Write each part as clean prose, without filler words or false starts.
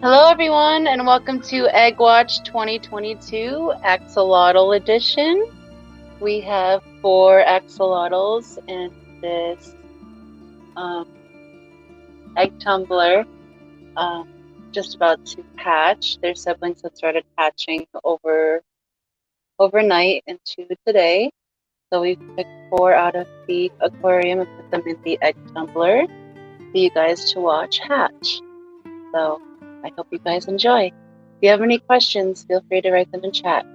Hello everyone and welcome to Egg Watch 2022 Axolotl edition. We have 4 axolotls in this egg tumbler just about to hatch. Their siblings have started hatching overnight into today. So we picked 4 out of the aquarium and put them in the egg tumbler for you guys to watch hatch. So I hope you guys enjoy. If you have any questions, feel free to write them in chat.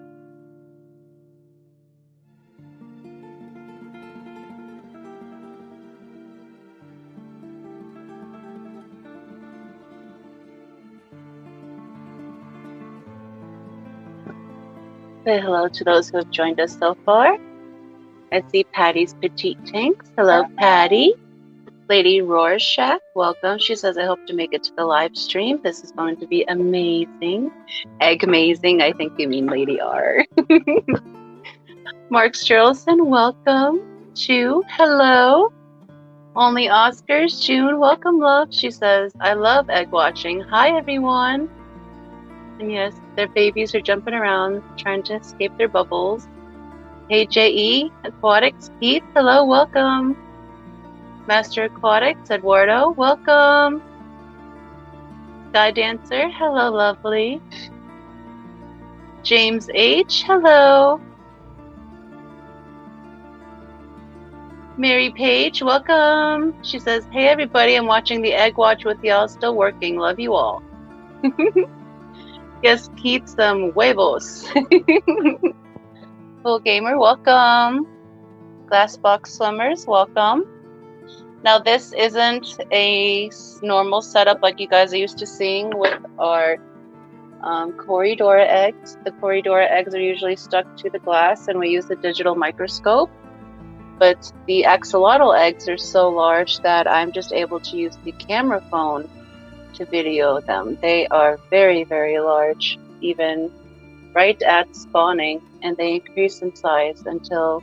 Say hello to those who have joined us so far. I see Patty's Petite Tanks. Hello, Patty. Lady Rorschach, welcome. She says, I hope to make it to the live stream. This is going to be amazing. Egg-mazing, I think you mean Lady R. Mark Sturleson, welcome. Chu, hello. Only Oscars, June, welcome, love. She says, I love egg watching. Hi, everyone. And yes, their babies are jumping around, trying to escape their bubbles. Hey, J.E. Aquatics, Keith, hello, welcome. Master Aquatics, Eduardo, welcome. Sky Dancer, hello, lovely. James H, hello. Mary Page, welcome. She says, hey, everybody, I'm watching the Egg Watch with y'all, still working. Love you all. Yes, Keith, some huevos. Full Gamer, welcome. Glassbox Swimmers, welcome. Now, this isn't a normal setup like you guys are used to seeing with our Corydora eggs. The Corydora eggs are usually stuck to the glass and we use the digital microscope. But the axolotl eggs are so large that I'm just able to use the camera phone to video them. They are very, very large, even right at spawning, and they increase in size until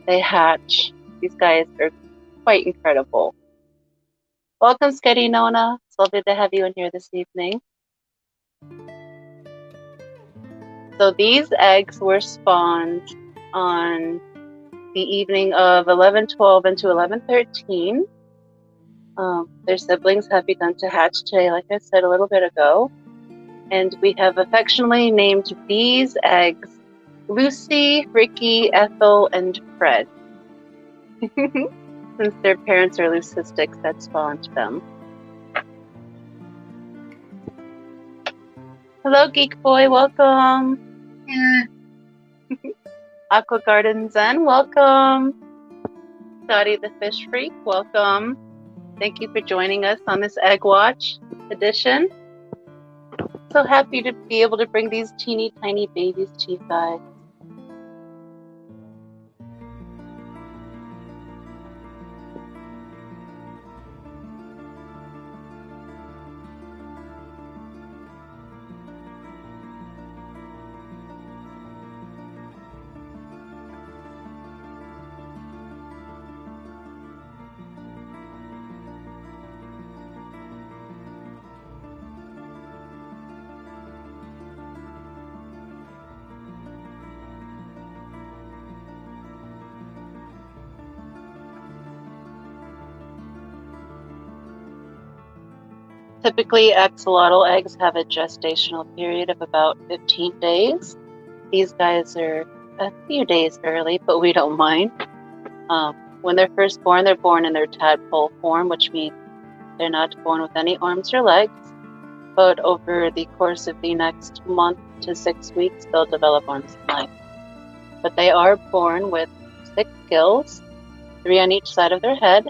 they hatch. These guys are quite incredible. Welcome, Sketty Nona. It's lovely to have you in here this evening. So these eggs were spawned on the evening of 11/12 into 11/13. Their siblings have begun to hatch today, like I said a little bit ago. And we have affectionately named these eggs Lucy, Ricky, Ethel, and Fred. Since their parents are leucistics that spawned them. Hello, Geek Boy, welcome. Aqua Garden Zen, welcome. Dottie the Fish Freak, welcome. Thank you for joining us on this Egg Watch edition. So happy to be able to bring these teeny tiny babies to you guys. Typically, axolotl eggs have a gestational period of about 15 days. These guys are a few days early, but we don't mind. When they're first born, they're born in their tadpole form, which means they're not born with any arms or legs. But over the course of the next month to 6 weeks, they'll develop arms and legs. But they are born with 6 gills, 3 on each side of their head,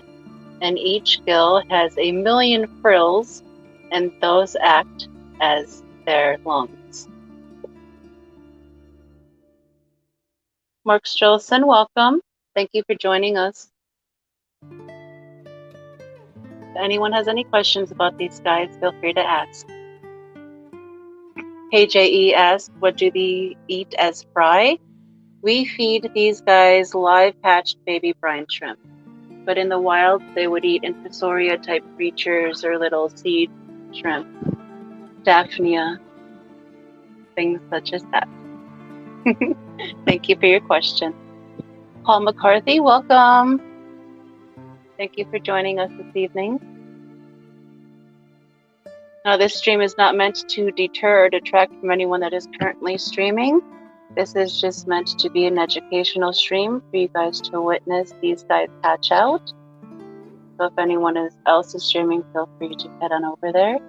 and each gill has a million frills, and those act as their lungs. Mark Strolson, welcome. Thank you for joining us. If anyone has any questions about these guys, feel free to ask. KJE asked, what do they eat as fry? We feed these guys live hatched baby brine shrimp. But in the wild, they would eat infusoria type creatures or little seed shrimp. Daphnia, things such as that. Thank you for your question. Paul McCarthy, welcome. Thank you for joining us this evening. Now, this stream is not meant to deter or detract from anyone that is currently streaming. This is just meant to be an educational stream for you guys to witness these guys hatch out. So if anyone else is streaming, feel free to head on over there.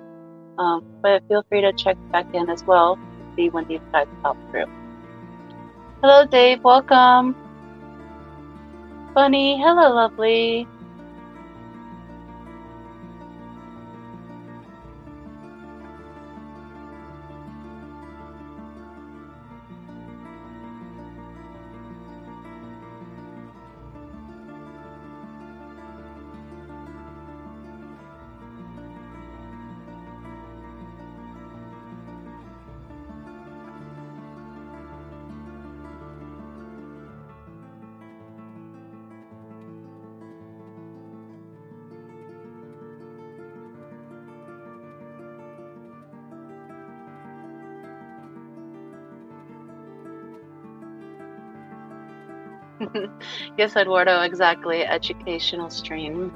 But feel free to check back in as well to see when these guys pop through. Hello, Dave. Welcome. Bunny. Hello, lovely. Yes, Eduardo, exactly. Educational stream.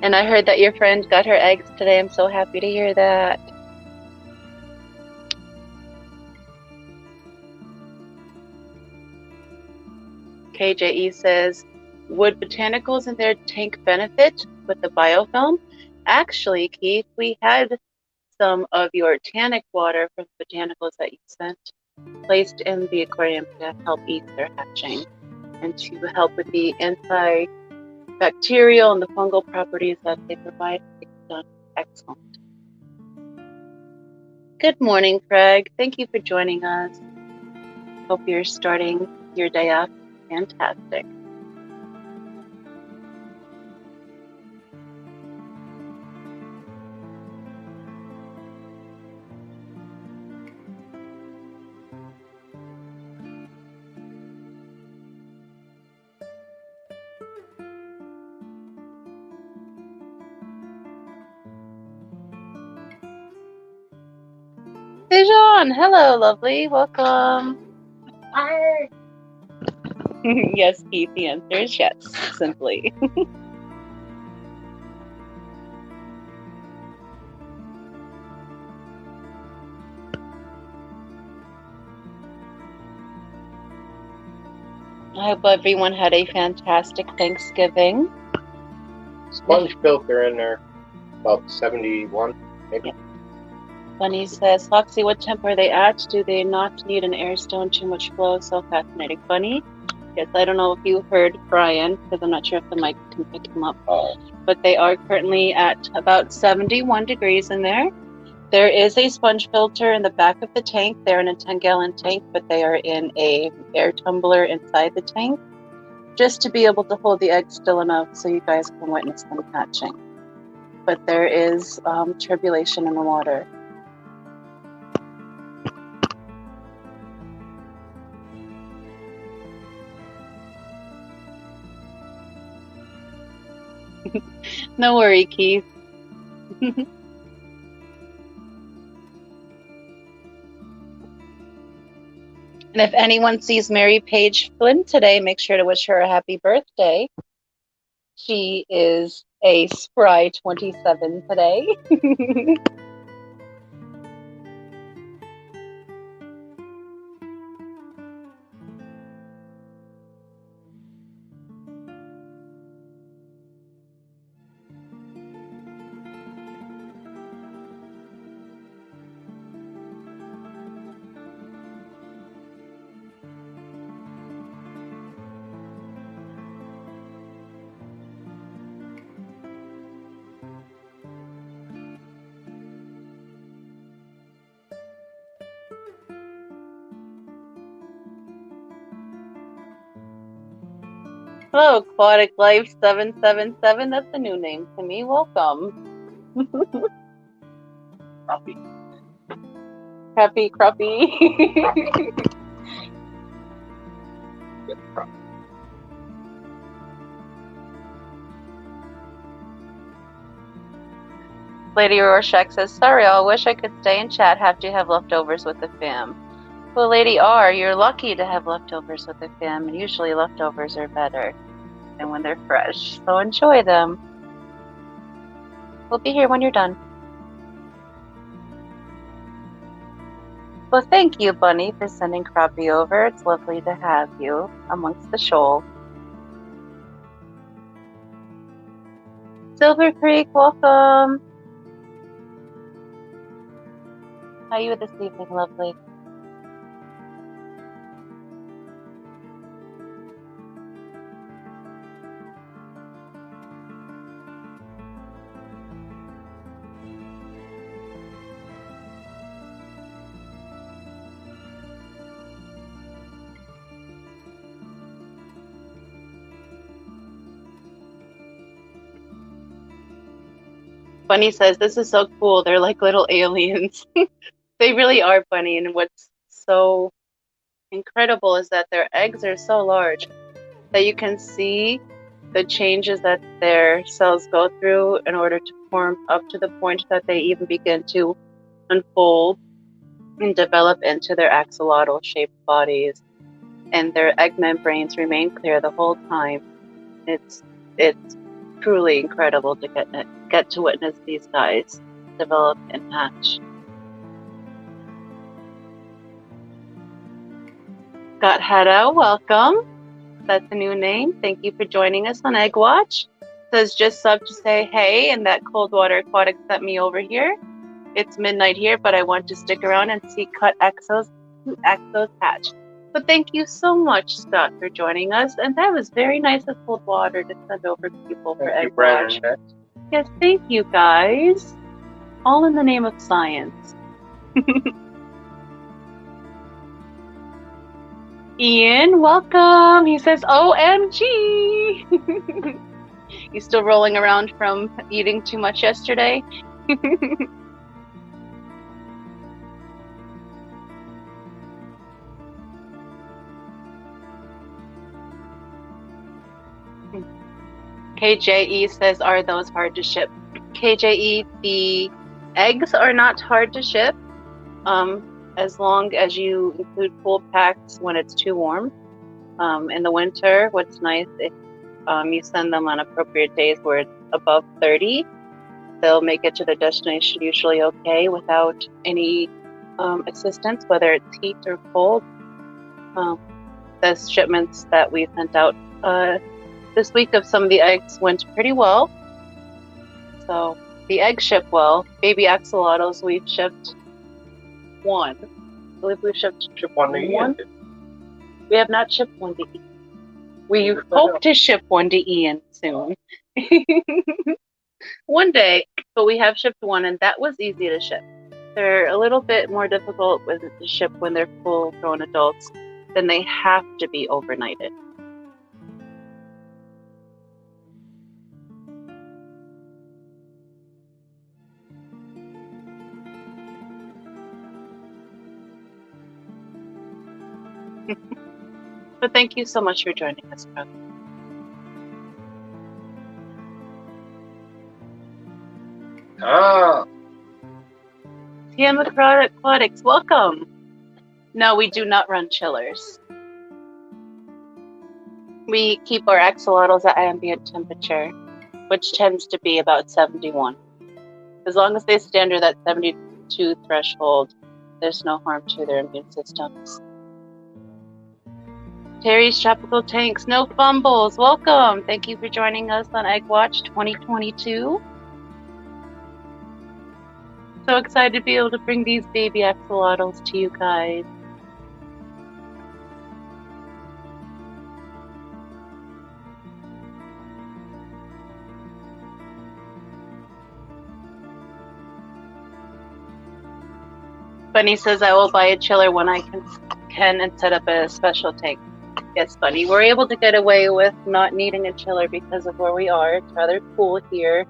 And I heard that your friend got her eggs today. I'm so happy to hear that. KJE says, would botanicals in their tank benefit with the biofilm? Actually, Keith, we had some of your tannic water from the botanicals that you sent placed in the aquarium to help ease their hatching and to help with the antibacterial and the fungal properties that they provide. It's done excellent. Good morning, Craig. Thank you for joining us. Hope you're starting your day off fantastic. Dijon, hello, lovely. Welcome. Yes, Keith, the answer is yes, simply. I hope everyone had a fantastic Thanksgiving. Sponge filter in there, about 71, maybe. Yeah. Bunny says, Foxy, what temp are they at? Do they not need an air stone? Too much flow? So fascinating. Bunny, yes, I don't know if you heard Brian, because I'm not sure if the mic can pick him up. But they are currently at about 71 degrees in there. There is a sponge filter in the back of the tank. They're in a 10-gallon tank, but they are in a air tumbler inside the tank, just to be able to hold the eggs still enough so you guys can witness them hatching. But there is turbulation in the water. No worry, Keith. And if anyone sees Mary Page Flynn today, make sure to wish her a happy birthday. She is a spry 27 today. Hello, Aquatic Life 777. That's a new name to me. Welcome. Happy Crappie. Lady Rorschach says, sorry, I wish I could stay and chat. Have to have leftovers with the fam. Well, Lady R, you're lucky to have leftovers with the fam, and usually leftovers are better than when they're fresh. So enjoy them. We'll be here when you're done. Well, thank you, Bunny, for sending Crappie over. It's lovely to have you amongst the shoal. Silver Creek, welcome. How are you this evening, lovely? Bunny says, this is so cool. They're like little aliens. They really are, Bunny. And what's so incredible is that their eggs are so large that you can see the changes that their cells go through in order to form up to the point that they even begin to unfold and develop into their axolotl-shaped bodies. And their egg membranes remain clear the whole time. It's truly incredible to get to witness these guys develop and hatch. Scott Haddow, welcome. That's a new name. Thank you for joining us on Egg Watch. Says just sub to say hey, and that cold water aquatic sent me over here. It's midnight here, but I want to stick around and see cut axos hatch. So thank you so much, Scott, for joining us. And that was very nice of cold water to send over to people for Egg Watch. Yes, thank you, guys. All in the name of science. Ian, welcome. He says, OMG. You still rolling around from eating too much yesterday? KJE says, are those hard to ship? KJE, the eggs are not hard to ship as long as you include cool packs when it's too warm. In the winter, what's nice, if you send them on appropriate days where it's above 30, they'll make it to their destination usually okay without any assistance, whether it's heat or cold. The shipments that we sent out this week of some of the eggs went pretty well. So the eggs ship well. Baby axolotls, we've shipped one. I believe we've shipped one. We have not shipped one to Ian. We hope to ship one to Ian soon. One day, but we have shipped one, and that was easy to ship. They're a little bit more difficult to ship when they're full-grown adults. Then they have to be overnighted. But thank you so much for joining us, Brooke. TM Aquatics, welcome. No, we do not run chillers. We keep our axolotls at ambient temperature, which tends to be about 71. As long as they stay under that 72 threshold, there's no harm to their immune systems. Terry's Tropical Tanks, no fumbles, welcome. Thank you for joining us on Egg Watch 2022. So excited to be able to bring these baby axolotls to you guys. Bunny says I will buy a chiller when I can and set up a special tank. Yes, Bunny, we're able to get away with not needing a chiller because of where we are. It's rather cool here,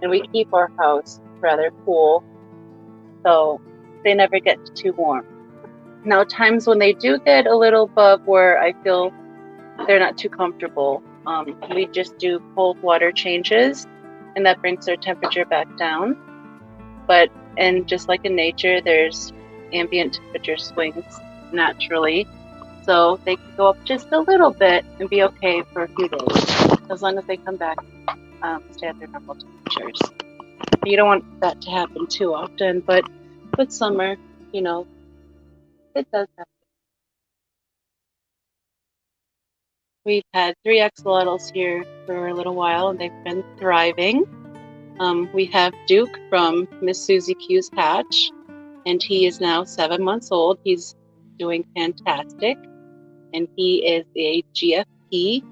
and we keep our house rather cool, so they never get too warm. Now, times when they do get a little above where I feel they're not too comfortable, we just do cold water changes, and that brings their temperature back down. and just like in nature, there's ambient temperature swings naturally. So they can go up just a little bit and be okay for a few days, as long as they come back, stay at their normal temperatures. You don't want that to happen too often, but with summer, you know, it does happen. We've had 3 axolotls here for a little while, and they've been thriving. We have Duke from Miss Susie Q's hatch, and he is now 7 months old. He's doing fantastic, and he is a GFP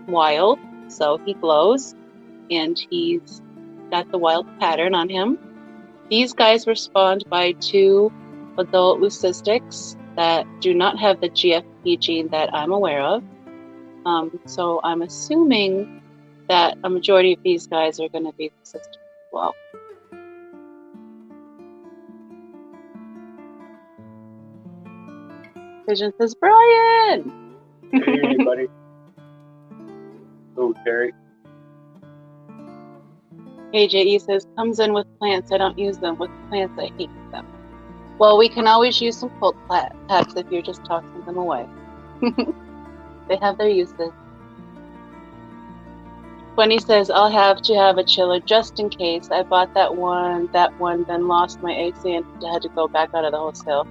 wild, so he glows, and he's got the wild pattern on him. These guys were spawned by 2 adult leucistics that do not have the GFP gene that I'm aware of. So I'm assuming that a majority of these guys are going to be leucistic as well. Vision says, Brian! Hey, anybody? Oh, Terry. AJE says, comes in with plants. I don't use them. With plants, I hate them. Well, we can always use some cold packs if you're just tossing them away. They have their uses. Bunny says, I'll have to have a chiller just in case. I bought that one, then lost my AC and had to go back out of the wholesale.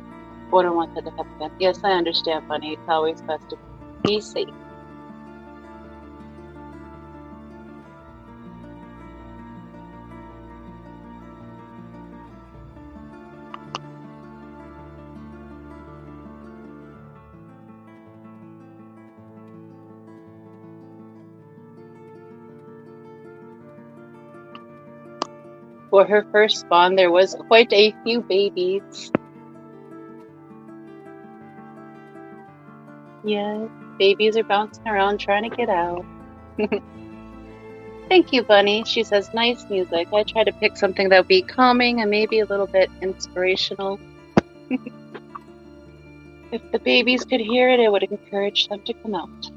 Wouldn't want that to happen again. Yes, I understand, Bunny. It's always best to be safe. For her first spawn, there was quite a few babies. Yes, babies are bouncing around trying to get out. Thank you, Bunny. She says, nice music. I try to pick something that would be calming and maybe a little bit inspirational. If the babies could hear it, it would encourage them to come out.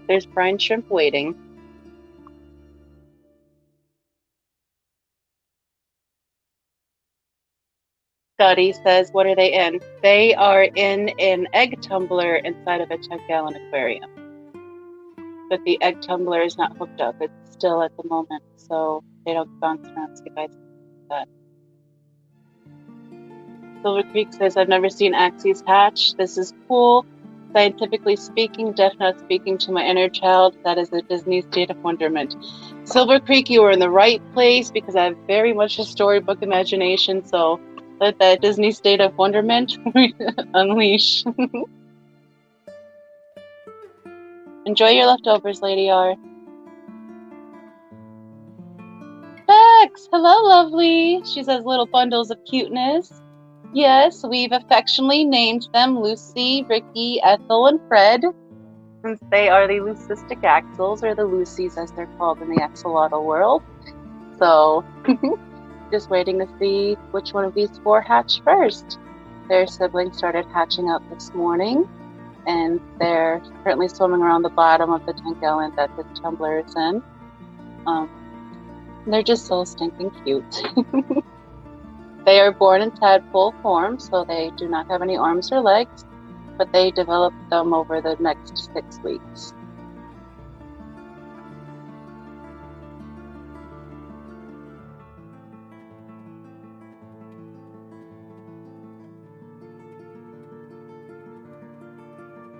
There's brine shrimp waiting. Scotty says, what are they in? They are in an egg tumbler inside of a 10-gallon aquarium. But the egg tumbler is not hooked up. It's still at the moment, so they don't bounce around. So you guys can see that. Silver Creek says, I've never seen Axes hatch. This is cool. Scientifically speaking, definitely not speaking to my inner child. That is a Disney state of wonderment. Silver Creek, you were in the right place because I have very much a storybook imagination, so let that Disney state of wonderment unleash. Enjoy your leftovers, Lady R. Bex! Hello, lovely! She says, little bundles of cuteness. Yes, we've affectionately named them Lucy, Ricky, Ethel, and Fred, since they are the leucistic axles, or the Lucies as they're called in the axolotl world. So, just waiting to see which one of these 4 hatch first. Their siblings started hatching out this morning, and they're currently swimming around the bottom of the 10-gallon that the tumbler is in. They're just so stinking cute. They are born in tadpole form, so they do not have any arms or legs, but they develop them over the next 6 weeks.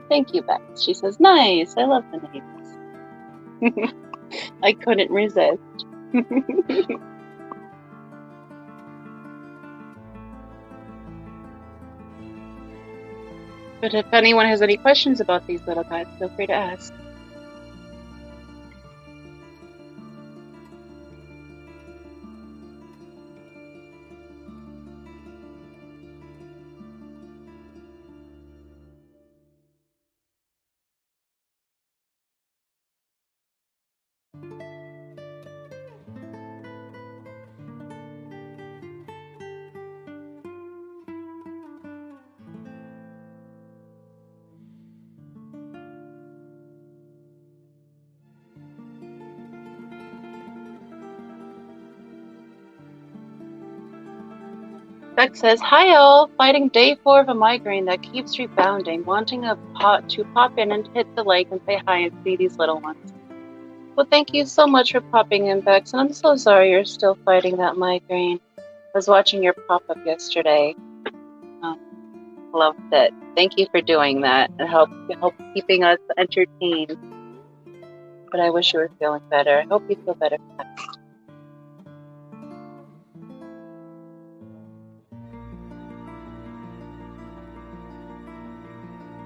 Thank you, Bex. She says, nice. I love the names. I couldn't resist. But if anyone has any questions about these little guys, feel free to ask. Beck says, hi all, fighting day 4 of a migraine that keeps rebounding, wanting to pop in and hit the lake and say hi and see these little ones. Well, thank you so much for popping in, Bex, and I'm so sorry you're still fighting that migraine. I was watching your pop-up yesterday. Loved it. Thank you for doing that and help keeping us entertained. But I wish you were feeling better. I hope you feel better fast.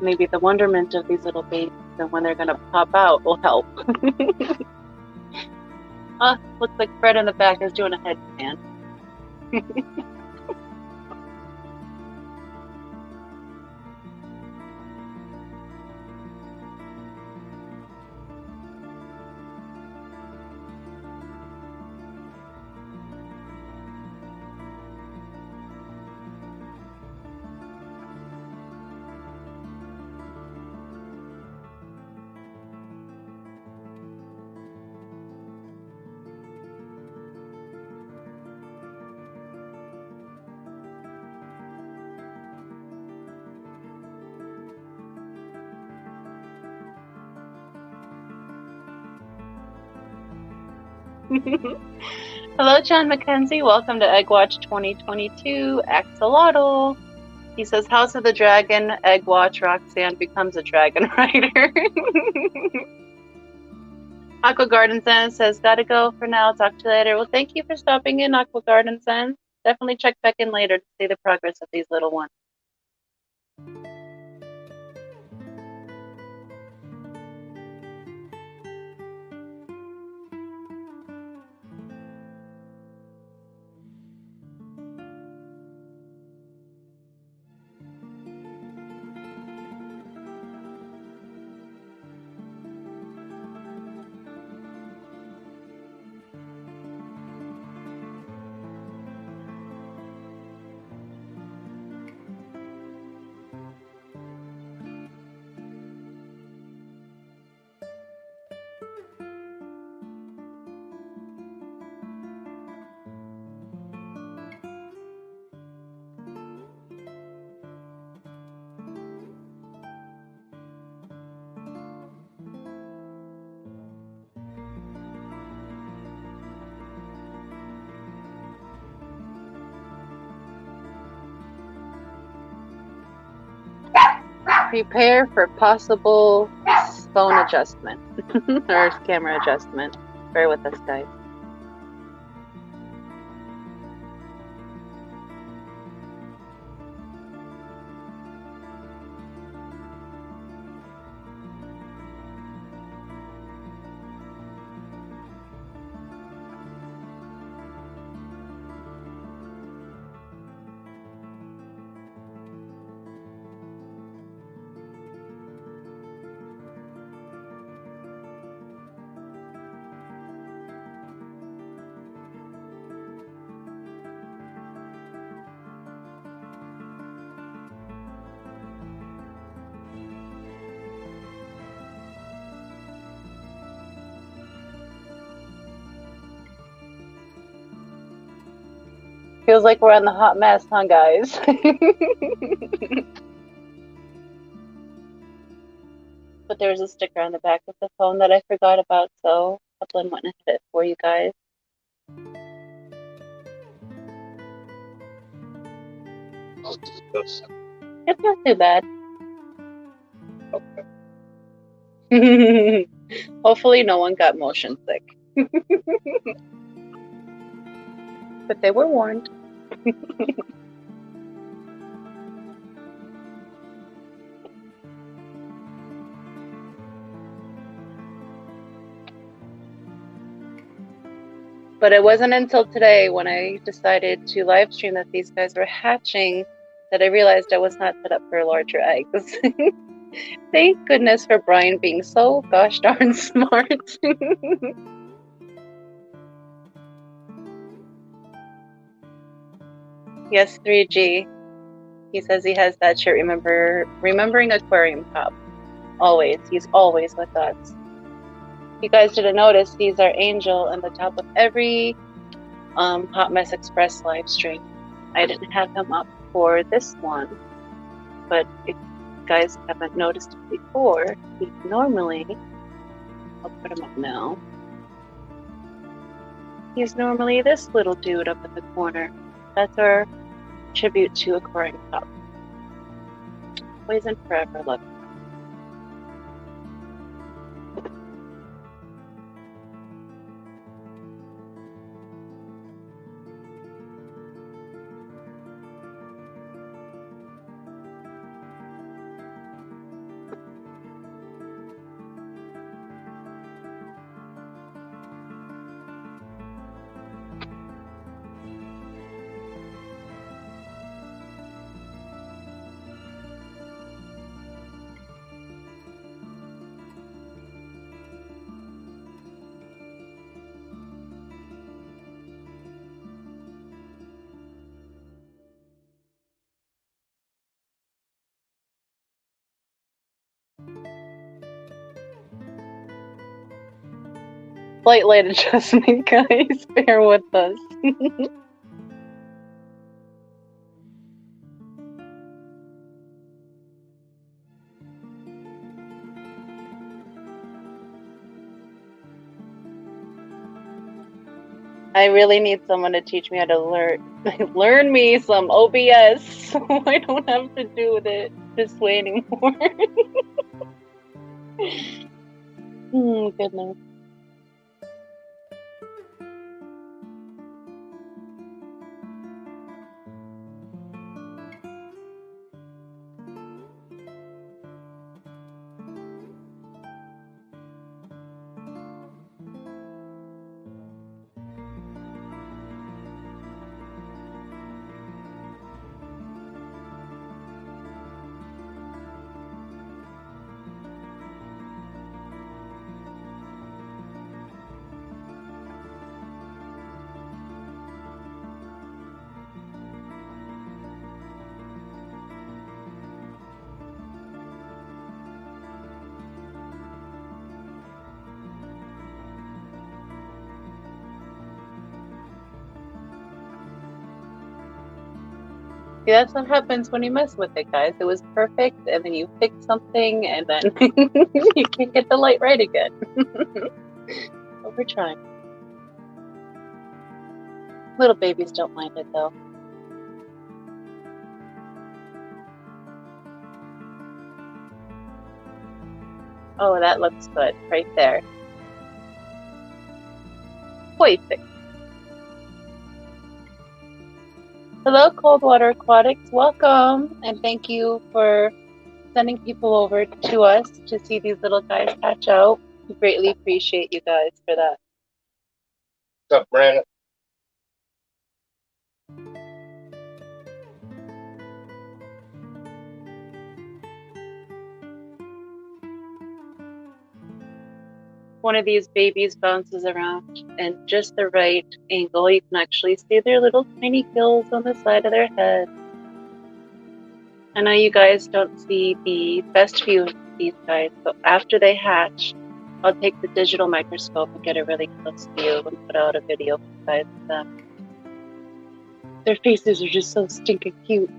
Maybe the wonderment of these little babies and when they're going to pop out will help. Looks like Fred in the back is doing a headstand. Hello, John McKenzie. Welcome to Egg Watch 2022. Axolotl. He says, House of the Dragon, Egg Watch, Roxanne becomes a dragon rider. Aqua Garden Zen says, gotta go for now. Talk to you later. Well, thank you for stopping in, Aqua Garden Zen. Definitely check back in later to see the progress of these little ones. Prepare for possible phone adjustment or camera adjustment. Bear with us, guys. Feels like we're on the hot mess, huh, guys? But there's a sticker on the back of the phone that I forgot about, so Upland went and hit it for you guys. It's not too bad. Okay. Hopefully no one got motion sick. But they were warned. But it wasn't until today when I decided to live stream that these guys were hatching that I realized I was not set up for larger eggs. Thank goodness for Brian being so gosh darn smart. Yes, 3G. He says he has that shirt, remembering aquarium pop. Always. He's always with us. You guys didn't notice, he's our angel on the top of every Hot Mess Express live stream. I didn't have him up for this one, but if you guys haven't noticed it before, he's normally, I'll put him up now. He's normally this little dude up in the corner. That's our tribute to aquarium top. Poison forever, love. Slight light adjustment, guys. Bear with us. I really need someone to teach me how to learn me some OBS so I don't have to do this way anymore. Goodness. See, that's what happens when you mess with it, guys. It was perfect, and then you fix something, and then you can't get the light right again. But we're trying. Little babies don't mind it, though. Oh, that looks good right there. Perfect. Hello, Coldwater Aquatics. Welcome, and thank you for sending people over to us to see these little guys hatch out. We greatly appreciate you guys for that. What's up, Brandon? One of these babies bounces around in just the right angle. You can actually see their little tiny gills on the side of their head. I know you guys don't see the best view of these guys, but after they hatch, I'll take the digital microscope and get a really close view and put out a video for you guys of them. Their faces are just so stinking cute.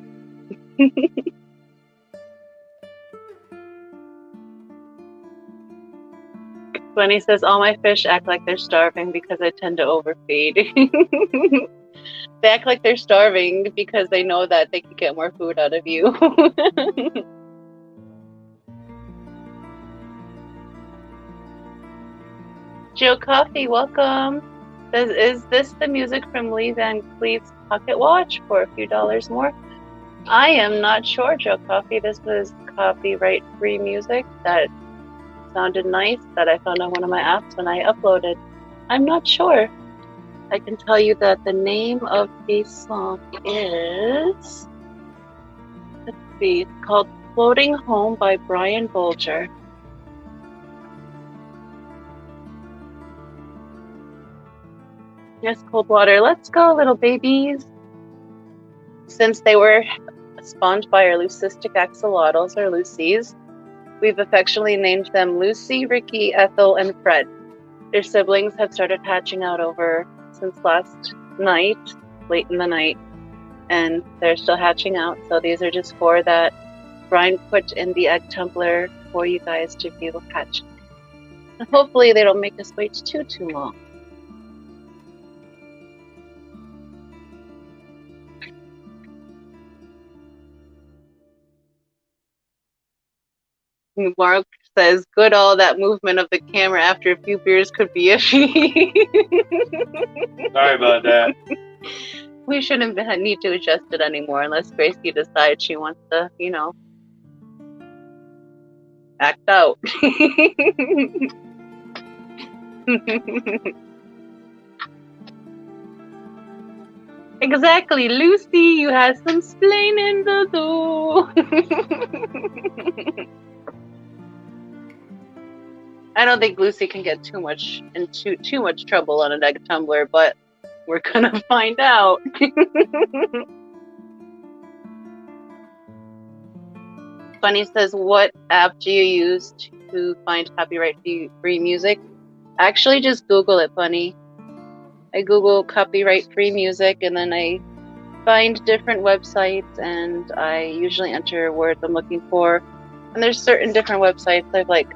Bunny says, all my fish act like they're starving because I tend to overfeed. They act like they're starving because they know that they can get more food out of you. Joe Coffee, welcome. Is this the music from Lee Van Cleef's Pocket Watch for a few dollars more? I am not sure, Joe Coffee. This was copyright-free music that sounded nice that I found on one of my apps when I uploaded. I'm not sure. I can tell you that the name of the song is, let's see, it's called Floating Home by Brian Bolger. Yes, Coldwater, let's go, little babies. Since they were spawned by our leucistic axolotls, or Lucies, we've affectionately named them Lucy, Ricky, Ethel, and Fred. Their siblings have started hatching out over since last night, late in the night, and they're still hatching out. So these are just 4 that Brian put in the egg tumbler for you guys to be able to hatch. And hopefully they don't make us wait too long. Mark says, good, all that movement of the camera after a few beers could be iffy. Sorry about that. We shouldn't need to adjust it anymore unless Gracie decides she wants to, you know, act out. Exactly, Lucy, you have some splaining to do. I don't think Lucy can get too much trouble on an egg tumbler, but we're gonna find out. Bunny says, what app do you use to find copyright-free music? Actually, just Google it, Bunny. I Google copyright-free music, and then I find different websites, and I usually enter words I'm looking for. And there's certain different websites I've like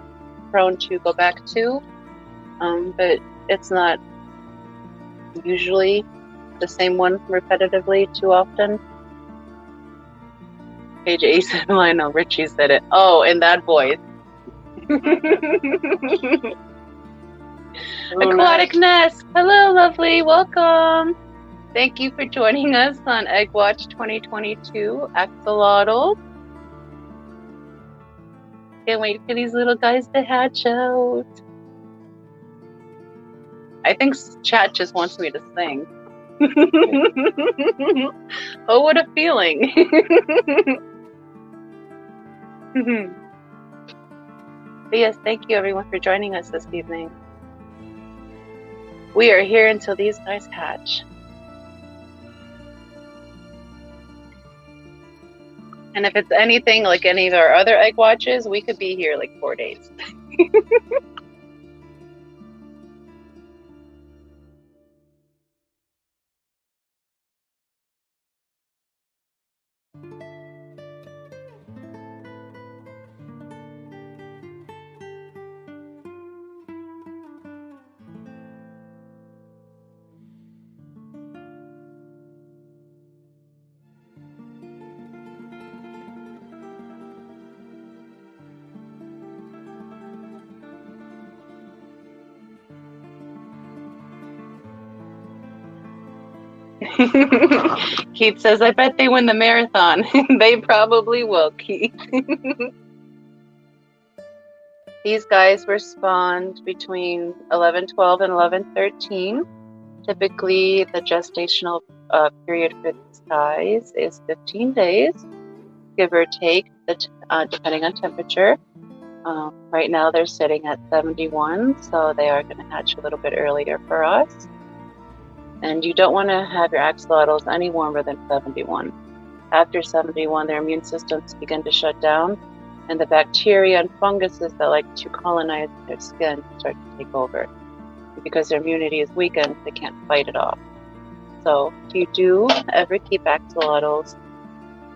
prone to go back to, but it's not usually the same one repetitively too often. Page 87, I know Richie said it. Oh, in that voice. Aquatic Nest. Hello, lovely. Welcome. Thank you for joining us on Egg Watch 2022 Axolotl. Can't wait for these little guys to hatch out. I think chat just wants me to sing. Oh, what a feeling. But yes, thank you everyone for joining us this evening. We are here until these guys hatch. And if it's anything like any of our other egg watches, we could be here like 4 days. Keith says, I bet they win the marathon. They probably will, Keith. These guys were spawned between 11/12 and 11/13. Typically, the gestational period for these guys is 15 days, give or take, depending on temperature. Right now, they're sitting at 71, so they are going to hatch a little bit earlier for us. And you don't want to have your axolotls any warmer than 71. After 71, their immune systems begin to shut down, and the bacteria and funguses that like to colonize their skin start to take over. And because their immunity is weakened, they can't fight it off. So if you do ever keep axolotls,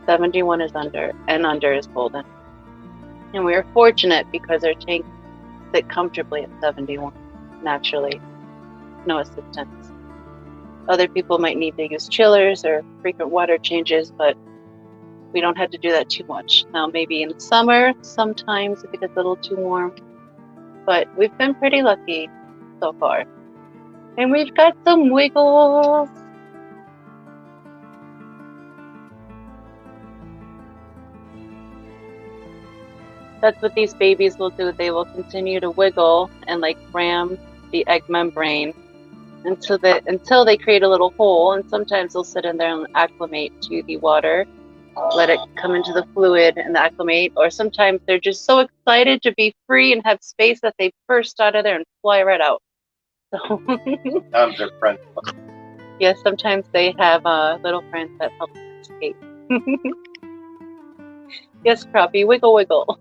71 is under, and under is golden. And we are fortunate because our tanks sit comfortably at 71, naturally, no assistance. Other people might need to use chillers or frequent water changes, but we don't have to do that too much. Now, maybe in summer, sometimes if it gets a little too warm, but we've been pretty lucky so far. And we've got some wiggles. That's what these babies will do. They will continue to wiggle and like ram the egg membrane until they create a little hole, and sometimes they'll sit in there and acclimate to the water, let it come into the fluid and acclimate, or sometimes they're just so excited to be free and have space that they burst out of there and fly right out. So Sometimes they're friends. yes, sometimes they have little friends that help them escape. Yes, Crappie, wiggle, wiggle.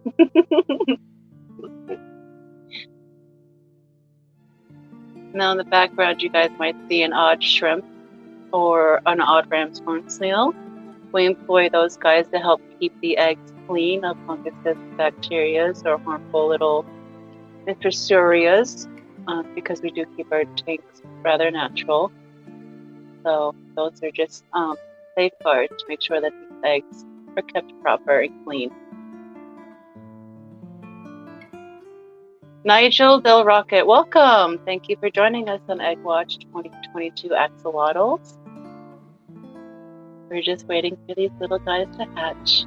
Now in the background, you guys might see an odd shrimp or an odd ram's horn snail. We employ those guys to help keep the eggs clean of funguses, bacteria, or harmful little infesturias, because we do keep our tanks rather natural. So those are just safeguards to make sure that these eggs are kept proper and clean. Nigel Del Rocket, welcome. Thank you for joining us on Egg Watch 2022 Axolotls. We're just waiting for these little guys to hatch.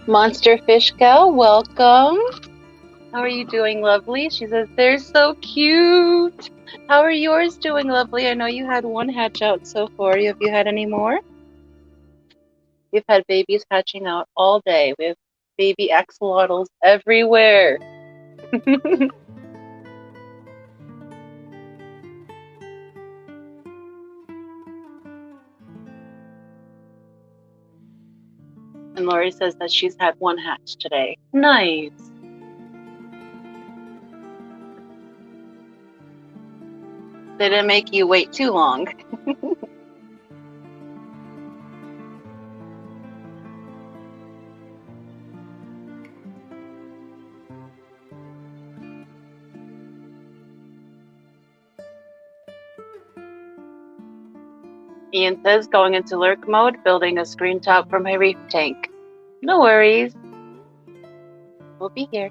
Monster Fish Cow, welcome. How are you doing, lovely? She says, they're so cute. How are yours doing, lovely? I know you had one hatch out so far. Have you had any more? We've had babies hatching out all day. We have baby axolotls everywhere. And Lori says that she's had one hatch today. Nice. They didn't make you wait too long. Ian says, going into lurk mode, building a screen top for my reef tank. No worries. We'll be here.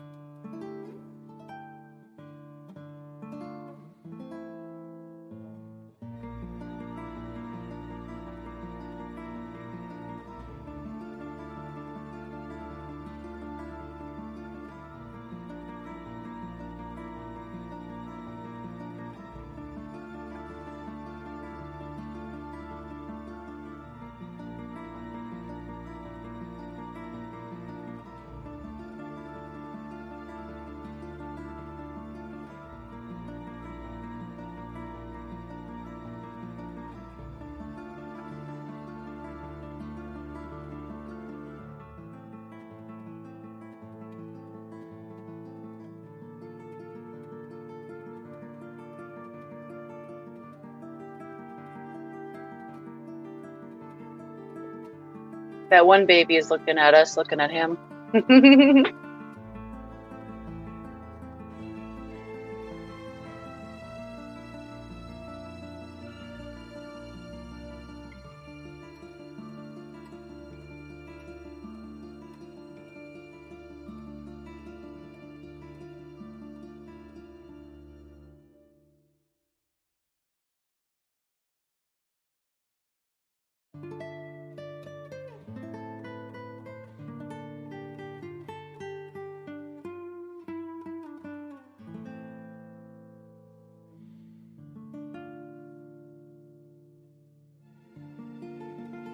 That one baby is looking at us, looking at him.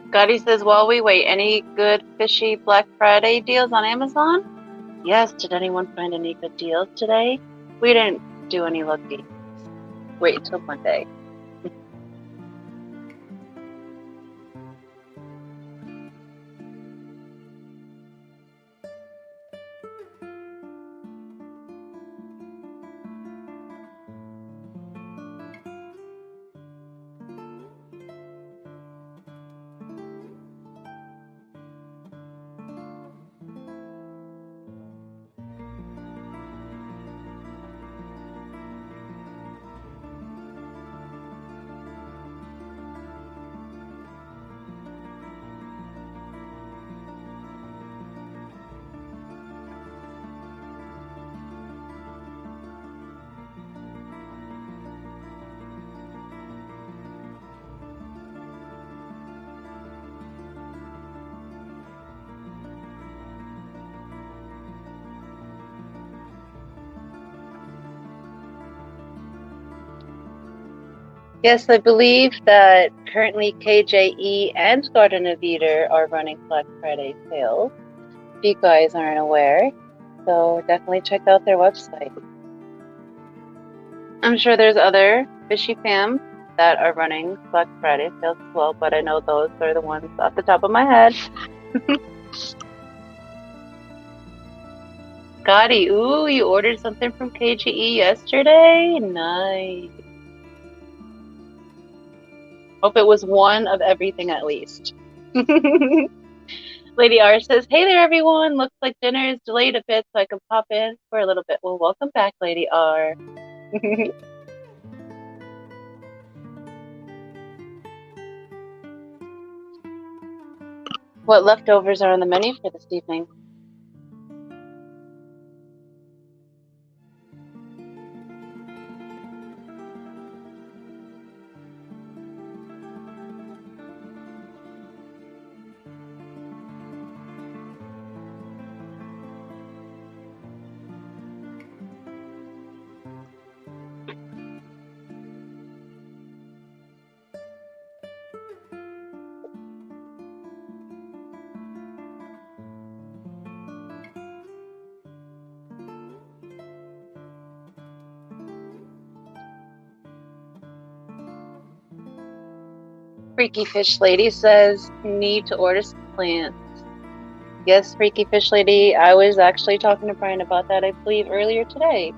Scotty says, while we wait, any good fishy Black Friday deals on Amazon? Yes, did anyone find any good deals today? We didn't do any looking. Wait until Monday. Yes, I believe that currently KJE and Garden of Eden are running Black Friday sales, if you guys aren't aware. So definitely check out their website. I'm sure there's other fishy fams that are running Black Friday sales as well, but I know those are the ones off the top of my head. Scotty, ooh, you ordered something from KGE yesterday? Nice. Hope it was one of everything at least. Lady R says, hey there, everyone. Looks like dinner is delayed a bit, so I can pop in for a little bit. Well, welcome back, Lady R. What leftovers are on the menu for this evening? Freaky Fish Lady says, need to order some plants. Yes, Freaky Fish Lady, I was actually talking to Brian about that, I believe, earlier today,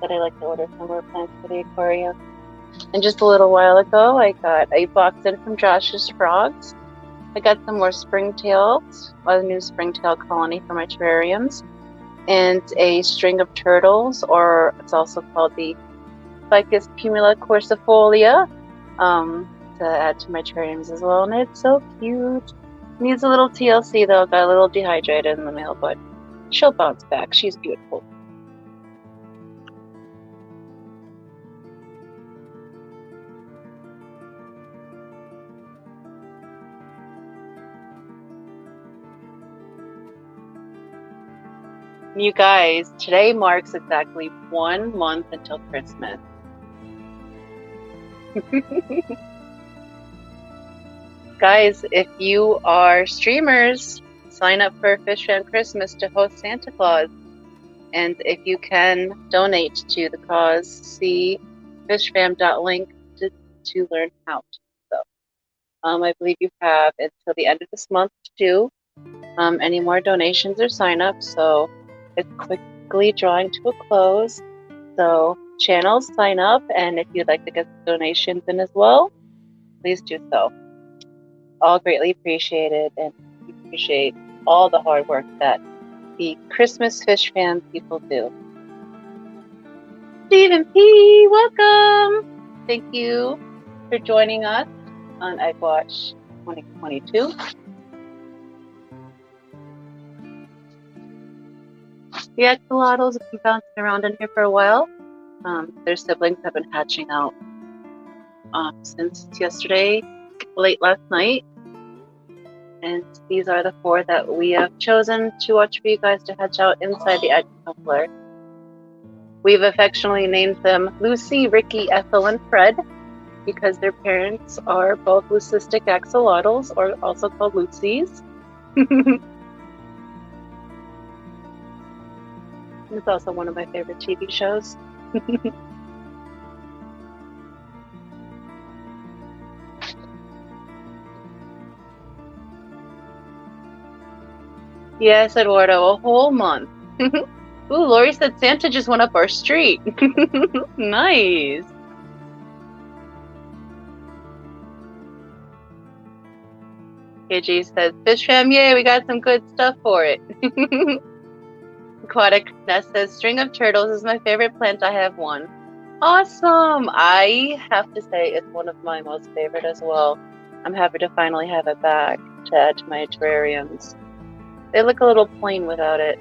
that I'd like to order some more plants for the aquarium. And just a little while ago, I got a box in from Josh's Frogs. I got some more springtails, a new springtail colony for my terrariums, and a string of turtles, or it's also called the Ficus pumila corsifolia, to add to my terrariums as well, and it's so cute. Needs a little TLC though, got a little dehydrated in the mail, but she'll bounce back. She's beautiful. You guys, today marks exactly 1 month until Christmas. Guys, if you are streamers, sign up for Fish Fam Christmas to host Santa Claus. And if you can donate to the cause, see fishfam.link to learn how to. So, I believe you have until the end of this month to do any more donations or sign-ups. So it's quickly drawing to a close. So channels, sign up, and if you'd like to get donations in as well, please do so. All greatly appreciated, and we appreciate all the hard work that the Christmas Fish Fam people do. Stephen P., welcome! Thank you for joining us on Egg Watch 2022. The axolotls have been bouncing around in here for a while. Their siblings have been hatching out since yesterday, late last night. And these are the 4 that we have chosen to watch for you guys to hatch out inside the egg tumbler. We've affectionately named them Lucy, Ricky, Ethel, and Fred because their parents are both leucistic axolotls, or also called Lucy's. It's also one of my favorite TV shows. Yes, Eduardo, a whole month. Ooh, Lori said Santa just went up our street. Nice. KG says, Fish Fam, yay, we got some good stuff for it. Aquatic Nest says, string of turtles is my favorite plant. I have one. Awesome. I have to say it's one of my most favorite as well. I'm happy to finally have it back to add to my terrariums. They look a little plain without it.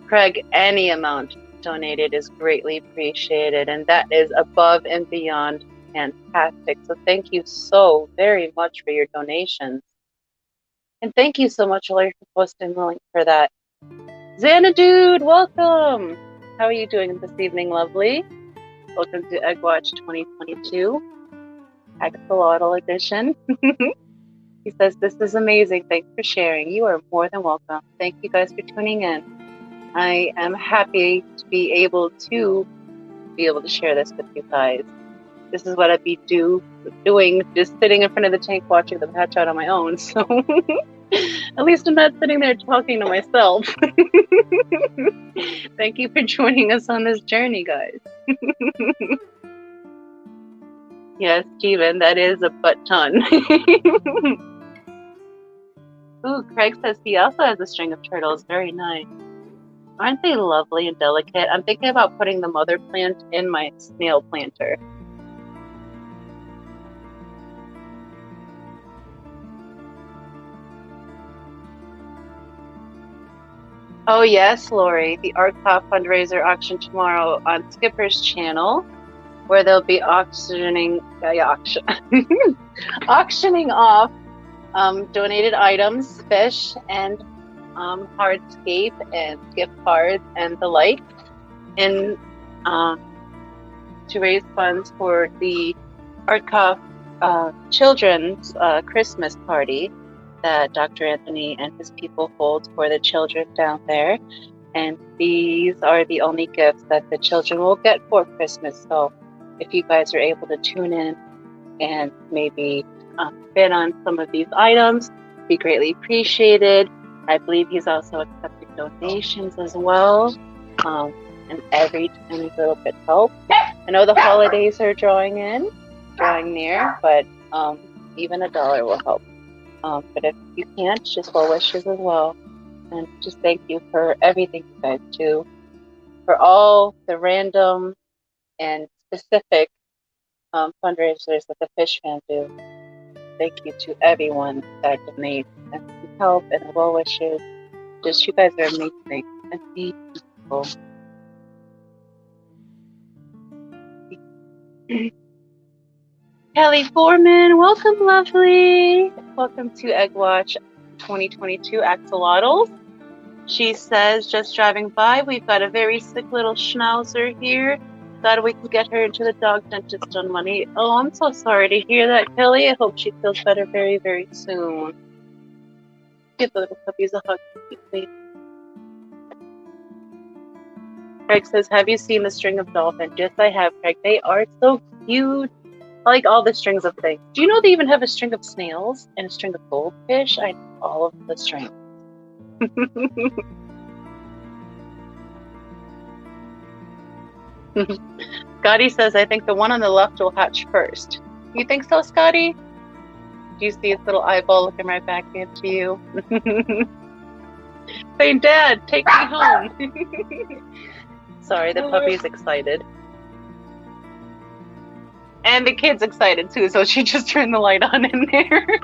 Craig, any amount donated is greatly appreciated, and that is above and beyond fantastic. So thank you so very much for your donations. And thank you so much, Lori, for posting the link for that Xanadude, welcome! How are you doing this evening, lovely? Welcome to Egg Watch 2022, Axolotl edition. He says, this is amazing. Thanks for sharing. You are more than welcome. Thank you guys for tuning in. I am happy to be able to share this with you guys. This is what I'd be doing, just sitting in front of the tank watching them hatch out on my own. So at least I'm not sitting there talking to myself. Thank you for joining us on this journey, guys. Yes, Steven, that is a butt ton. Ooh, Craig says he also has a string of turtles. Very nice. Aren't they lovely and delicate? I'm thinking about putting the mother plant in my snail planter. Oh yes, Lori, the Art-Pop fundraiser auction tomorrow on Skipper's channel, where they'll be auctioning off donated items, fish, and hardscape and gift cards and the like, and to raise funds for the Art-Pop children's Christmas party that Dr. Anthony and his people hold for the children down there. And these are the only gifts that the children will get for Christmas. So if you guys are able to tune in and maybe bid on some of these items, be greatly appreciated. I believe he's also accepting donations as well. And every tiny little bit helps. I know the holidays are drawing near, but even $1 will help. But if you can't, just well wishes as well. And just thank you for everything you guys do, for all the random and specific fundraisers that the Fish Fan do. Thank you to everyone that donates and help and well wishes. Just you guys are amazing and beautiful. Kelly Foreman, welcome, lovely. Welcome to Egg Watch 2022 Axolotls. She says, just driving by, we've got a very sick little schnauzer here. Thought we could get her into the dog dentist on Monday. Oh, I'm so sorry to hear that, Kelly. I hope she feels better very, very soon. Give the little puppies a hug, please. Craig says, have you seen the string of dolphins? Yes, I have, Craig. They are so cute. I like all the strings of things. Do you know they even have a string of snails and a string of goldfish? I know all of the strings. Scotty says, I think the one on the left will hatch first. You think so, Scotty? Do you see its little eyeball looking right back into you? Saying, Dad, take me home. Sorry, the puppy's excited. And the kid's excited too, so she just turned the light on in there.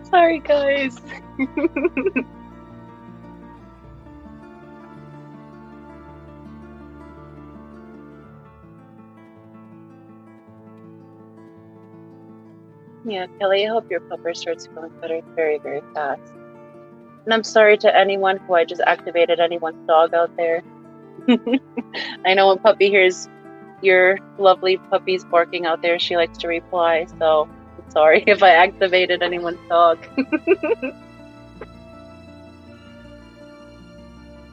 Sorry, guys. Yeah, Kelly, I hope your pupper starts feeling better very, very fast. And I'm sorry to anyone who I just activated anyone's dog out there. I know when Puppy hears your lovely puppies barking out there, she likes to reply, so I'm sorry if I activated anyone's dog.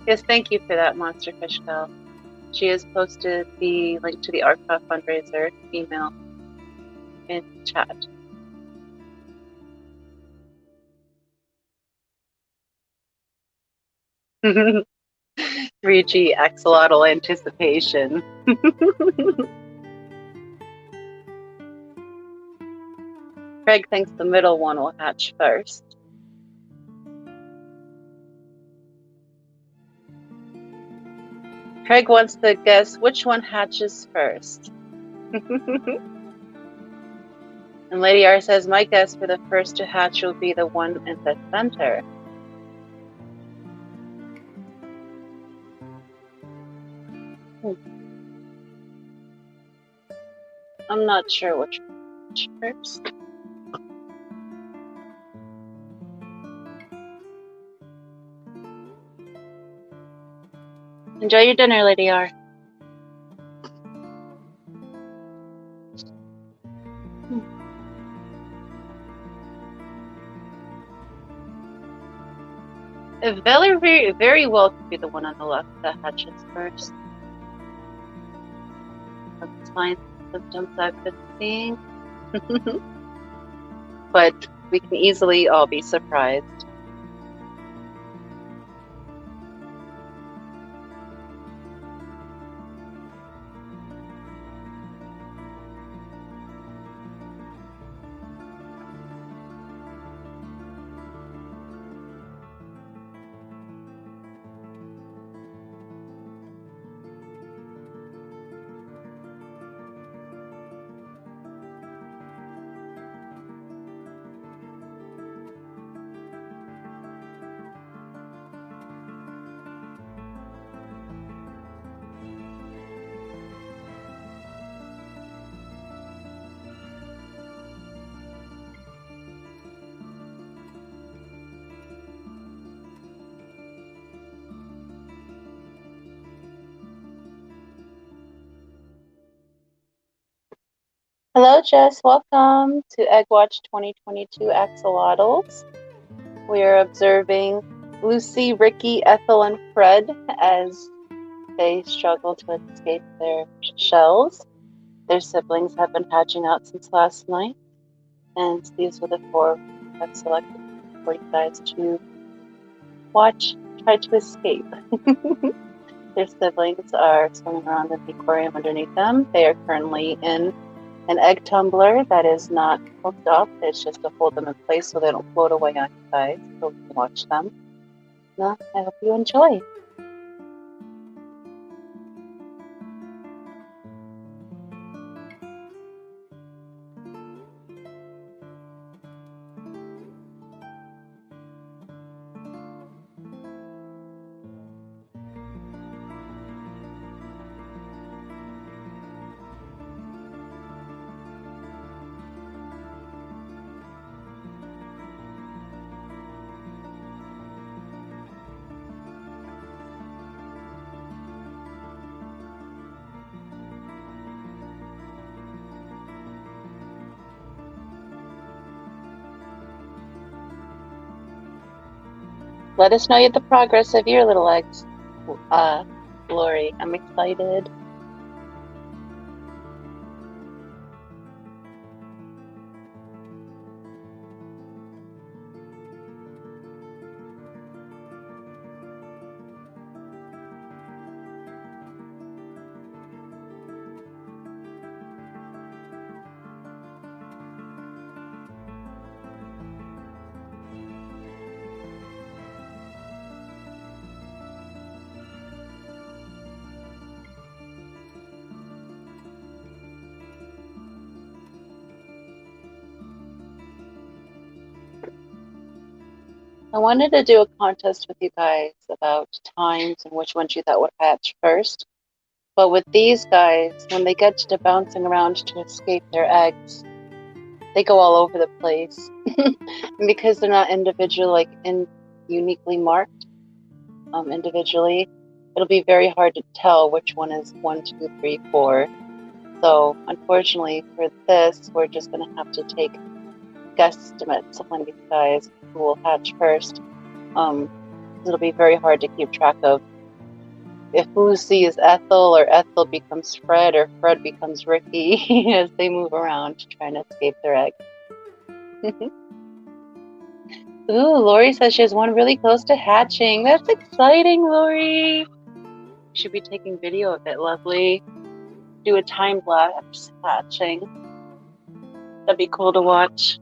Yes, thank you for that, Monster Fish Gal. She has posted the link to the Art-Pop fundraiser email in chat. "3G axolotl anticipation." Craig thinks the middle one will hatch first. Craig wants to guess which one hatches first. And Lady R says, my guess for the first to hatch will be the one in the center. I'm not sure which one first. Enjoy your dinner, Lady R. Very well could be the one on the left that hatches first. That's fine. Symptoms I've been seeing. But we can easily all be surprised. Hello, Jess. Welcome to Egg Watch 2022 Axolotls. We are observing Lucy, Ricky, Ethel, and Fred as they struggle to escape their shells. Their siblings have been hatching out since last night, and these are the 4 I've selected for you guys to watch try to escape. Their siblings are swimming around in the aquarium underneath them. They are currently in an egg tumbler that is not hooked up. It's just to hold them in place so they don't float away on your sides, so we can watch them. Now, I hope you enjoy. Let us know the progress of your little eggs, Lori. I'm excited. I wanted to do a contest with you guys about times and which ones you thought would hatch first. But with these guys, when they get to bouncing around to escape their eggs, they go all over the place. And because they're not individually, uniquely marked individually, it'll be very hard to tell which one is 1, 2, 3, 4. So unfortunately for this, we're just going to have to take guesstimates on these guys who will hatch first. It'll be very hard to keep track of if Lucy is Ethel or Ethel becomes Fred or Fred becomes Ricky as they move around trying to escape their egg. Ooh, Lori says she has one really close to hatching. That's exciting, Lori. You should be taking video of it, lovely. Do a time lapse hatching. That'd be cool to watch.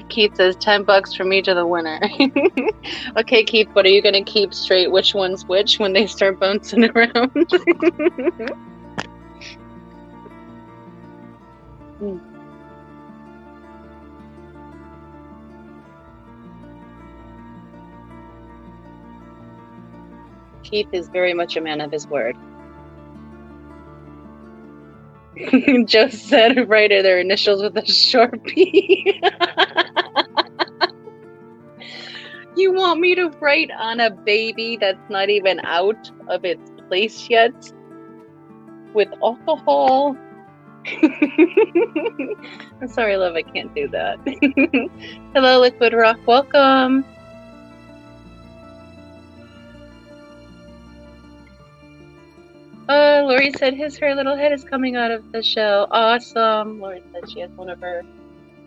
Keith says $10 from each of the winner. Okay, Keith, what are you gonna keep straight? Which one's which when they start bouncing around? Keith is very much a man of his word. Joe said, write their initials with a Sharpie. You want me to write on a baby that's not even out of its place yet? With alcohol? I'm sorry, love, I can't do that. Hello, Liquid Rock, welcome. Lori said her little head is coming out of the shell. Awesome. Lori said she has one of her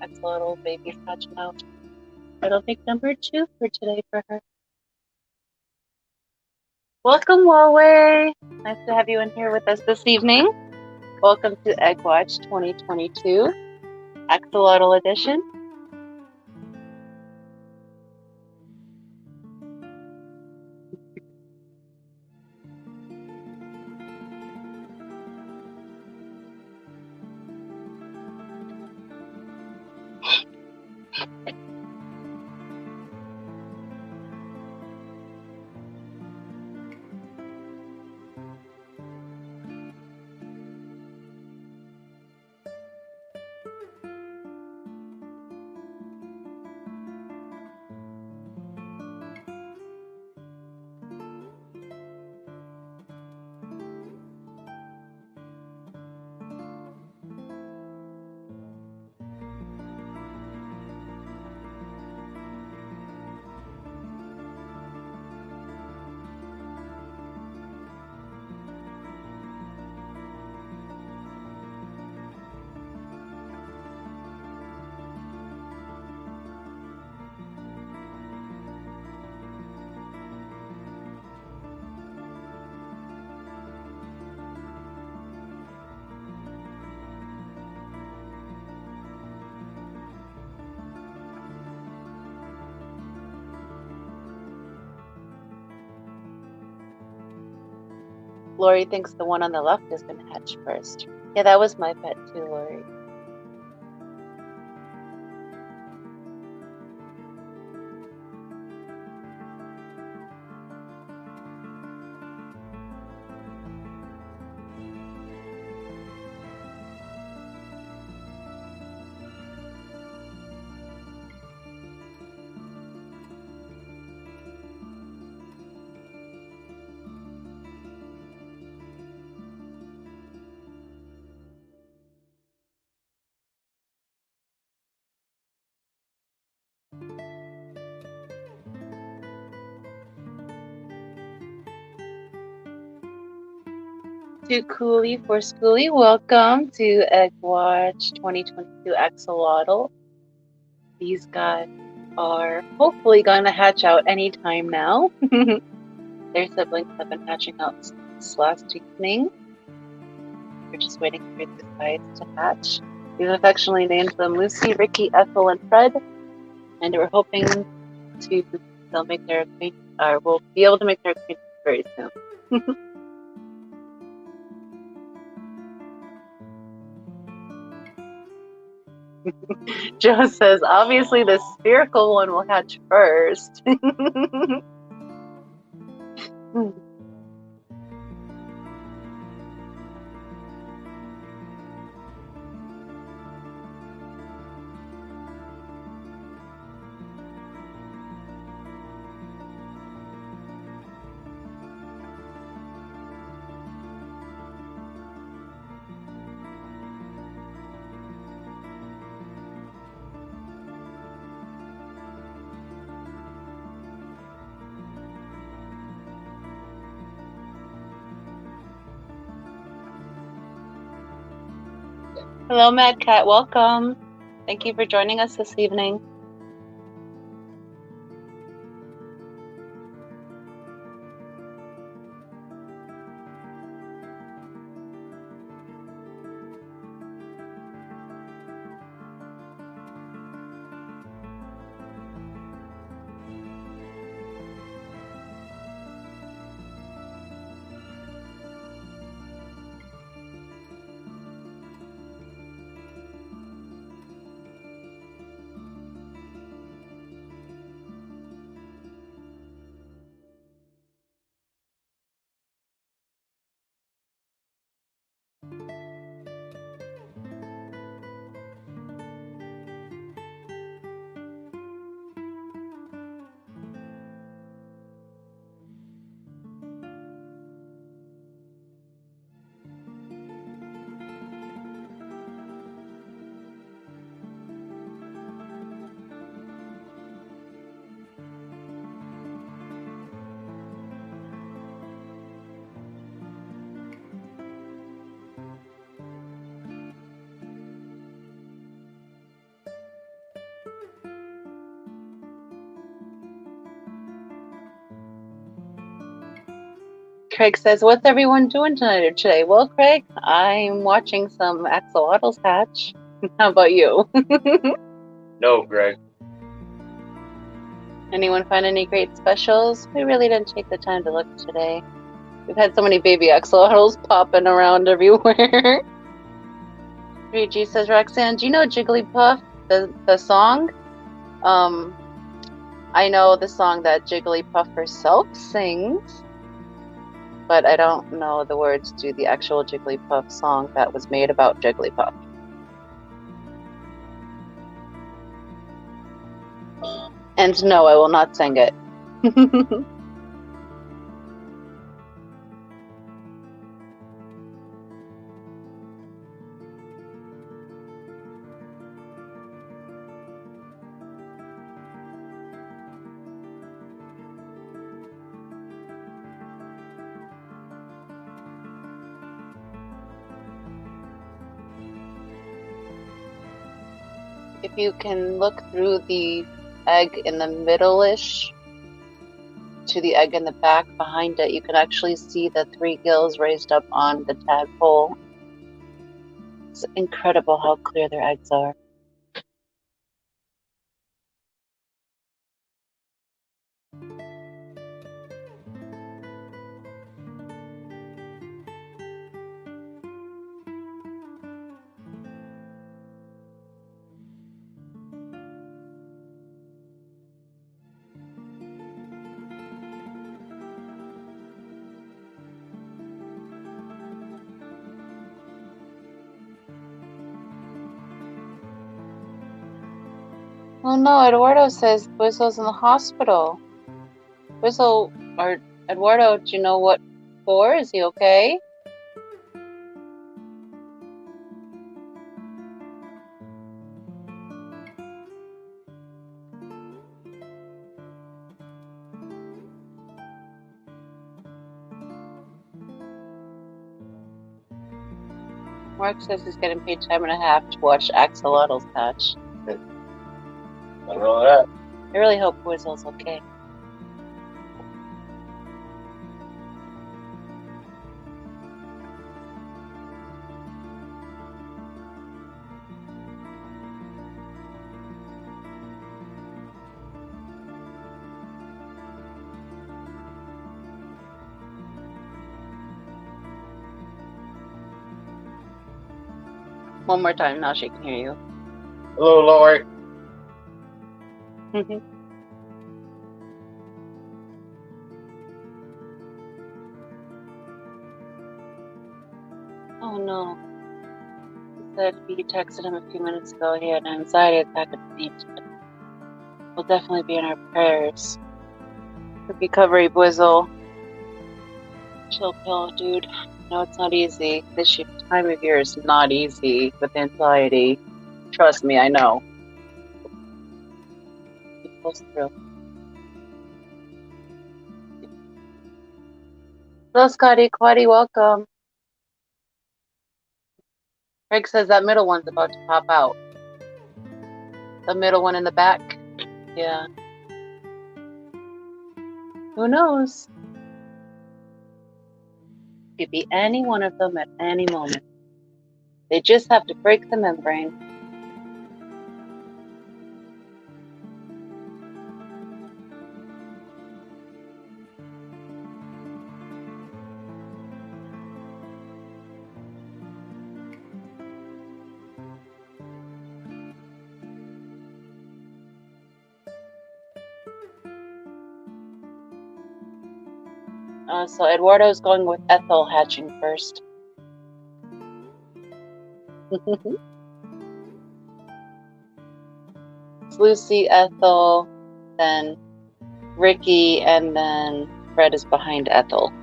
axolotl babies hatching out. It'll make number 2 for today for her. Welcome, Huawei. Nice to have you in here with us this evening. Welcome to Egg Watch 2022, Axolotl Edition. Lori thinks the one on the left is going to hatch first. Yeah, that was my pet too, Lori. To Cooley for Schooly, welcome to Egg Watch 2022 Axolotl. These guys are hopefully going to hatch out anytime now. Their siblings have been hatching out since last evening. We're just waiting for these guys to hatch. We've affectionately named them Lucy, Ricky, Ethel, and Fred, and we're hoping they'll make their acquaintance, or we'll be able to make their acquaintance very soon. Joe says, obviously the spherical one will hatch first. Hello, Mad Cat. Welcome. Thank you for joining us this evening. Craig says, what's everyone doing tonight or today? Well, Craig, I'm watching some axolotls hatch. How about you? No, Greg. Anyone find any great specials? We really didn't take the time to look today. We've had so many baby axolotls popping around everywhere. 3G says, Roxanne, do you know Jigglypuff, the song? I know the song that Jigglypuff herself sings, but I don't know the words to the actual Jigglypuff song that was made about Jigglypuff. And no, I will not sing it. If you can look through the egg in the middle-ish to the egg in the back behind it, you can actually see the 3 gills raised up on the tadpole. It's incredible how clear their eggs are. Oh no, Eduardo says Buizo's in the hospital. Buizo, or Eduardo, do you know what for? Is he okay? Mark says he's getting paid time and a half to watch axolotls hatch. I don't know that. I really hope Buizo's okay. One more time, now she can hear you. Hello, Lori. Oh no. He said he texted him a few minutes ago he had an anxiety attack at the beach. Will definitely be in our prayers. Good recovery, Buizo. Chill pill, dude. No, it's not easy. This time of year is not easy with anxiety. Trust me, I know. It pulls through. Hello, Scotty. Quaddy, welcome. Craig says that middle one's about to pop out. The middle one in the back. Yeah. Who knows? Could be any one of them at any moment. They just have to break the membrane. So Eduardo's going with Ethel hatching first. It's Lucy, Ethel, then Ricky, and then Fred is behind Ethel.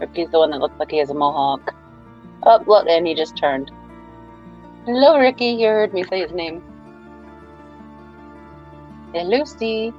Ricky's the one that looks like he has a mohawk. Oh, look, and he just turned. Hello, Ricky. You heard me say his name. Hey, Lucy.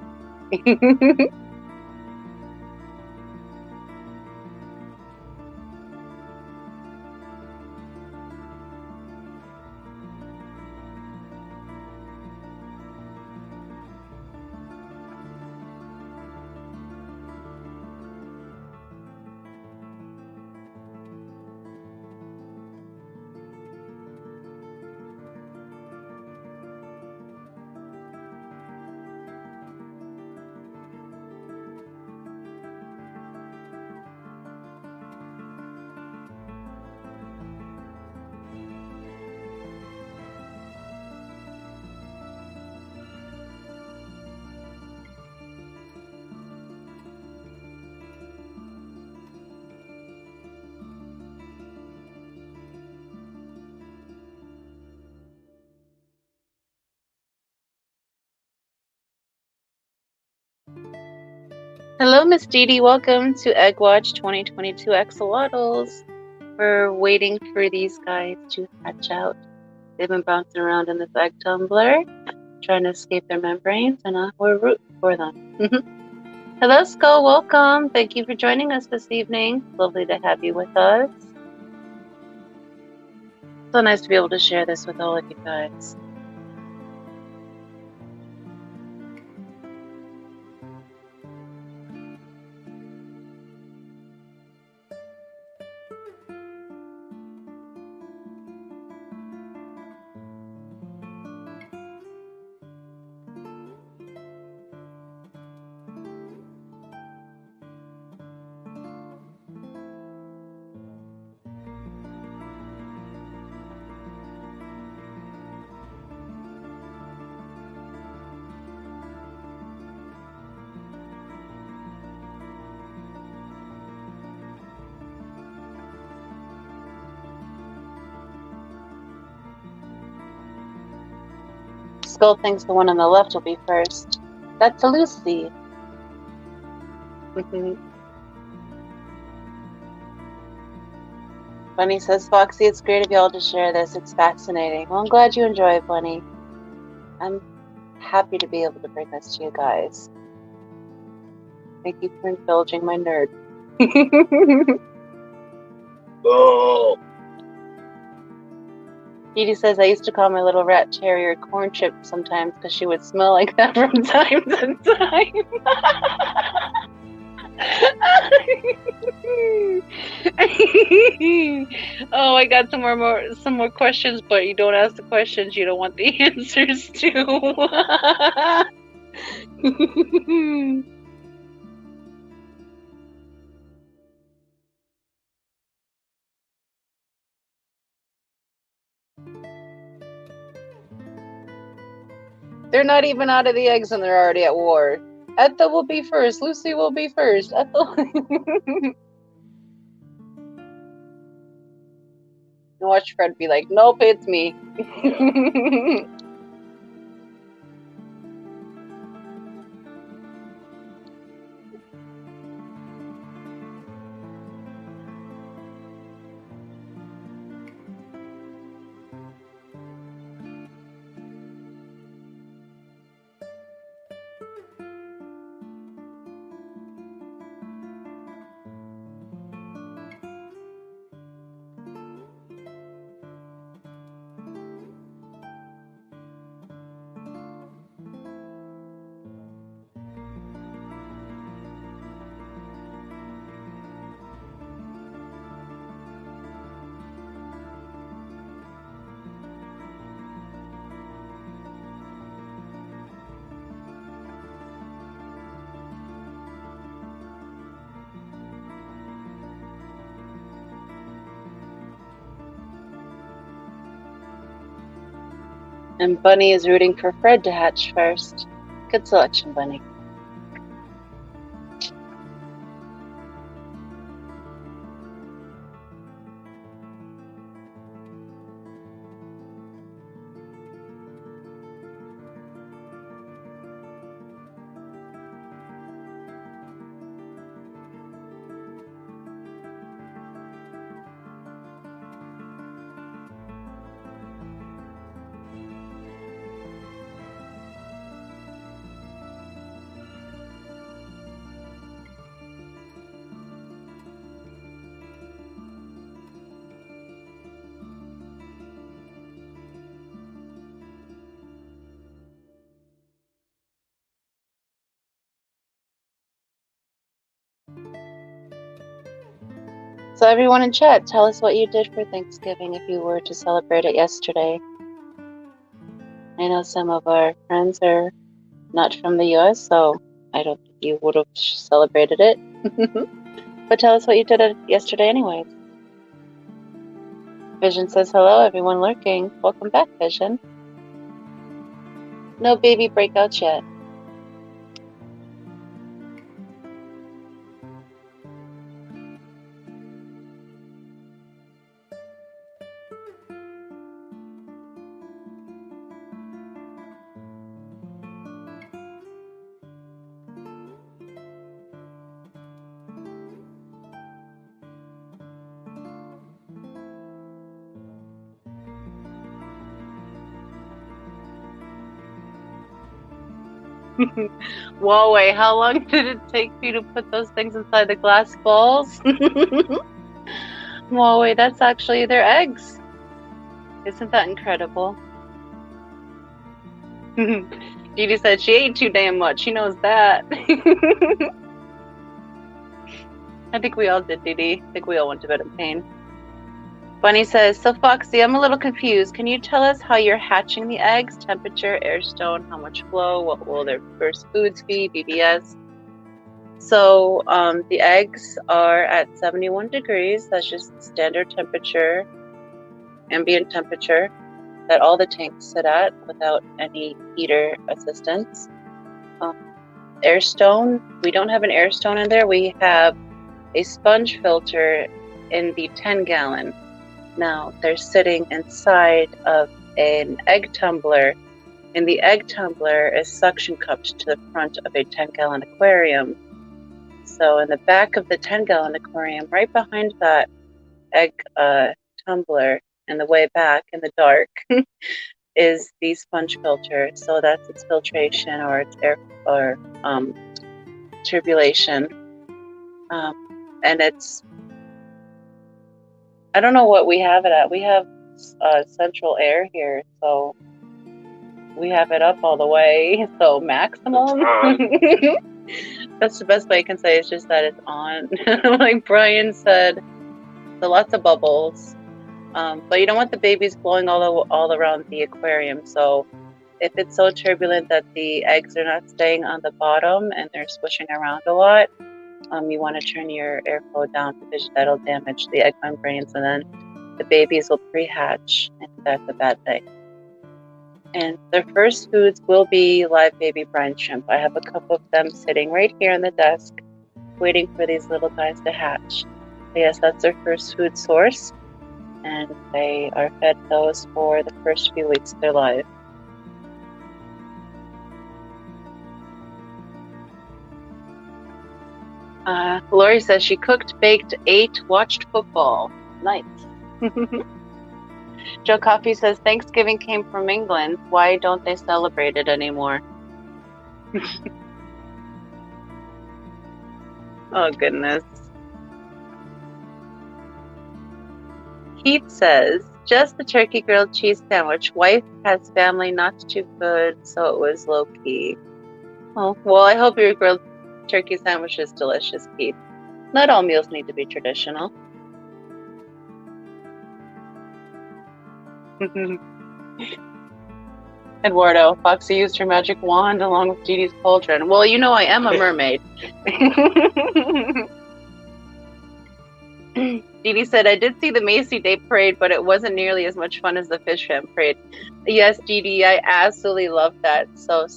Hello, Miss Dee. Welcome to Egg Watch 2022 Axolotls. We're waiting for these guys to hatch out. They've been bouncing around in this egg tumbler, trying to escape their membranes, and we're rooting for them. Hello, Skull. Welcome. Thank you for joining us this evening. Lovely to have you with us. So nice to be able to share this with all of you guys. Skull thinks the one on the left will be first. That's a Lucy. Bunny says, Foxy, it's great of y'all to share this. It's fascinating. Well, I'm glad you enjoy it, Bunny. I'm happy to be able to bring this to you guys. Thank you for indulging my nerd. Oh. Edie says, I used to call my little rat terrier corn chip sometimes because she would smell like that from time to time. Oh, I got some more questions, but you don't ask the questions you don't want the answers to. They're not even out of the eggs and they're already at war. Ethel will be first. Lucy will be first. Ethel. Watch Fred be like, nope, it's me. And Bunny is rooting for Fred to hatch first. Good selection, Bunny. So everyone in chat, tell us what you did for Thanksgiving if you were to celebrate it yesterday. I know some of our friends are not from the US, so I don't think you would have celebrated it. But tell us what you did yesterday anyways. Vision says hello, everyone lurking. Welcome back, Vision. No baby breakouts yet. Whoa, wait, how long did it take for you to put those things inside the glass balls? Whoa, wait, that's actually their eggs. Isn't that incredible? Didi said she ate too damn much. She knows that. I think we all did, Didi. I think we all went to bed in pain. Bunny says, so Foxy, I'm a little confused. Can you tell us how you're hatching the eggs? Temperature, air stone, how much flow, what will their first foods be, BBS? So the eggs are at 71 degrees. That's just standard temperature, ambient temperature that all the tanks sit at without any heater assistance. Air stone, we don't have an air stone in there. We have a sponge filter in the 10-gallon. Now they're sitting inside of an egg tumbler, and the egg tumbler is suction cupped to the front of a 10-gallon aquarium. So in the back of the 10-gallon aquarium, right behind that egg tumbler, in the way back in the dark, is the sponge filter. So that's its filtration or its air or turbulation, and it's, I don't know what we have it at. We have central air here, so we have it up all the way, so maximum. That's the best way I can say. It's just that it's on. Like Brian said, so lots of bubbles. But you don't want the babies blowing all around the aquarium. So if it's so turbulent that the eggs are not staying on the bottom and they're swishing around a lot, you want to turn your airflow down because that'll damage the egg membranes, and then the babies will pre-hatch, and that's a bad thing. And their first foods will be live baby brine shrimp. I have a couple of them sitting right here on the desk, waiting for these little guys to hatch. So yes, that's their first food source, and they are fed those for the first few weeks of their life. Lori says she cooked, baked, ate, watched football. Nice. Joe Coffee says Thanksgiving came from England. Why don't they celebrate it anymore? Oh, goodness. Keith says, just the turkey grilled cheese sandwich. Wife has family not too good, so it was low-key. Oh, well, I hope your grilled turkey sandwich is delicious, Keith. Not all meals need to be traditional. Eduardo, Foxy used her magic wand along with Didi's cauldron. Well, you know I am a mermaid. Didi said, I did see the Macy Day parade, but it wasn't nearly as much fun as the Fish Fam parade. Yes, Didi, I absolutely love that so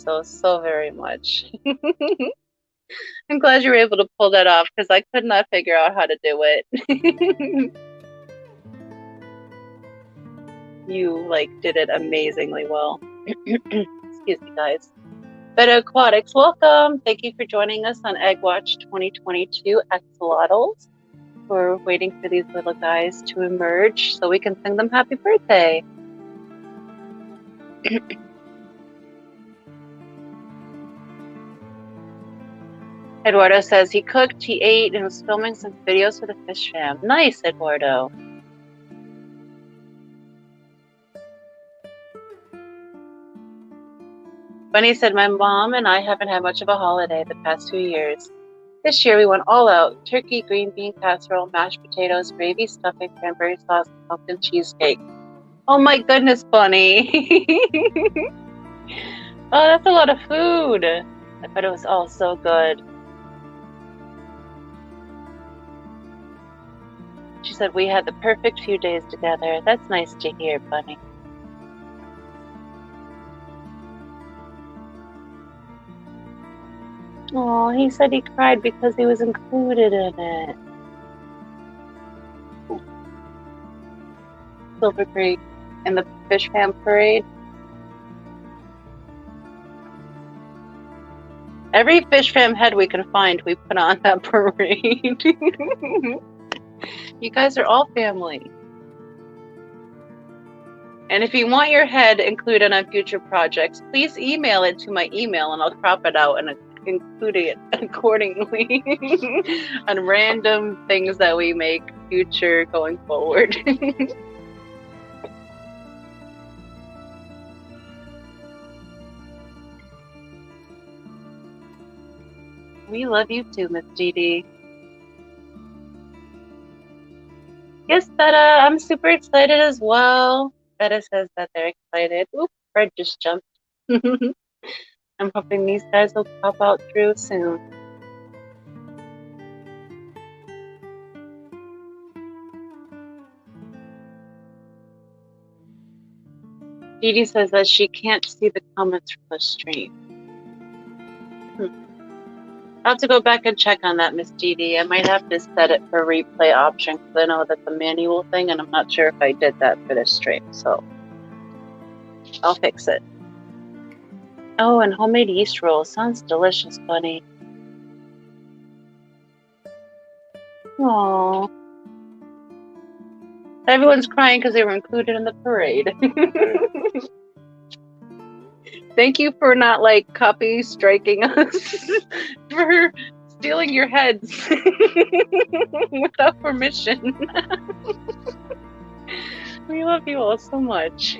very much. I'm glad you were able to pull that off, because I could not figure out how to do it. You, did it amazingly well. Excuse me, guys. Better Aquatics, welcome. Thank you for joining us on Egg Watch 2022 Axolotls. We're waiting for these little guys to emerge so we can sing them happy birthday. Eduardo says he cooked, he ate, and was filming some videos for the Fish Fam. Nice, Eduardo. Bunny said, my mom and I haven't had much of a holiday the past 2 years. This year we went all out. Turkey, green bean casserole, mashed potatoes, gravy, stuffing, cranberry sauce, and pumpkin cheesecake. Oh my goodness, Bunny. Oh, that's a lot of food. I bet it was all so good. She said, we had the perfect few days together. That's nice to hear, Bunny. Oh, he said he cried because he was included in it. Silver Creek in the Fish Fam parade. Every Fish Fam head we can find, we put on that parade. You guys are all family. And if you want your head included on future projects, please email it to my email and I'll crop it out and include it accordingly on random things that we make future going forward. We love you too, Miss Dee Dee. Yes, Betta, I'm super excited as well. Betta says that they're excited. Oop, Fred just jumped. I'm hoping these guys will pop out through soon. Dee Dee says that she can't see the comments from the stream. I'll have to go back and check on that, Miss Dee Dee. I might have to set it for replay option because I know that's a manual thing and I'm not sure if I did that for this stream, so I'll fix it. Oh, and homemade yeast rolls. Sounds delicious, Bunny. Aww. Everyone's crying because they were included in the parade. Thank you for not, like, copy striking us for stealing your heads without permission. We love you all so much.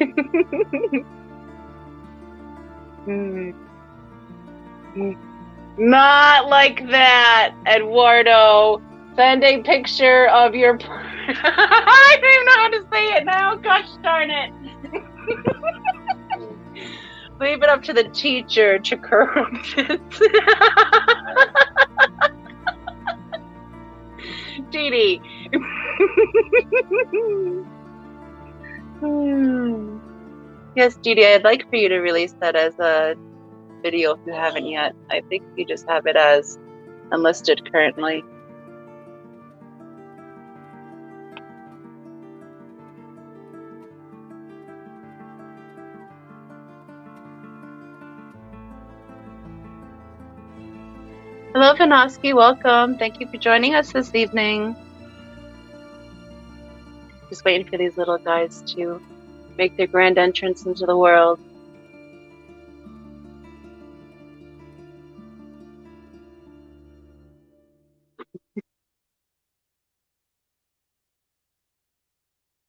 Not like that, Eduardo. Send a picture of your... I don't even know how to say it now. Gosh darn it. Leave it up to the teacher to correct it. Dee Dee. Yes, Dee Dee, I'd like for you to release that as a video if you haven't yet. I think you just have it as unlisted currently. Hello, Vanoski. Welcome. Thank you for joining us this evening. Just waiting for these little guys to make their grand entrance into the world.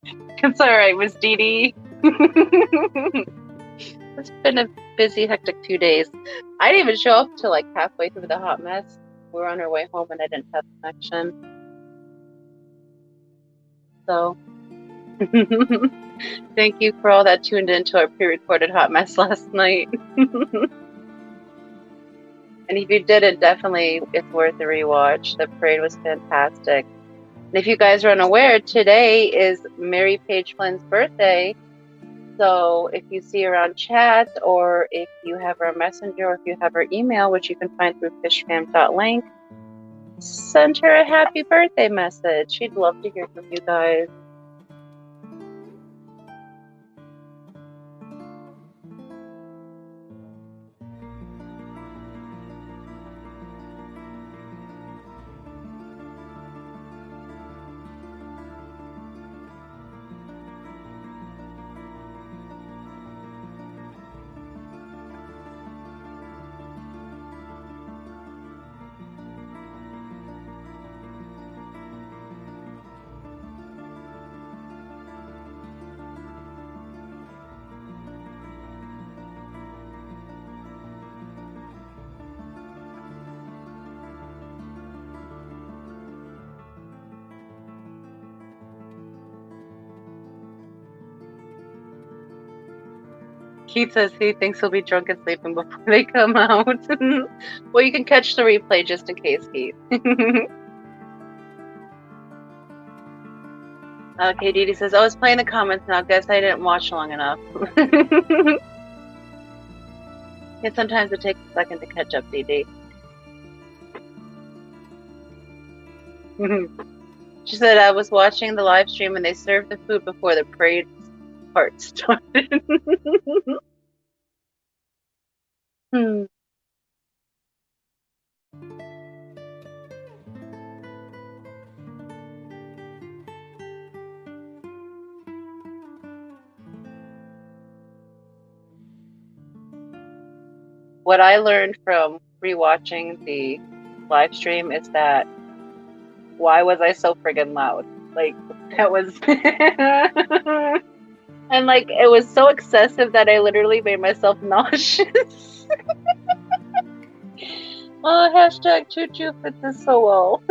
It's all right, Miss Dee Dee. It's been a busy, hectic 2 days. I didn't even show up till like halfway through the hot mess. We were on our way home and I didn't have connection. So, thank you for all that tuned into our pre-recorded hot mess last night. And if you didn't, definitely it's worth a rewatch. The parade was fantastic. And if you guys are unaware, today is Mary Page Flynn's birthday. So if you see her on chat, or if you have her messenger, or if you have her email, which you can find through fishfam.link, send her a happy birthday message. She'd love to hear from you guys. Keith says he thinks he'll be drunk and sleeping before they come out. Well, you can catch the replay just in case, Keith. Okay, Dee Dee says, I was playing the comments now. Guess I didn't watch long enough. Yeah, sometimes it takes a second to catch up, Dee Dee. She said, I was watching the live stream and they served the food before the parade part started. what I learned from rewatching the live stream is that why was I so friggin' loud? Like, that was and like it was so excessive that I literally made myself nauseous. Oh, hashtag choo choo fits this so well.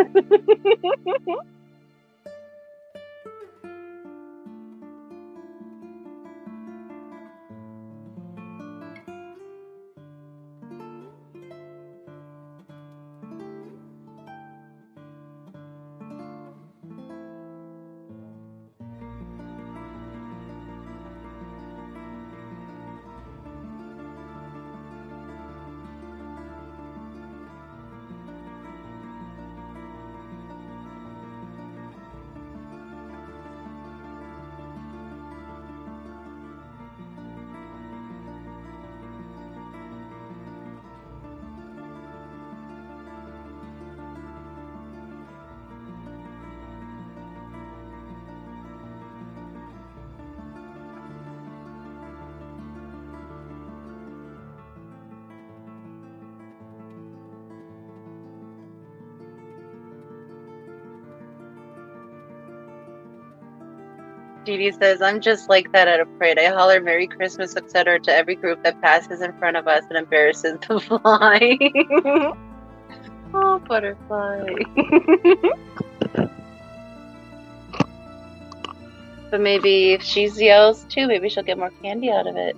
Dee Dee says, I'm just like that at a parade. I holler Merry Christmas, etc. to every group that passes in front of us and embarrasses the fly. Oh, butterfly. But maybe if she yells too, maybe she'll get more candy out of it.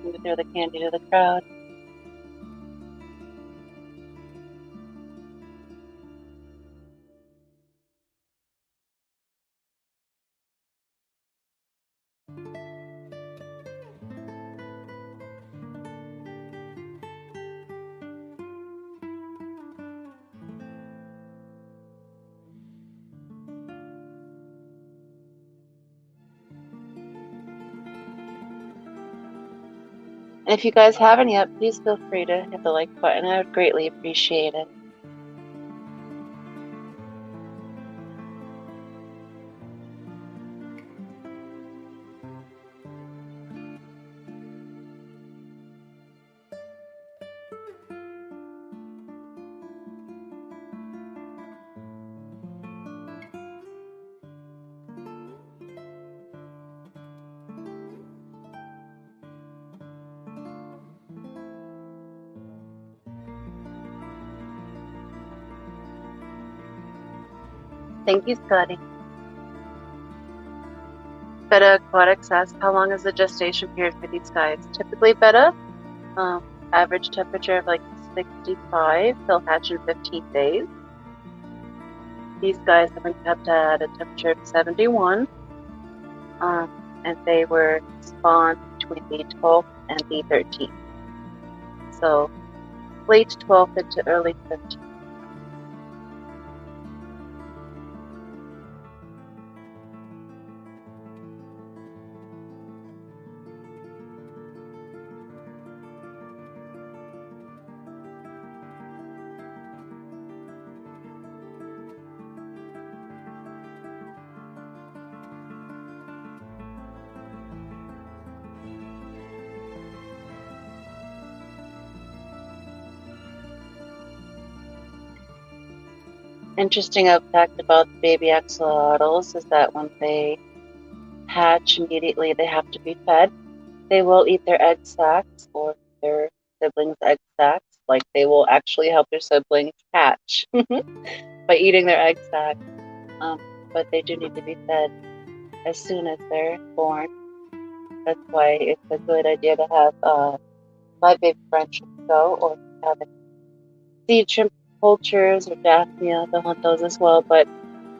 Maybe throw the candy to the crowd. And if you guys haven't yet, please feel free to hit the like button. I would greatly appreciate it. Thank you, Scotty. Betta Aquatics asks, how long is the gestation period for these guys? Typically, Betta, average temperature of like 65. They'll hatch in 15 days. These guys have been kept at a temperature of 71. And they were spawned between the 12th and the 13th. So, late 12th into early 15th. Interesting fact about baby axolotls is that when they hatch immediately, they have to be fed. They will eat their egg sacs or their siblings' egg sacs. Like they will actually help their siblings hatch by eating their egg sac. But they do need to be fed as soon as they're born. That's why it's a good idea to have live baby French go or have seed shrimp poultures or Daphnia. They'll hunt those as well, but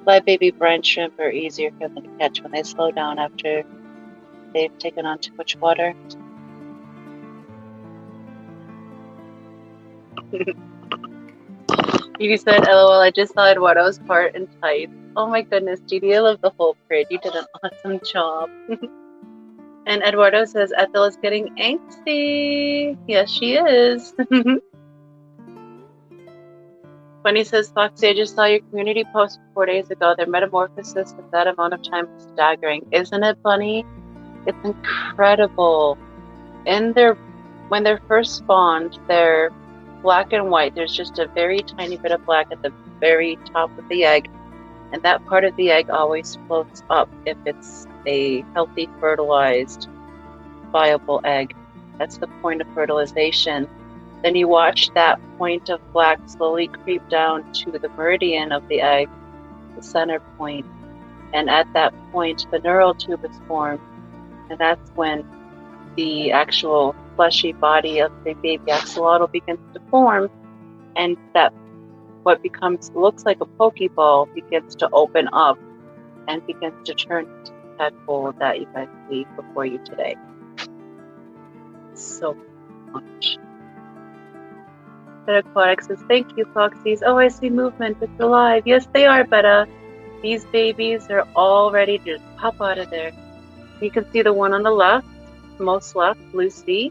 live baby brine shrimp are easier for them to catch when they slow down after they've taken on too much water. Dee said, LOL, I just saw Eduardo's part in tights. Oh my goodness, Dee, I love the whole parade. You did an awesome job. And Eduardo says, Ethel is getting angsty. Yes, she is. Bunny says, Foxy, I just saw your community post 4 days ago. Their metamorphosis in that amount of time is staggering. Isn't it, Bunny? It's incredible. In their when they're first spawned, they're black and white. There's just a very tiny bit of black at the very top of the egg, and that part of the egg always floats up if it's a healthy, fertilized, viable egg. That's the point of fertilization. Then you watch that point of black slowly creep down to the meridian of the egg, the center point. And at that point, the neural tube is formed. And that's when the actual fleshy body of the baby axolotl begins to form. And that what looks like a pokeball begins to open up and begins to turn into the tadpole that you guys see before you today. So much. Aquatic says, thank you, Foxies. Oh, I see movement. It's alive. Yes, they are, Betta. These babies are all ready to just pop out of there. You can see the one on the left, most left, Lucy.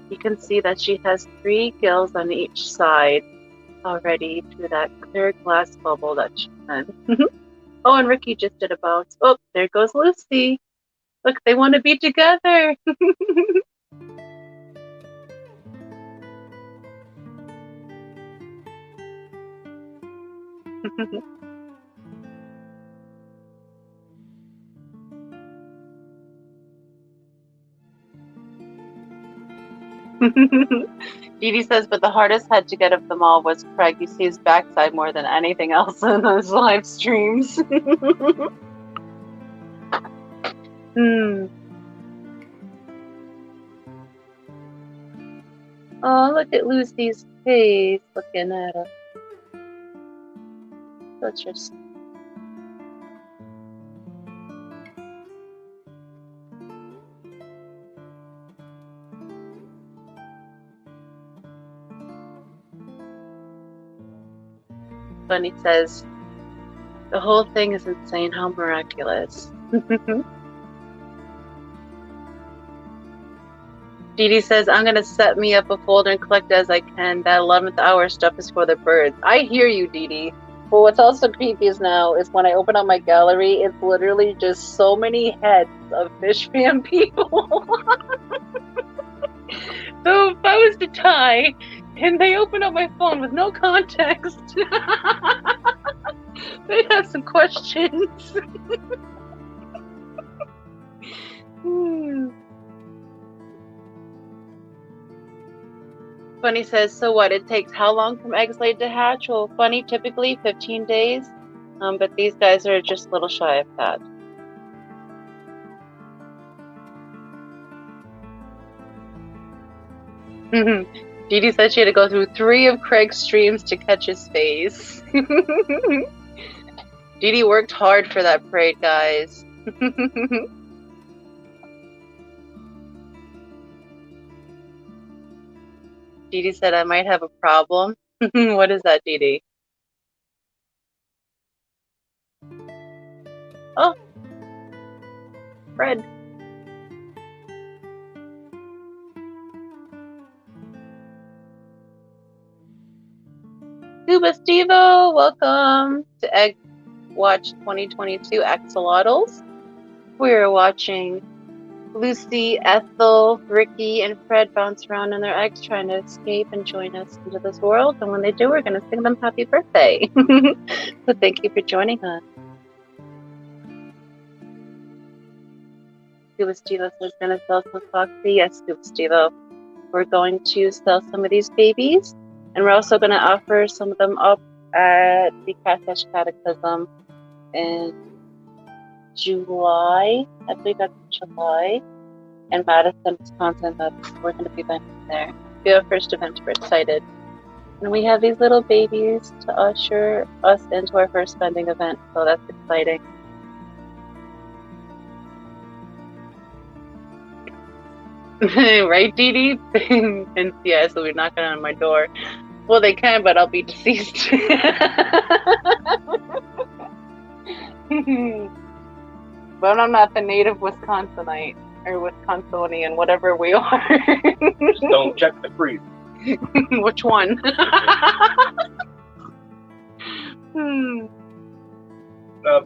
You can see that she has 3 gills on each side already through that clear glass bubble that she's in. Oh, and Ricky just did a bounce. Oh, there goes Lucy. Look, they want to be together. Dee says, but the hardest head to get of them all was Craig. You see his backside more than anything else in those live streams. Oh, look at Lucy's face looking at her. That's just... Bunny says, the whole thing is insane. How miraculous. Dee says, I'm going to set me up a folder and collect as I can. That 11th hour stuff is for the birds. I hear you, Dee. But what's also creepy now is when I open up my gallery, it's literally just so many heads of fish fan people. So if I was to die and they open up my phone with no context, they have some questions. Funny says, so what? It takes how long from eggs laid to hatch? Well, Funny, typically 15 days, but these guys are just a little shy of that. Dee said she had to go through 3 of Craig's streams to catch his face. Dee worked hard for that parade, guys. Dee said I might have a problem. What is that, Dee? Oh, Fred. Scuba Stevo, welcome to Egg Watch 2022 Axolotls. We're watching Lucy, Ethel, Ricky, and Fred bounce around in their eggs trying to escape and join us into this world. And when they do, we're going to sing them happy birthday. So thank you for joining us. Scuba Stevo says going to sell some Foxy. Yes, Scuba Stevo. We're going to sell some of these babies. And we're also going to offer some of them up at the Catfish Cataclysm in July. I believe that's July. In Madison, Wisconsin. We're going to be vending there. We have our first event. We're excited. And we have these little babies to usher us into our first vending event. So that's exciting. Right, Dee? And yeah, so we're knocking on my door. Well, they can, but I'll be deceased. But I'm not the native Wisconsinite or Wisconsinian, whatever we are. Just don't check the freezer. Which one?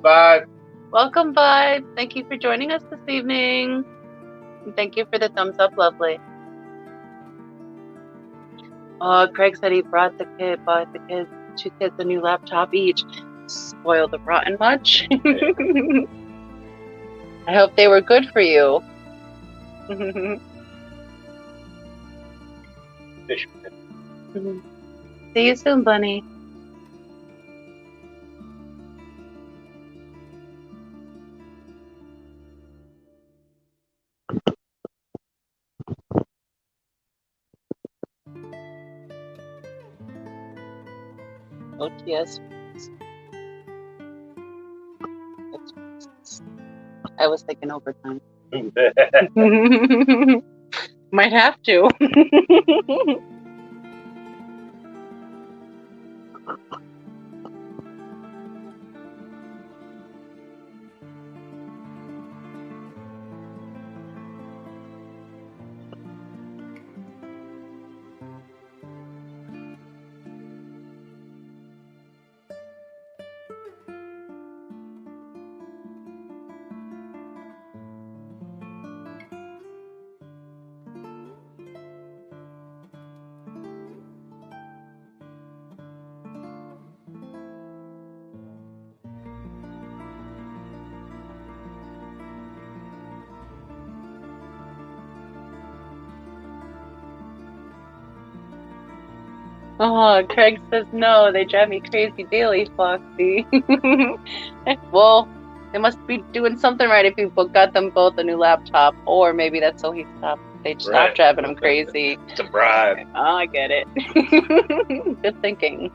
Bye. Welcome, Vibe. Thank you for joining us this evening. And thank you for the thumbs up, lovely. Craig said he bought the two kids a new laptop each. Spoiled the rotten much? I hope they were good for you. See you soon, Bunny. OTS. I was thinking overtime. Might have to. Oh, Craig says no, they drive me crazy daily, Foxy. Well, they must be doing something right if you got them both a new laptop, or maybe that's so they stopped driving them crazy. It's a bribe. Oh, I get it. Good thinking.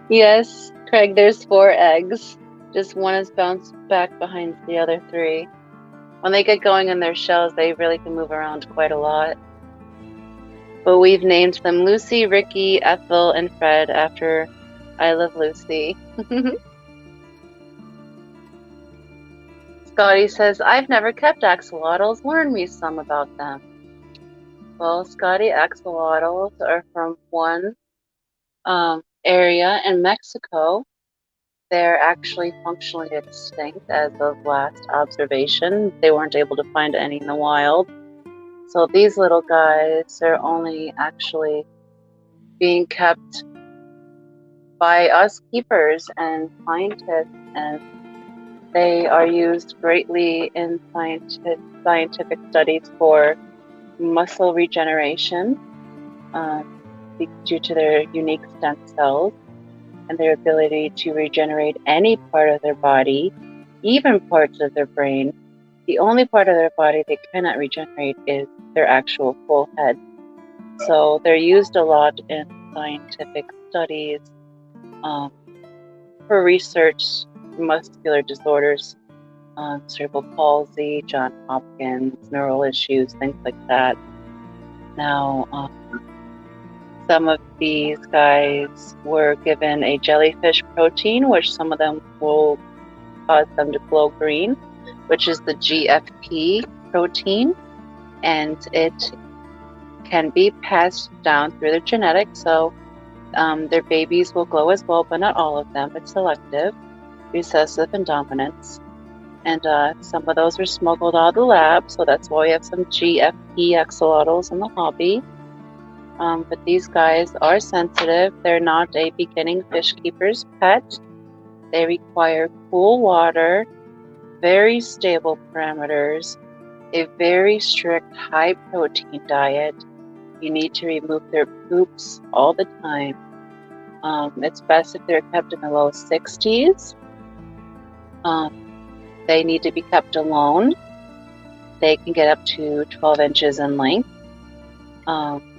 Yes, Craig, there's 4 eggs. Just one is bounced back behind the other 3. When they get going in their shells, they really can move around quite a lot. But we've named them Lucy, Ricky, Ethel, and Fred after I Love Lucy. Scotty says, I've never kept axolotls. Learn me some about them. Well, Scotty, axolotls are from one area in Mexico. They're actually functionally extinct as of last observation. They weren't able to find any in the wild. So these little guys are only actually being kept by us keepers and scientists, and they are used greatly in scientific studies for muscle regeneration due to their unique stem cells and their ability to regenerate any part of their body, even parts of their brain. The only part of their body they cannot regenerate is their actual full head. So they're used a lot in scientific studies for research, muscular disorders, cerebral palsy, Johns Hopkins, neural issues, things like that. Now, some of these guys were given a jellyfish protein, which some of them will cause them to glow green, which is the GFP protein, and it can be passed down through their genetics. So their babies will glow as well, but not all of them. It's selective, recessive, and dominance. And some of those were smuggled out of the lab, so that's why we have some GFP axolotls in the hobby. But these guys are sensitive. They're not a beginning fish keeper's pet. They require cool water, very stable parameters, a very strict high protein diet. You need to remove their poops all the time. It's best if they're kept in the low 60s. They need to be kept alone. They can get up to 12 inches in length. An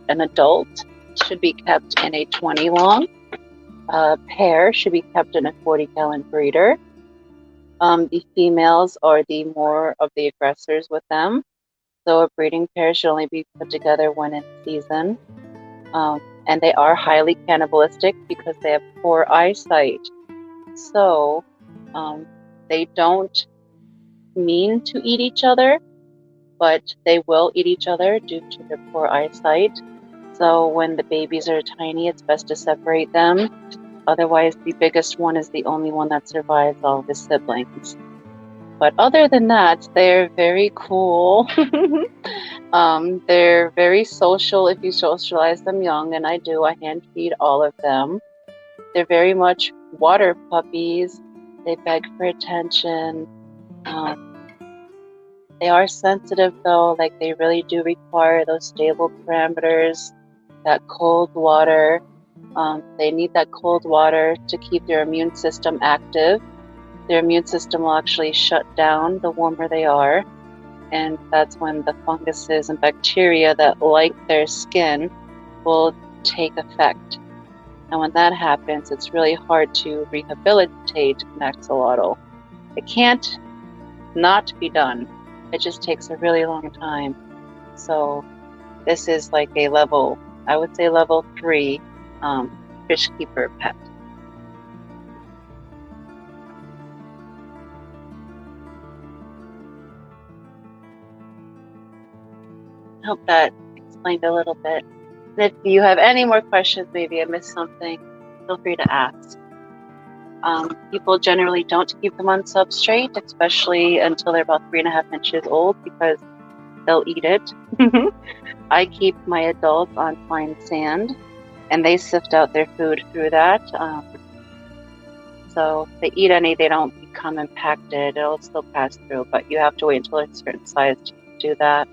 adult should be kept in a 20 long. A pair should be kept in a 40-gallon breeder. The females are the more of the aggressors with them. So a breeding pair should only be put together when in season. And they are highly cannibalistic because they have poor eyesight. So they don't mean to eat each other, but they will eat each other due to their poor eyesight. So when the babies are tiny, it's best to separate them. Otherwise, the biggest one is the only one that survives all of his siblings. But other than that, they're very cool. They're very social if you socialize them young, and I do. I hand feed all of them. They're very much water puppies. They beg for attention. They are sensitive though, like they really do require those stable parameters, that cold water. They need that cold water to keep their immune system active. Their immune system will actually shut down the warmer they are, and that's when the funguses and bacteria that like their skin will take effect. And when that happens, it's really hard to rehabilitate an axolotl. It can't not be done. It just takes a really long time. So this is like a level, I would say level 3 fish keeper pet. I hope that explained a little bit. And if you have any more questions, maybe I missed something, feel free to ask. People generally don't keep them on substrate, especially until they're about 3.5 inches old, because they'll eat it. I keep my adults on fine sand, and they sift out their food through that. So if they eat any, they don't become impacted. It'll still pass through, but you have to wait until they're a certain size to do that.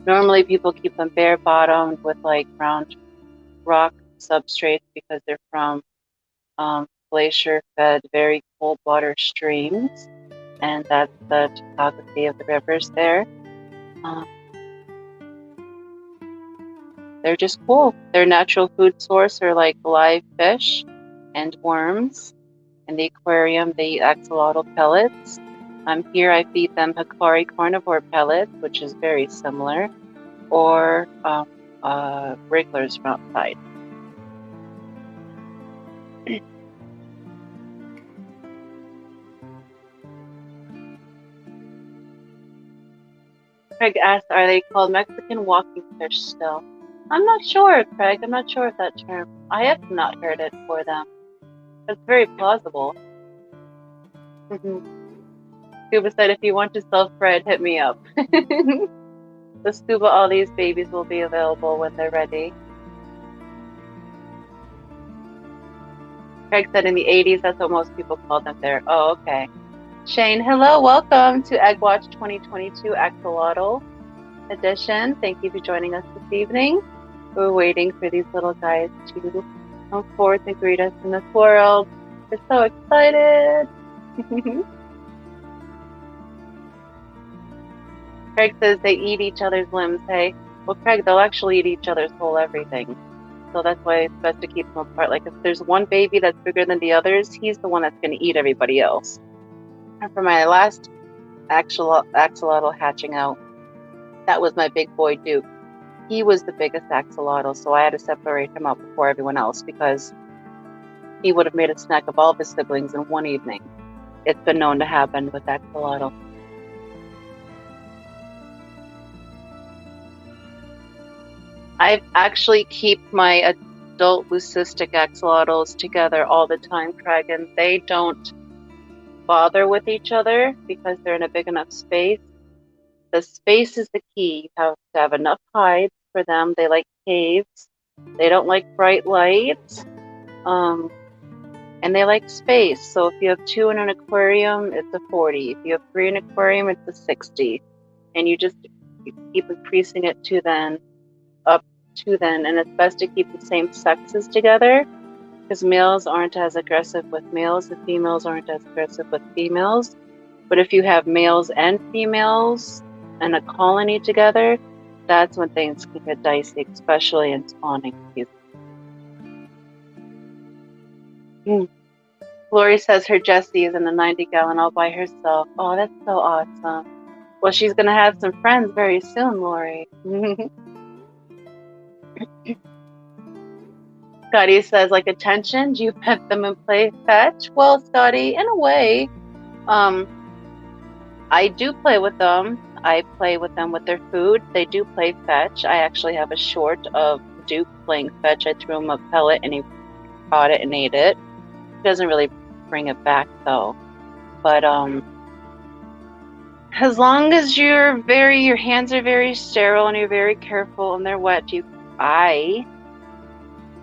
Normally, people keep them bare-bottomed with like round rock substrates because they're from glacier-fed, very cold water streams, and that's the topography of the rivers there. They're just cool. Their natural food source are like live fish and worms. In the aquarium, they eat axolotl pellets. Here I feed them Hikari carnivore pellets, which is very similar, or wrigglers from outside. Craig asked, are they called Mexican walking fish still? I'm not sure, Craig. I'm not sure of that term. I have not heard it for them. It's very plausible. Scuba said, if you want to self-bred, hit me up. The Scuba, all these babies will be available when they're ready. Craig said in the 80s, that's what most people called them there. Oh, okay. Shane, hello. Welcome to Egg Watch 2022 Axolotl edition. Thank you for joining us this evening. We're waiting for these little guys to come forth and greet us in this world. We're so excited. Craig says they eat each other's limbs. Hey, well, Craig, they'll actually eat each other's whole everything. So that's why it's best to keep them apart. Like if there's one baby that's bigger than the others, he's the one that's going to eat everybody else. And for my last axolotl hatching out, that was my big boy Duke. He was the biggest axolotl, so I had to separate him out before everyone else because he would have made a snack of all of his siblings in one evening. It's been known to happen with axolotl. I actually keep my adult leucistic axolotls together all the time, Craig, and they don't bother with each other because they're in a big enough space. The space is the key. You have to have enough hides for them. They like caves. They don't like bright lights. And they like space. So if you have 2 in an aquarium, it's a 40. If you have 3 in an aquarium, it's a 60. And you keep increasing it to then. And it's best to keep the same sexes together because males aren't as aggressive with males, the females aren't as aggressive with females. But if you have males and females and a colony together, that's when things can get dicey, especially in spawning season. Lori says her Jessie is in a 90-gallon all by herself. Oh, that's so awesome. Well, she's going to have some friends very soon, Lori. Scotty says, like attention, do you pet them and play fetch? Well, Scotty, in a way, I do play with them. I play with them with their food. They do play fetch. I actually have a short of Duke playing fetch. I threw him a pellet and he caught it and ate it. He doesn't really bring it back though. But as long as your hands are very sterile and you're very careful and they're wet,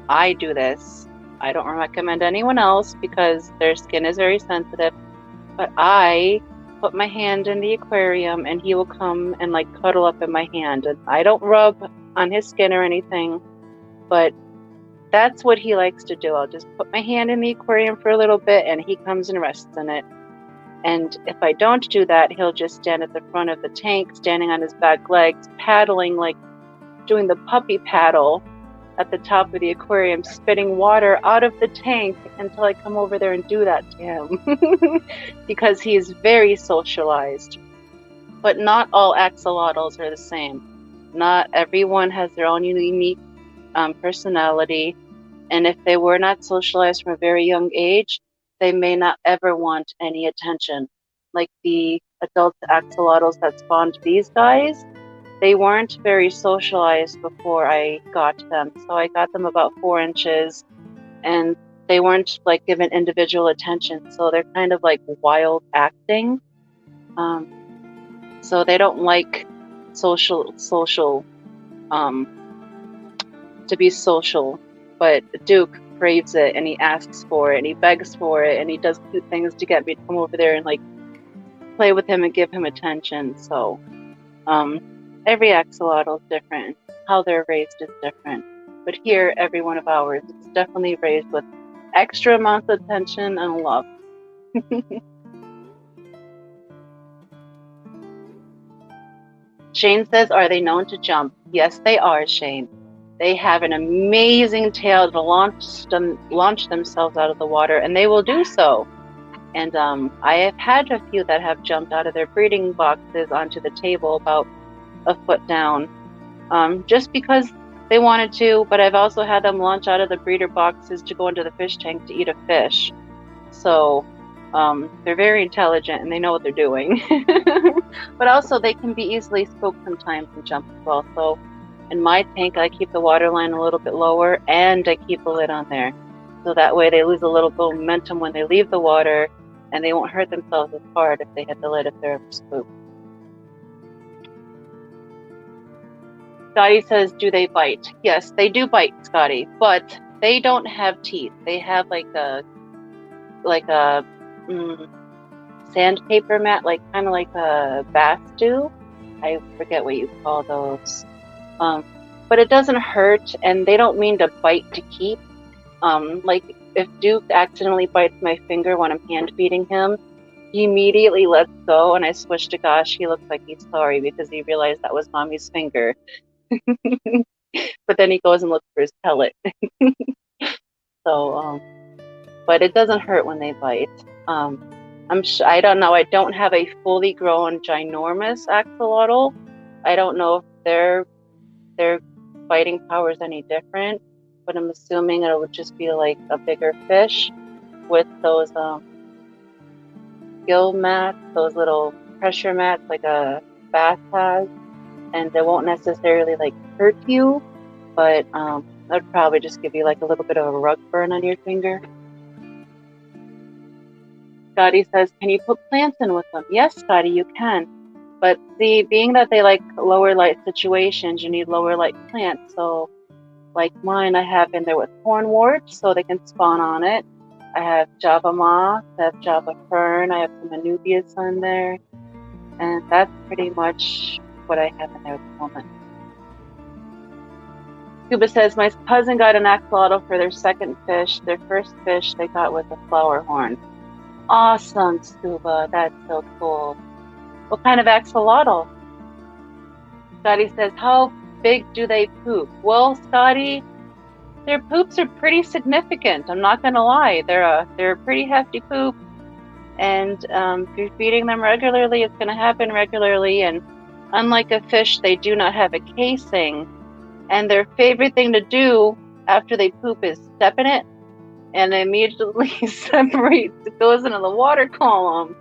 I do this. I don't recommend anyone else because their skin is very sensitive. But I put my hand in the aquarium and he will come and like cuddle up in my hand. And I don't rub on his skin or anything, but that's what he likes to do. I'll just put my hand in the aquarium for a little bit and he comes and rests in it. And if I don't do that, he'll just stand at the front of the tank, standing on his back legs, paddling, like doing the puppy paddle at the top of the aquarium, spitting water out of the tank until I come over there and do that to him because he is very socialized. But not all axolotls are the same. Not everyone has their own unique personality, and if they were not socialized from a very young age, they may not ever want any attention. Like the adult axolotls that spawned these guys, they weren't very socialized before I got them. So I got them about 4 inches and they weren't like given individual attention. So they're kind of like wild acting. So they don't like to be social, but Duke craves it and he asks for it and he begs for it and he does cute things to get me to come over there and like play with him and give him attention. So, every axolotl is different. How they're raised is different. But here, every one of ours is definitely raised with extra amounts of attention and love. Shane says, are they known to jump? Yes, they are, Shane. They have an amazing tail to launch themselves out of the water, and they will do so. And I have had a few that have jumped out of their breeding boxes onto the table about a foot down, just because they wanted to, but I've also had them launch out of the breeder boxes to go into the fish tank to eat a fish. So they're very intelligent and they know what they're doing. But also they can be easily spooked sometimes and jump as well. So in my tank, I keep the water line a little bit lower and I keep the lid on there. So that way they lose a little bit of momentum when they leave the water and they won't hurt themselves as hard if they hit the lid if they're ever spooked. Scotty says, do they bite? Yes, they do bite, Scotty, but they don't have teeth. They have like a like a sandpaper mat, like kind of like a bath stew. I forget what you call those. But it doesn't hurt, and they don't mean to bite to keep. Like if Duke accidentally bites my finger when I'm hand feeding him, he immediately lets go, and I swish to gosh, he looks like he's sorry because he realized that was mommy's finger. But then he goes and looks for his pellet. So, but it doesn't hurt when they bite. I don't know. I don't have a fully grown ginormous axolotl. I don't know if their biting power is any different, but I'm assuming it would just be like a bigger fish with those gill mats, those little pressure mats like a bath has, and they won't necessarily like hurt you, but that'd probably just give you like a little bit of a rug burn on your finger. Scotty says, can you put plants in with them? Yes, Scotty, you can. But see, being that they like lower light situations, you need lower light plants. So like mine, I have in there with hornwort, so they can spawn on it. I have Java moss, I have Java fern, I have some Anubias on there. And that's pretty much what I have in there at the moment. Scuba says, my cousin got an axolotl for their second fish. Their first fish they got was a flower horn. Awesome, Scuba. That's so cool. What kind of axolotl? Scotty says, how big do they poop? Well, Scotty, their poops are pretty significant. I'm not going to lie. They're a pretty hefty poop. And if you're feeding them regularly, it's going to happen regularly. And unlike a fish, they do not have a casing. And their favorite thing to do after they poop is step in it. And immediately separates, it goes into the water column.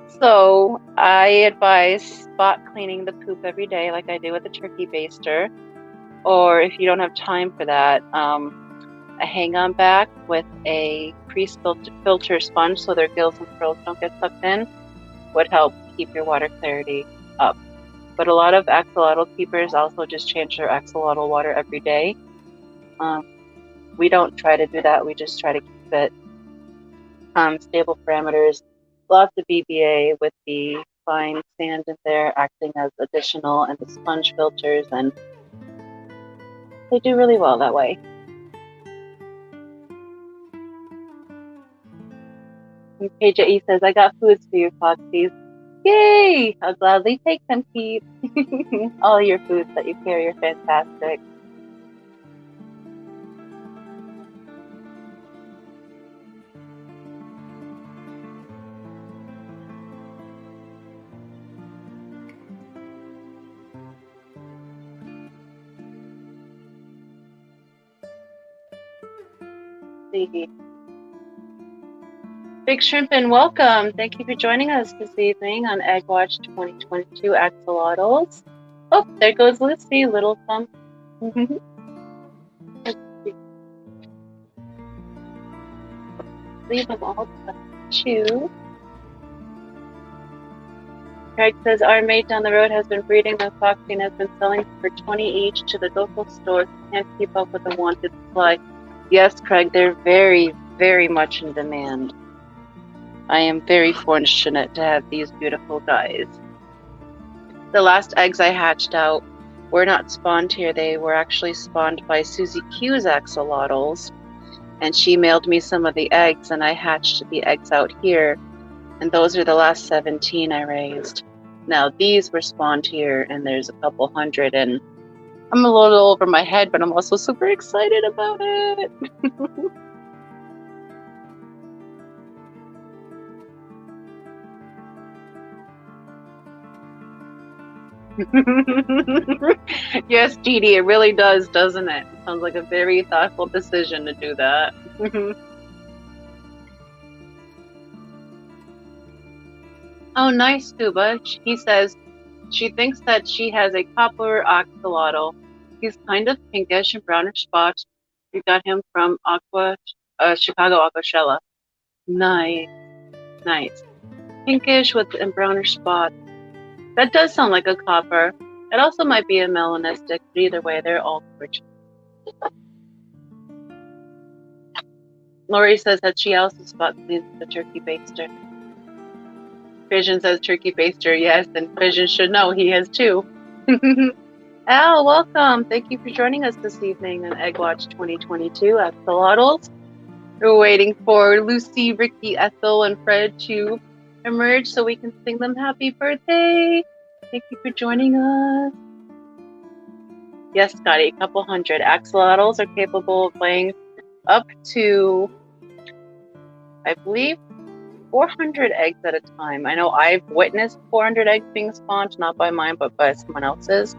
So I advise spot cleaning the poop every day like I do with a turkey baster. Or if you don't have time for that, a hang-on back with a pre-filter sponge so their gills and throats don't get sucked in would help keep your water clarity up. But a lot of axolotl keepers also just change their axolotl water every day. We don't try to do that. We just try to keep it stable parameters. Lots of BBA with the fine sand in there acting as additional and the sponge filters, and they do really well that way. And KJE says, I got foods for you, Foxies. Yay! I'll gladly take them, Keith. All your foods that you carry are fantastic. Big Shrimpin', welcome. Thank you for joining us this evening on Egg Watch 2022 Axolotls. Oh, there goes Lucy, little thumb. Leave them all to chew. Craig says, our mate down the road has been breeding the foxy and has been selling for 20 each to the local stores. Can't keep up with the wanted supply. Yes, Craig, they're very, very much in demand. I am very fortunate to have these beautiful guys. The last eggs I hatched out were not spawned here. They were actually spawned by Susie Q's axolotls. And she mailed me some of the eggs, and I hatched the eggs out here. And those are the last 17 I raised. Now, these were spawned here, and there's a couple hundred, and I'm a little over my head, but I'm also super excited about it. Yes, Dee Dee, it really does, doesn't it? Sounds like a very thoughtful decision to do that. Oh, nice, Scuba. He says she thinks that she has a copper axolotl. He's kind of pinkish and brownish spots. We got him from Chicago Aquashella. Nice, nice. Pinkish with and brownish spots. That does sound like a copper. It also might be a melanistic, but either way, they're all gorgeous. Lori says that she also spots the turkey baster. Vision says turkey baster, yes, and Vision should know he has two. Al, welcome. Thank you for joining us this evening on Egg Watch 2022 at Axolotls. We're waiting for Lucy, Ricky, Ethel, and Fred to emerge so we can sing them happy birthday. Thank you for joining us. Yes, Scotty, a couple hundred. Axolotls are capable of laying up to, I believe, 400 eggs at a time. I know I've witnessed 400 eggs being spawned, not by mine, but by someone else's.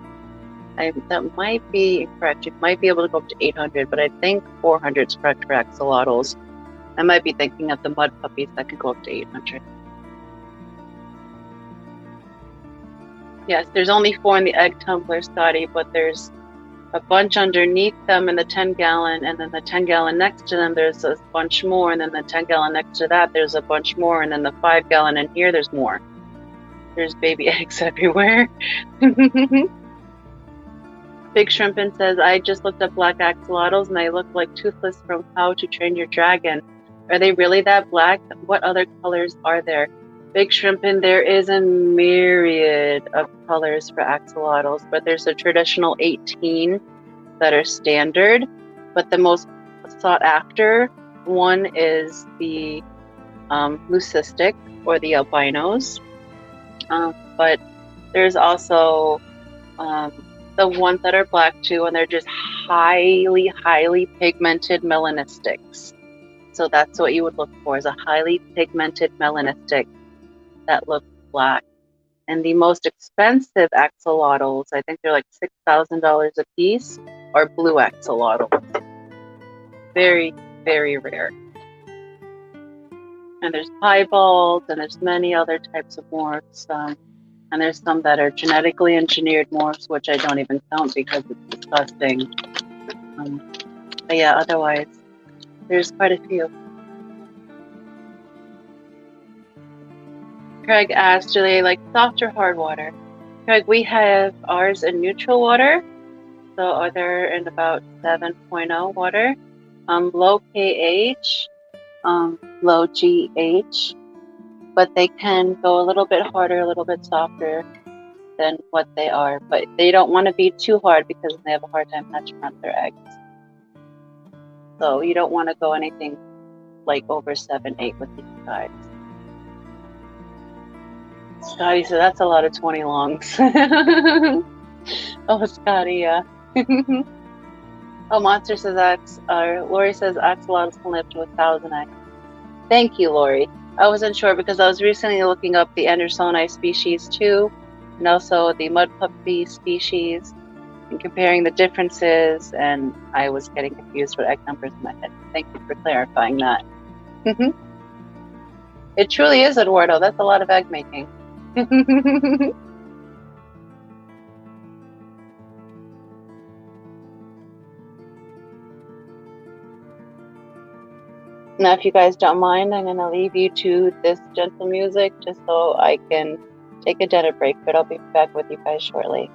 That might be incorrect. You might be able to go up to 800, but I think 400 is correct for axolotls. I might be thinking of the mud puppies that can go up to 800. Yes, there's only 4 in the egg tumbler, Scotty, but there's a bunch underneath them in the 10-gallon, and then the 10-gallon next to them, there's a bunch more, and then the 10-gallon next to that, there's a bunch more, and then the 5-gallon in here, there's more. There's baby eggs everywhere. Big Shrimpin says, I just looked up black axolotls, and they look like Toothless from How to Train Your Dragon. Are they really that black? What other colors are there? Big Shrimpin, there is a myriad of colors for axolotls, but there's a traditional 18 that are standard, but the most sought after one is the leucistic, or the albinos, but there's also the ones that are black too, and they're just highly pigmented melanistics. So that's what you would look for, is a highly pigmented melanistic that looks black. And the most expensive axolotls, I think they're like $6,000 a piece, are blue axolotls. Very, very rare. And there's piebalds, and there's many other types of morphs. And there's some that are genetically engineered morphs, which I don't even count because it's disgusting. But yeah, otherwise, there's quite a few. Craig asked, do they like soft or hard water? Craig, we have ours in neutral water. So they're in about 7.0 water. Low pH, low GH. But they can go a little bit harder, a little bit softer than what they are. But they don't want to be too hard because they have a hard time hatching out their eggs. So you don't want to go anything like over 7, 8 with these guys. Scotty said, that's a lot of 20 longs. Oh, Scotty, yeah. Oh, Monster says, Lori says axolotls can live to 1,000 eggs. Thank you, Lori. I wasn't sure because I was recently looking up the Andersoni species too, and also the mud puppy species, and comparing the differences, and I was getting confused with egg numbers in my head. Thank you for clarifying that. It truly is, Eduardo. That's a lot of egg making. Now, if you guys don't mind, I'm going to leave you to this gentle music just so I can take a dinner break, but I'll be back with you guys shortly.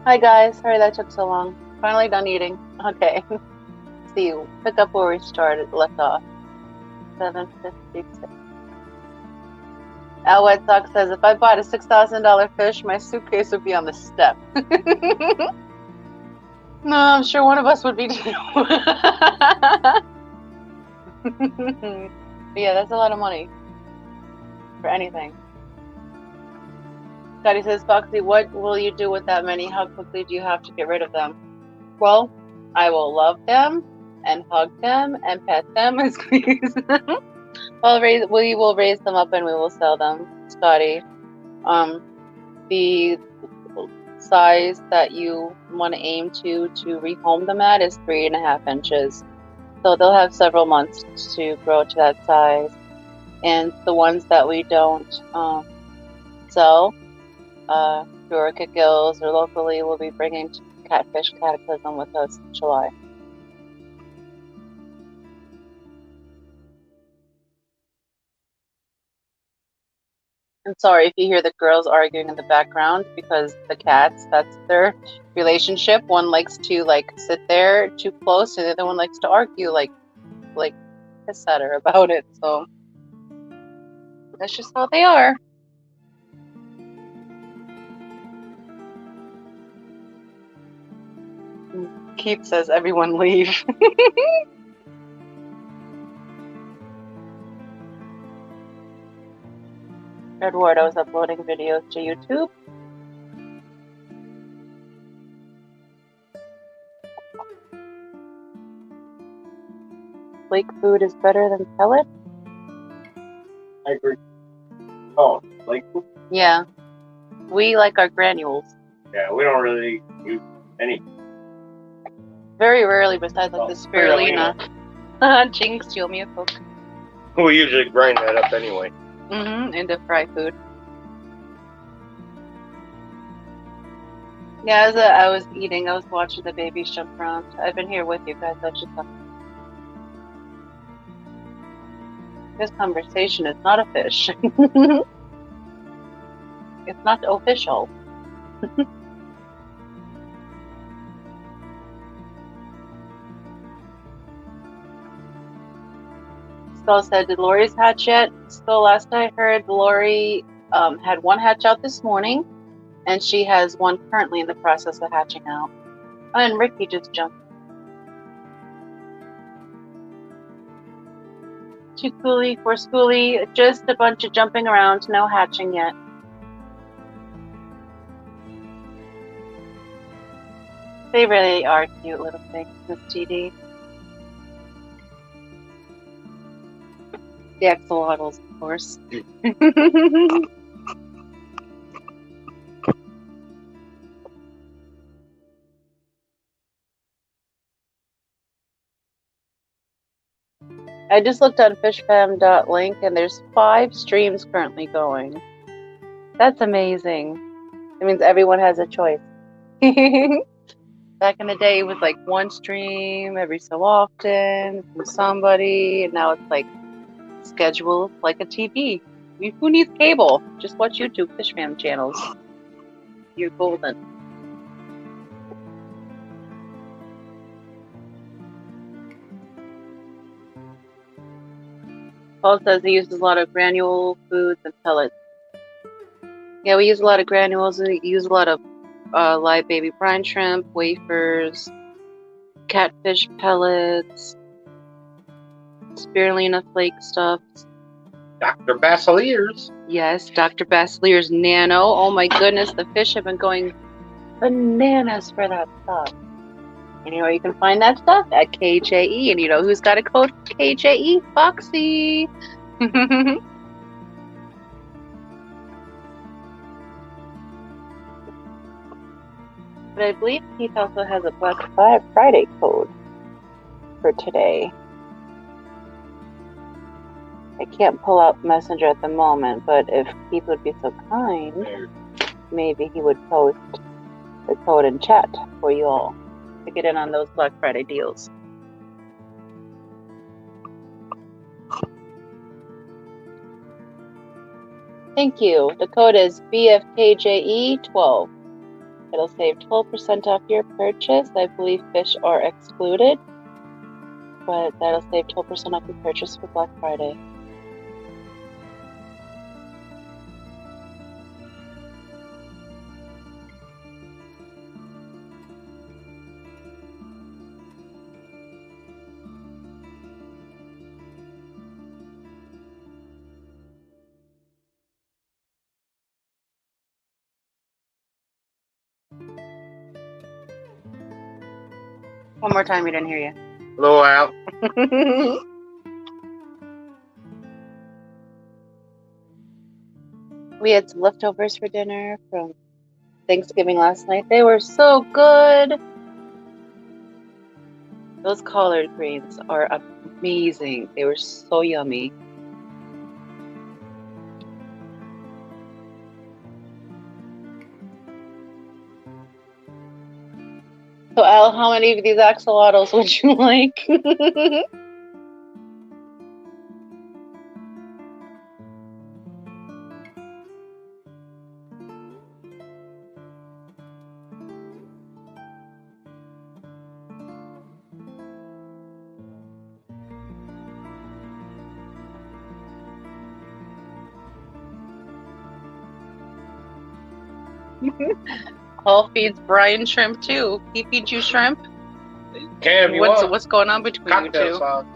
Hi guys, sorry that took so long. Finally done eating. Okay. See you. Pick up where we started, left off. 7:56. Al White Sox says, if I bought a $6,000 fish, my suitcase would be on the step. No, I'm sure one of us would be too. Yeah, that's a lot of money for anything. Scotty says, Foxy, what will you do with that many? How quickly do you have to get rid of them? Well, I will love them and hug them and pet them and squeeze them. We will raise them up and we will sell them, Scotty. The size that you want to aim to rehome them at is 3.5 inches. So they'll have several months to grow to that size. And the ones that we don't sell through Orchid Gills or locally, we'll be bringing to Catfish Cataclysm with us in July. I'm sorry if you hear the girls arguing in the background because the cats, that's their relationship. One likes to like sit there too close and the other one likes to argue like piss at her about it. So that's just how they are. Keith says everyone leave. Edward, I was uploading videos to YouTube. Flake food is better than pellet? I agree. Oh, like, Yeah. We like our granules. yeah, we don't really use any. Very rarely besides like the spirulina. Jinx, you owe me a Coke. We usually grind that up anyway. Into fry food. Yeah, as I was eating, I was watching the babies jump around. I've been here with you guys. That's just this conversation is not a fish. It's not official. Skull said, did Lori's hatch yet? Skull, last I heard, Lori had one hatch out this morning, and she has one currently in the process of hatching out. Oh, and Ricky just jumped. Too schooly for schooly, just a bunch of jumping around, no hatching yet. They really are cute little things, Miss TD. The axolotls, of course. I just looked on fishfam.link and there's 5 streams currently going. That's amazing. It means everyone has a choice. Back in the day, it was like one stream every so often from somebody, and now it's like scheduled like a TV. Who needs cable? Just watch YouTube Fish Fam channels. You're golden. Paul says he uses a lot of granule foods and pellets. Yeah, we use a lot of granules. We use a lot of live baby brine shrimp, wafers, catfish pellets, spirulina flake stuffs. Dr. Basilier's. Yes, Dr. Basilier's Nano. Oh my goodness, the fish have been going bananas for that stuff. And you know where you can find that stuff? At KJE. And you know who's got a code KJE? Foxy. But I believe Keith also has a Black Friday code for today. I can't pull up Messenger at the moment, but if Keith would be so kind, maybe he would post the code in chat for you all to get in on those Black Friday deals. Thank you. The code is BFKJE12. It'll save 12% off your purchase. I believe fish are excluded, but that'll save 12% off your purchase for Black Friday. One more time, we didn't hear you. Hello, Al. We had some leftovers for dinner from Thanksgiving last night. They were so good. Those collard greens are amazing. They were so yummy. So, Al, how many of these axolotls would you like? Paul feeds Brian shrimp too. He feeds you shrimp. Can you What's going on between cocktail you two? sauce?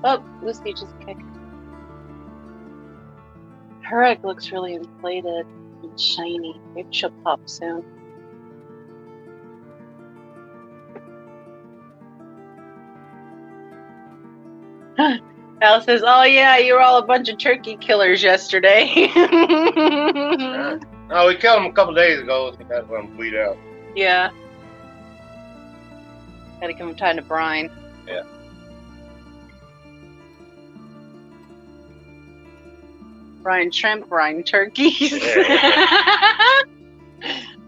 Oh, Lucy just kicked. Her egg looks really inflated and shiny. Maybe she'll pop soon. Al says, "Oh yeah, you were all a bunch of turkey killers yesterday." Oh, we killed them a couple days ago. So that's when I'm bleed out. Yeah. Gotta give him time to brine. Yeah. Brine shrimp, brine turkeys. Yeah.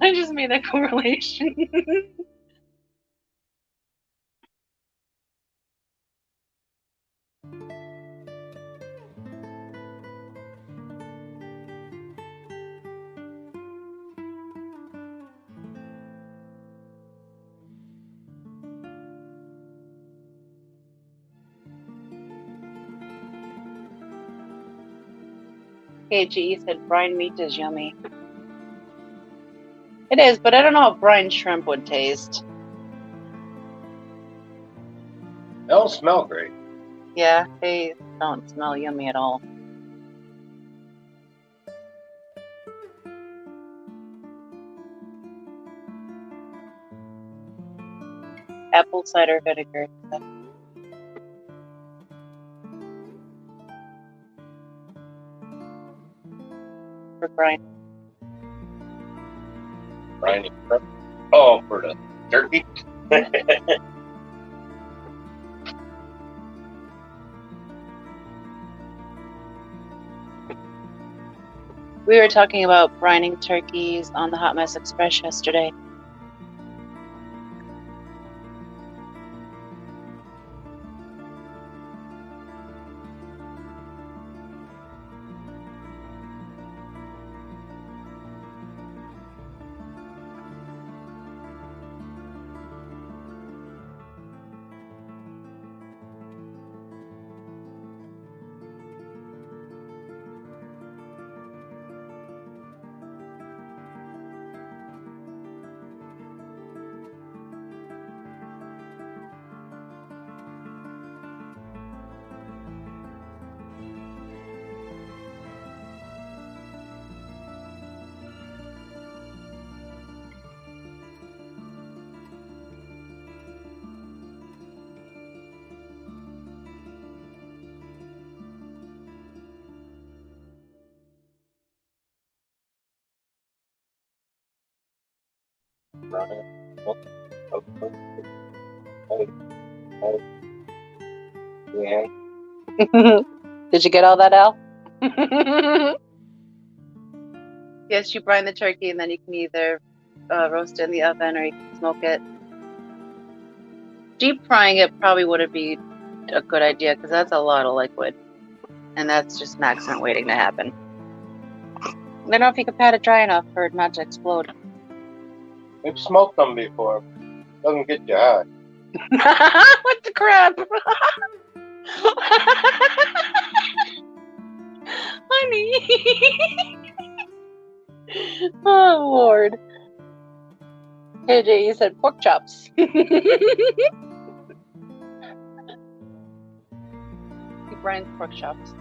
I just made that correlation. KGE said brine meat is yummy. It is, but I don't know how brine shrimp would taste. They don't smell great. Yeah, they don't smell yummy at all. Apple cider vinegar. For brine. Briny. Oh, for the turkey. We were talking about brining turkeys on the Hot Mess Express yesterday. Yeah. Did you get all that, Al? Yes, you brine the turkey, and then you can either roast it in the oven or you can smoke it. Deep frying it probably wouldn't be a good idea because that's a lot of liquid, and that's just an accident waiting to happen. I don't know if you can pat it dry enough for it not to explode. We've smoked them before. Doesn't get you high. What the crap? Honey. Oh, Lord. KJ, you said pork chops. You brine pork chops.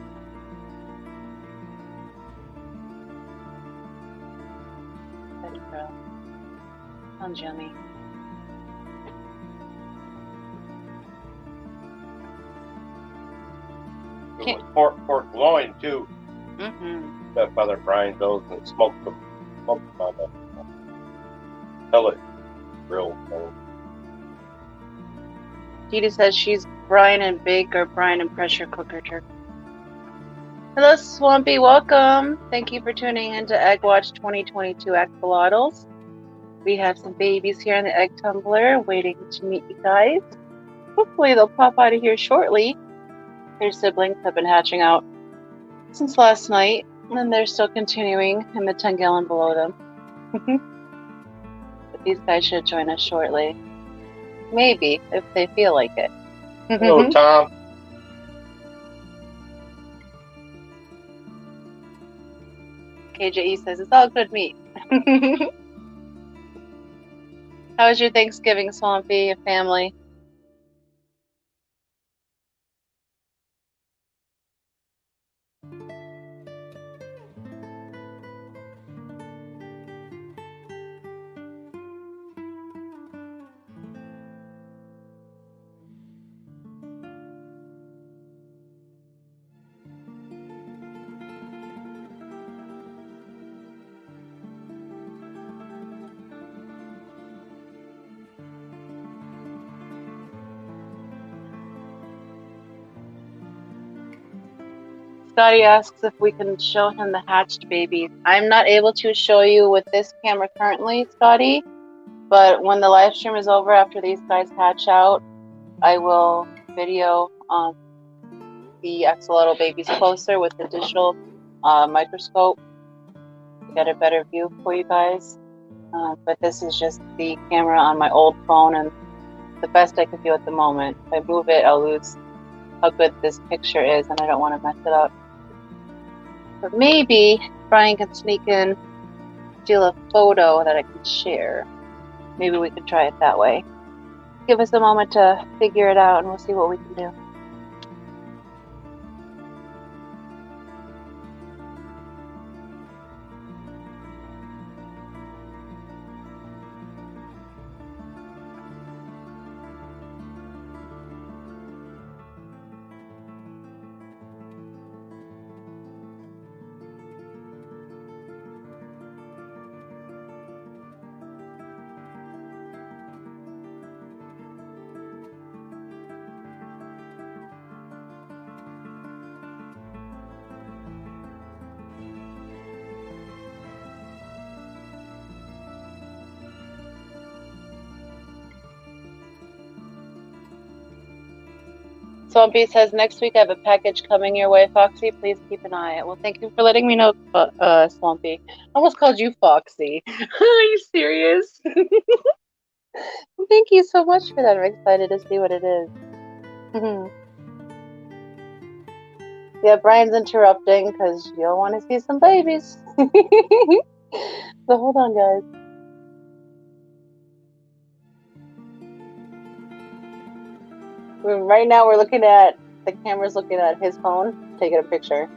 Sounds yummy. With pork loin too. Mm-hmm. Stepmother brines those and smoked them on the pellet grill. Dita says she's brine and bake or brine and pressure cooker turkey. Hello, Swampy. Welcome. Thank you for tuning into Egg Watch 2022 Axolotls. We have some babies here in the egg tumbler waiting to meet you guys. Hopefully they'll pop out of here shortly. Their siblings have been hatching out since last night, and they're still continuing in the 10-gallon below them. But these guys should join us shortly. Maybe, if they feel like it. Hello, Tom. KJE says, it's all good meat. How was your Thanksgiving, Swampy, and family? Scotty asks if we can show him the hatched babies. I'm not able to show you with this camera currently, Scotty, but when the live stream is over after these guys hatch out, I will video the axolotl babies closer with the digital microscope to get a better view for you guys. But this is just the camera on my old phone and the best I can do at the moment. If I move it, I'll lose how good this picture is, and I don't want to mess it up. But maybe Brian can sneak in, steal a photo that I can share. Maybe we could try it that way. Give us a moment to figure it out, and we'll see what we can do. Swampy says, next week I have a package coming your way, Foxy. Please keep an eye out. Well, thank you for letting me know, Swampy. I almost called you Foxy. Are you serious? Thank you so much for that. I'm excited to see what it is. Yeah, Brian's interrupting because you'll want to see some babies. So hold on, guys. Right now we're looking at, the camera's looking at his phone, taking a picture.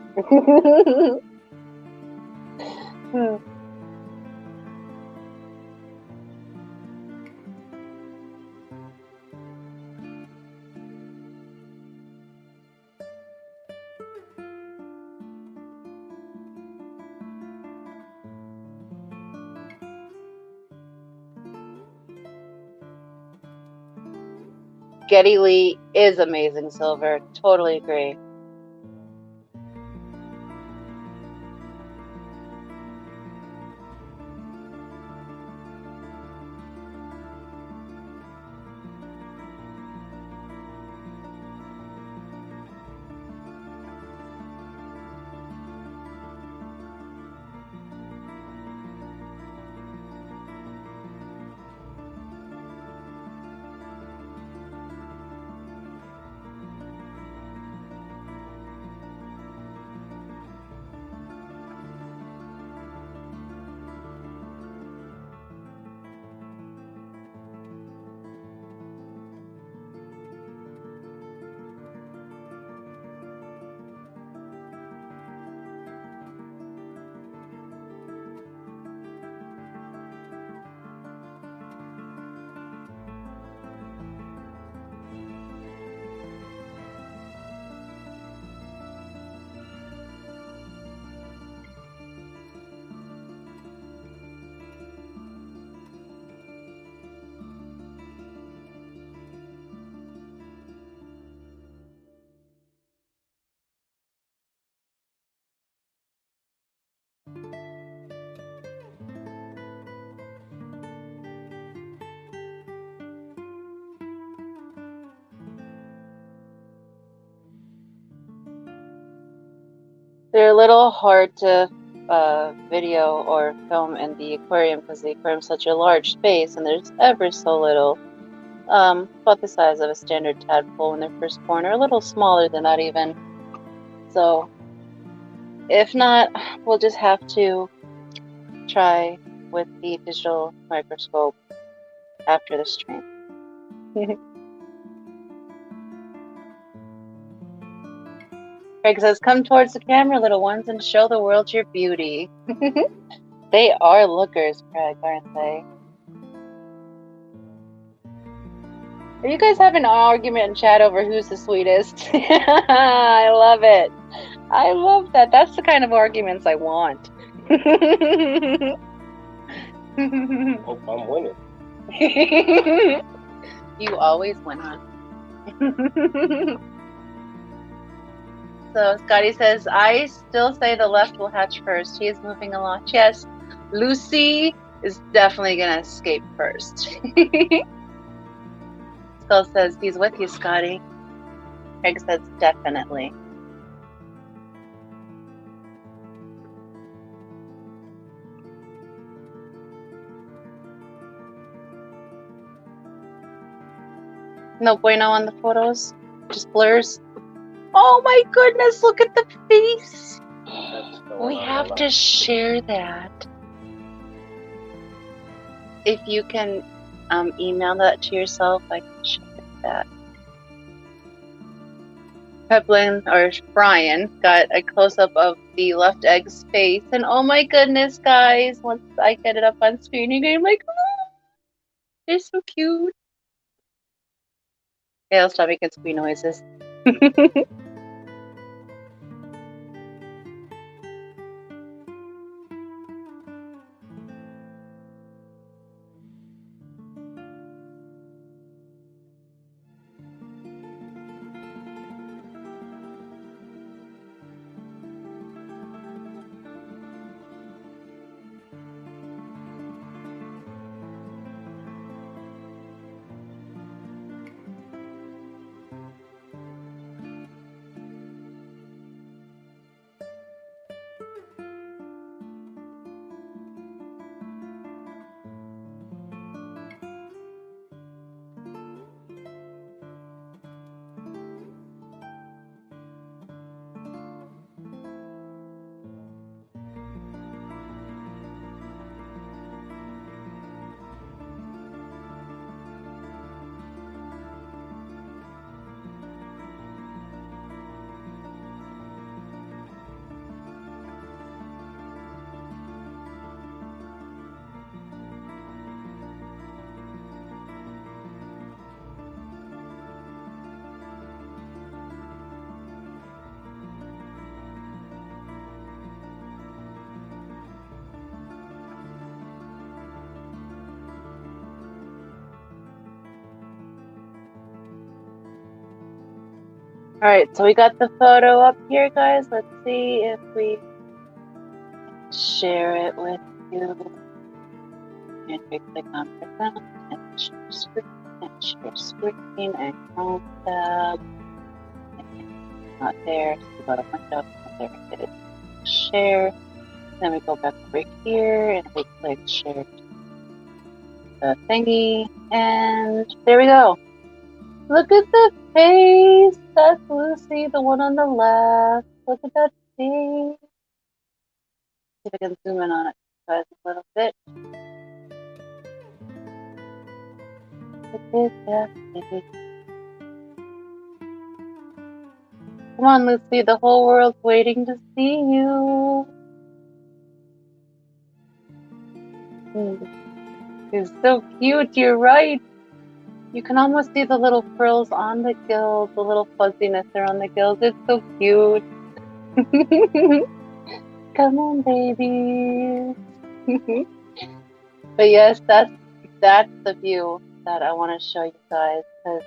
Geddy Lee is amazing, Silver. Totally agree. They're a little hard to video or film in the aquarium because the aquarium's such a large space and there's ever so little, about the size of a standard tadpole when they're first born, or a little smaller than that even. So if not, we'll just have to try with the digital microscope after the stream. Craig says, come towards the camera, little ones, and show the world your beauty. They are lookers, Craig, aren't they? Are you guys having an argument in chat over who's the sweetest? I love it. I love that. That's the kind of arguments I want. Hope I'm winning. You always win, huh? So Scotty says, I still say the left will hatch first. He is moving along. Yes, Lucy is definitely going to escape first. Skull says, he's with you, Scotty. Craig says, definitely. No bueno on the photos? Just blurs? Oh my goodness, look at the face! We have to share that. If you can email that to yourself, I can share that. Peplin, or Brian, got a close-up of the left egg's face, and oh my goodness, guys, once I get it up on screen, you're going to be like, oh, they're so cute. Okay, I'll stop making squeak noises. Alright, so we got the photo up here, guys. Let's see if we share it with you. And we click on present and share screen and Chrome tab. It's not there, so we go to window, and there it is. Share. Then we go back over here and we click share the thingy, and there we go. Look at the face! That's Lucy, the one on the left. Look at that face. See if I can zoom in on it, guys, a little bit. Look at that face. Come on, Lucy, the whole world's waiting to see you. He's so cute, you're right. You can almost see the little frills on the gills, the little fuzziness around the gills. It's so cute. Come on, baby. But yes, that's the view that I want to show you guys, because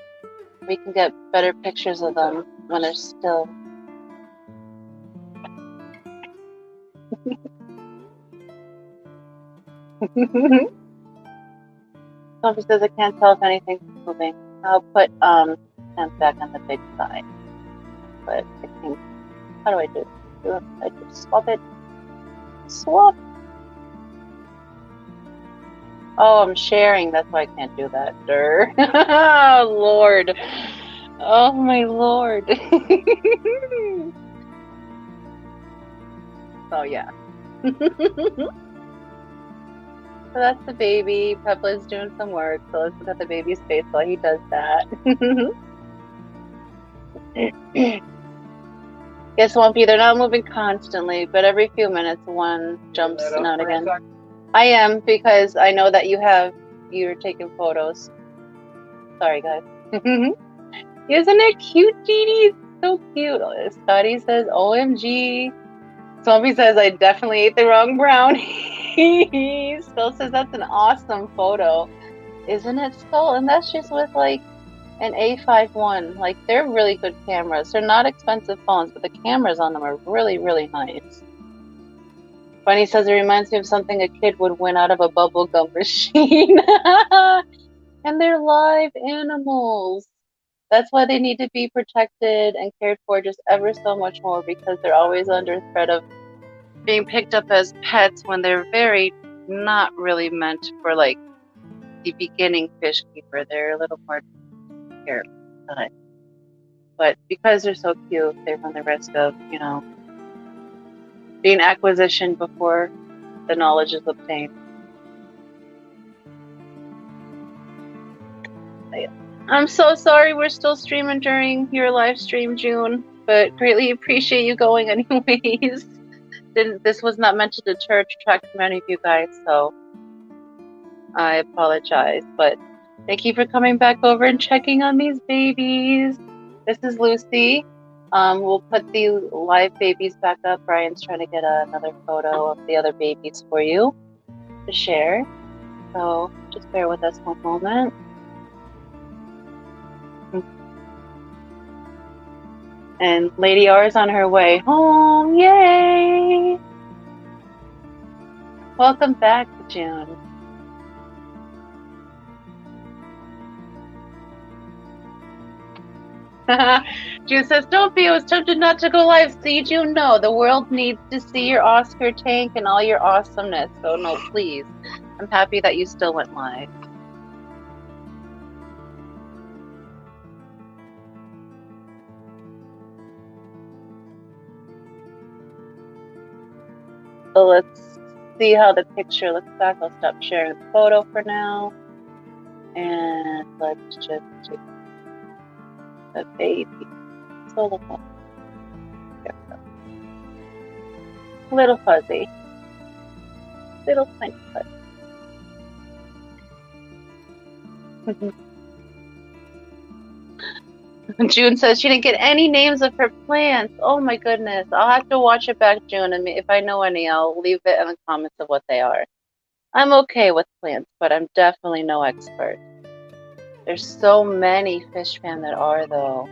we can get better pictures of them when they're still. Sophie says I can't tell if anything's moving. I'll put hands back on the big side. But I think, how do I do it? I just swap it. Swap. Oh, I'm sharing. That's why I can't do that. Durr. Oh, Lord. Oh, my Lord. Oh, yeah. So that's the baby. Pepla's doing some work, so let's look at the baby's face while he does that. Yes, Swampy, they're not moving constantly, but every few minutes one jumps out again. I am, because I know that you're taking photos. Sorry, guys. Isn't it cute, Jeannie? So cute. Scotty says, OMG. Swampy says, I definitely ate the wrong brownie. Skull says, that's an awesome photo. Isn't it, Skull? And that's just with, like, an A51. Like, they're really good cameras. They're not expensive phones, but the cameras on them are really, really nice. Bunny says, it reminds me of something a kid would win out of a bubblegum machine. And they're live animals. That's why they need to be protected and cared for just ever so much more, because they're always under threat of being picked up as pets when they're very not really meant for, like, the beginning fish keeper. They're a little more careful. But because they're so cute, they run the risk of, you know, being acquisitioned before the knowledge is obtained. I'm so sorry we're still streaming during your live stream, June, but greatly appreciate you going anyways. This was not meant to deter or detract from any of you guys, so I apologize. But thank you for coming back over and checking on these babies. This is Lucy. We'll put the live babies back up. Brian's trying to get another photo of the other babies for you to share. So just bear with us one moment. And Lady R is on her way home. Yay! Welcome back, June. June says, don't be, I was tempted not to go live. See, June, no, the world needs to see your Oscar tank and all your awesomeness. So no, please. I'm happy that you still went live. So let's see how the picture looks back. I'll stop sharing the photo for now. And let's just do the baby. So look up. There we go. Little fuzzy. Little tiny fuzzy. June says she didn't get any names of her plants. Oh my goodness. I'll have to watch it back, June, and if I know any, I'll leave it in the comments of what they are. I'm okay with plants, but I'm definitely no expert. There's so many fish fam that are, though.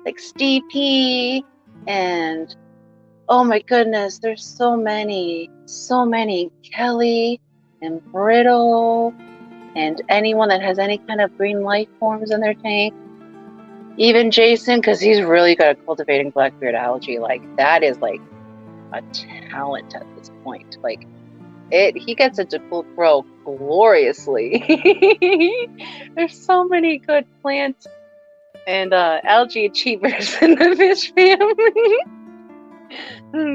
Like Steepy and oh my goodness, there's so many. So many. Kelly and Brittle. And anyone that has any kind of green life forms in their tank. Even Jason, because he's really good at cultivating blackbeard algae. Like, that is like a talent at this point. Like, he gets it to grow gloriously. There's so many good plants and algae achievers in the fish family.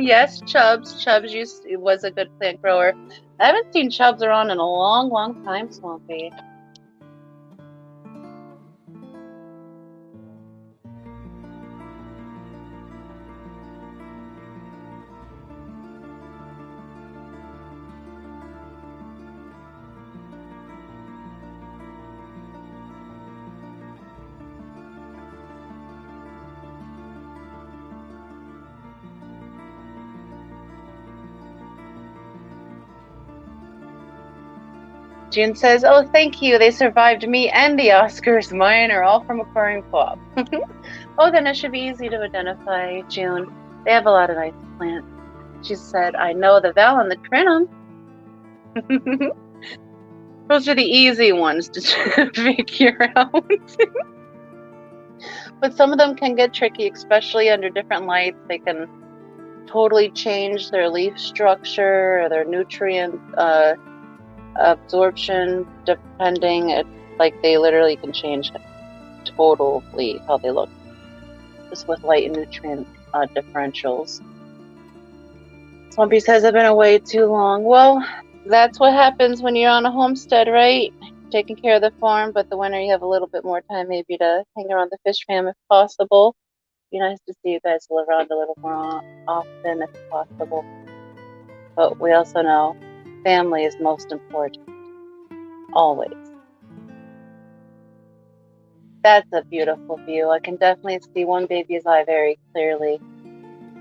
Yes, Chubbs. Chubbs was a good plant grower. I haven't seen Chubbs around in a long, long time, Swampy. June says, oh, thank you. They survived me and the Oscars. Mine are all from Aquarium Co-op. Oh, then it should be easy to identify, June. They have a lot of nice plants. She said, I know the Val and the Crinum. Those are the easy ones to figure out. But some of them can get tricky, especially under different lights. They can totally change their leaf structure or their nutrient absorption, depending. Like they literally can change totally how they look, just with light and nutrient differentials. Swampy says, I've been away too long. Well, that's what happens when you're on a homestead, right? Taking care of the farm, but the winter you have a little bit more time maybe to hang around the fish fam if possible. Be nice to see you guys live around a little more often if possible. But we also know family is most important. Always. That's a beautiful view. I can definitely see one baby's eye very clearly.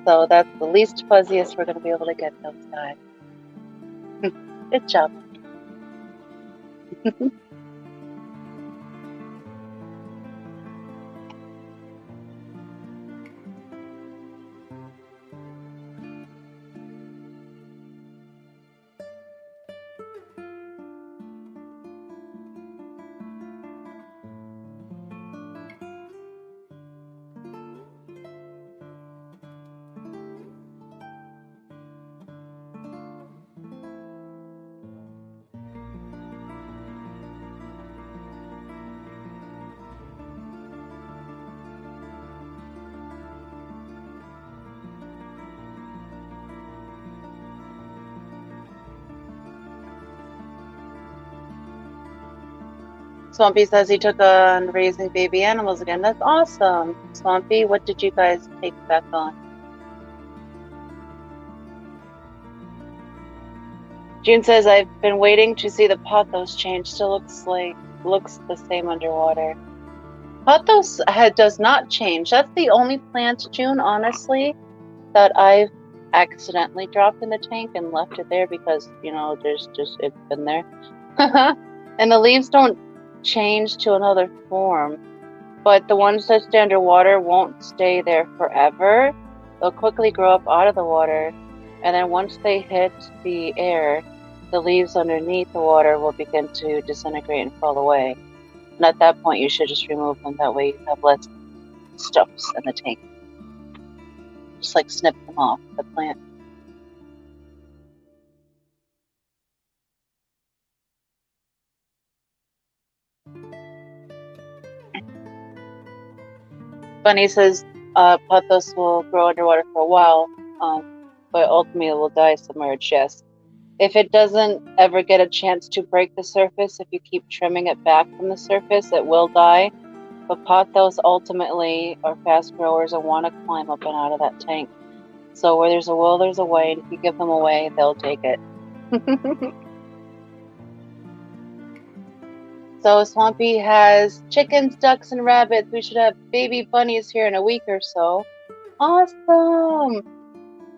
So that's the least fuzziest we're going to be able to get outside. Good job. Swampy says he took on raising baby animals again. That's awesome. Swampy, what did you guys take back on? June says, I've been waiting to see the pothos change. Still looks the same underwater. Pothos does not change. That's the only plant, June, honestly, that I've accidentally dropped in the tank and left it there because, it's been there. And the leaves don't change to another form, but the ones that stay underwater won't stay there forever. They'll quickly grow up out of the water, and then once they hit the air, the leaves underneath the water will begin to disintegrate and fall away. And at that point, you should just remove them. That way you have less stuffs in the tank. Just like snip them off the plant. Bunny says pothos will grow underwater for a while, but ultimately it will die submerged, yes. If it doesn't ever get a chance to break the surface, if you keep trimming it back from the surface, it will die. But pothos ultimately are fast growers and want to climb up and out of that tank. So where there's a will, there's a way. And if you give them away, they'll take it. So Swampy has chickens, ducks, and rabbits. We should have baby bunnies here in a week or so. Awesome!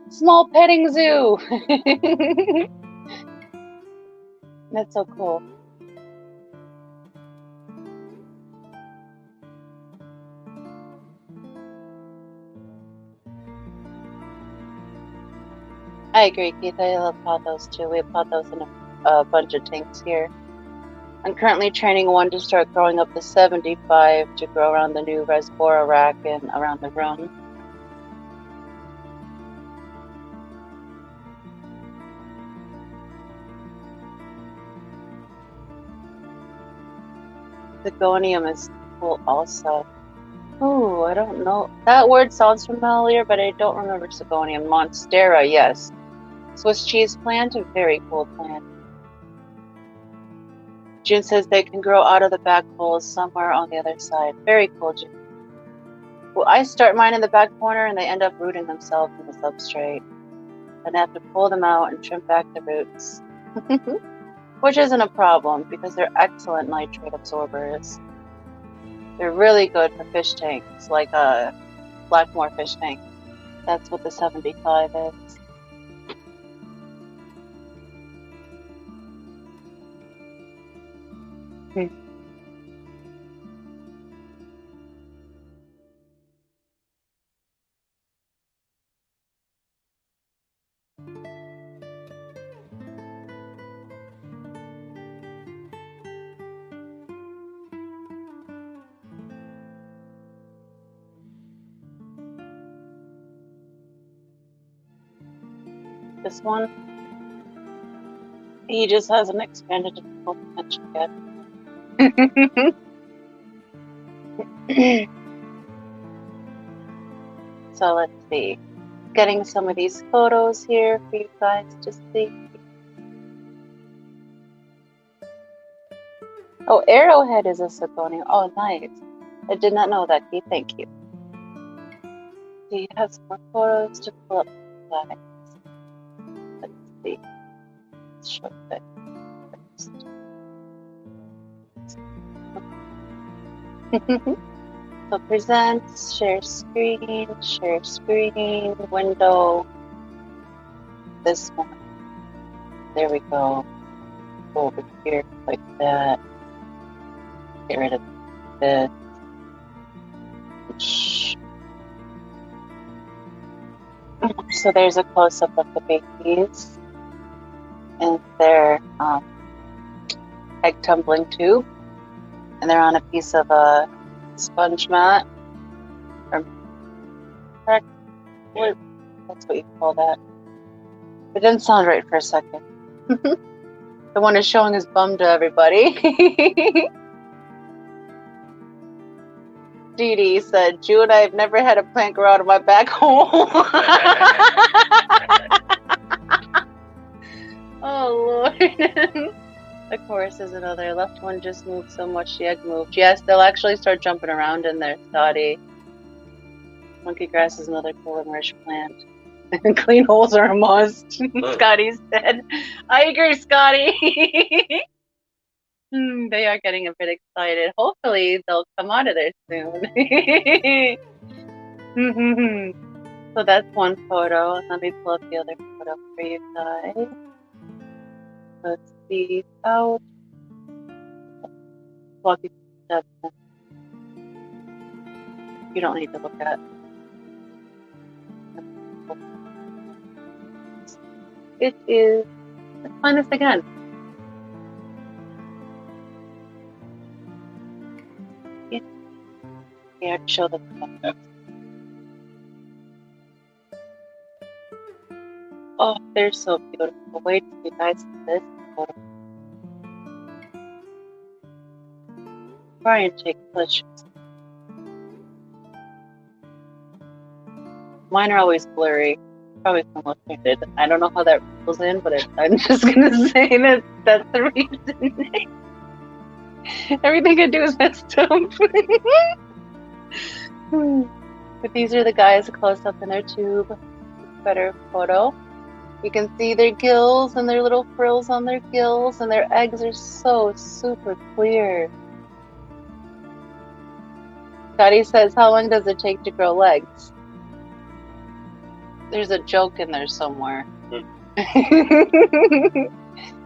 Small petting zoo! That's so cool. I agree, Keith. I love pothos too. We have pothos in a bunch of tanks here. I'm currently training one to start growing up to 75 to grow around the new reservoir rack and around the room. Begonium is cool also. Oh, I don't know. That word sounds familiar, but I don't remember Begonium. Monstera, yes. Swiss cheese plant, a very cool plant. June says they can grow out of the back holes somewhere on the other side. Very cool, June. Well, I start mine in the back corner and they end up rooting themselves in the substrate. And I have to pull them out and trim back the roots. Which isn't a problem because they're excellent nitrate absorbers. They're really good for fish tanks, like a Blackmore fish tank. That's what the 75 is. This one, he just hasn't expanded his full potential yet. So let's see. Getting some of these photos here for you guys to see. Oh, Arrowhead is a Sigonia. Oh, nice. I did not know that, Key. Thank you. He has more photos to pull up. Let's see. Let's show that first. So present, share screen, window. This one. There we go. Go over here like that. Get rid of this. So there's a close-up of the babies and their egg tumbling tube, and they're on a piece of a sponge mat. Or, that's what you call that. It didn't sound right for a second. The one is showing his bum to everybody. Dee Dee said, June, I've never had a plant grow out of my back hole. Oh, Lord. The chorus is another. Left one just moved so much the egg moved. Yes, they'll actually start jumping around in there, Scotty. Monkey grass is another cool-rich plant. Clean holes are a must. Scotty said. I agree, Scotty. They are getting a bit excited. Hopefully, they'll come out of there soon. So that's one photo. Let me pull up the other photo for you guys. Let's see. Out. Walking steps. You don't need to look at. It is. Let's find this again. Here, show them. Oh, they're so beautiful. Wait till you guys see this photo. Try and take pictures. Mine are always blurry. Probably from looking. I don't know how that rolls in, but I'm just gonna say that that's the reason. Everything I do is messed up. But these are the guys close up in their tube. Better photo. You can see their gills and their little frills on their gills, and their eggs are so super clear. Scotty says, how long does it take to grow legs? There's a joke in there somewhere.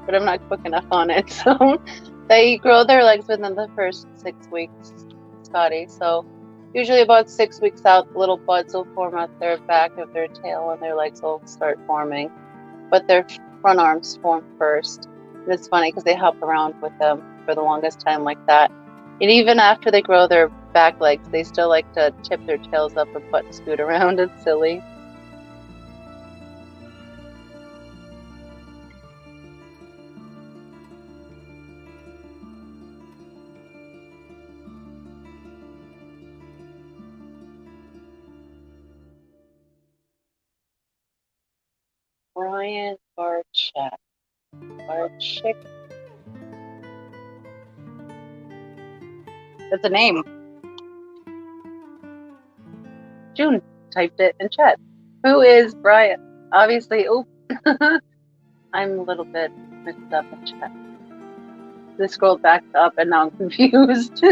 But I'm not quick enough on it. So they grow their legs within the first 6 weeks, Scotty. So usually about 6 weeks out, little buds will form at their back of their tail and their legs will start forming. But their front arms form first. And it's funny because they hop around with them for the longest time like that. And even after they grow their back legs, they still like to tip their tails up and butt scoot around. It's silly. Brian Barchik. That's a name. June typed it in chat. Who is Brian? Obviously, oop. I'm a little bit mixed up in chat. This scrolled back up and now I'm confused.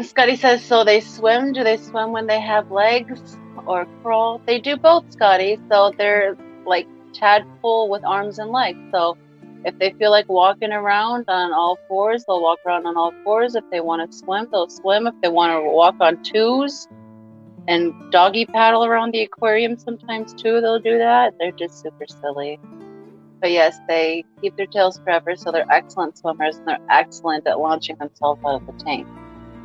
Scotty says, so they swim? Do they swim when they have legs or crawl? They do both, Scotty. So they're like tadpole with arms and legs. So if they feel like walking around on all fours, they'll walk around on all fours. If they want to swim, they'll swim. If they want to walk on twos and doggy paddle around the aquarium sometimes too, they'll do that. They're just super silly. But yes, they keep their tails forever, so they're excellent swimmers and they're excellent at launching themselves out of the tank.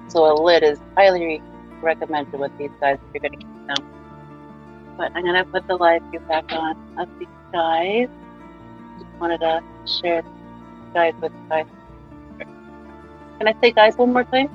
So a lid is highly recommended with these guys if you're going to keep them. but I'm gonna put the live view back on of these guys. Just wanted to share these guys with you guys. Can I say guys one more time?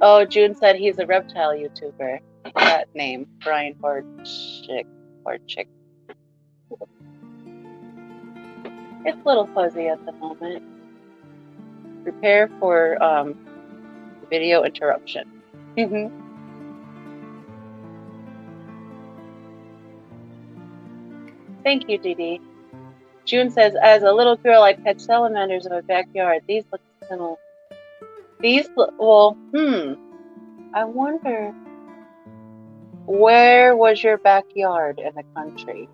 Oh, June said he's a reptile YouTuber. That name, Brian Horchick. It's a little fuzzy at the moment. Prepare for video interruption. Thank you, Dee Dee. June says, as a little girl, I pet salamanders in my backyard. These look similar. I wonder, where was your backyard in the country?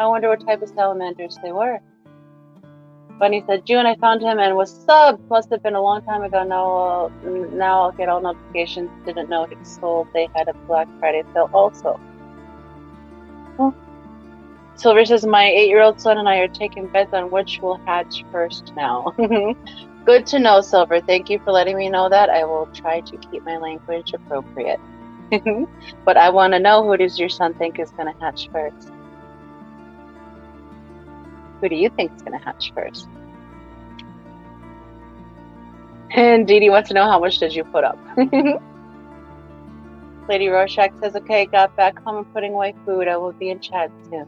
I wonder what type of salamanders they were. Bunny said, June, I found him and was subbed. Must have been a long time ago. Now I'll get all notifications. Didn't know he sold. They had a Black Friday sale also. Oh. Silver says, my 8-year-old son and I are taking bets on which will hatch first now. Good to know, Silver. Thank you for letting me know that. I will try to keep my language appropriate. But I want to know, who does your son think is going to hatch first? Who do you think is going to hatch first? And Dee Dee wants to know, how much did you put up? Lady Rorschach says, okay, got back home and putting away food. I will be in chat soon.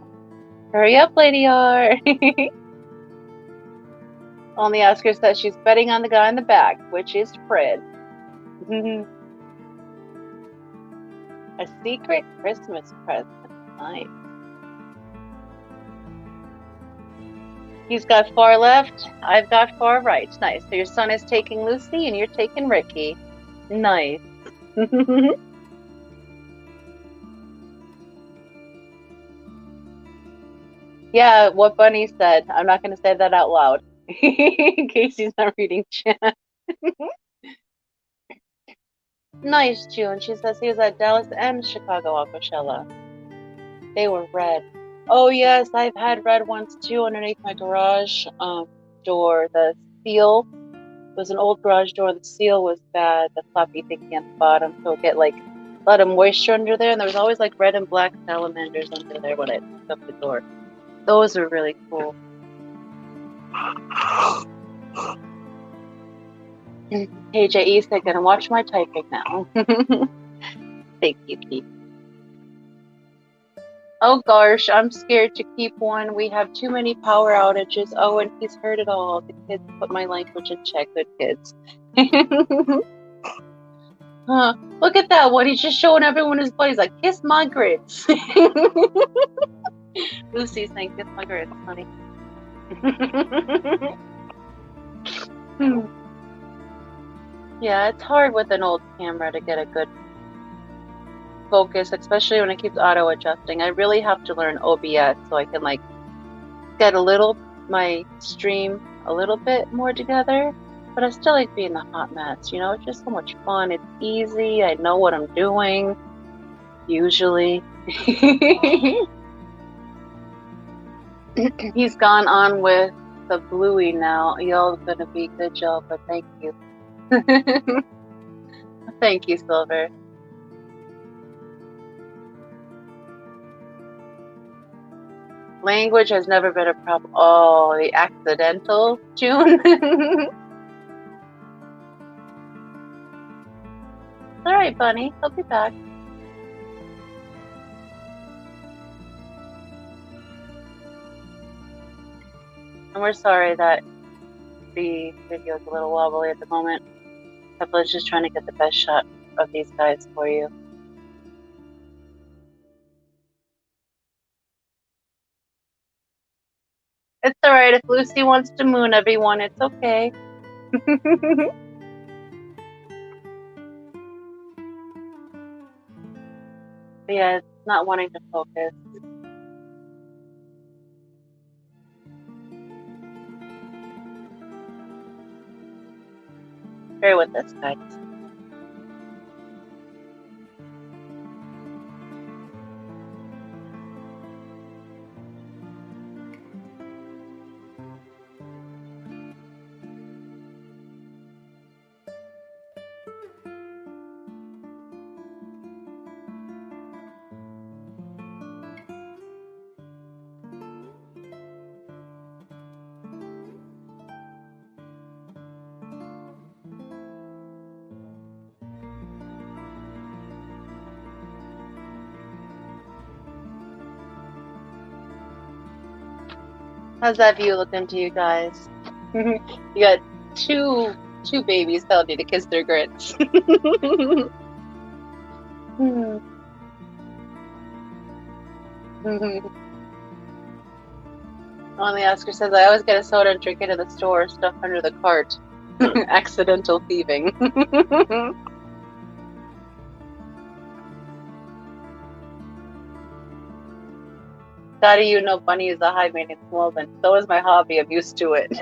Hurry up, Lady R. Only Oscar says she's betting on the guy in the back, which is Fred. A secret Christmas present. Nice. He's got far left. I've got far right. Nice. So your son is taking Lucy and you're taking Ricky. Nice. Yeah, what Bunny said. I'm not going to say that out loud. In case he's not reading chat. Nice, June. She says he was at Dallas and Chicago Aquashella. They were red. Oh, yes, I've had red ones too underneath my garage door. The seal was an old garage door. The seal was bad. The floppy thingy at the bottom. So it get like a lot of moisture under there. And there was always like red and black salamanders under there when I picked up the door. Those are really cool. KJE said, gonna watch my typing now. Thank you, Pete. Oh gosh, I'm scared to keep one. We have too many power outages. Oh, and he's heard it all. The kids put my language in check. Good kids. Look at that one. He's just showing everyone his butt. He's like, kiss my grits. Lucy's saying, kiss my grits, honey. Yeah, it's hard with an old camera to get a good focus, especially when it keeps auto adjusting. I really have to learn OBS so I can like get my stream a little bit more together, but I still like being the hot mess, you know. It's just so much fun. It's easy. I know what I'm doing usually. He's gone on with the Bluey now. Y'all gonna be good job, but thank you. Thank you, Silver. Language has never been a problem. Oh, the accidental tune. All right, Bunny. I'll be back. And we're sorry that the video is a little wobbly at the moment. Peppa's just trying to get the best shot of these guys for you. It's alright if Lucy wants to moon everyone, it's okay. But yeah, it's not wanting to focus. Bear with us, guys. How's that view looking to you guys? You got two babies telling you to kiss their grits. Only Oscar says, I always get a soda and drink it in the store, stuff under the cart. Accidental thieving. Daddy, you know Bunny is a high maintenance woman. So is my hobby. I'm used to it.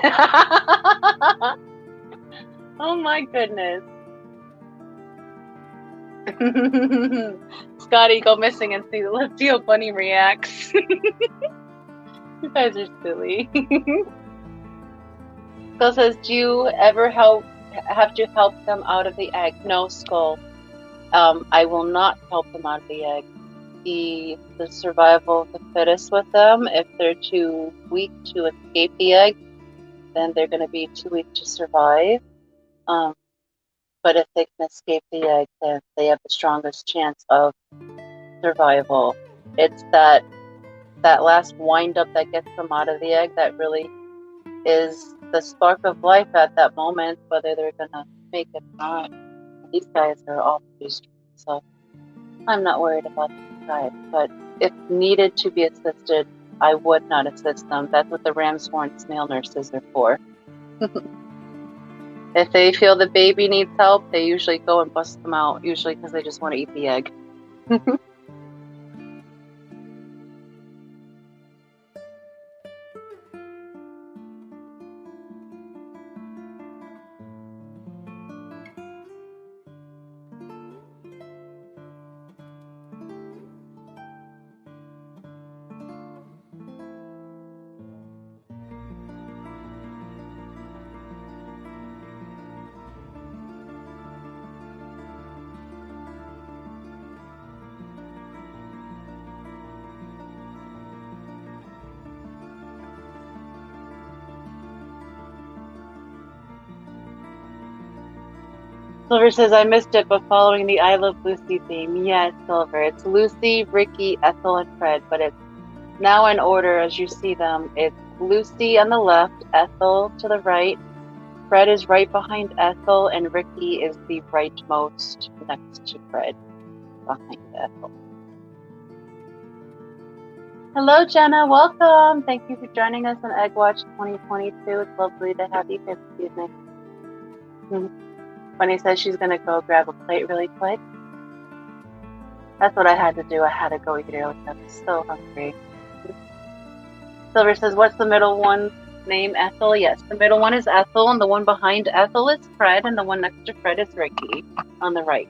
Oh my goodness. Scotty, go missing and see. Let's see how Bunny reacts. You guys are silly. Skull says, do you ever have to help them out of the egg? No, Skull. I will not help them out of the egg. The survival of the fittest with them. If they're too weak to escape the egg, then they're going to be too weak to survive. But if they can escape the egg, then they have the strongest chance of survival. It's that last wind up that gets them out of the egg that really is the spark of life at that moment, whether they're going to make it or not. These guys are all pretty strong, so I'm not worried about these guys. But if needed to be assisted, I would not assist them. That's what the ram's horn snail nurses are for. If they feel the baby needs help, they usually go and bust them out, usually because they just want to eat the egg. Silver says, I missed it, but following the I Love Lucy theme. Yes, Silver. It's Lucy, Ricky, Ethel, and Fred, but it's now in order as you see them. It's Lucy on the left, Ethel to the right, Fred is right behind Ethel, and Ricky is the rightmost next to Fred, behind Ethel. Hello, Jenna. Welcome. Thank you for joining us on Egg Watch 2022. It's lovely to have you here this evening. Bunny says she's going to go grab a plate really quick. That's what I had to do. I had to go eat early. I was so hungry. Silver says, what's the middle one's name? Ethel? Yes, the middle one is Ethel, and the one behind Ethel is Fred, and the one next to Fred is Ricky. On the right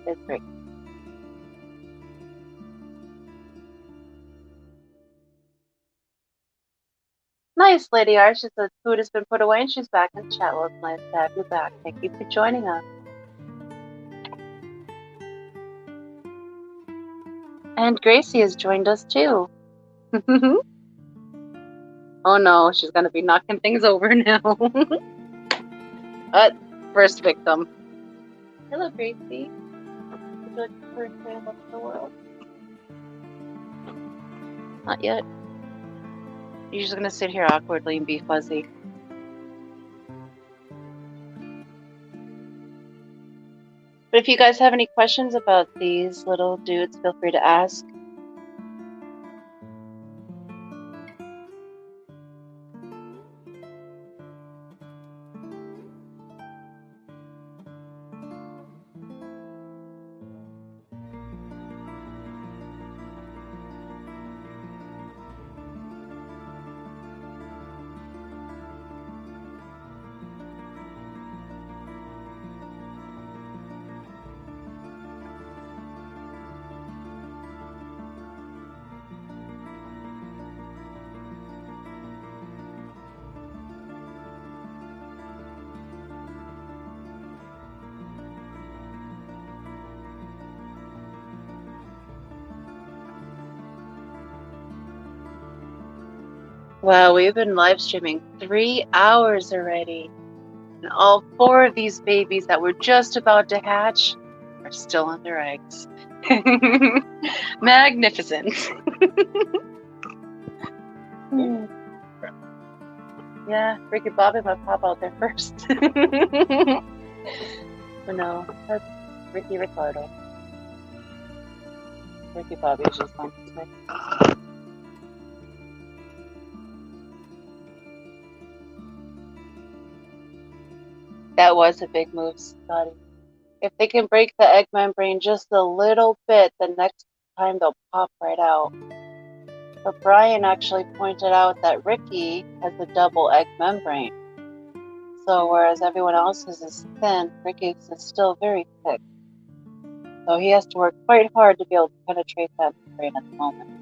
is Ricky. Nice, Lady R. She said food has been put away and she's back in chat. Well, it's nice to have you back. Thank you for joining us. And Gracie has joined us too. Oh no, she's gonna be knocking things over now. First victim. Hello, Gracie. Would you like to first say hello to the world? Not yet. You're just gonna sit here awkwardly and be fuzzy. But if you guys have any questions about these little dudes, feel free to ask. Wow, we've been live streaming 3 hours already. And all 4 of these babies that were just about to hatch are still in their eggs. Magnificent. Yeah, Ricky Bobby might pop out there first. But no, that's Ricky Ricardo. Ricky Bobby is just fun to say. That was a big move, Scotty. If they can break the egg membrane just a little bit, the next time they'll pop right out. But Brian actually pointed out that Ricky has a double egg membrane. So whereas everyone else's is thin, Ricky's is still very thick. So he has to work quite hard to be able to penetrate that membrane at the moment.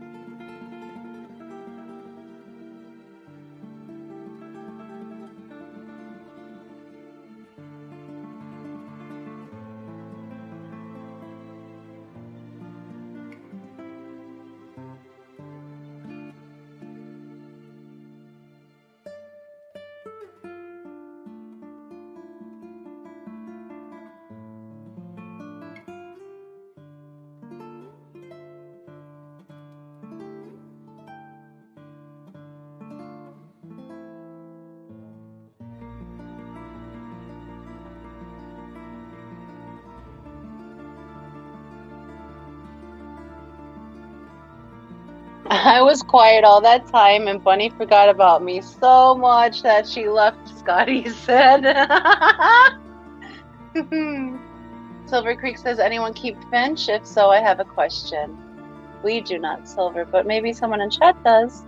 I was quiet all that time, and Bunny forgot about me so much that she left, Scotty said. Silver Creek says, anyone keep Finch? If so, I have a question. We do not, Silver, but maybe someone in chat does.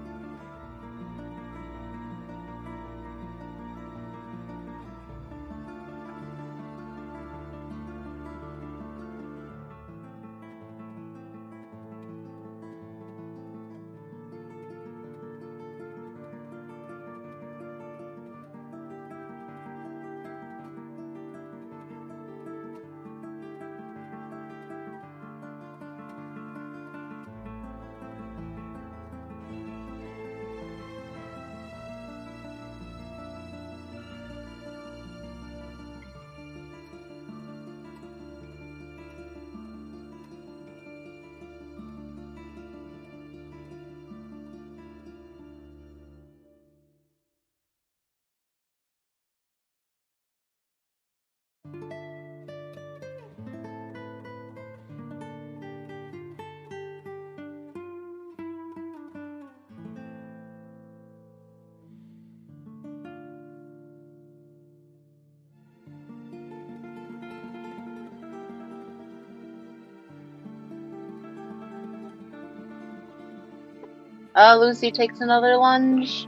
Lucy takes another lunge.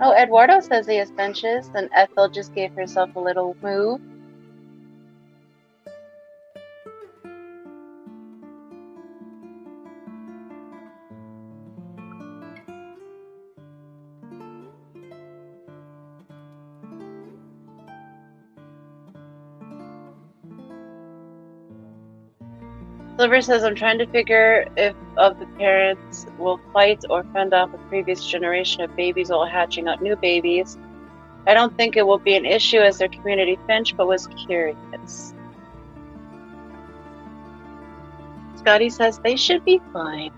Oh, Eduardo says he has benches, and Ethel just gave herself a little move. Silver says, I'm trying to figure if of the parents will fight or fend off a previous generation of babies while hatching out new babies. I don't think it will be an issue as their community finch, but was curious. Scotty says they should be fine.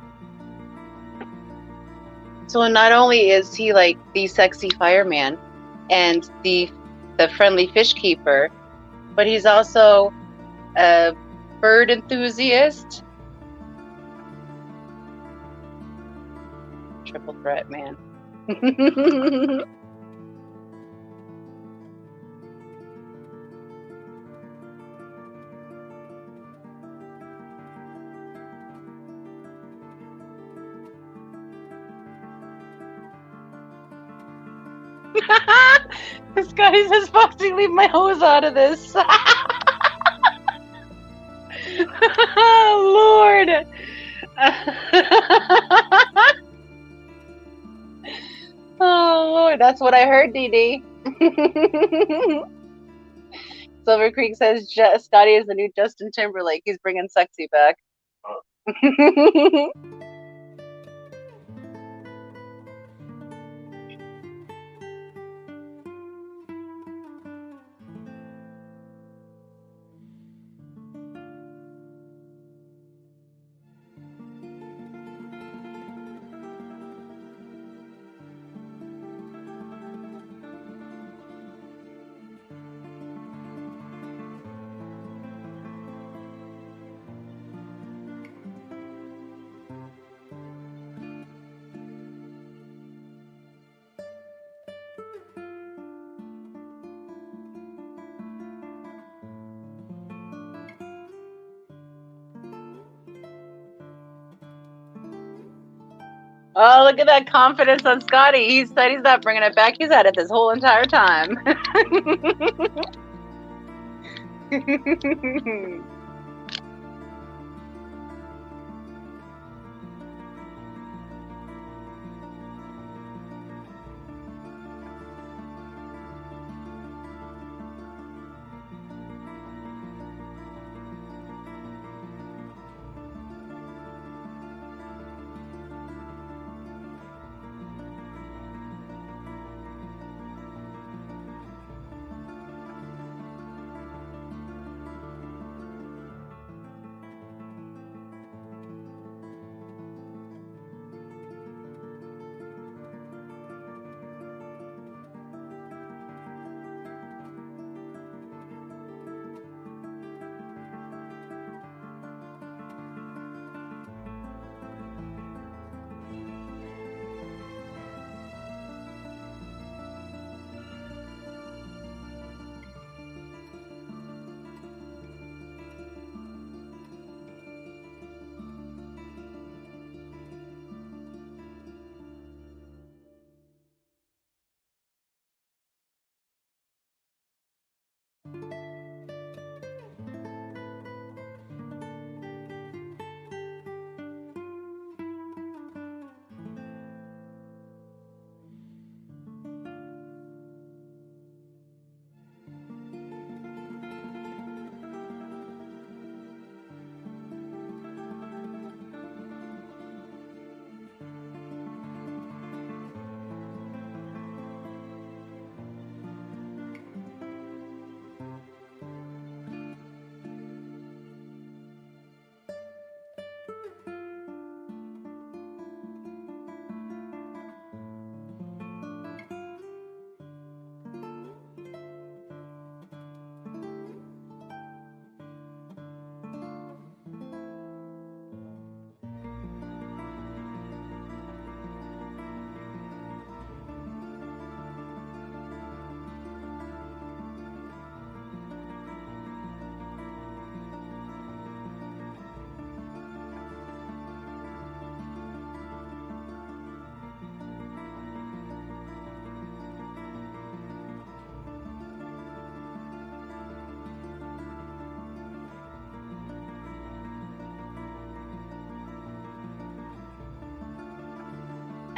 So not only is he like the sexy fireman and the friendly fish keeper, but he's also a bird enthusiast. Triple threat, man. Scotty says, Foxy, leave my hose out of this. Lord. Oh, Lord. That's what I heard, Dee Dee. Silver Creek says Scotty is the new Justin Timberlake. He's bringing sexy back. Oh, look at that confidence on Scotty. He said he's not bringing it back. He's had it this whole entire time.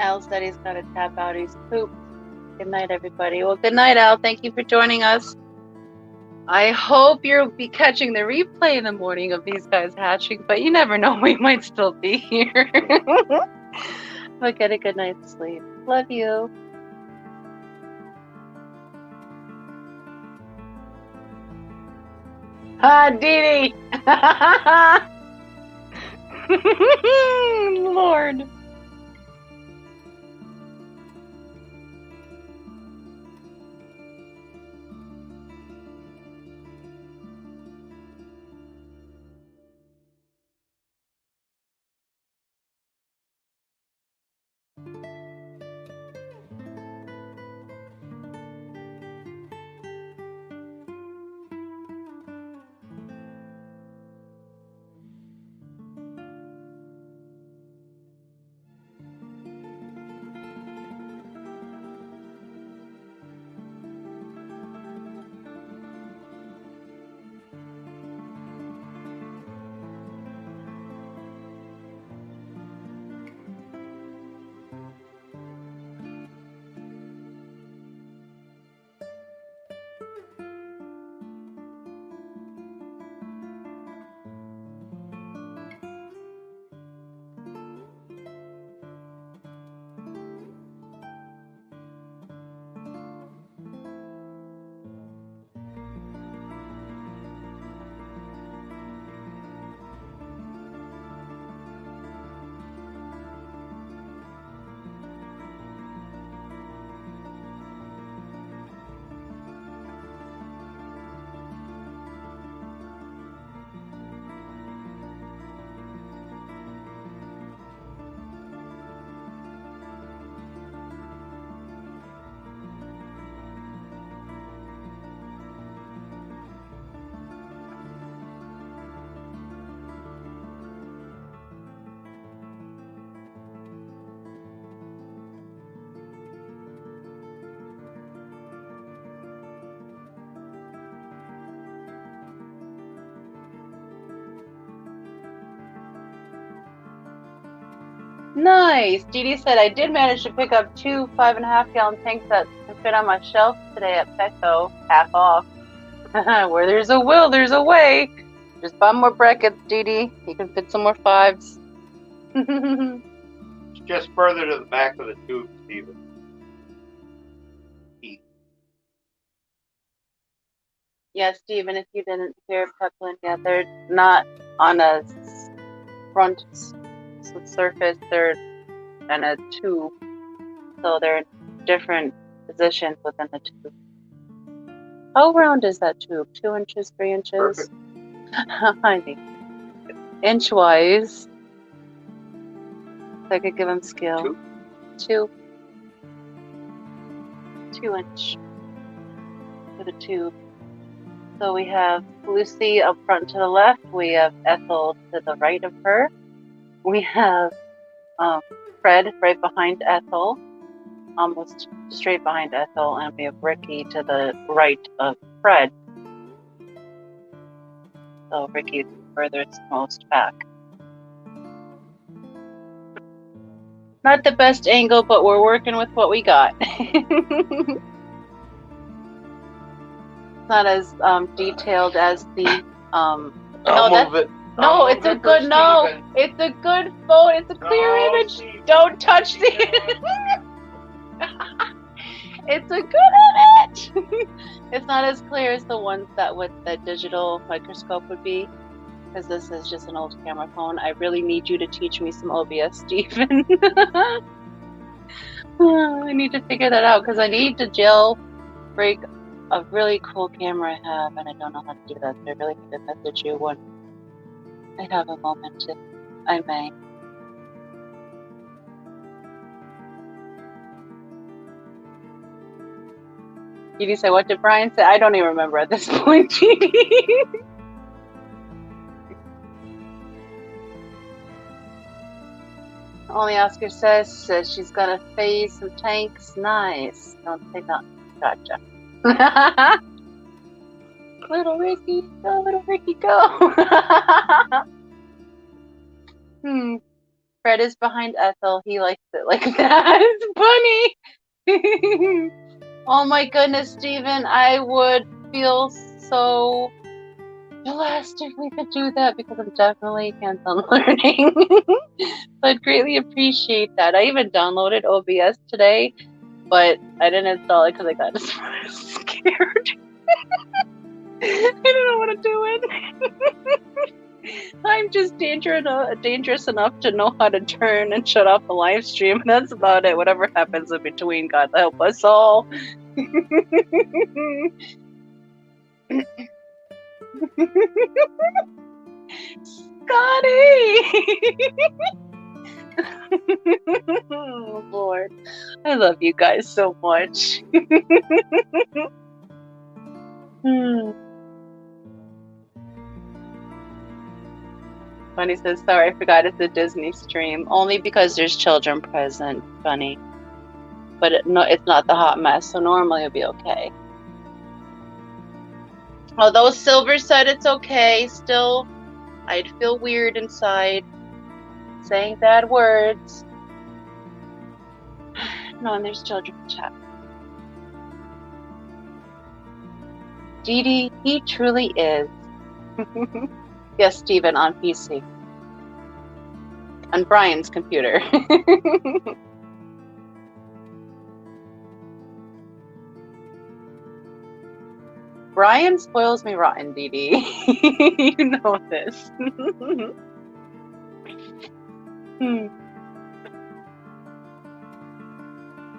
Al said he's got to tap out. He's pooped. Good night, everybody. Well, good night, Al. Thank you for joining us. I hope you'll be catching the replay in the morning of these guys hatching, but you never know, we might still be here. But get a good night's sleep. Love you. Ah, Dee Dee! Lord. Nice. Dee Dee said, I did manage to pick up 2 5.5-gallon tanks that can fit on my shelf today at Petco, half off. Where there's a will, there's a way. Just buy more brackets, Dee Dee. You can fit some more 5s. It's just further to the back of the tube, Stephen. Yeah, Stephen, if you didn't hear Peplin, yeah, they're not on a front surface, they're in a tube. So they're in different positions within the tube. How round is that tube? 2 inches, 3 inches? I think inch-wise. So I could give him scale. 2 inch for the tube. So we have Lucy up front to the left. We have Ethel to the right of her. We have Fred right behind Ethel, almost straight behind Ethel, and we have Ricky to the right of Fred. So Ricky is furthest most back. Not the best angle, but we're working with what we got. Not as detailed as the it's a good phone. It's a clear image. Steve. Don't touch the it's a good image. It's not as clear as the ones that with the digital microscope would be, because this is just an old camera phone. I really need you to teach me some OBS, Stephen. I need to figure that out because I need to jailbreak a really cool camera I have, and I don't know how to do that. So I really need to message you when I have a moment to. I may. Did you say, what did Brian say? I don't even remember at this point. Only Oscar says she's gonna phase some tanks. Nice. Don't say nothing. Gotcha. Little Ricky, go, little Ricky, go. Fred is behind Ethel. He likes it like that. It's funny. Oh my goodness, Stephen. I would feel so blessed if we could do that because I'm definitely hands-on learning. So I'd greatly appreciate that. I even downloaded OBS today, but I didn't install it because I got scared. I don't know what I'm doing. I'm just dangerous enough to know how to turn and shut off the live stream. That's about it. Whatever happens in between, God help us all. Scotty! Oh, Lord. I love you guys so much. Bunny says, sorry, I forgot it's a Disney stream. Only because there's children present, Bunny. But it's not the hot mess, so normally it'll be okay. Although Silver said it's okay, still, I'd feel weird inside saying bad words. No, and there's children in chat. Dee, he truly is. Yes, Steven, on PC. On Brian's computer. Brian spoils me rotten, Dee. You know this.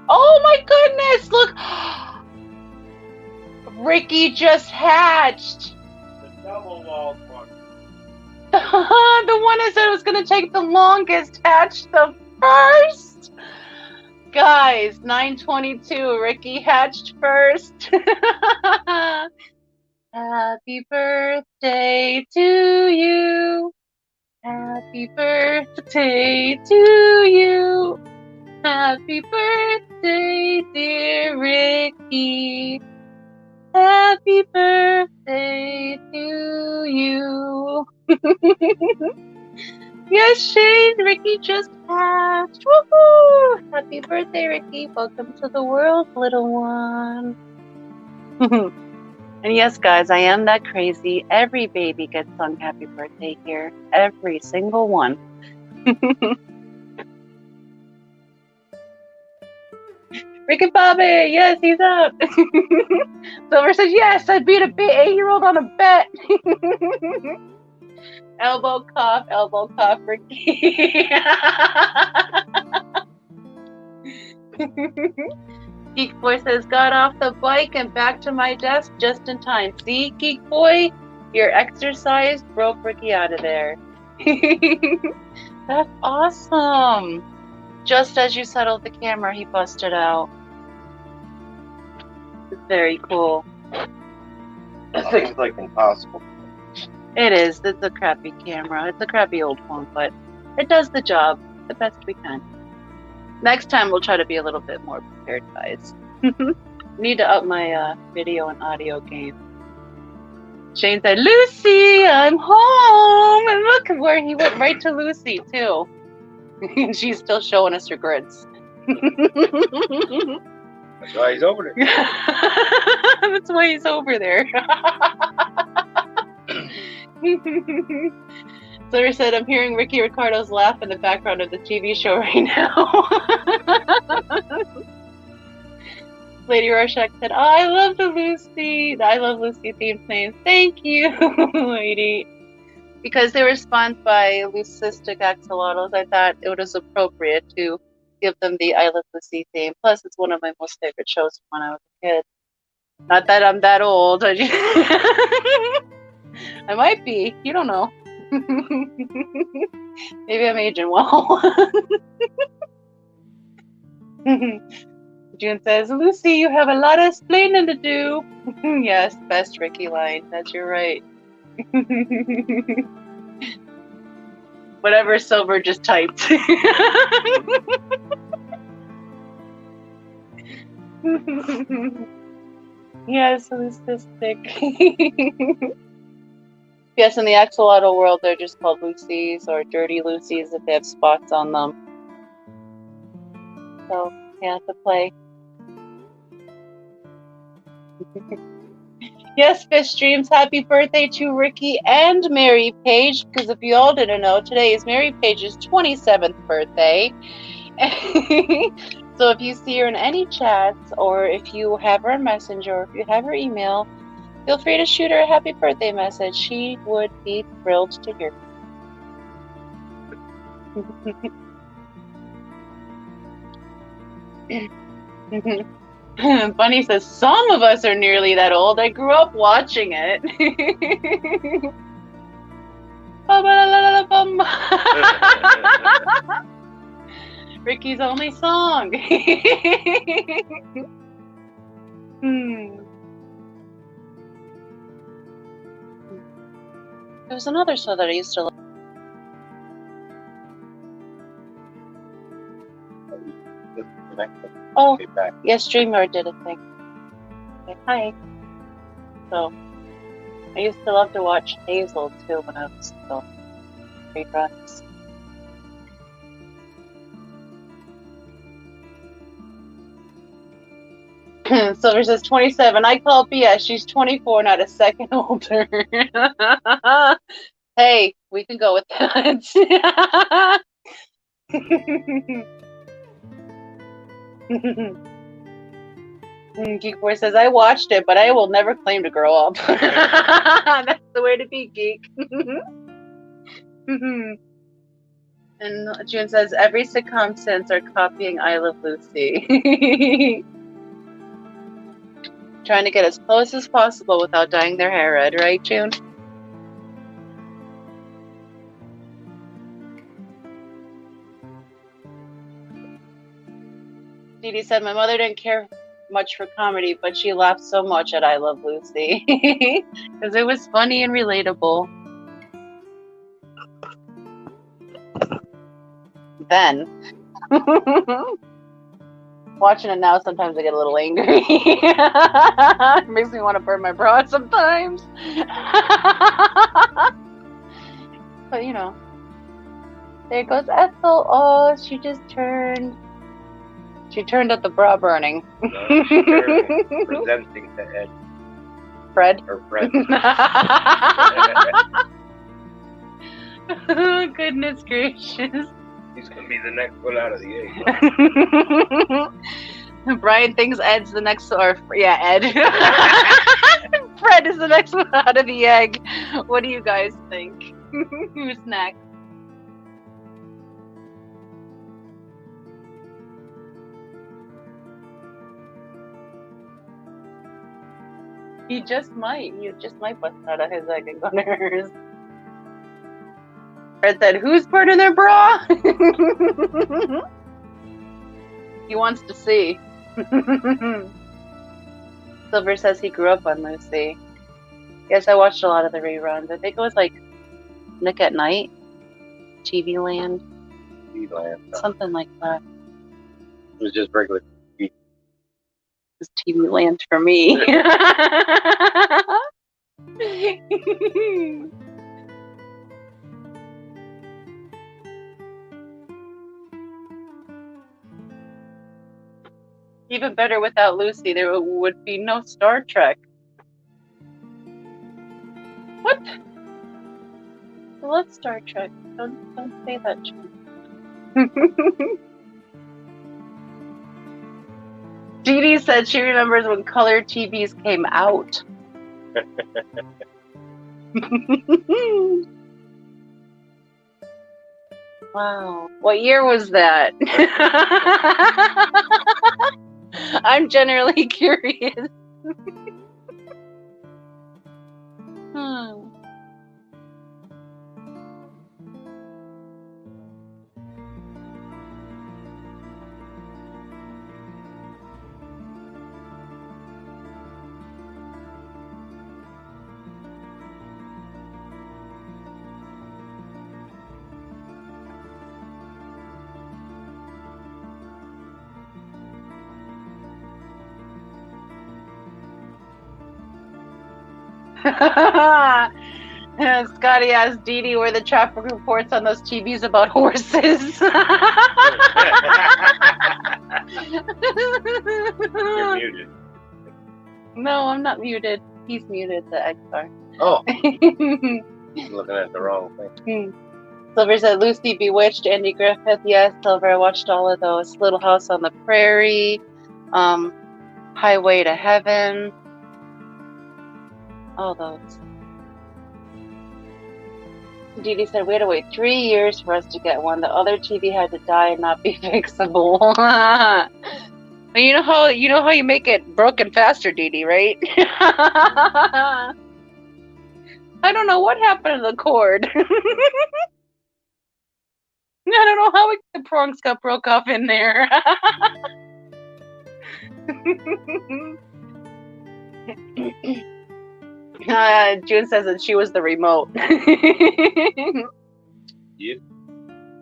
Oh my goodness, look! Ricky just hatched! The double-walled one. The one that said it was going to take the longest hatched the first! Guys, 9:22, Ricky hatched first. Happy birthday to you. Happy birthday to you. Happy birthday, dear Ricky. Happy birthday to you. Yes, Shane, Ricky just hatched. Woohoo! Happy birthday, Ricky. Welcome to the world, little one. And yes, guys, I am that crazy. Every baby gets sung happy birthday here. Every single one. Ricky Bobby, yes, he's up. Silver says, yes, I beat a 8-year-old on a bet. Elbow cough, Ricky. Geek Boy says, got off the bike and back to my desk just in time. See, Geek Boy, your exercise broke Ricky out of there. That's awesome. Just as you settled the camera, he busted out. It's very cool. That thing's like impossible. It is. It's a crappy camera. It's a crappy old phone, but it does the job the best we can. Next time we'll try to be a little bit more prepared, guys. Need to up my video and audio game. Shane said, Lucy, I'm home! And look where he went right to Lucy, too. And she's still showing us her grits. That's why he's over there. That's why he's over there. Silver said, I'm hearing Ricky Ricardo's laugh in the background of the TV show right now. Lady Rorschach said, oh, I love Lucy themed names. Thank you, lady. Because they were spawned by leucistic axolotls, I thought it was appropriate to give them the I Love Lucy theme. Plus, it's one of my most favorite shows when I was a kid. Not that I'm that old. I might be. You don't know. Maybe I'm aging well. June says, Lucy, you have a lot of explaining to do. Yes, best Ricky line. That's your right. Whatever Silver just typed. Yes, leucistic. Yes, in the axolotl world, they're just called Lucies or dirty Lucies if they have spots on them. So, yeah, it's a play. Yes, Fish Dreams, happy birthday to Ricky and Mary Page, because if you all didn't know, today is Mary Page's 27th birthday. So if you see her in any chats, or if you have her on Messenger, or if you have her email, feel free to shoot her a happy birthday message. She would be thrilled to hear. Bunny says, some of us are nearly that old. I grew up watching it. Ricky's only song. There was another show that I used to like. Oh, yes, StreamYard did a thing. Okay, hi. So, I used to love to watch Hazel too when I was still reruns. Silver says 27. I call BS. She's 24, not a second older. Hey, we can go with that. Geek Boy says, I watched it, but I will never claim to grow up. That's the way to be, Geek. And June says, every sitcom since are copying I Love Lucy. Trying to get as close as possible without dyeing their hair red, right, June? Dee said, my mother didn't care much for comedy, but she laughed so much at I Love Lucy. Because it was funny and relatable. Then. Watching it now, sometimes I get a little angry. It makes me want to burn my bra sometimes. But, you know. There goes Ethel. Oh, she just turned. She turned at the bra burning. No, she turned presenting to Ed. Fred? Or Fred. Goodness gracious. He's going to be the next one out of the egg. Brian thinks Ed's the next, or yeah, Ed. Fred is the next one out of the egg. What do you guys think? Who's next? He just might. You just might bust out of his egg and go to hers. Fred said, who's burning their bra? He wants to see. Silver says he grew up on Lucy. Yes, I watched a lot of the reruns. I think it was like Nick at Night, TV Land. TV Land. Something like that. It was just regular TV. It was TV Land for me. Even better, without Lucy, there would be no Star Trek. What? I love Star Trek. Don't say that, Jim. Dee Dee said she remembers when color TVs came out. Wow. What year was that? I'm generally curious. Scotty asked Dee Dee where the traffic reports on those TVs about horses. You're muted. No, I'm not muted. He's muted the XR. Oh, looking at the wrong thing. Silver said, Lucy, Bewitched, Andy Griffith. Yes, Silver, I watched all of those. Little House on the Prairie, Highway to Heaven. All those. Dee said, we had to wait 3 years for us to get one. The other TV had to die and not be fixable. You know how you make it broken faster, Dee, right? I don't know what happened to the cord. I don't know how the prongs got broke off in there. June says that she was the remote. Yeah.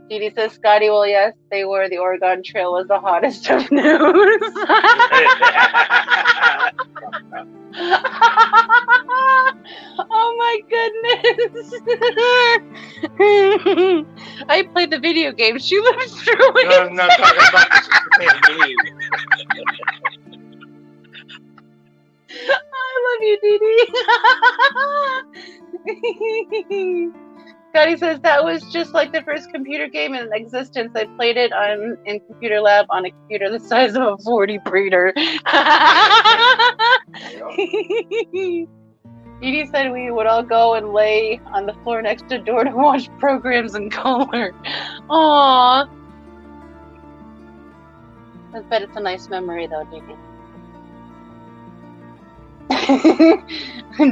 Dee says, Scotty, well, yes, they were. The Oregon Trail was the hottest of news. Oh my goodness. I played the video game. She lived through it. No, I'm not talking about the I love you, Dee. Scotty says that was just like the first computer game in existence. I played it in computer lab on a computer the size of a 40 breeder. Edie said we would all go and lay on the floor next to door to watch programs in color. Aww. I bet it's a nice memory though, Dee.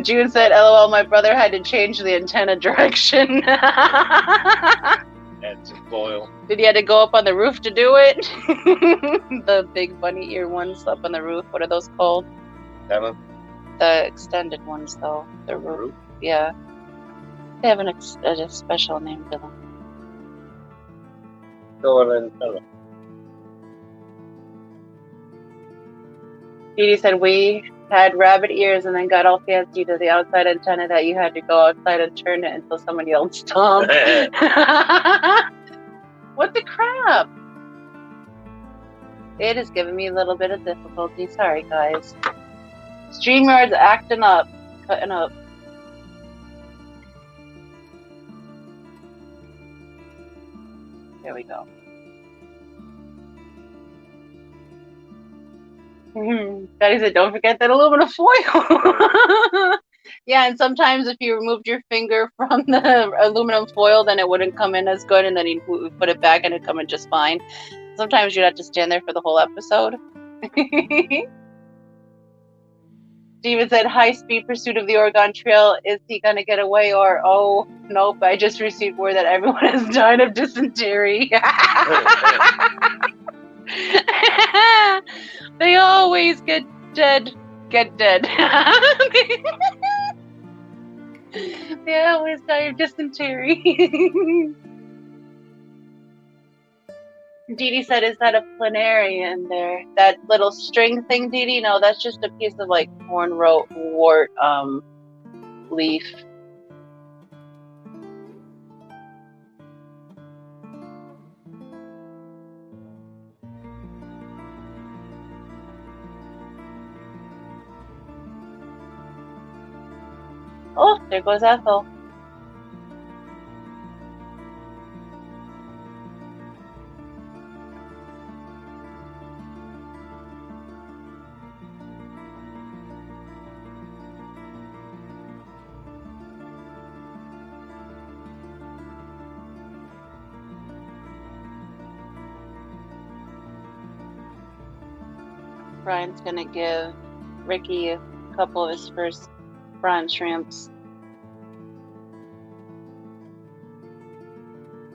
June said, LOL, my brother had to change the antenna direction. That's a foil. Did he have to go up on the roof to do it? The big bunny ear ones up on the roof. What are those called? Antenna? The extended ones, though. The roof. Yeah. They have a special name to them. Still an antenna. Edie said we had rabbit ears and then got all fancy to the outside antenna that you had to go outside and turn it until somebody else stopped. What the crap? It is giving me a little bit of difficulty. Sorry, guys. StreamYard's acting up. Cutting up. There we go. Daddy said, don't forget that aluminum foil. Yeah, and sometimes if you removed your finger from the aluminum foil, then it wouldn't come in as good, and then you put it back and it'd come in just fine. Sometimes you'd have to stand there for the whole episode. Steven said, high-speed pursuit of the Oregon Trail. Is he going to get away? Or, oh, nope, I just received word that everyone has died of dysentery. They always get dead. They always die of dysentery. Dee said, is that a planarian there? That little string thing, Dee? No, that's just a piece of like cornwort leaf. Oh, there goes Ethel. Brian's gonna give Ricky a couple of his first prawn shrimps.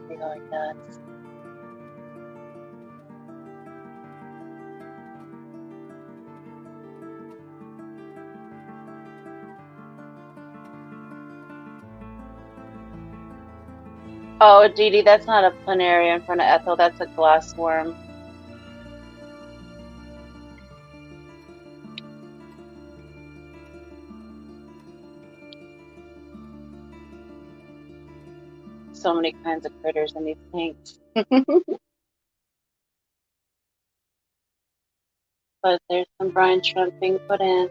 See how he does. Oh, Dee, that's not a planaria in front of Ethel. That's a glassworm. So many kinds of critters in these tanks. But there's some brine shrimp being put in.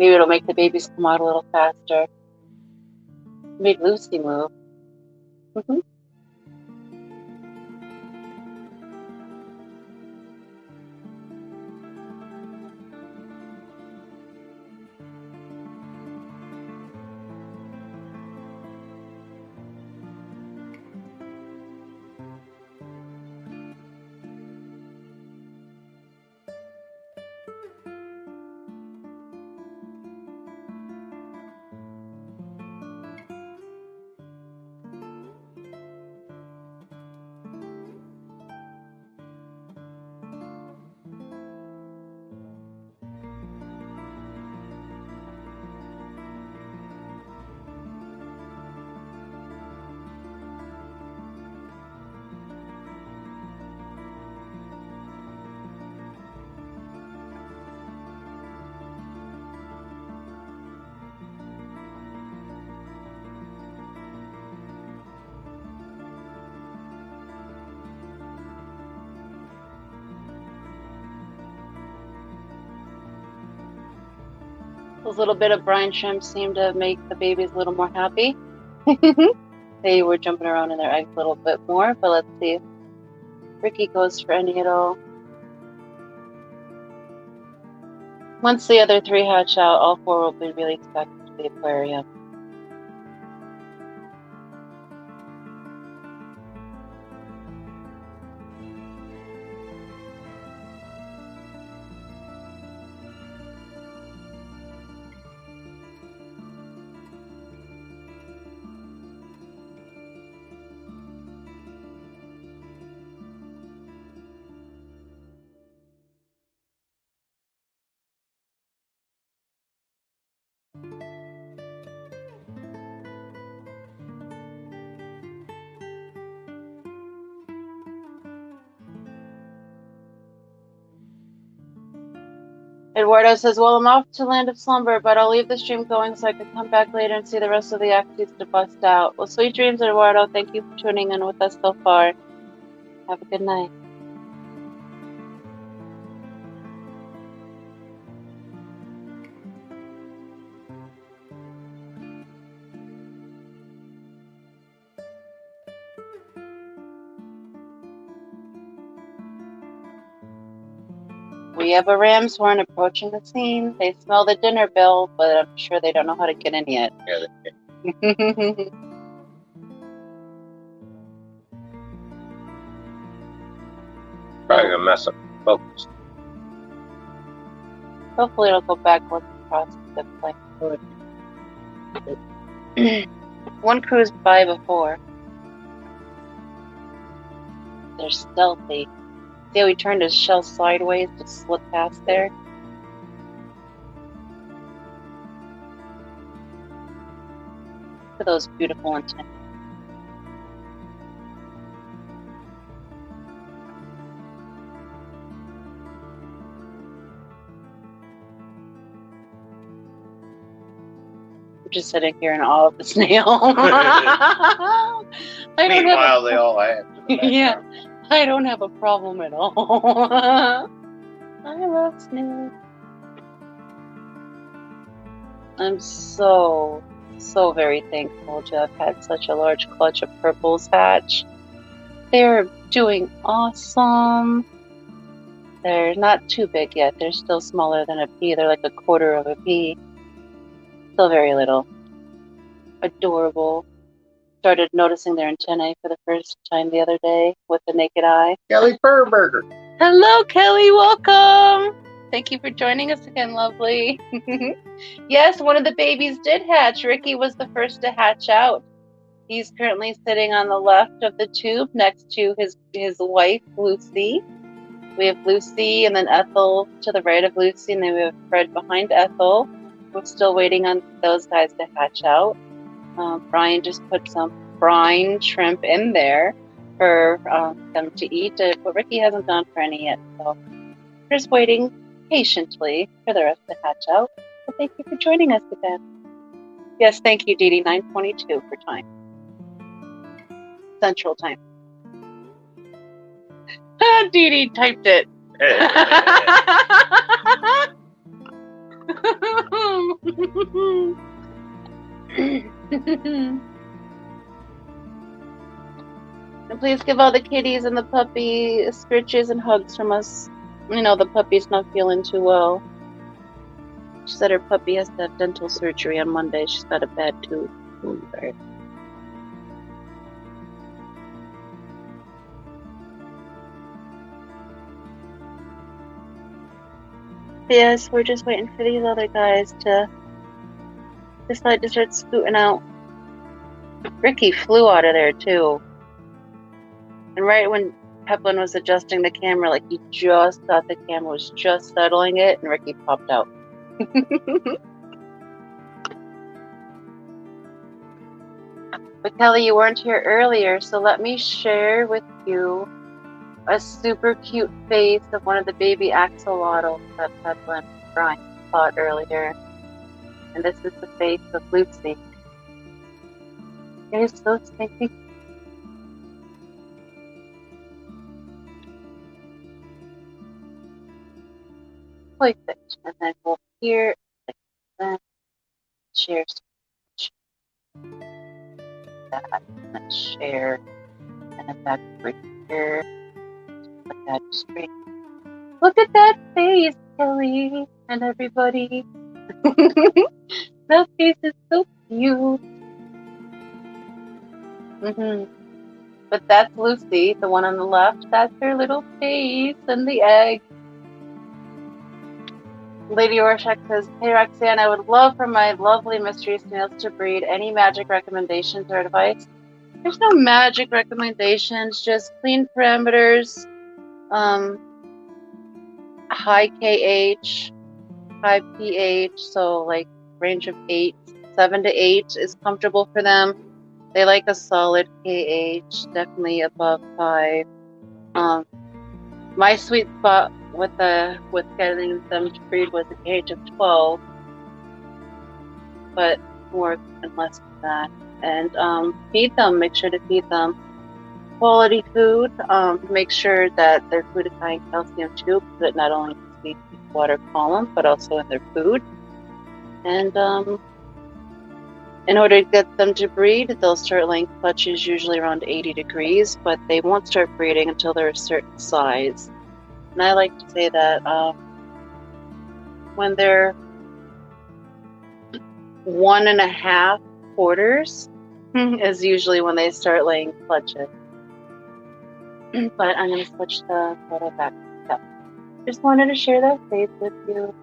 Maybe it'll make the babies come out a little faster. Made Lucy move. Those little bit of brine shrimp seem to make the babies a little more happy. They were jumping around in their eggs a little bit more, but let's see if Ricky goes for any at all. Once the other 3 hatch out, all 4 will be released back to the aquarium. Eduardo says, well, I'm off to Land of Slumber, but I'll leave the stream going so I can come back later and see the rest of the activities to bust out. Well, sweet dreams, Eduardo. Thank you for tuning in with us so far. Have a good night. We have a ram's horn approaching the scene. They smell the dinner bell, but I'm sure they don't know how to get in yet. Yeah, they can. Probably gonna mess up the focus. Hopefully it'll go back once we cross the plane. One cruised by before. They're stealthy. See how he turned his shell sideways to slip past there? Look at those beautiful antennae. I'm just sitting here in awe of the snail. Meanwhile, they all have. Yeah. I don't have a problem at all. I love snails. I'm so very thankful to have had such a large clutch of purples hatch. They're doing awesome. They're not too big yet. They're still smaller than a pea. They're like a quarter of a pea. Still very little. Adorable. Started noticing their antennae for the first time the other day with the naked eye. Kelly Furburger. Hello, Kelly. Welcome. Thank you for joining us again, lovely. Yes, one of the babies did hatch. Ricky was the first to hatch out. He's currently sitting on the left of the tube next to his wife, Lucy. We have Lucy and then Ethel to the right of Lucy, and then we have Fred behind Ethel. We're still waiting on those guys to hatch out. Brian just put some brine shrimp in there for them to eat, but Ricky hasn't gone for any yet, so we're just waiting patiently for the rest to hatch out. So thank you for joining us again. Yes, thank you, Dee Dee. 9:22 for time. Central time. Dee Dee typed it. And please give all the kitties and the puppy scritches and hugs from us. You know, the puppy's not feeling too well. She said her puppy has to have dental surgery on Monday. She's got a bad tooth. Yes, we're just waiting for these other guys to decide to start scooting out. Ricky flew out of there too. And right when Peplin was adjusting the camera, like he just thought the camera was just settling it, and Ricky popped out. But Kelly, you weren't here earlier, so let me share with you a super cute face of one of the baby axolotls that Peplin and Brian caught earlier. And this is the face of Lucy. It is so stinky. Perfect. And then go here, like that. Share. That. And share. And then back over here. Like that straight. Look at that face, Kelly, and everybody. That face is so cute. But that's Lucy, the one on the left. That's her little face and the egg. Lady Orshak says, "Hey Roxanne, I would love for my lovely mystery snails to breed. Any magic recommendations or advice?" There's no magic recommendations, just clean parameters, high KH, high pH, so like range of 7 to 8 is comfortable for them. They like a solid KH, definitely above 5. My sweet spot with getting them to breed was a KH of 12, but more and less than that. And feed them. Make sure to feed them quality food. Make sure that their food is high in calcium too, because it not only needs to be water column, but also in their food. And in order to get them to breed, they'll start laying clutches usually around 80 degrees, but they won't start breeding until they're a certain size. And I like to say that when they're 1.5 quarters is usually when they start laying clutches. But I'm going to switch the photo back up. Just wanted to share that face with you.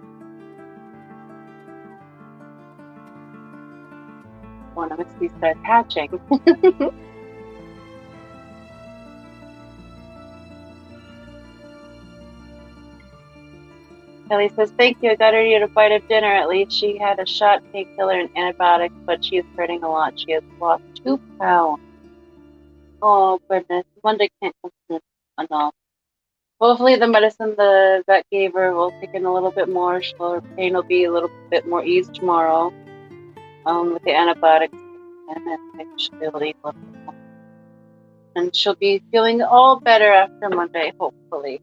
One of us start hatching. Kelly says, "Thank you. I got her to eat a bite of dinner. At least she had a shot, painkiller, and antibiotics, but she is hurting a lot. She has lost 2 pounds. Oh, goodness. Monday can't come enough. Hopefully the medicine the vet gave her will kick in a little bit more. Her pain will be a little bit more eased tomorrow with the antibiotics. And then she'll be able to eat a little bit more. And she'll be feeling all better after Monday, hopefully.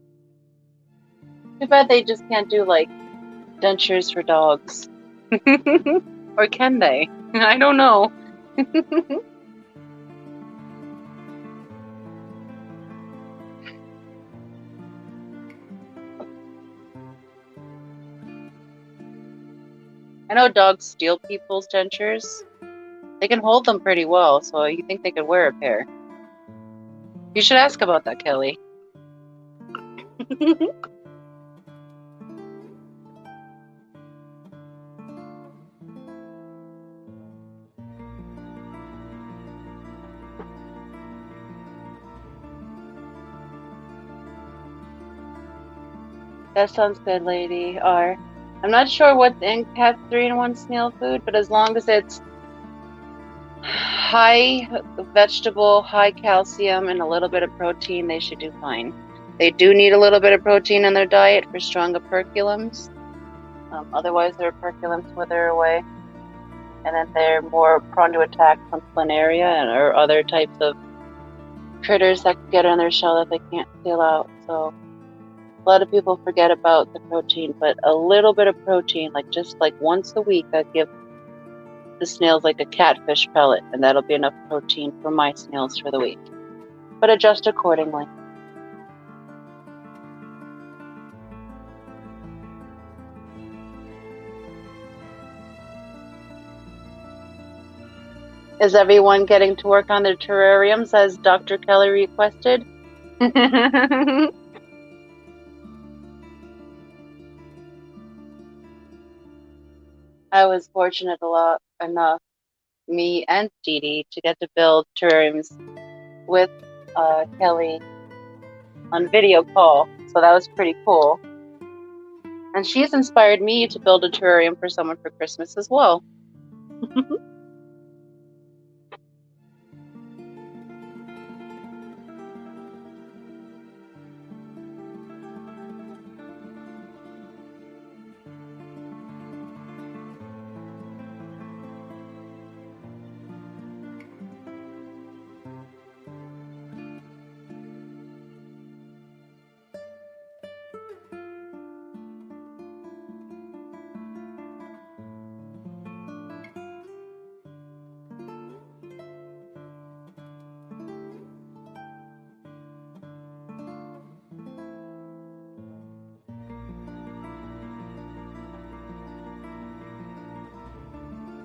Too bad they just can't do, like, dentures for dogs. Or can they? I don't know. I know dogs steal people's dentures. They can hold them pretty well, so you think they could wear a pair. You should ask about that, Kelly. That sounds good, Lady R. I'm not sure what's in Cat's 3-in-1 snail food, but as long as it's high vegetable, high calcium, and a little bit of protein, they should do fine. They do need a little bit of protein in their diet for strong operculums. Otherwise, their operculums wither away. And then they're more prone to attack from planaria or other types of critters that can get in their shell that they can't seal out. So A lot of people forget about the protein, but a little bit of protein, like just like once a week, I give the snails like a catfish pellet, and that'll be enough protein for my snails for the week. But adjust accordingly. Is everyone getting to work on their terrariums as Dr. Kelly requested? I was fortunate enough, me and Dee Dee, to get to build terrariums with Kelly on video call, so that was pretty cool. And she's inspired me to build a terrarium for someone for Christmas as well.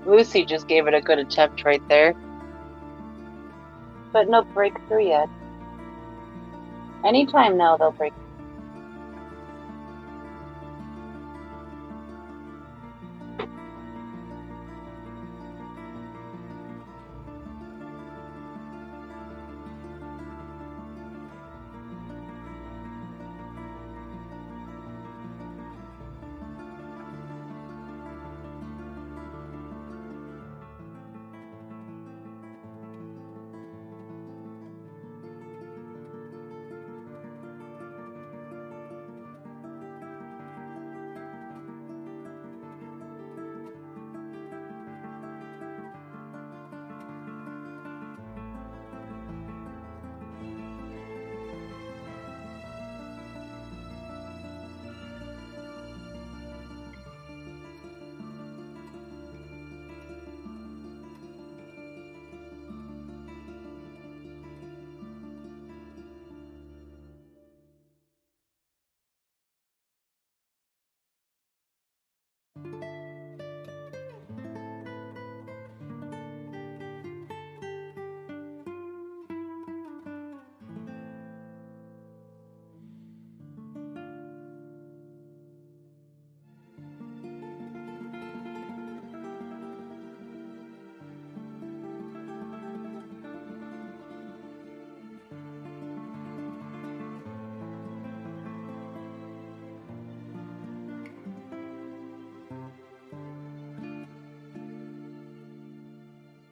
Lucy just gave it a good attempt right there. But no breakthrough yet. Anytime now they'll break.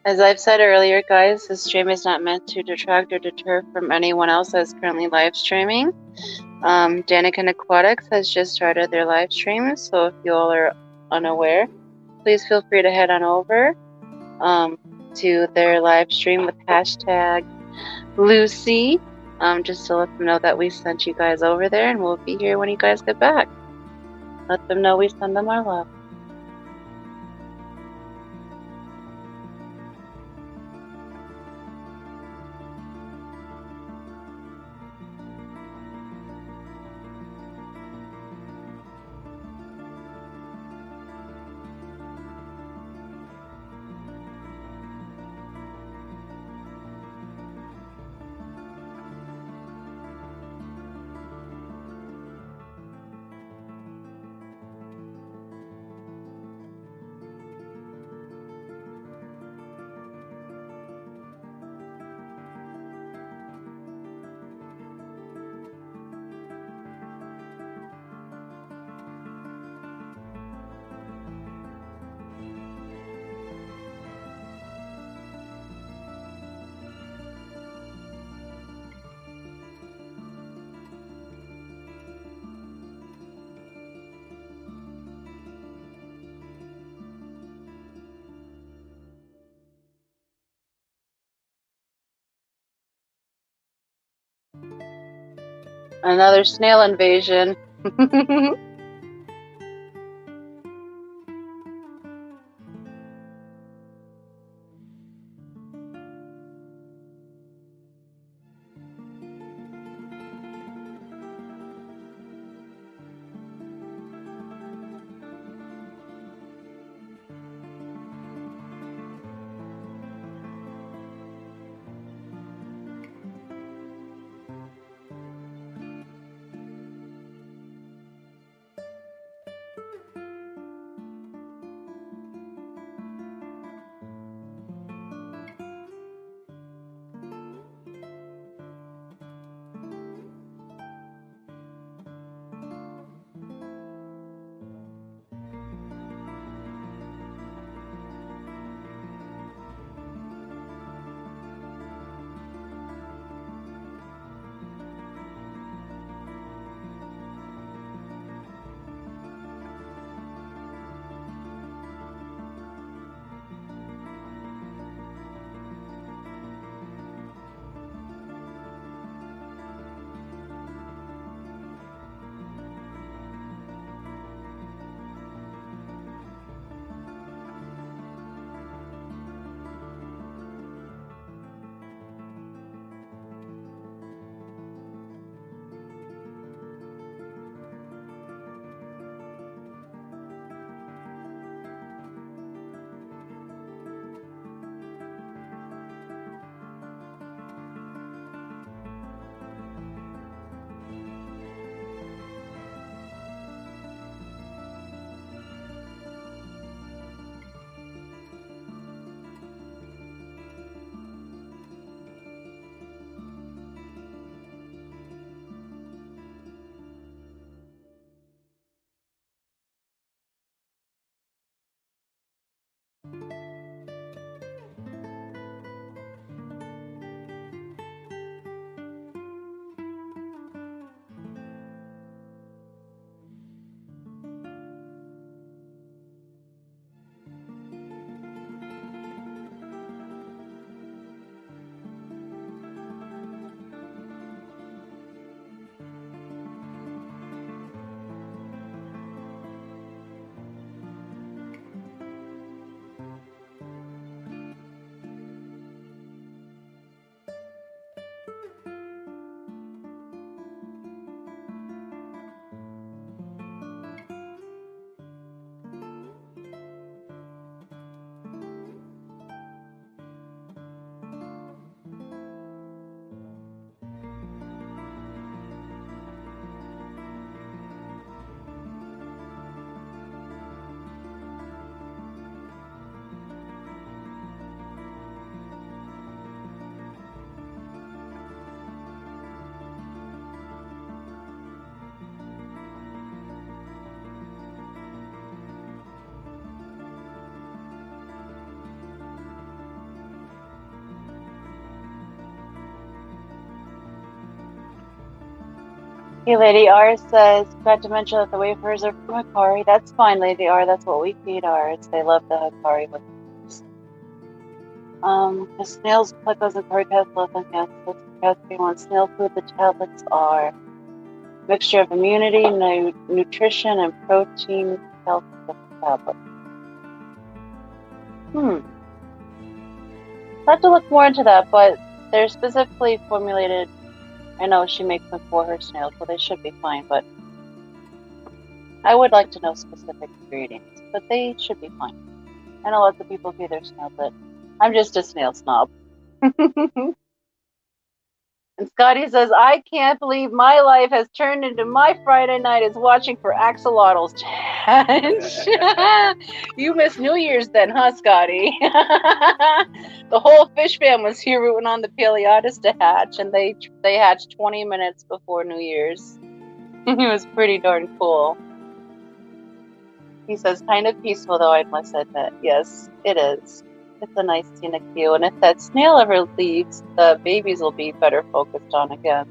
As I've said earlier, guys, this stream is not meant to detract or deter from anyone else that's currently live streaming. Danican Aquatics has just started their live stream, so if you all are unaware, please feel free to head on over to their live stream with hashtag Lucy, just to let them know that we sent you guys over there, and we'll be here when you guys get back. Let them know we send them our love. Another snail invasion. Hey, Lady R says, forgot to mention that the wafers are from Hikari. That's fine, Lady R. That's what we feed ours. They love the Hikari wafers. The snails like those Hikari pets love them. Yes, that's one snail food. The tablets are mixture of immunity, nutrition, and protein health tablet. I have to look more into that, but they're specifically formulated. I know she makes them for her snails, so they should be fine, but I would like to know specific ingredients, but they should be fine. I know lots of people feed their snails, but I'm just a snail snob. And Scotty says, I can't believe my life has turned into my Friday night is watching for axolotls challenge. You missed New Year's then, huh, Scotty? The whole fish fam was here rooting on the Paleotis to hatch, and they hatched 20 minutes before New Year's. It was pretty darn cool. He says, kind of peaceful, though, I must admit. Yes, it is. It's a nice scenic view, and if that snail ever leaves, the babies will be better focused on again.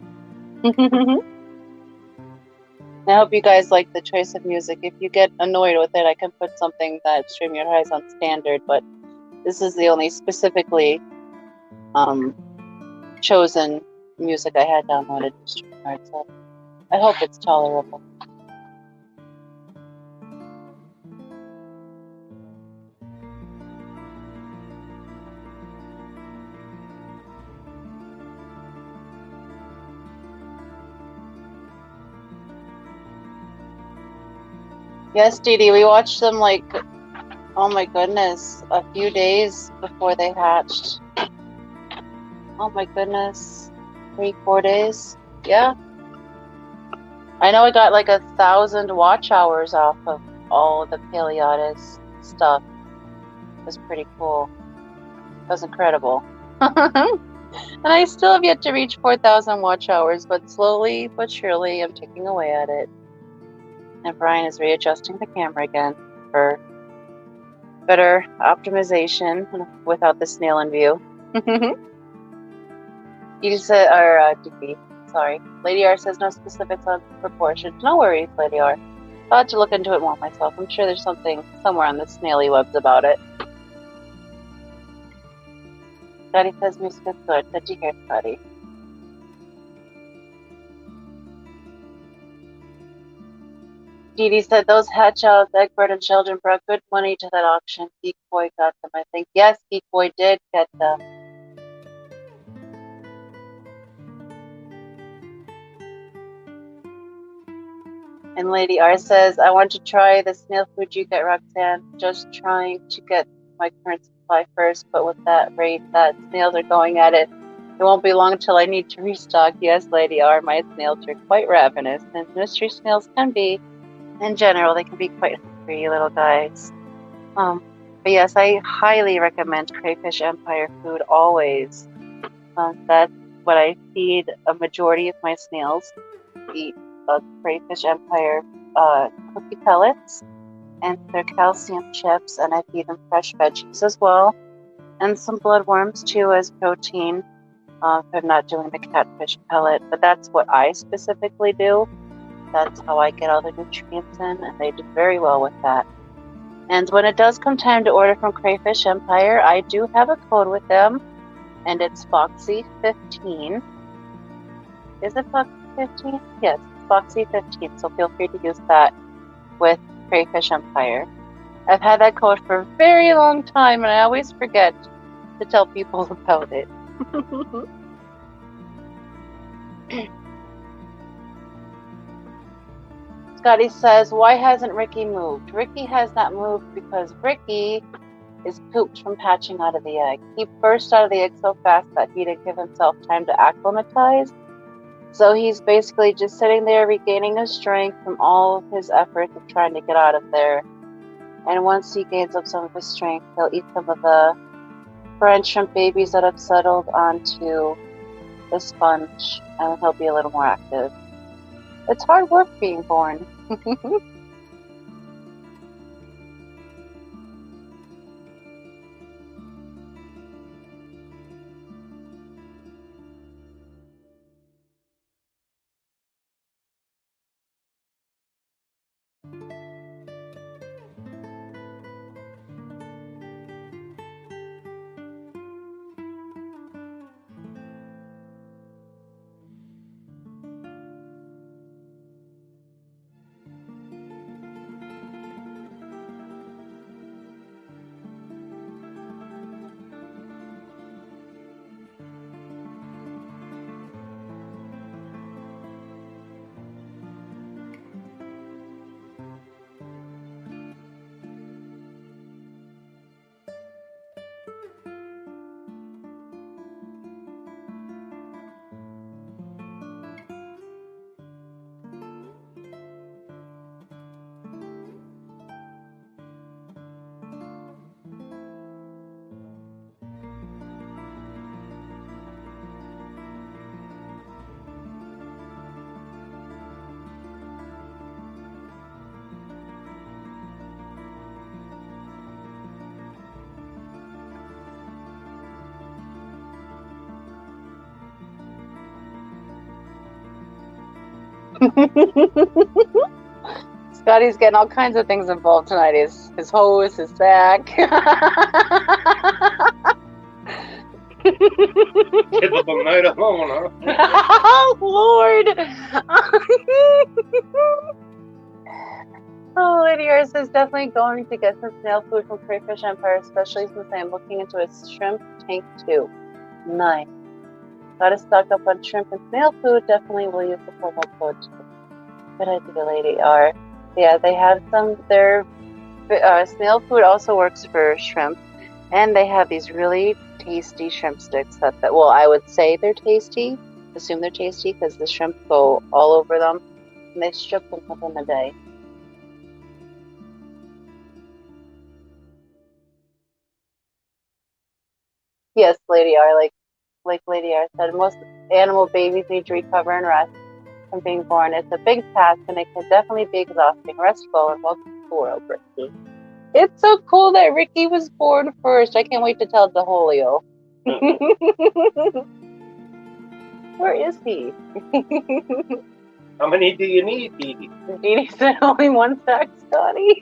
I hope you guys like the choice of music. If you get annoyed with it, I can put something that StreamYard has on standard, but this is the only specifically chosen music I had downloaded to StreamYard. So I hope it's tolerable. Yes, Dee Dee, we watched them like, oh my goodness, a few days before they hatched. Oh my goodness, 3-4 days. Yeah. I know I got like 1,000 watch hours off of all the Paleotis stuff. It was pretty cool. It was incredible. And I still have yet to reach 4,000 watch hours, but slowly but surely I'm ticking away at it. And Brian is readjusting the camera again for better optimization without the snail in view. You said, or DP, sorry. Lady R says no specifics on proportions. No worries, Lady R. I'll have to look into it more myself. I'm sure there's something somewhere on the snaily webs about it. Scotty says music is good. Good to hear, Scotty. Dee Dee said those hatch outs, Egbert and Sheldon brought good money to that auction. Geek Boy got them, I think. Yes, Geek Boy did get them. And Lady R says, I want to try the snail food you get, Roxanne. Just trying to get my current supply first, but with that rate that snails are going at it, it won't be long until I need to restock. Yes, Lady R, my snails are quite ravenous, and mystery snails can be, in general, they can be quite hungry little guys. But yes, I highly recommend Crayfish Empire food always. That's what I feed a majority of my snails. Eat Crayfish Empire cookie pellets and their calcium chips, and I feed them fresh veggies as well, and some bloodworms too as protein. If I'm not doing the catfish pellet, but that's what I specifically do. That's how I get all the nutrients in, and they do very well with that. And when it does come time to order from Crayfish Empire, I do have a code with them, and it's Foxy15. Is it Foxy15? Yes, Foxy15, so feel free to use that with Crayfish Empire. I've had that code for a very long time, and I always forget to tell people about it. Scotty says, why hasn't Ricky moved? Ricky has not moved because Ricky is pooped from hatching out of the egg. He burst out of the egg so fast that he didn't give himself time to acclimatize. So he's basically just sitting there regaining his strength from all of his efforts of trying to get out of there. And once he gains up some of his strength, he'll eat some of the French shrimp babies that have settled onto the sponge, and he'll be a little more active. It's hard work being born. Scotty's getting all kinds of things involved tonight. His hose, his sack. Typical night alone, huh? Oh, Lord. Oh, Lady R says definitely going to get some snail food from Crayfish Empire, especially since I am looking into a shrimp tank too. Nice. Gotta stock up on shrimp and snail food. Definitely will use the promo code. Good idea, Lady R. Yeah, they have some. Their snail food also works for shrimp, and they have these really tasty shrimp sticks. Well, I would say they're tasty. Assume they're tasty because the shrimp go all over them, and they strip them within a day. Yes, Lady R. Like Lady R said, most animal babies need to recover and rest from being born. It's a big task, and it can definitely be exhausting. Rest well and welcome to the world, Ricky. It's so cool that Ricky was born first. I can't wait to tell DeHolio. Where is he? How many do you need, Dee Dee? Dee Dee said only one sack, Scotty.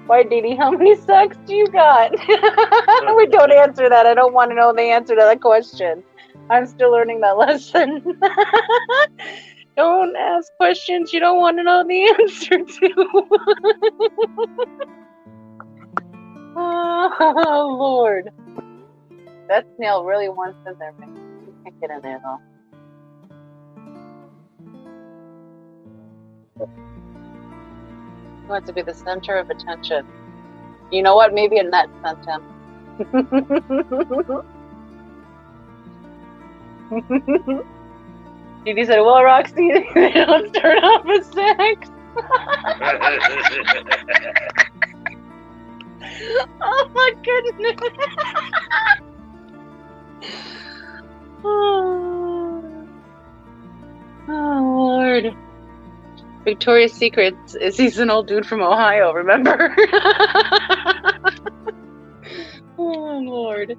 Why, Dee Dee, how many sacks do you got? We don't answer that. I don't want to know the answer to that question. I'm still learning that lesson. Don't ask questions you don't want to know the answer to. Oh, Lord. That snail really wants in there. You can't get in there, though. He wants to be the center of attention. You know what? Maybe a net sent him. Dee said, well, Roxy, they don't start off with sex. Oh, my goodness. Oh, Lord. Victoria's Secret is he's an old dude from Ohio, remember? Oh, Lord.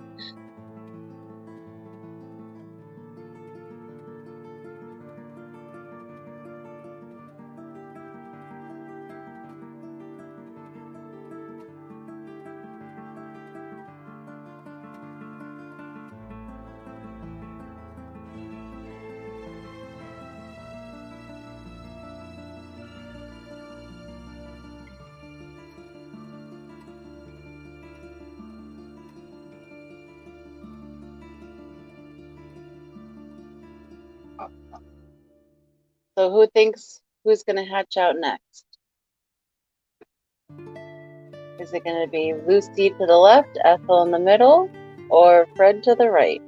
So who thinks who's going to hatch out next? Is it going to be Lucy to the left, Ethel in the middle, or Fred to the right?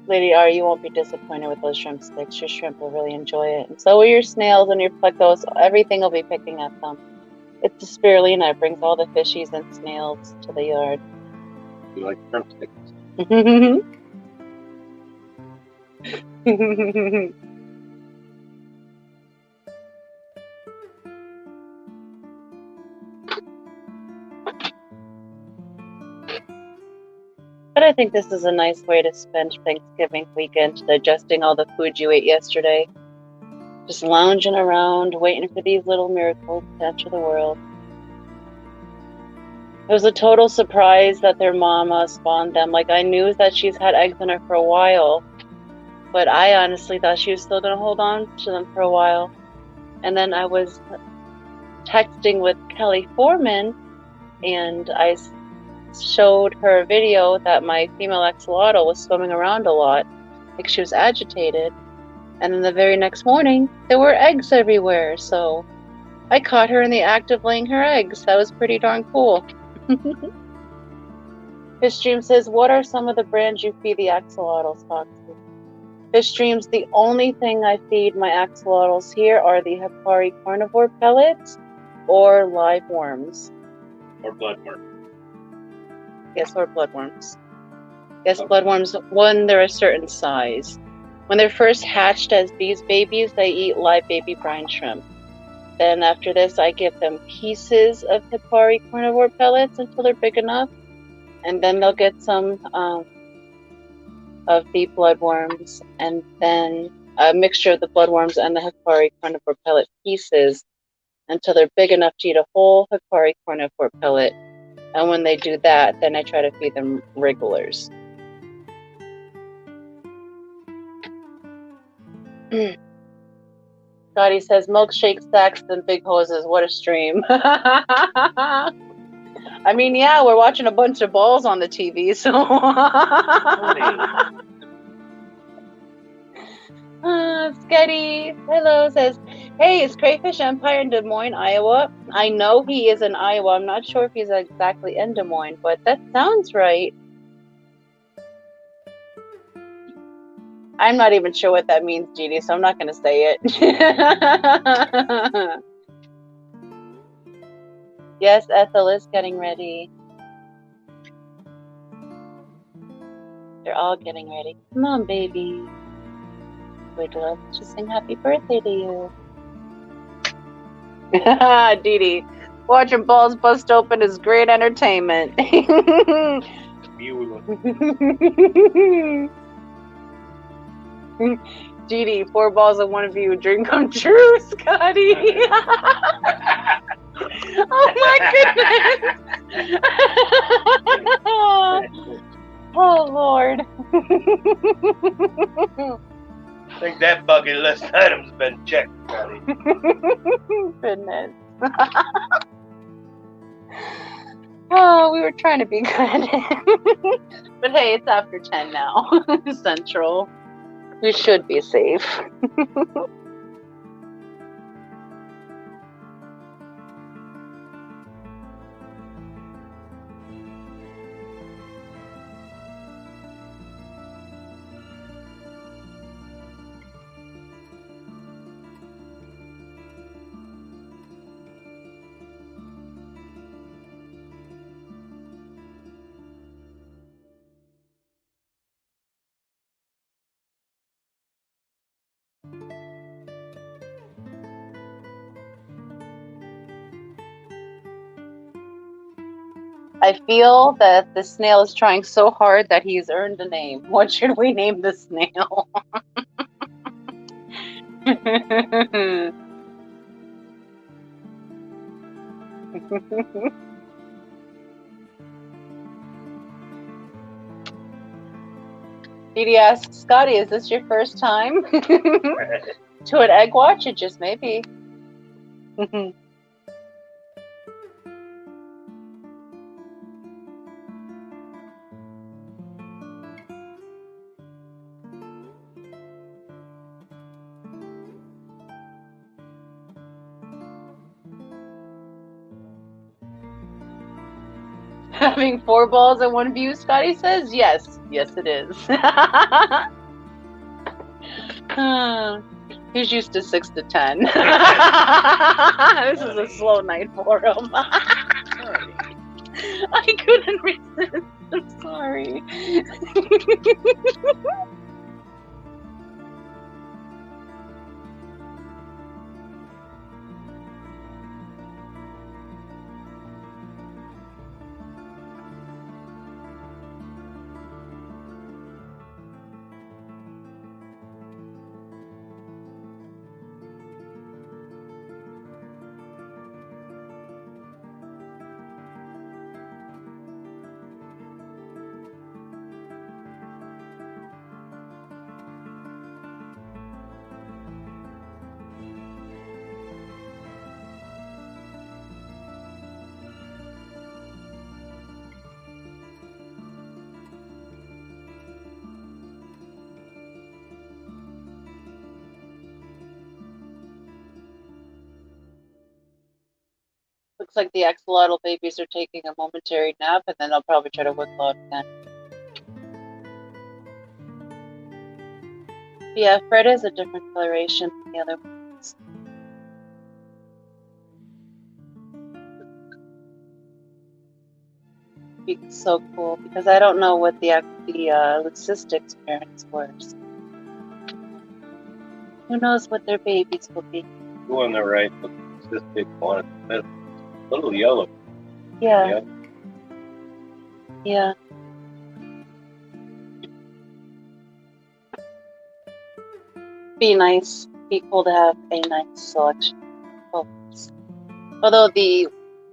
Lady R, you won't be disappointed with those shrimp sticks. Your shrimp will really enjoy it. And so will your snails and your plecos. Everything will be picking at them. It's the spirulina. It brings all the fishies and snails to the yard. You like shrimp sticks? But I think this is a nice way to spend Thanksgiving weekend, digesting all the food you ate yesterday. Just lounging around, waiting for these little miracles to enter the world. It was a total surprise that their mama spawned them. Like, I knew that she's had eggs in her for a while, but I honestly thought she was still going to hold on to them for a while. And then I was texting with Kelly Foreman, and I showed her a video that my female axolotl was swimming around a lot, like she was agitated. And then the very next morning, there were eggs everywhere. So I caught her in the act of laying her eggs. That was pretty darn cool. Fishstream says, what are some of the brands you feed the axolotls, Foxy? Fishstream's the only thing I feed my axolotls here are the Hipari carnivore pellets or live worms. Or bloodworm? Yes, or bloodworms. Yes, bloodworms, when they're a certain size. When they're first hatched as these babies, they eat live baby brine shrimp. Then after this, I give them pieces of Hipari carnivore pellets until they're big enough. And then they'll get some of the bloodworms. And then a mixture of the bloodworms and the Hikari carnivore pellet pieces until they're big enough to eat a whole Hikari carnivore pellet. And when they do that, then I try to feed them regulars. Scotty says, milkshake stacks and big hoses. What a stream. I mean, yeah, we're watching a bunch of balls on the TV, so. Scotty, hello, says, hey, is Crayfish Empire in Des Moines, Iowa? I know he is in Iowa. I'm not sure if he's exactly in Des Moines, but that sounds right. I'm not even sure what that means, Jeannie, so I'm not going to say it. Yes, Ethel is getting ready. They're all getting ready. Come on, baby. We'd love to sing happy birthday to you. Dee Dee, watching balls bust open is great entertainment. Dee Dee, 4 balls in one view, dream come true, Scotty. Oh my goodness. Oh Lord. I think that bucket list item's been checked, Scotty. Goodness. Oh, we were trying to be good. But hey, it's after 10 now. Central. We should be safe. I feel that the snail is trying so hard that he's earned a name. What should we name the snail? Dee asks, Scotty, is this your first time to an egg watch? It just may be. Having 4 balls in one view, Scotty says? Yes. Yes, it is. He's used to 6 to 10. This is a slow night for him. I couldn't resist. I'm sorry. Looks like the axolotl babies are taking a momentary nap, and then I'll probably try to wiggle out again. Yeah, Fred is a different coloration than the other ones. It's so cool because I don't know what the leucistic's parents were. So who knows what their babies will be? You're on the right, but this big one, a little yellow. Yeah. Yeah. be nice. Be cool to have a nice selection of colors. Although the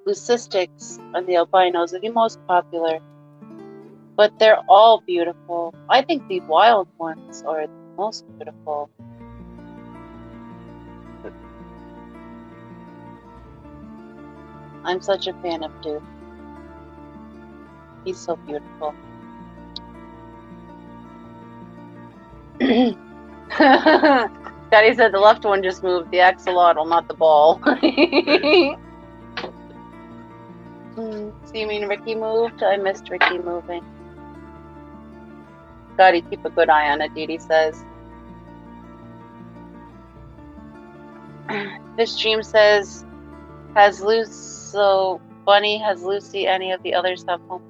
leucistics and the albinos are the most popular, but they're all beautiful. I think the wild ones are the most beautiful. I'm such a fan of Duke. He's so beautiful. Daddy said the left one just moved, the axolotl, not the ball. So you mean Ricky moved? I missed Ricky moving. Gotta keep a good eye on it, Dee Dee says. This dream says, so Bunny, has Lucy any of the others have home?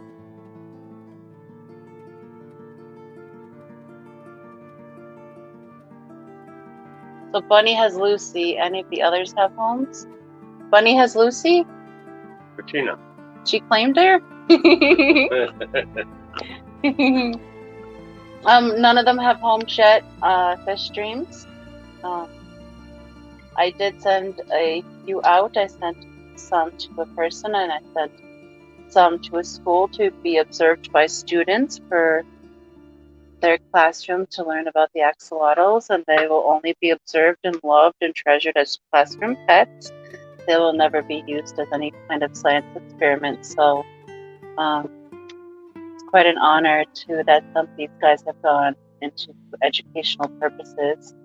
So Bunny has Lucy, any of the others have homes? Bunny has Lucy? Regina. She claimed her? None of them have homes yet, fish dreams. I did send a few out. I sent some to a person and I sent some to a school to be observed by students for their classroom to learn about the axolotls, and they will only be observed and loved and treasured as classroom pets. They will never be used as any kind of science experiment. So it's quite an honor that some of these guys have gone into educational purposes.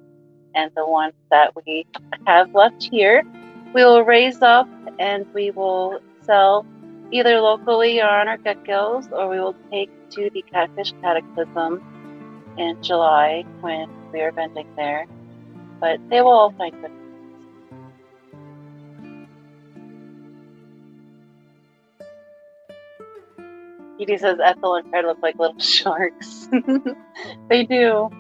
And the ones that we have left here, we will raise up and we will sell either locally or on our get gills, or we will take to the Catfish Cataclysm in July when we are vending there. But they will all find good. Edie says Ethel and Fred look like little sharks. They do.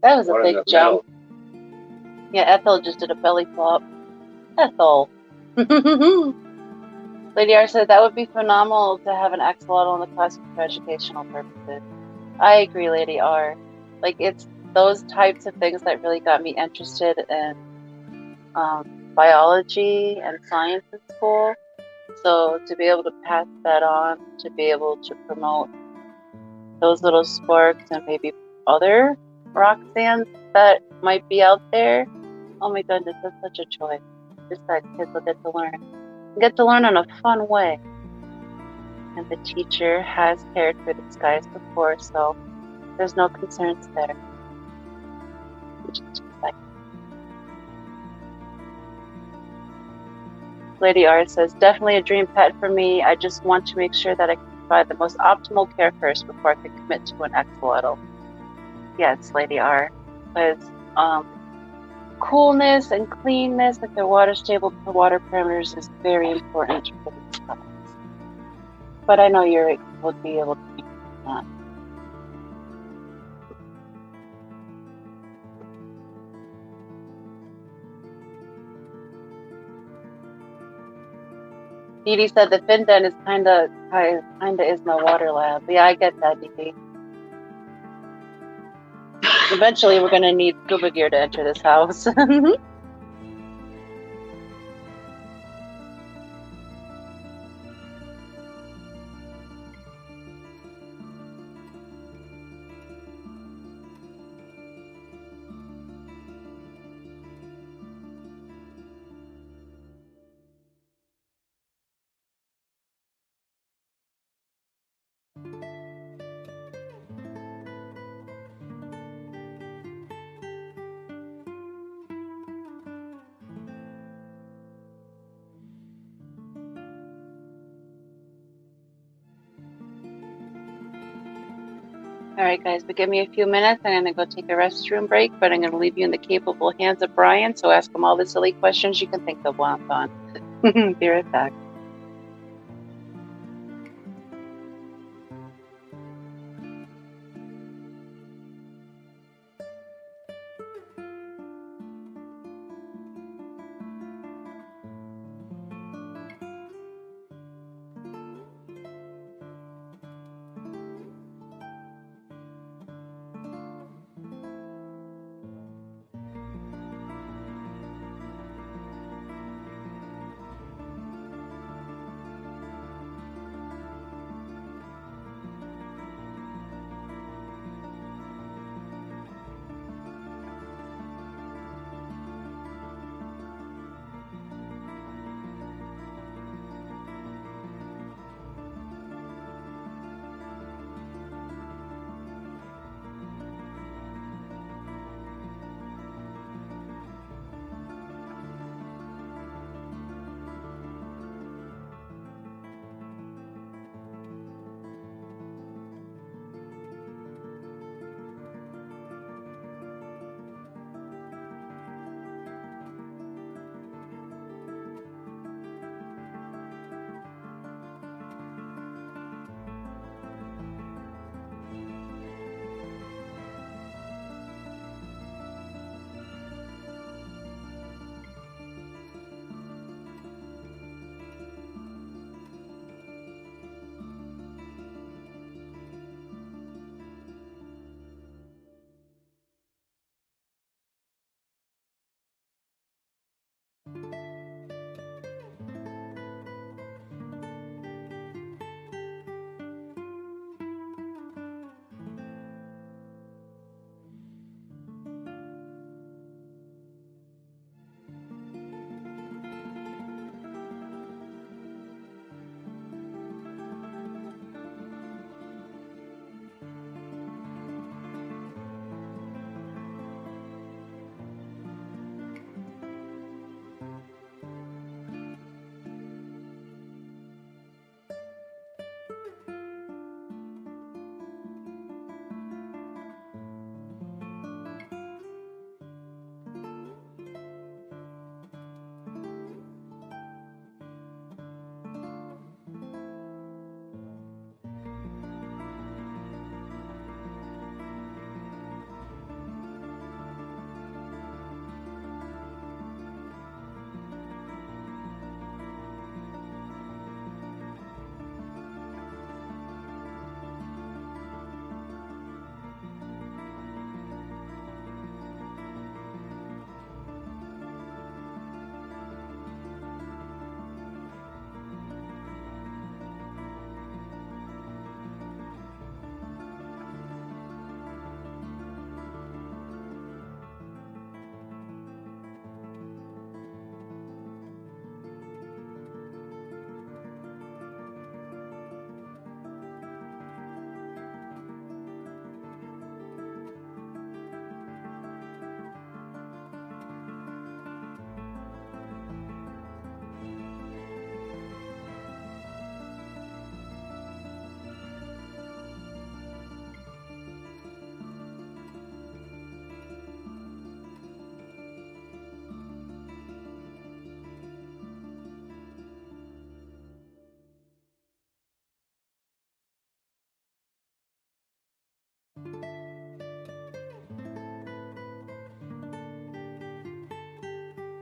That was a big jump. Yeah, Ethel just did a belly flop. Ethel. Lady R said that would be phenomenal to have an axolotl in the classroom for educational purposes. I agree, Lady R. Like, it's those types of things that really got me interested in biology and science in school. So to be able to pass that on, to be able to promote those little sparks and maybe other rock sands that might be out there, oh my goodness, that's such a joy. Just that kids will get to learn. Get to learn in a fun way. And the teacher has cared for these guys before, so there's no concerns there. Just a second. Lady R says, definitely a dream pet for me. I just want to make sure that I can provide the most optimal care first before I can commit to an axolotl. Yes, Lady R. Because coolness and cleanness, if they're water stable, the water parameters is very important for these products. But I know you're will be able to do that. Dee Dee said the fin den is kinda is no water lab. Yeah, I get that, Dee Dee. Eventually, we're gonna need scuba gear to enter this house. All right, guys, but give me a few minutes. I'm gonna go take a restroom break, but I'm gonna leave you in the capable hands of Brian. So ask him all the silly questions you can think of while I'm gone. Be right back.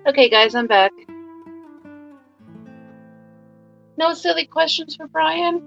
Okay, guys, I'm back. No silly questions for Brian?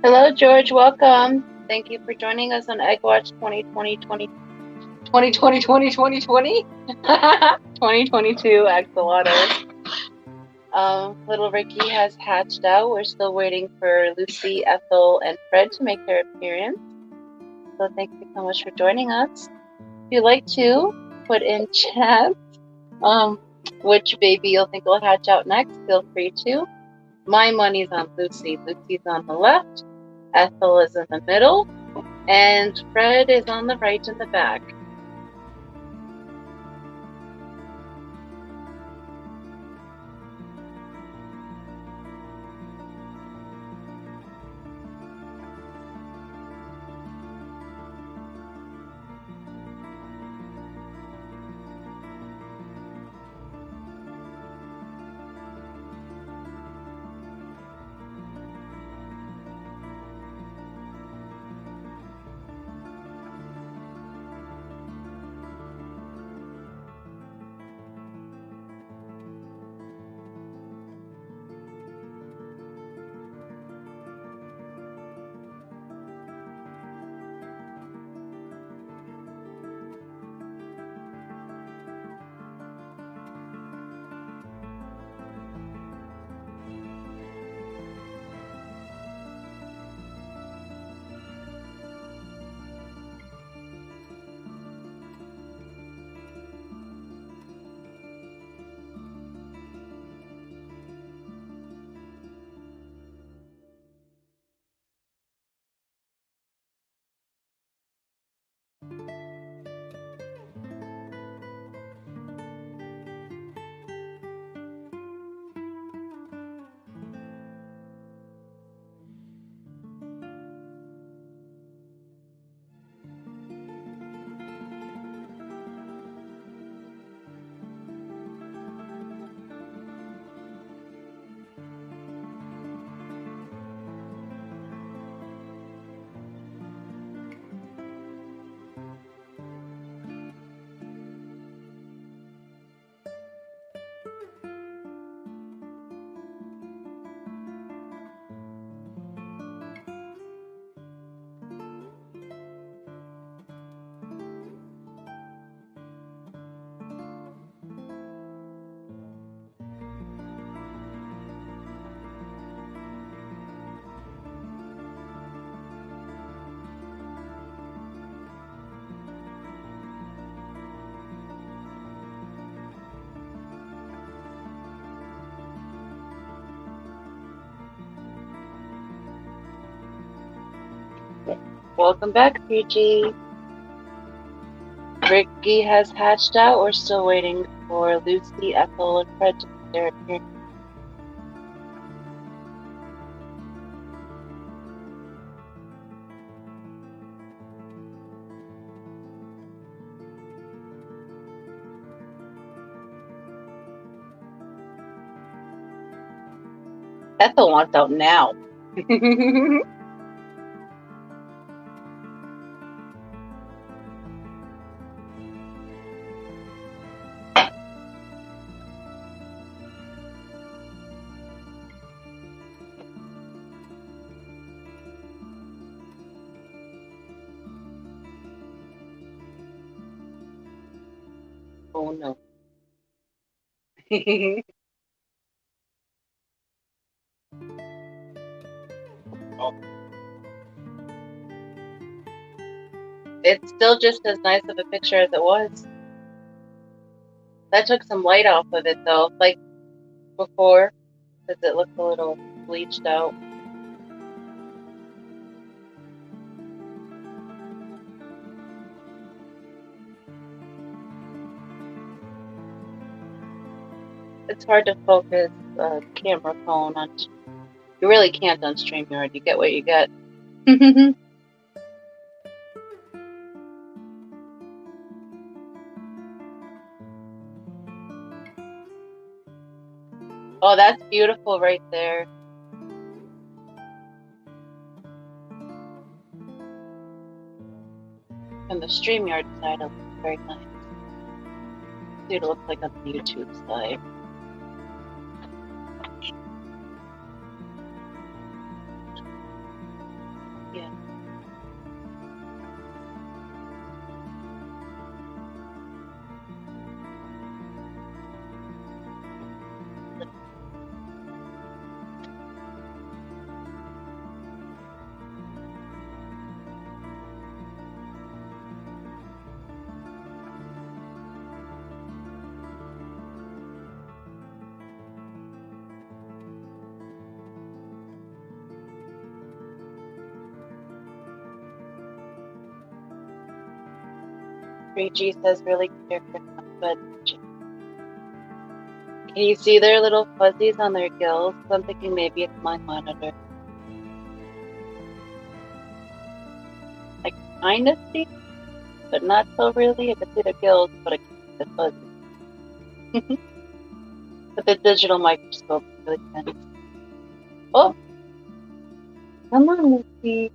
Hello, George. Welcome. Thank you for joining us on Egg Watch 2020, 2022 axolotls. Little Ricky has hatched out. We're still waiting for Lucy, Ethel, and Fred to make their appearance. So thank you so much for joining us. If you'd like to put in chat which baby you'll think will hatch out next, feel free to. My money's on Lucy. Lucy's on the left, Ethel is in the middle, and Fred is on the right in the back. Welcome back, PG. Ricky has hatched out. We're still waiting for Lucy, Ethel, and Fred to make their appearance. Ethel wants out now. Oh no. It's still just as nice of a picture as it was. That took some light off of it though, like before, because it looked a little bleached out. It's hard to focus a camera phone on. You really can't on StreamYard. You get what you get. Oh, that's beautiful right there. From the StreamYard side, it looks very nice. See what it looks like on the YouTube side. Yeah. G says really clear, but can you see their little fuzzies on their gills? I'm thinking maybe it's my monitor. I kind of see, but not so really. I can see their gills, but I can't see the fuzzies. But the digital microscope is really thin. Oh, come on, Lucy.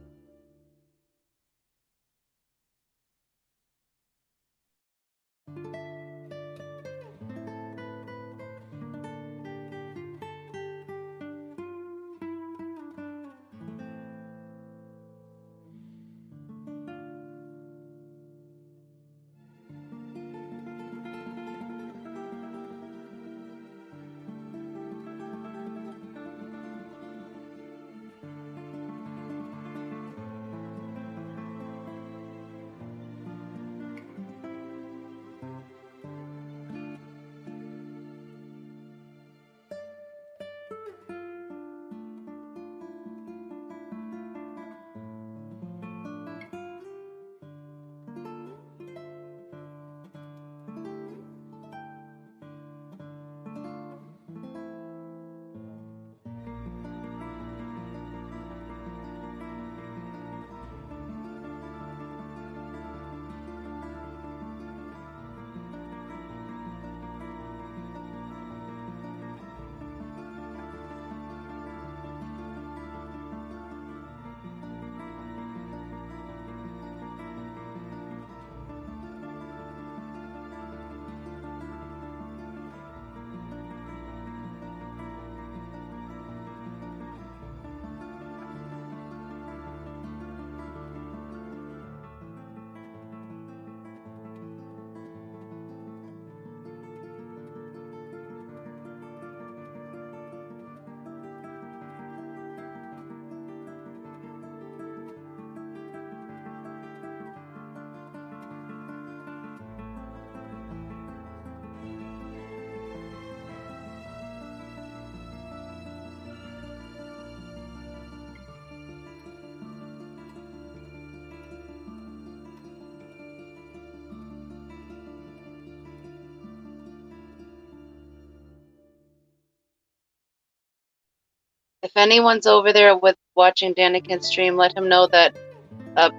If anyone's over there with watching Daniken's stream, let him know that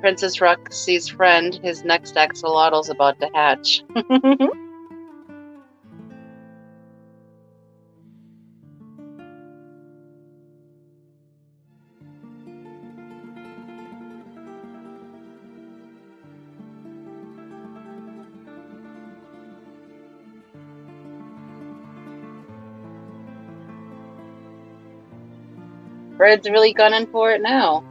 Princess Roxy's friend, his next axolotl, is about to hatch. Fred's really gunning for it now.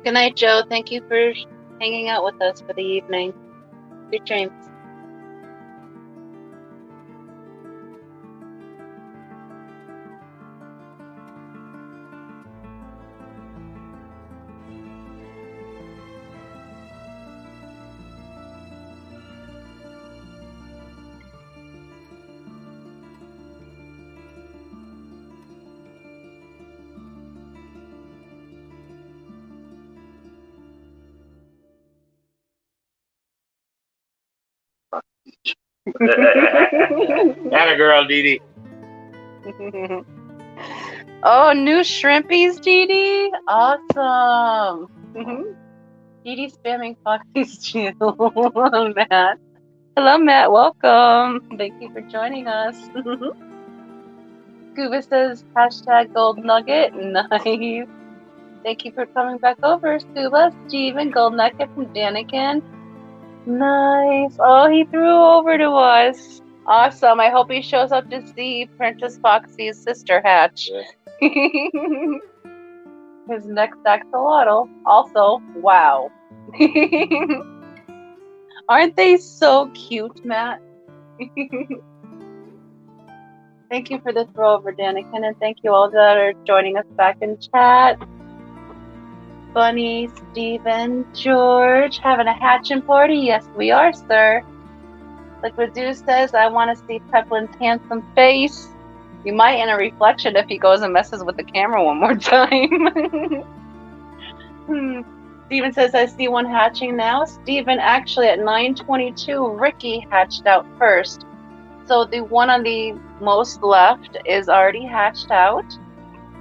Good night, Joe. Thank you for hanging out with us for the evening. Good dreams. Atta girl, Dee Dee. Oh, new shrimpies, Dee Dee. Awesome. Dee Dee spamming Foxy's channel. Matt. Hello, Matt. Welcome. Thank you for joining us. Scuba says hashtag gold nugget. Nice. Thank you for coming back over, Scuba. Steven, gold nugget from Daniken. Nice. Oh, he threw over to us. Awesome. I hope he shows up to see Princess Foxy's sister hatch. Yeah. His next axolotl. Also, wow. Aren't they so cute, Matt? Thank you for the throw over, Daniken, and thank you all that are joining us back in chat. Bunny, Steven, George, having a hatching party? Yes, we are, sir. Liquid Dew says, I want to see Peplin's handsome face. You might in a reflection if he goes and messes with the camera one more time. Steven says, I see one hatching now. Steven, actually at 9:22, Ricky hatched out first. So the one on the most left is already hatched out.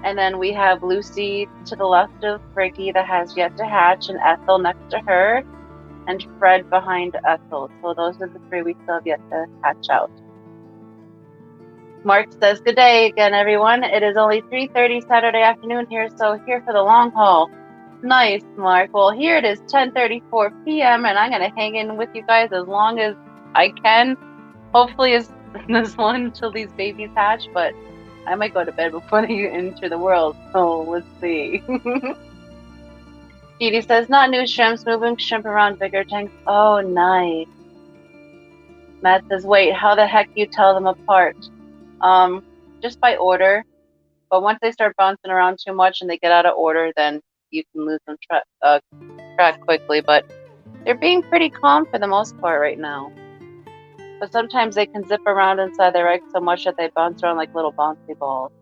And then we have Lucy to the left of Ricky that has yet to hatch, and Ethel next to her, and Fred behind Ethel. So those are the three we still have yet to hatch out. Mark says, good day again, everyone. It is only 3:30 Saturday afternoon here, so here for the long haul. Nice, Mark. Well, here it is 10:34 p.m., and I'm going to hang in with you guys as long as I can. Hopefully as long until these babies hatch, but I might go to bed before they enter the world, so let's see. Edie says, not new shrimps, moving shrimp around bigger tanks. Oh, nice. Matt says, wait, how the heck you tell them apart? Just by order. But once they start bouncing around too much and they get out of order, then you can lose them track quickly. But they're being pretty calm for the most part right now. But sometimes they can zip around inside their egg so much that they bounce around like little bouncy balls.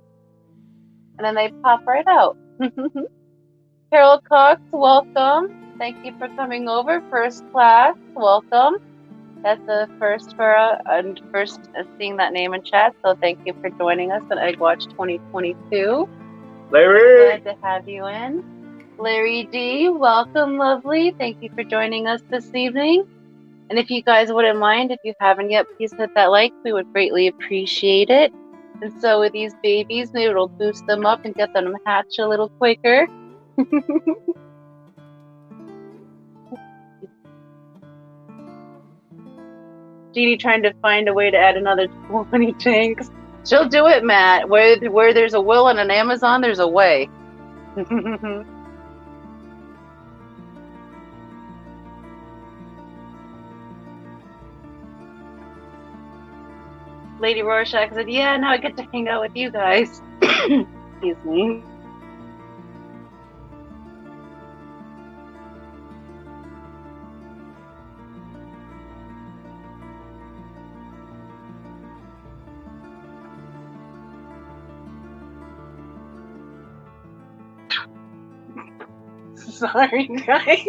And then they pop right out. Carol Cox, welcome. Thank you for coming over. First class, welcome. That's the first for and first seeing that name in chat. So thank you for joining us on Egg Watch 2022. Larry! Glad to have you in. Larry D, welcome, lovely. Thank you for joining us this evening. And if you guys wouldn't mind, if you haven't yet, please hit that like. We would greatly appreciate it. And so with these babies, maybe it'll boost them up and get them to hatch a little quicker. Jeannie trying to find a way to add another 20 tanks. She'll do it, Matt. Where there's a will on an Amazon, there's a way. Lady Rorschach said, yeah, now I get to hang out with you guys. Excuse me. Sorry, guys.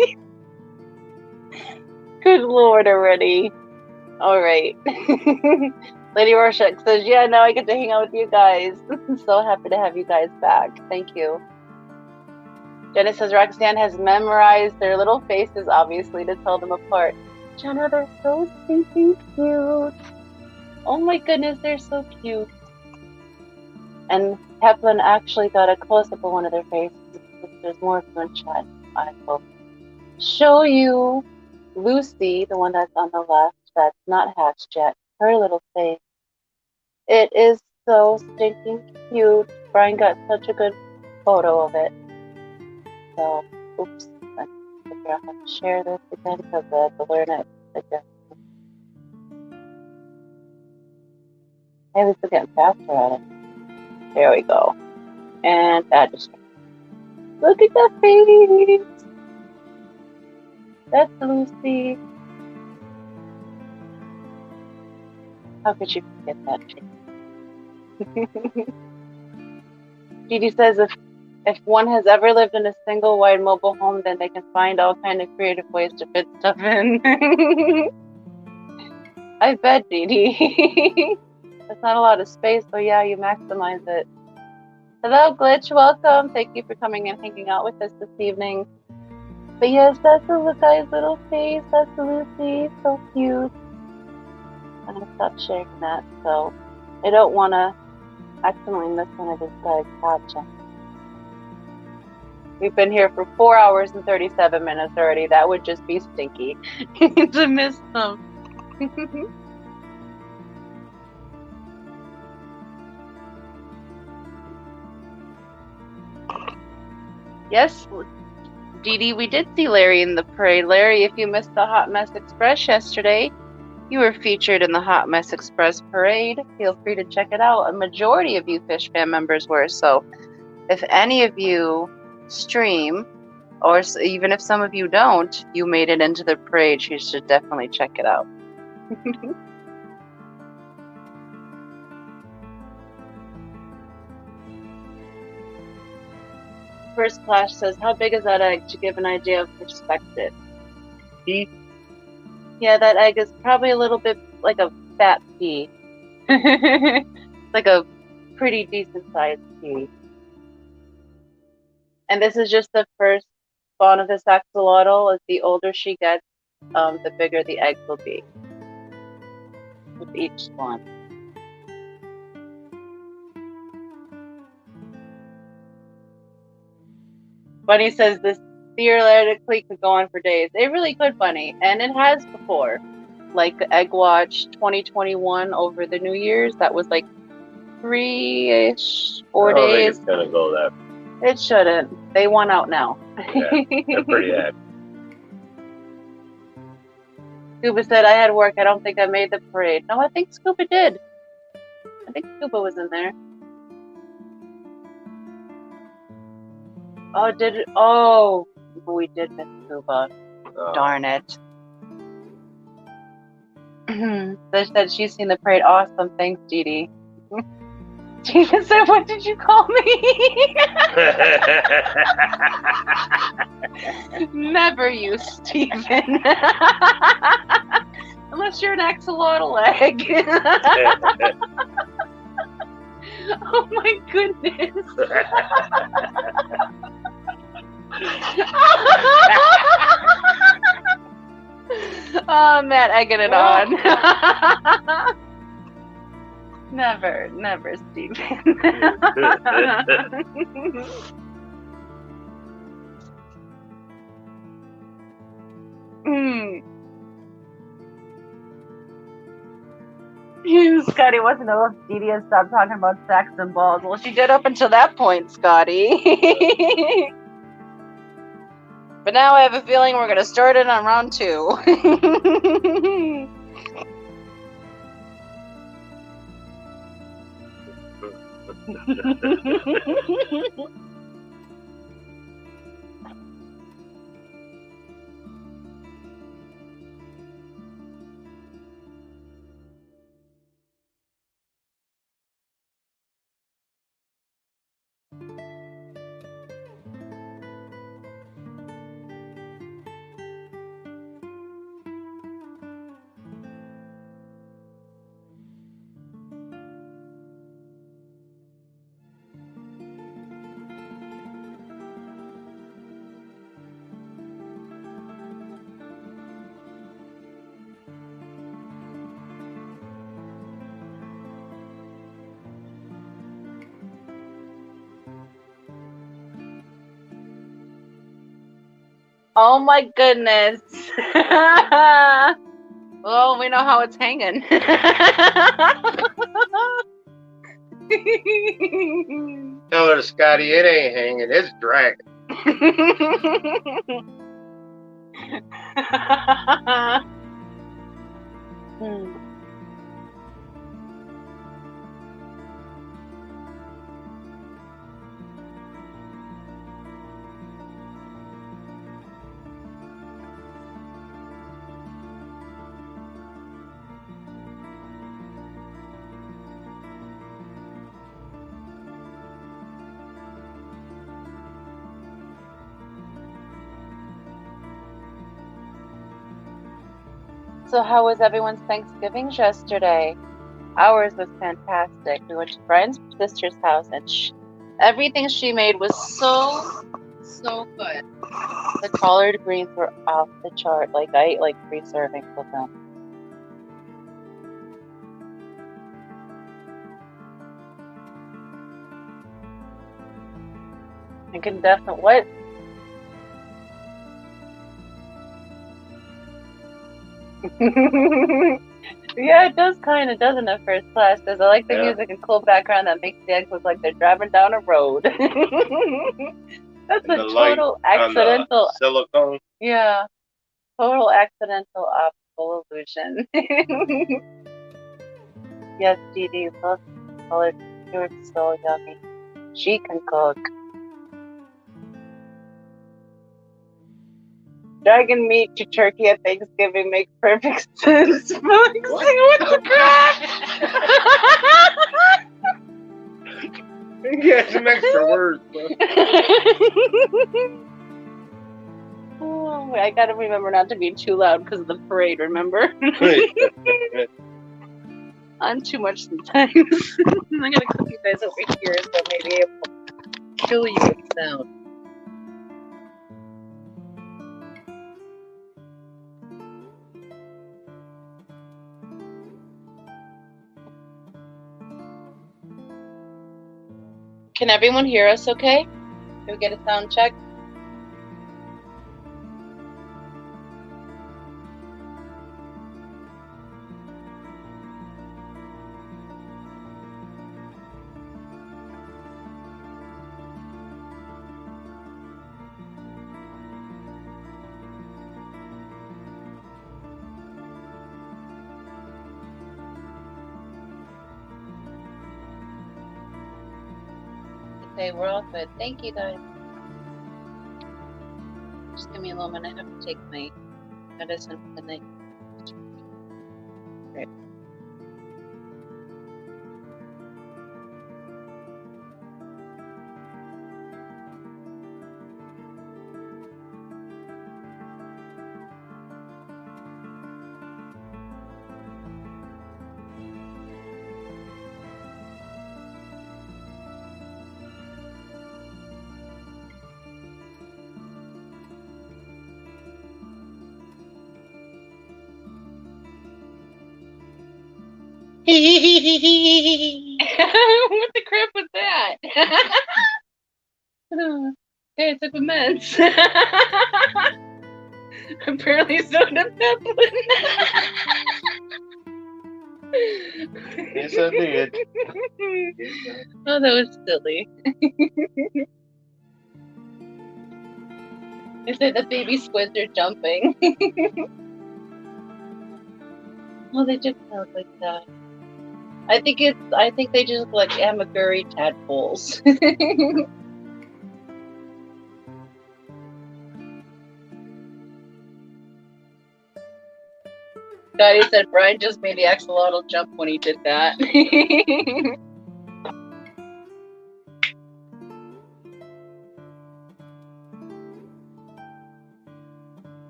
Good Lord already. All right. Lady Rorschach says, yeah, now I get to hang out with you guys. So happy to have you guys back. Thank you. Jenna says, Roxanne has memorized their little faces, obviously, to tell them apart. Jenna, they're so stinking cute. Oh my goodness, they're so cute. And Heplin actually got a close-up of one of their faces. There's more of them in chat. I will show you Lucy, the one that's on the left, that's not hatched yet. Her little face. It is so stinking cute. Brian got such a good photo of it. So, oops. I figure out how to share this again because I have to learn it again. Hey, we're getting faster at it. There we go. And add to share. Look at that face. That's Lucy. How could you forget that? Didi says if one has ever lived in a single wide mobile home, then they can find all kind of creative ways to fit stuff in. I bet, Didi. That's not a lot of space, so yeah, you maximize it. Hello, Glitch. Welcome. Thank you for coming and hanging out with us this evening. But yes, that's a guy's little face. That's Lucy. So cute. I'm going to stop sharing that, so I don't want to accidentally miss one of this guy's captions. We've been here for 4 hours and 37 minutes already. That would just be stinky to miss them. Yes, Dee, we did see Larry in the parade. Larry, if you missed the Hot Mess Express yesterday, you were featured in the Hot Mess Express parade. Feel free to check it out. A majority of you Fish Fam members were, so if any of you stream, or even if some of you don't, you made it into the parade, you should definitely check it out. First Clash says, how big is that egg to give an idea of perspective? Yeah, that egg is probably a little bit like a fat pea. Like a pretty decent sized pea. And this is just the first spawn of this axolotl. As the older she gets, the bigger the eggs will be with each spawn. Bunny says this theoretically could go on for days. It really could, Bunny, and it has before. Like Egg Watch 2021 over the New Year's, that was like 3-ish, 4 days. I don't think it's gonna go that. It shouldn't. They won out now. Yeah, they're pretty happy. Scuba said, I had work. I don't think I made the parade. No, I think Scuba did. I think Scuba was in there. Oh, did it? Oh, we did miss Scuba. Oh. Darn it. They said she's seen the parade. Awesome. Thanks, Dee. Steven said, what did you call me? Never you, Steven. Unless you're an axolotl egg. Oh my goodness. Oh, Matt, egging it on. Never, never, Steven. Scotty wants to know if Dee has stopped talking about sex and balls. Well, she did up until that point, Scotty. But now I have a feeling we're going to start it on round 2. Oh my goodness. Well, we know how it's hanging. Tell her, Scotty, it ain't hanging, it's dragging. So how was everyone's Thanksgiving yesterday? Ours was fantastic. We went to Brian's sister's house and everything she made was so good. The collard greens were off the chart. Like I ate like 3 servings of them. I can definitely what? Yeah, it does kind of, doesn't it, first class? Because I like the music and cool background that makes the eggs look like they're driving down a road. That's a total accidental silicone. Yeah, total accidental optical illusion. Yes, Dee love collard. You're so yummy. She can cook. Dragon meat to turkey at Thanksgiving makes perfect sense. What the crap? Yeah, some extra words. Oh, I gotta remember not to be too loud because of the parade, remember? I'm too much sometimes. I'm gonna clip you guys over here so maybe it will kill you with sound. Can everyone hear us okay? Can we get a sound check? Okay, we're all good. Thank you, guys. Just give me a moment. I have to take my medicine for the night. Great. What the crap was that? Okay, it took immense. Apparently so did Zeppelin. Yes, I did. Oh, that was silly. They say the baby squids are jumping. Well, they just sound like that. I think they just look like amaguri tadpoles. God, he said Brian just made the axolotl jump when he did that.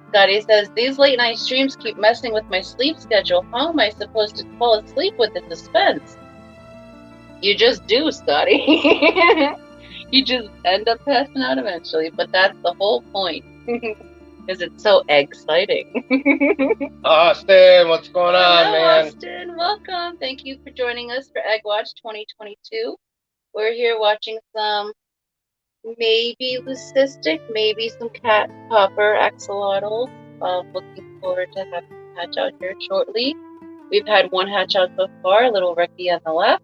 Scotty says, these late night streams keep messing with my sleep schedule. How am I supposed to fall asleep with the suspense? You just do, Scotty. You just end up passing out eventually, but that's the whole point. Because it's so exciting. Austin, what's going on, Hello, man? Austin, welcome. Thank you for joining us for Egg Watch 2022. We're here watching some maybe leucistic, maybe some cat copper axolotl. Looking forward to having them hatch out here shortly. We've had one hatch out so far, little Ricky on the left.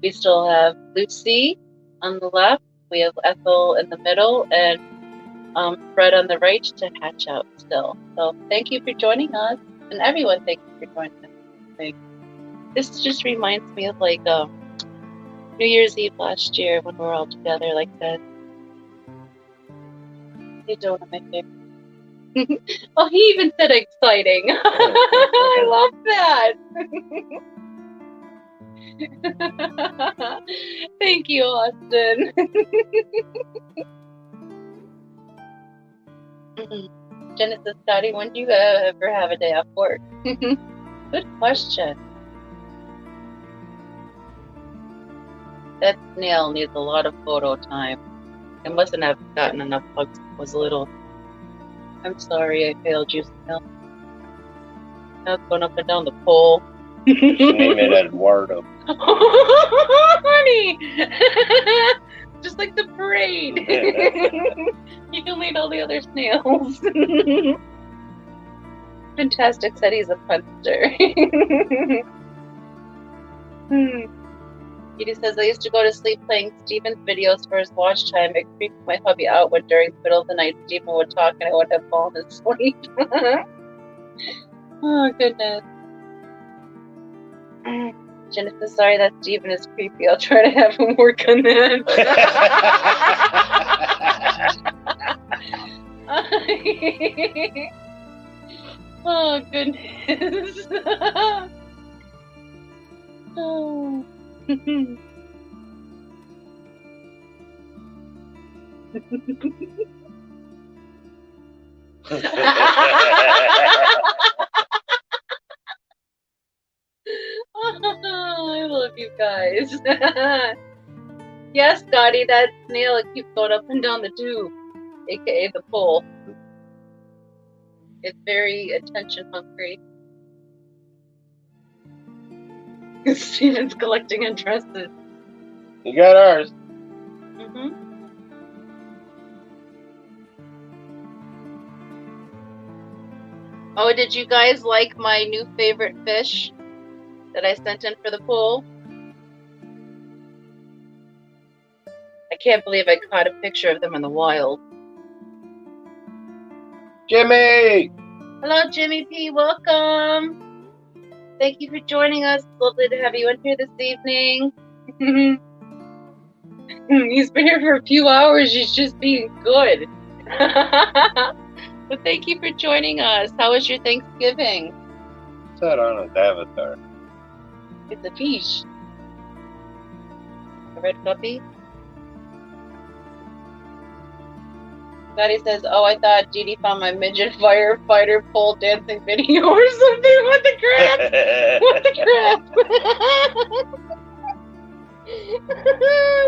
We still have Lucy on the left. We have Ethel in the middle, and Fred on the right to hatch out still. So thank you for joining us, and everyone, thank you for joining us. This just reminds me of like New Year's Eve last year when we were all together like that. They don't have my favorite. Oh, he even said exciting. I love that. Thank you, Austin. Genesis Scotty, when do you ever have a day off work? Good question. That snail needs a lot of photo time. It mustn't have gotten enough hugs when it was little. I'm sorry I failed you, snail. Now it's going up and down the pole. Name it Eduardo. Honey! Just like the parade. You can lead all the other snails. Fantastic said he's a punster. He just says, I used to go to sleep playing Steven's videos for his watch time. It creeped my hubby out when during the middle of the night Steven would talk and I would have fallen asleep. Oh, goodness. Genesis, sorry that Steven is creepy. I'll try to have him work on that. Oh, goodness. Oh. I love you guys. Yes, Scotty, that snail it keeps going up and down the tube, aka the pole. It's very attention hungry. Steven's collecting addresses. You got ours. Oh, did you guys like my new favorite fish that I sent in for the pool? I can't believe I caught a picture of them in the wild. Jimmy! Hello, Jimmy P. Welcome. Thank you for joining us. Lovely to have you in here this evening. He's been here for a few hours. He's just being good. But thank you for joining us. How was your Thanksgiving? What's that on his avatar? It's a fish. A red guppy. Scotty says, oh, I thought Dee found my midget firefighter pole dancing video or something. What the crap? What the crap?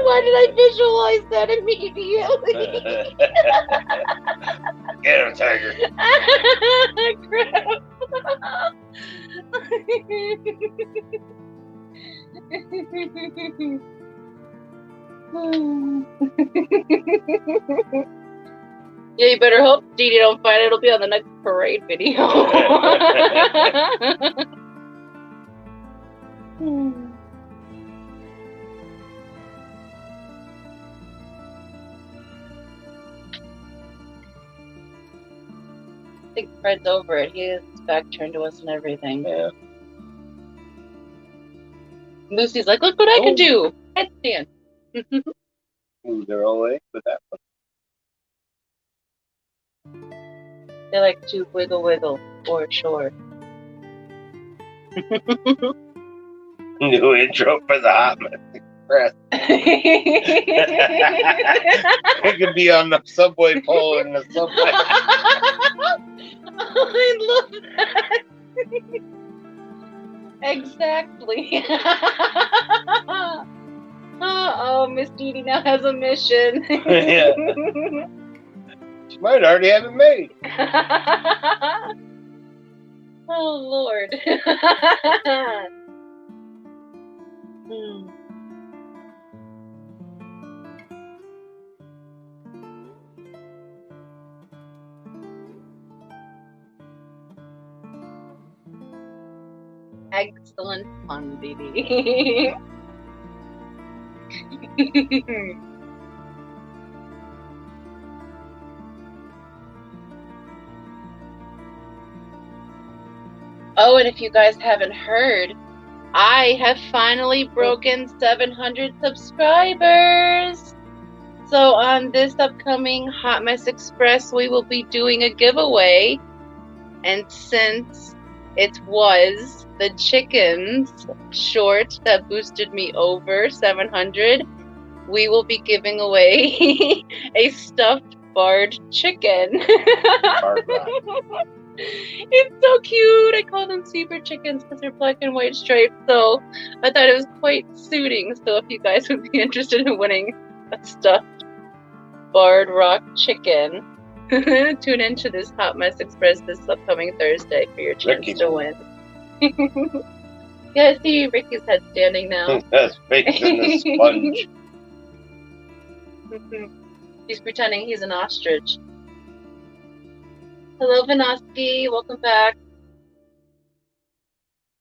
Why did I visualize that immediately? Get him, tiger. Crap. Yeah, you better hope Dee don't find it. It'll be on the next parade video. I think Fred's over it. He has his back turned to us and everything. Yeah. Lucy's like, look what I can do. Headstand. Ooh, they're all late with that one. They like to wiggle wiggle for sure. New intro for the Hot Mess Express. It could be on the subway pole in the subway. I love that. Exactly. Oh, Miss Dee now has a mission. Yeah. She might already have it made. Oh, Lord. Excellent fun, baby. Oh, and if you guys haven't heard, I have finally broken 700 subscribers. So on this upcoming Hot Mess Express, we will be doing a giveaway. And since it was the chickens short that boosted me over 700, we will be giving away a stuffed barred chicken. It's so cute. I call them zebra chickens because they're black and white striped. So I thought it was quite suiting. So if you guys would be interested in winning a stuffed barred rock chicken, tune into this Hot Mess Express this upcoming Thursday for your chance to win. Yeah, I see Ricky's head standing now. That's facing the sponge. He's pretending he's an ostrich. Hello, Vanoski. Welcome back.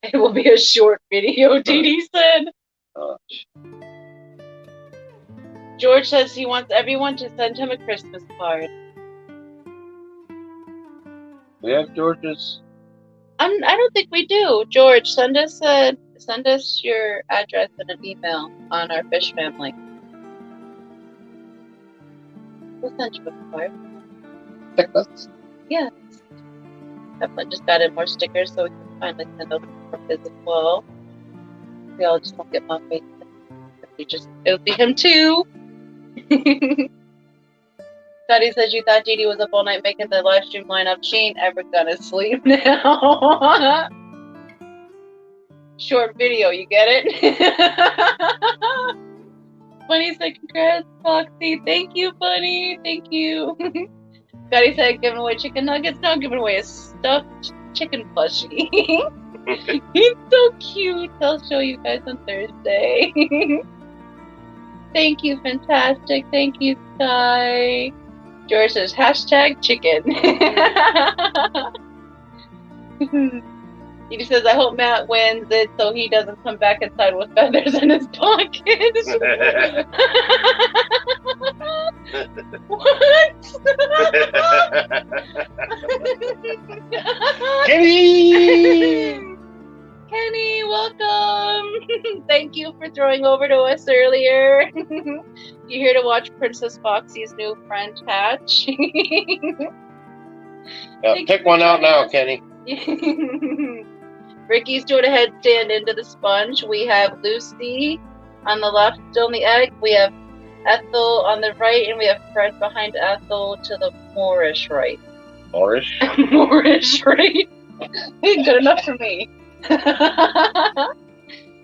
It will be a short video, Dee said. George says he wants everyone to send him a Christmas card. We have George's. I don't think we do. George, send us your address and an email on our fish family. We'll send you a card. Stickers? Yes. Evelyn just got in more stickers, so we can finally send over for his as well. We all just won't get my face. It'll be him too. Scotty says you thought Dee was up all night making the live stream lineup. She ain't ever gonna sleep now. Short video, you get it? Bunny said, congrats, Foxy. Thank you, Bunny. Thank you. Scotty said, giving away chicken nuggets. No, I'm giving away a stuffed chicken plushie. He's so cute. I'll show you guys on Thursday. Thank you, fantastic. Thank you, Sky. George says, hashtag chicken. He says, I hope Matt wins it so he doesn't come back inside with feathers in his pockets. What? Kenny! Kenny, welcome. Thank you for throwing over to us earlier. You here to watch Princess Foxy's new friend hatch? Pick one out now, Kenny. Ricky's doing a headstand into the sponge. We have Lucy on the left, still in the egg. We have Ethel on the right, and we have Fred behind Ethel to the Moorish right. Moorish? Moorish right. Good enough for me.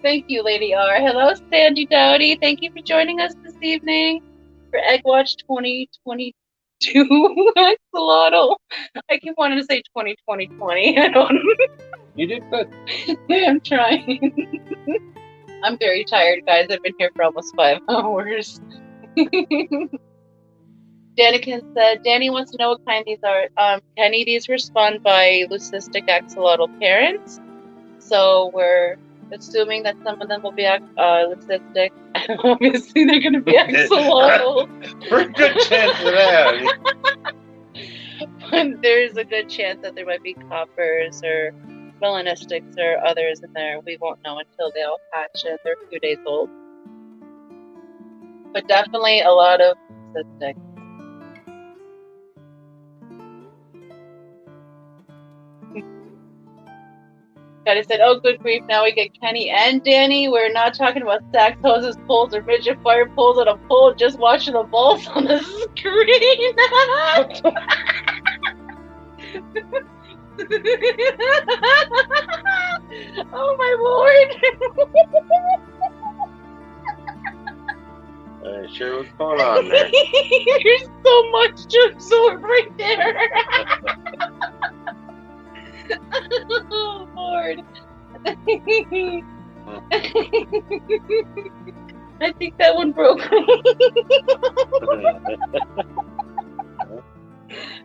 Thank you, Lady R. Hello, Sandy Dowdy. Thank you for joining us this evening for Egg Watch 2022 Axolotl. I keep wanting to say 2020. I don't know. You did good. I'm trying. I'm very tired, guys. I've been here for almost 5 hours. Danikin said, Danny wants to know what kind these are. Kenny, these were spawned by leucistic axolotl parents. So we're assuming that some of them will be leucistic. Obviously, they're going to be axolotl. Pretty good chance of that. But there's a good chance that there might be coppers or melanistics or others in there. We won't know until they all hatch and they're a few days old. But definitely a lot of leucistic. Gotta said, oh, good grief, now we get Kenny and Danny. We're not talking about sax hoses, poles, or midget fire poles on a pole, just watching the balls on the screen. Oh, my lord. Sure, what's going on there? There's so much to absorb right there. Oh, Lord. I think that one broke.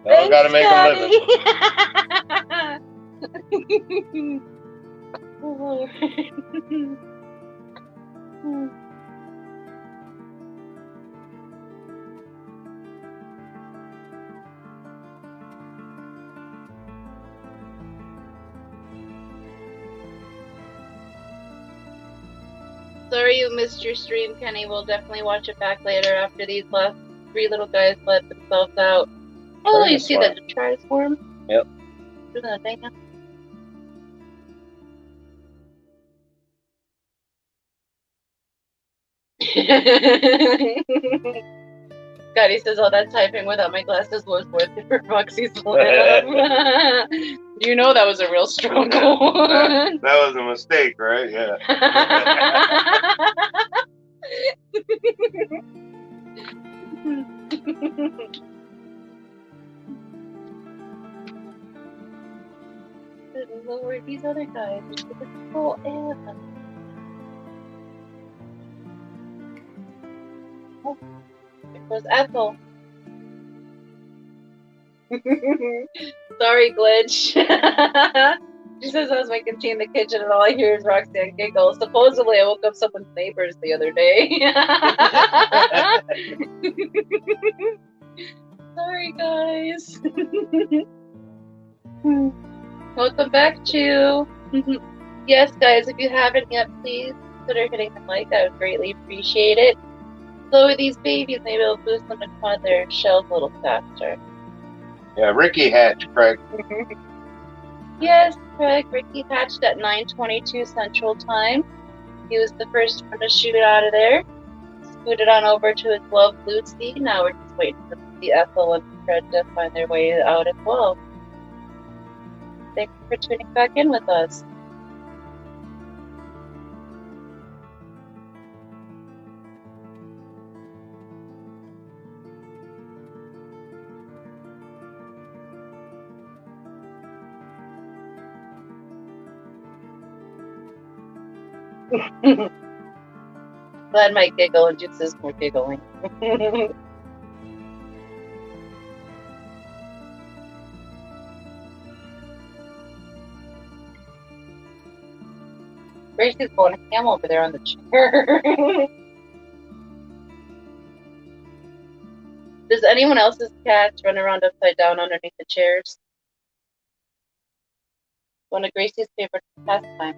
We gotta make a living. Oh, Lord. Sorry you missed your stream, Kenny. We'll definitely watch it back later after these last 3 little guys let themselves out. Oh, you see that detritus worm? Yep. Doing that thing now. Scotty says, oh, that typing without my glasses was worth it for Foxy's laugh. You know that was a real struggle. That was a mistake, right? Yeah. Good Lord, these other guys. Oh, Anna. Oh, there goes Ethel. Sorry, Glitch. She says I was making tea in the kitchen and all I hear is Roxanne giggle. Supposedly I woke up someone's neighbors the other day. Sorry, guys. Welcome back, Chew. Yes, guys, if you haven't yet, please consider hitting the like. I would greatly appreciate it. So with these babies, maybe it'll boost them to find their shells a little faster. Yeah, Ricky hatched, Craig. Yes, Craig. Ricky hatched at 9:22 Central Time. He was the first one to shoot it out of there. Scooted on over to his love, Lucy. Now we're just waiting for the Ethel and Fred to find their way out as well. Thanks for tuning back in with us. Glad my giggle induces more giggling. Gracie's going ham over there on the chair. Does anyone else's cats run around upside down underneath the chairs? One of Gracie's favorite pastimes.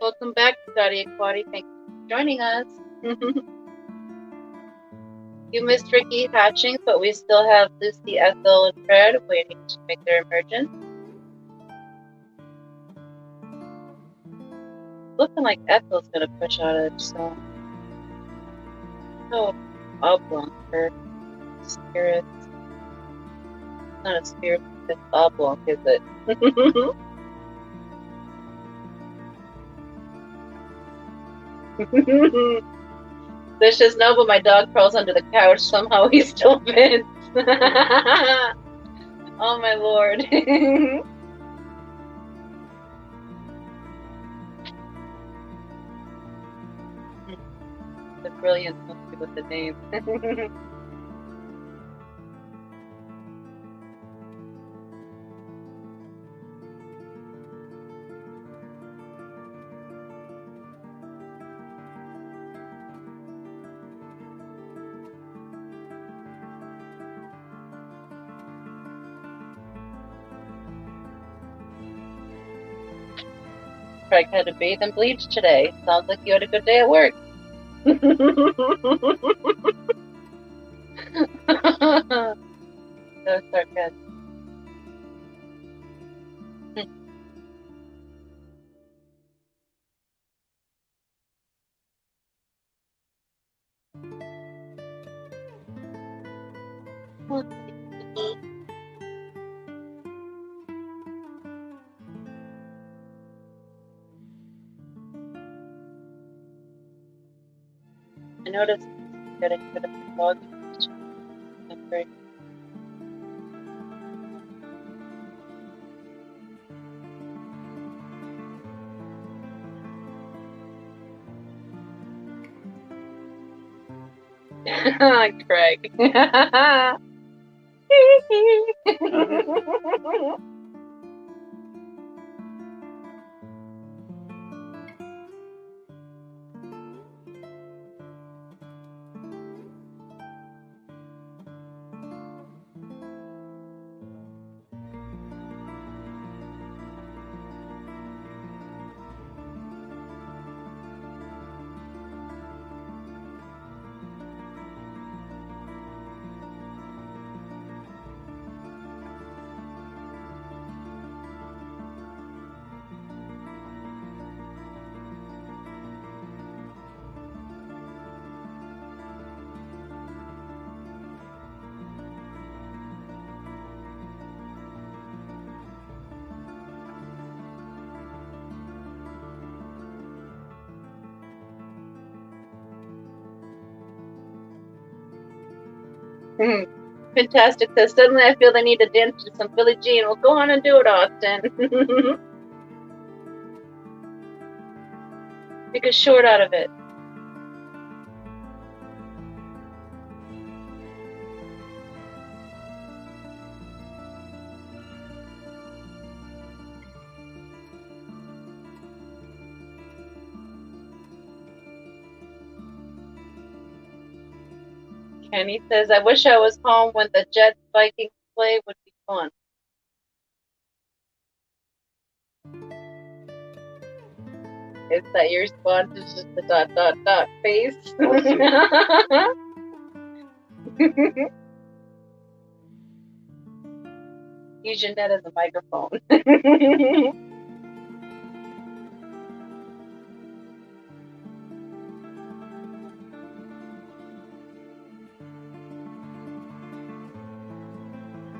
Welcome back, Scotty Aquati. Thank you for joining us. You missed Ricky hatching, but we still have Lucy, Ethel, and Fred waiting to make their emergence. Looking like Ethel's gonna push out of so oblong for spirits. Not a spirit, it's oblong, is it? Vicious, no, but my dog crawls under the couch. Somehow he still fits. Oh my lord. The brilliance must be with the name. Craig had to bathe and bleach today. Sounds like you had a good day at work. So sarcastic. I noticed getting rid of the dog. Great. Craig. Fantastic says, suddenly I feel the need to dance to some Billie Jean. Well, go on and do it, Austin. Make a short out of it. Kenny says, I wish I was home when the Jets Vikings play, would be fun. Is that your response? Is just the ... face? Use your net as a microphone.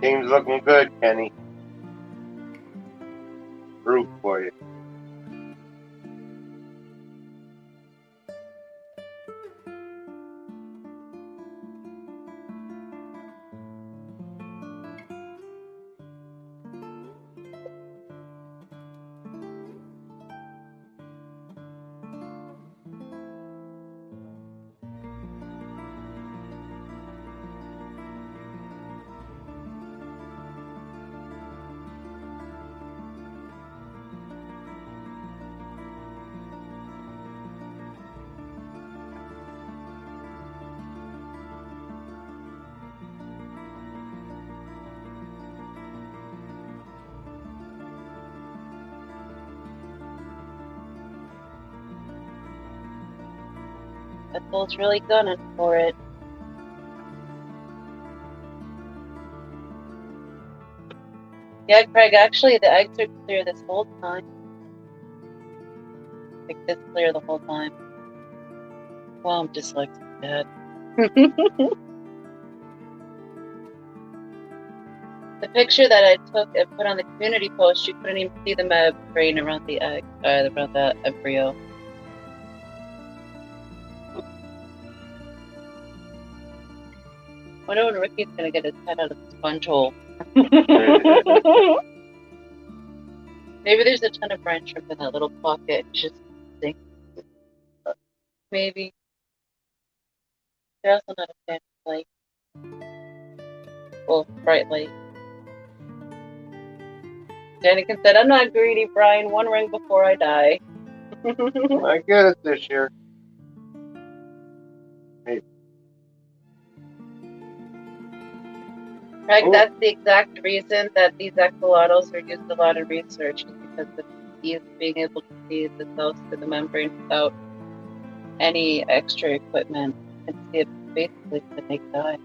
Team's looking good, Kenny. Root for you. Ethel's really gunning for it. Yeah, Craig, actually the eggs are clear this whole time. Like this clear the whole time. Well, I'm dyslexic, Dad. The picture that I took and put on the community post, you couldn't even see the membrane around the egg, around the embryo. I wonder when Ricky's gonna get his head out of the sponge hole. Maybe there's a ton of brine shrimp in that little pocket. Just think. Maybe. They're also not a fan of light. Well, bright light. Danica said, I'm not greedy, Brian. One ring before I die. I get it this year. Craig, that's the exact reason that these axolotls are used a lot in research, is because of these being able to see the cells through the membrane without any extra equipment and see it basically the naked eye.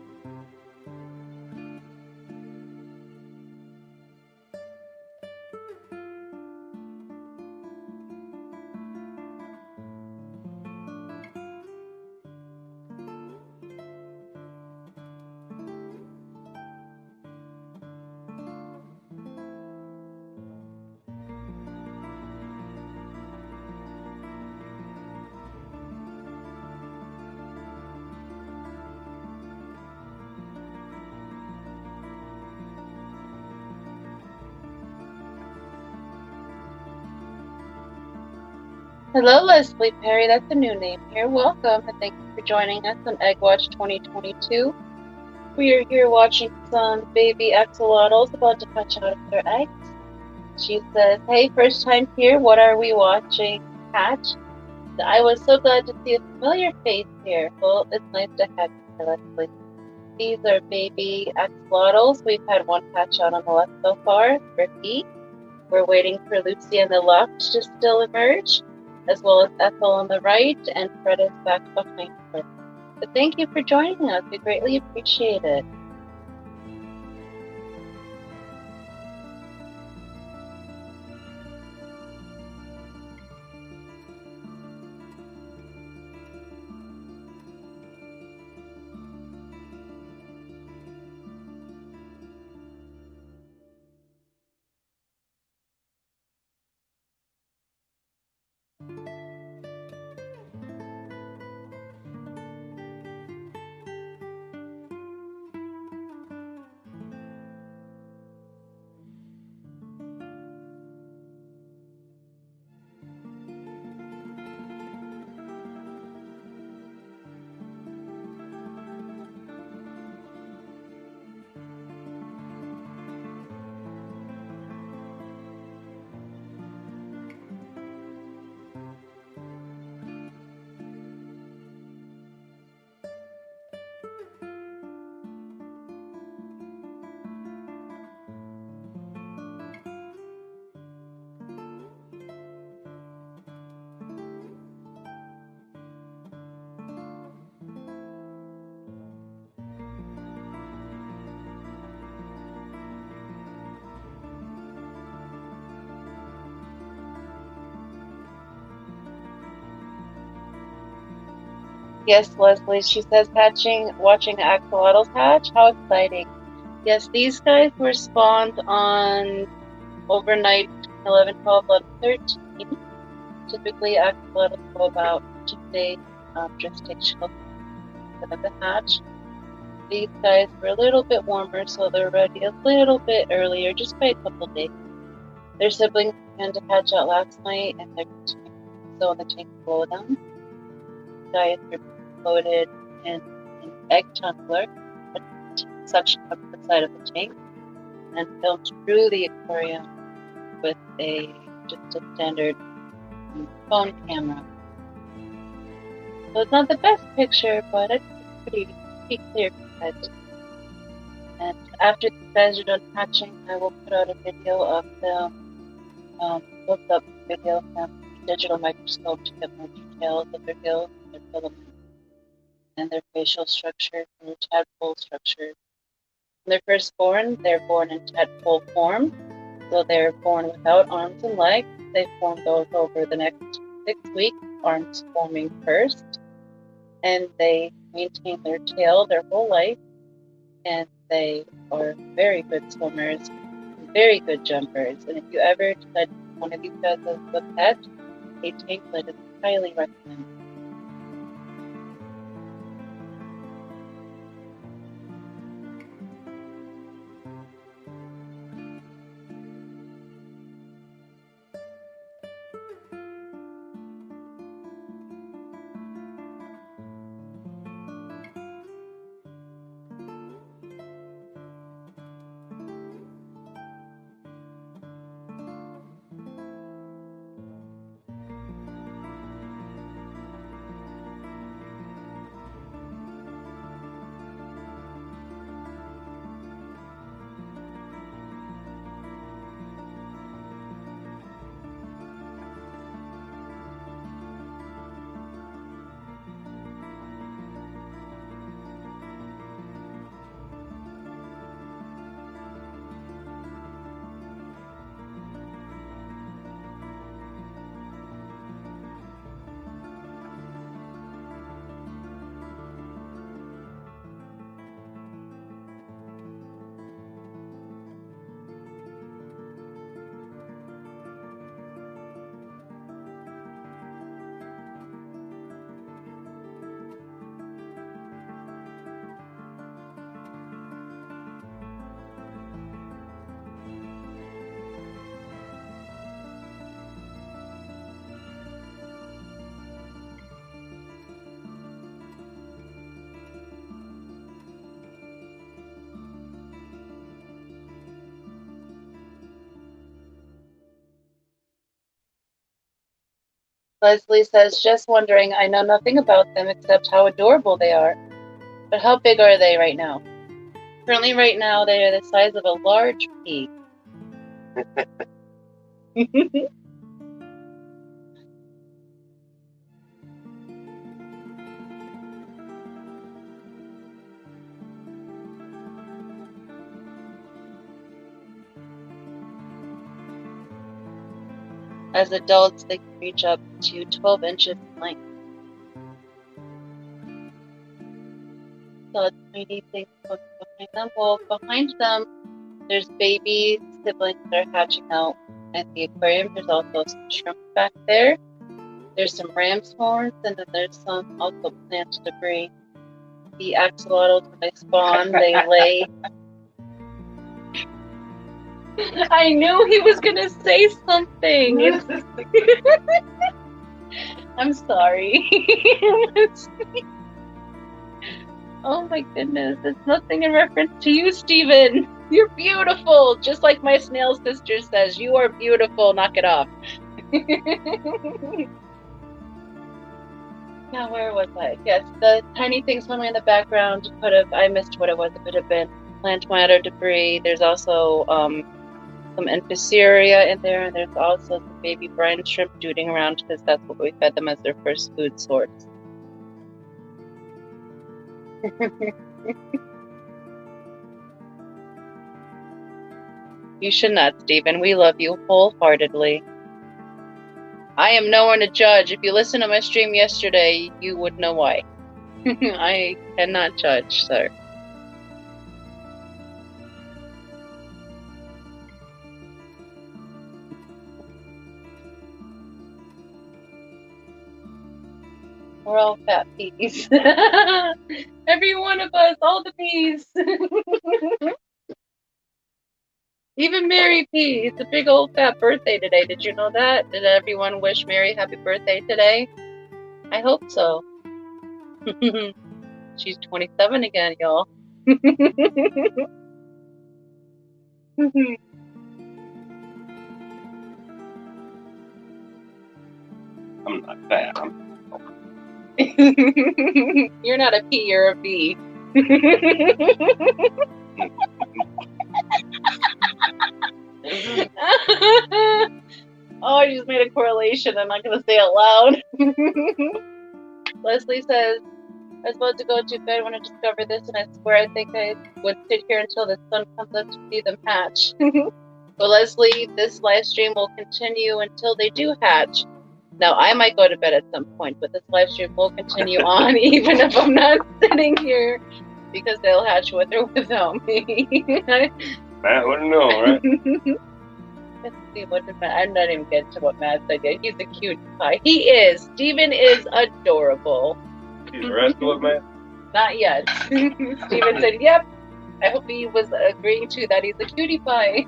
Hello, Leslie Perry. That's a new name here. Welcome, and thank you for joining us on Egg Watch 2022. We are here watching some baby axolotls about to hatch out of their eggs. She says, hey, first time here. What are we watching hatch? I was so glad to see a familiar face here. Well, it's nice to have you, Leslie. These are baby axolotls. We've had one hatch out on the left so far, Ricky. We're waiting for Lucy and the left to still emerge, as well as Ethel on the right, and Fred is back behind her. But thank you for joining us. We greatly appreciate it. Yes, Leslie, she says watching axolotls hatch. How exciting. Yes, these guys were spawned on overnight 11, 12, 11, 13. Typically, axolotls go about 2 days gestational for them to hatch. These guys were a little bit warmer, so they're ready a little bit earlier, just by a couple days. Their siblings began to hatch out last night, and they're still in the tank below them. Guys are loaded in an egg tumbler, a suction cup to the side of the tank, and filmed through the aquarium with just a standard phone camera. So it's not the best picture, but it's pretty clear cut. And after these guys are done hatching, I will put out a video of them, look up video from digital microscope to get more details of their gills and their filaments. and their facial structure from their tadpole structure. When they're first born, they're born in tadpole form, so they're born without arms and legs. They form those over the next 6 weeks, arms forming first, and they maintain their tail their whole life, and they are very good swimmers, very good jumpers, and if you ever decide to have one of these guys as a pet, a tanklet is highly recommended. Leslie says, just wondering, I know nothing about them except how adorable they are. But how big are they right now? Currently right now they are the size of a large pea. As adults, they can reach up to 12 inches in length. So tiny things behind them. Well, behind them, there's baby siblings that are hatching out at the aquarium. There's also some shrimp back there. There's some ram's horns, and then there's some also plant debris. The axolotls, when they spawn, they lay. I knew he was gonna say something. I'm sorry. Oh my goodness, it's nothing in reference to you, Steven. You're beautiful, just like my snail sister says. You are beautiful. Knock it off. Now, where was I? Yes, the tiny thing swimming in the background could have, I missed what it was. It could have been plant matter debris. There's also some Infusaria in there, and there's also some baby brine shrimp dooting around because that's what we fed them as their first food source. You should not, Stephen. We love you wholeheartedly. I am no one to judge. If you listened to my stream yesterday, you would know why. I cannot judge, sir. We're all fat peas. Every one of us, all the peas. Even Mary P. It's a big old fat birthday today. Did you know that? Did everyone wish Mary happy birthday today? I hope so. She's 27 again, y'all. I'm not fat. You're not a P, you're a B. Oh, I just made a correlation. I'm not going to say it loud. Leslie says, I was about to go to bed when I discovered this, and I swear I think I would sit here until the sun comes up to see them hatch. But Leslie, this live stream will continue until they do hatch. Now, I might go to bed at some point, but this live stream will continue on even if I'm not sitting here, because they'll hatch with or without me. Matt wouldn't know, right? Let's see, what did Matt, I'm not even getting to what Matt said yet. He's a cute pie. He is. Steven is adorable. He's wrestled with Matt? Not yet. Steven said, yep. I hope he was agreeing to that he's a cutie pie.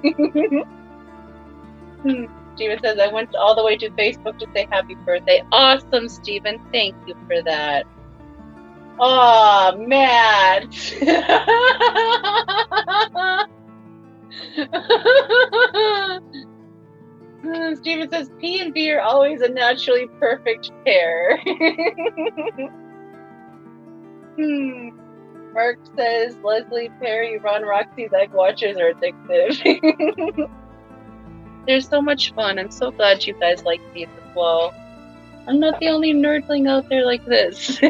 Steven says, I went all the way to Facebook to say happy birthday. Awesome, Steven. Thank you for that. Oh, Matt. Steven says, P and B are always a naturally perfect pair. Mark says, Leslie, Perry, Ron, Roxy's Egg Watchers are addictive. They're so much fun. I'm so glad you guys like these as well. I'm not the only nerdling out there like this.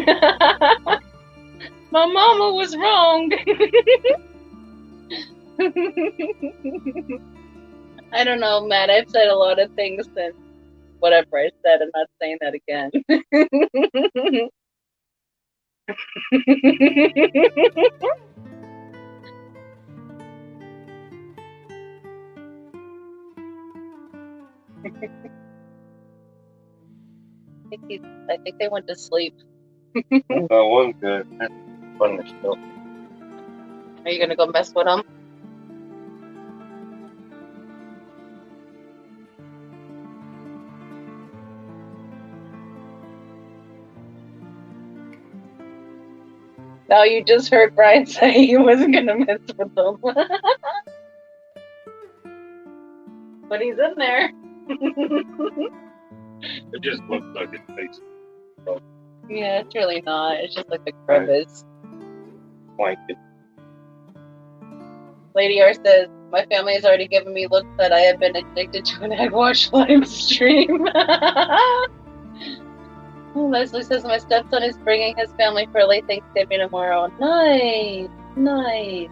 My mama was wrong. I don't know, Matt. I've said a lot of things since whatever I said. I'm not saying that again. I think they went to sleep. That one's good. That's fun to show. Are you gonna go mess with them? No, you just heard Brian say he wasn't gonna mess with them. But he's in there. It just looks like his face. Yeah, it's really not. It's just like a crevice. Blanket. Lady R says, my family has already given me looks that I have been addicted to an Egg Watch live stream. Oh, Leslie says, my stepson is bringing his family for a late Thanksgiving tomorrow. Nice. Nice.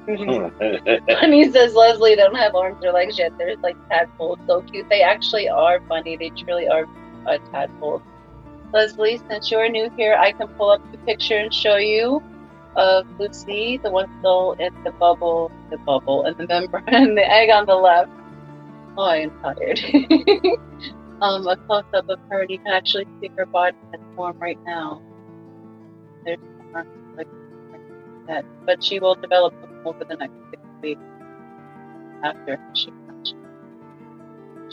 Bunny says, Leslie, they don't have arms or legs yet. They're like tadpoles. So cute. They actually are funny. They truly are tadpoles. Leslie, since you're new here, I can pull up the picture and show you of Lucy, the one still in the bubble, and the membrane, and the egg on the left. Oh, I am tired. A close-up of her, and you can actually see her body in form right now. There's arms like that, but she will develop them over the next 6 weeks after she hatches.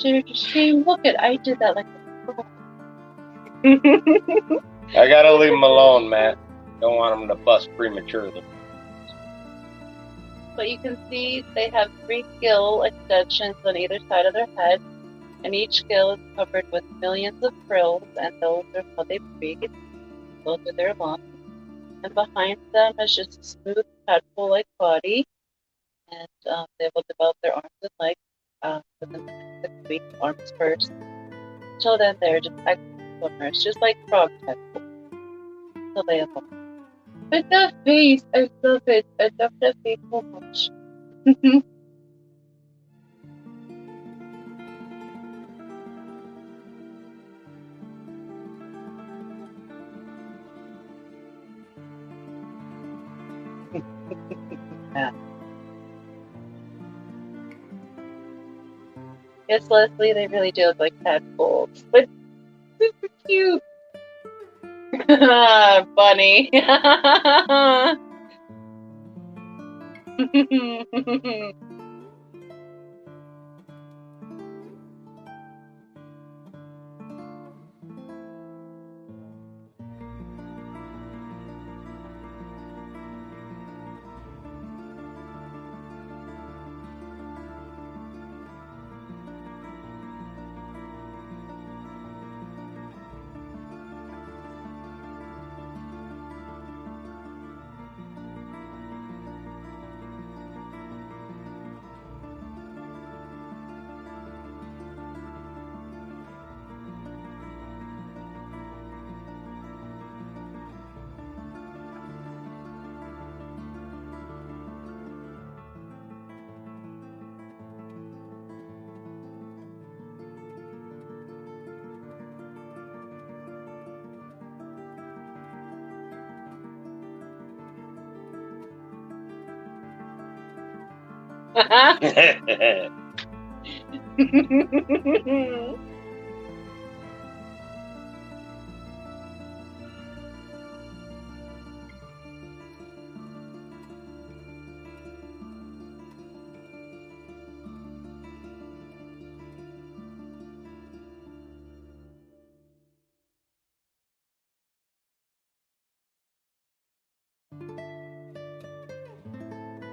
Share your stream. Look at, I did that like I gotta leave him alone, Matt. Don't want him to bust prematurely. But you can see they have 3 gill extensions on either side of their head, and each gill is covered with millions of frills, and those are how they breathe. Those are their lungs. And behind them is just a smooth tadpole-like body, and they will develop their arms and legs within the next 6 weeks, arms first. Until then, they're just excellent swimmers, just like frog tadpoles. So they evolve. But that face, I love it. I love that face so much. Yeah. Yes, Leslie, they really do look like tadpoles. But super cute. Bunny.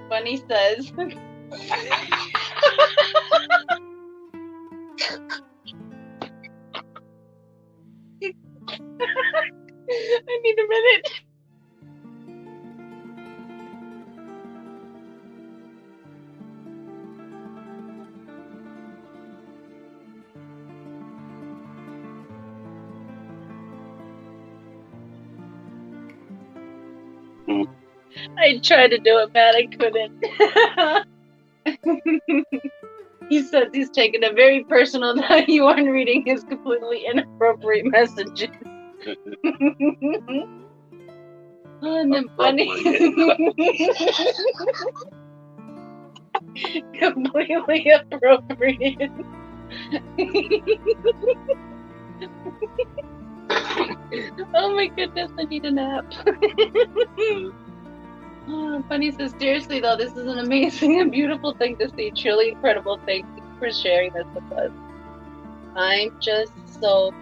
Bunny says. I need a minute. I tried to do it, Matt. I couldn't. He says he's taking it very personal that you aren't reading his completely inappropriate messages. Oh, and then Bunny. Completely appropriate. Oh my goodness, I need a nap. Oh, Bunny says, seriously though, this is an amazing and beautiful thing to see. Truly incredible. Thank you for sharing this with us. I'm just so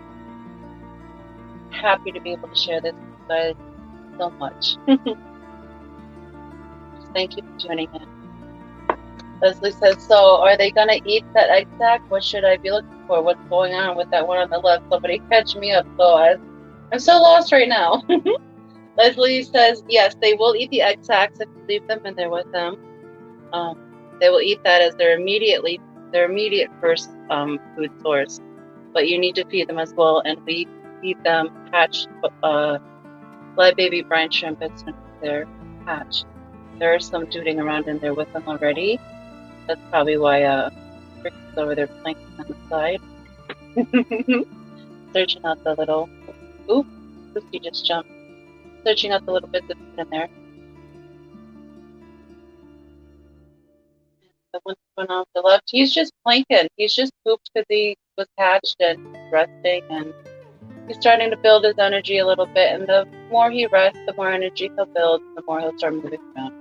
happy to be able to share this with you guys so much. Thank you for tuning in. Leslie says, so are they going to eat that egg sac? What should I be looking for? What's going on with that one on the left? Somebody catch me up. So I'm so lost right now. Leslie says, yes, they will eat the egg sacs if you leave them in there with them. They will eat that as their immediate first food source. But you need to feed them as well, and we feed them hatched live baby brine shrimp as soon as they're hatched. There are some duding around in there with them already. That's probably why Rick is over there playing on the side. Searching out the little... Oop, Lucy just jumped. Searching out the little bits of food in there. The one off the left, he's just planking. He's just pooped because he was hatched and resting, and he's starting to build his energy a little bit. And the more he rests, the more energy he'll build, the more he'll start moving around.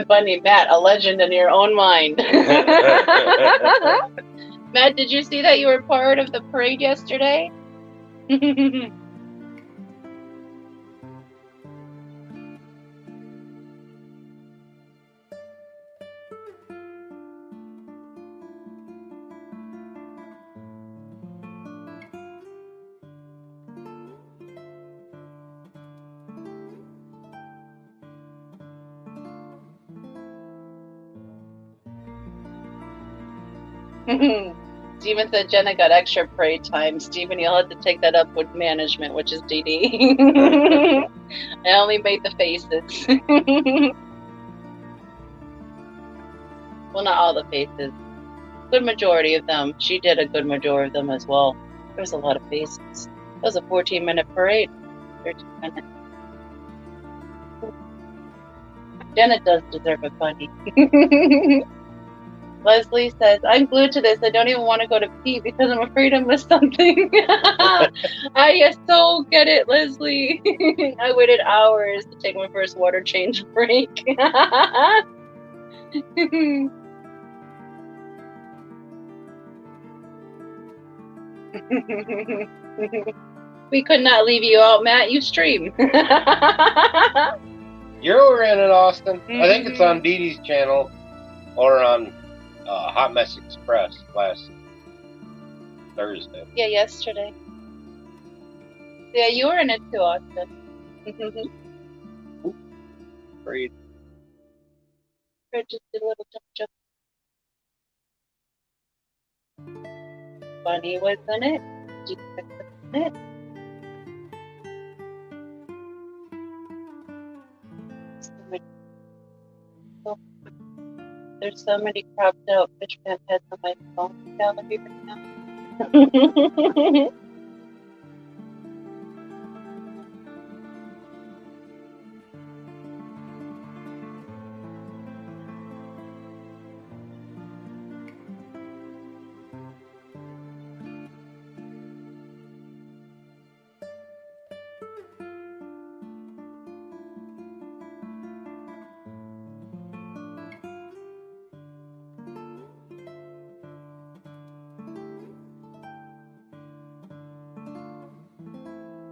Bunny, Matt, a legend in your own mind. Matt, did you see that you were part of the parade yesterday? Steven said Jenna got extra parade time. Steven, you'll have to take that up with management, which is DD. I only made the faces. Well, not all the faces. Good majority of them. She did a good majority of them as well. There was a lot of faces. That was a 14-minute parade. 13 minutes. Jenna does deserve a bunny. Leslie says, I'm glued to this. I don't even want to go to pee because I'm afraid I missed something. I so get it, Leslie. I waited hours to take my first water change break. We could not leave you out, Matt. You stream. You're over in Austin. I think it's on Dee Dee's channel or on Hot Mess Express last Thursday. Yeah, yesterday. Yeah, you were in it too, Austin. Great. I just did a little jump. Bunny was in it. Jesus was in it. There's so many cropped out fish pan heads on my phone gallery right now.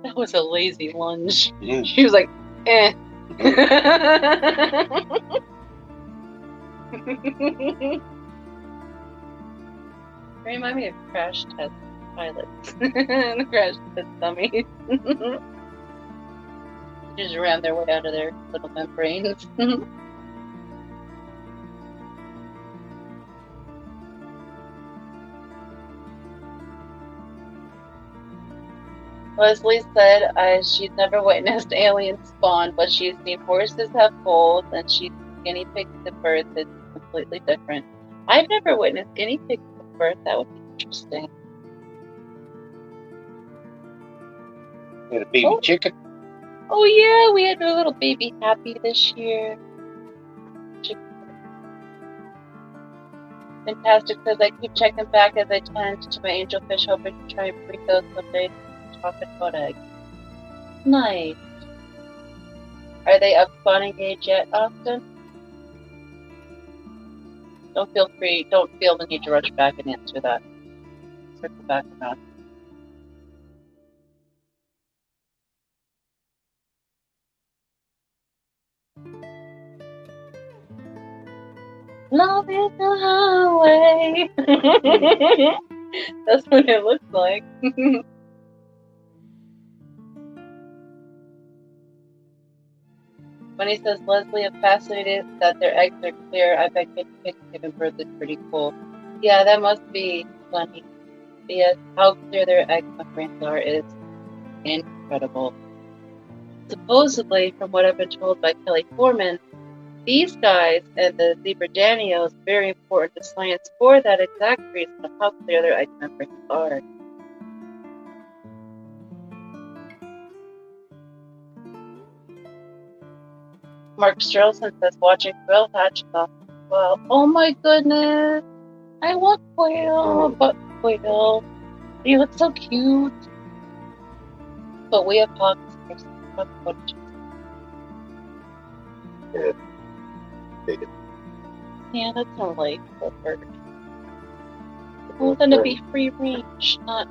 That was a lazy lunge. She was like, eh. Remind me of crash test pilots. The crash test dummies. Just ran their way out of their little membranes. Leslie said she's never witnessed alien spawn, but she's seen horses have foals and she's seen guinea pigs at birth. It's completely different. I've never witnessed guinea pigs at birth. That would be interesting. We had a baby chicken. Oh yeah, we had a little baby Happy this year. Fantastic says I keep checking back as I tend to my angelfish, hoping to try and breed those someday. Chocolate about eggs. Nice. Are they up spawning age yet, Austin? Don't feel the need to rush back and answer that. Circle back around. Love is the highway. That's what it looks like. When he says, Leslie, I'm fascinated that their eggs are clear. I bet guinea pigs giving birth is pretty cool. Yeah, that must be funny. But yes, how clear their egg membranes are is incredible. Supposedly, from what I've been told by Kelly Foreman, these guys and the zebra danios are very important to science for that exact reason of how clear their egg membranes are. Mark Strelson says, watching quail hatch off as well. Oh my goodness! I want quail, but quail. You look so cute. But we have hawks. Yeah, that's not like a bird. It's gonna be free range, not.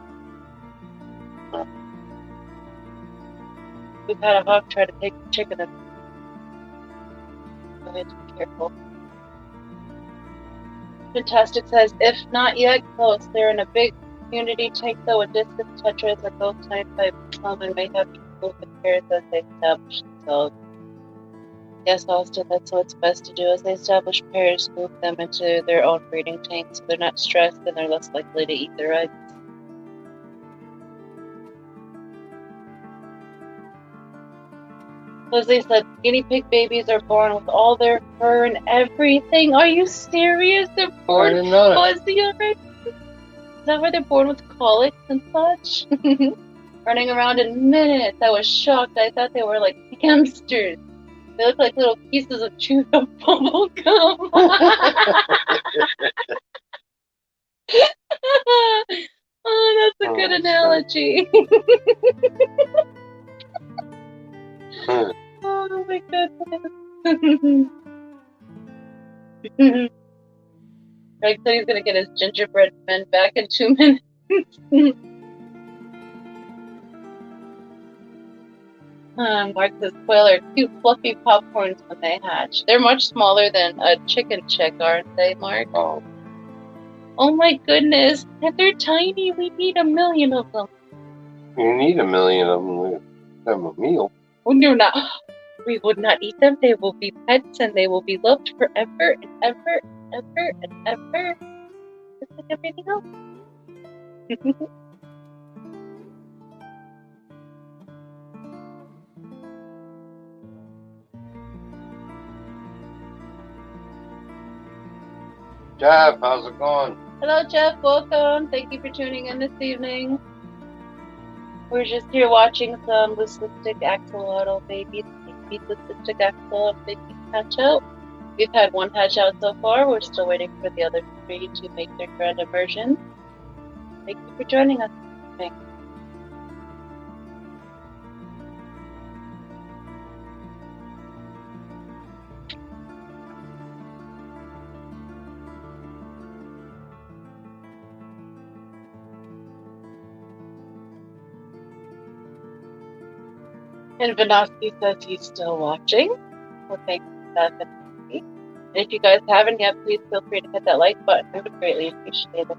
We've had a hawk try to take the chicken and so we have to be careful. Fantastic says, if not yet close, they're in a big community tank though with discus tetras and both times by and may have to move the pairs as they establish themselves. Yes, Austin, that's what's best to do. As they establish pairs, move them into their own breeding tanks so they're not stressed and they're less likely to eat their eggs. Leslie said, guinea pig babies are born with all their fur and everything. Are you serious? They're born fuzzy already? Is that why they're born with colics and such? Running around in minutes. I was shocked. I thought they were like hamsters. They look like little pieces of chewed up bubble gum. Oh, that's a good analogy. Oh my goodness. Greg said he's gonna get his gingerbread men back in 2 minutes. Mark says quail are cute, fluffy popcorns when they hatch. They're much smaller than a chicken chick, aren't they, Mark? Oh my goodness. They're tiny. We need 1 million of them. You need 1 million of them to have a meal. Oh, no, not. We would not eat them. They will be pets and they will be loved forever and ever and ever and ever. Just like everything else. Jeff, how's it going? Hello, Jeff. Welcome. Thank you for tuning in this evening. We're just here watching some leucistic axolotl babies. Leucistic axolotl babies hatch out. We've had one hatch out so far. We're still waiting for the other 3 to make their grand immersion. Thank you for joining us. Thanks. And Vinosky says he's still watching. Well, thank you for that, Vinosky. And if you guys haven't yet, please feel free to hit that like button. I would greatly appreciate it.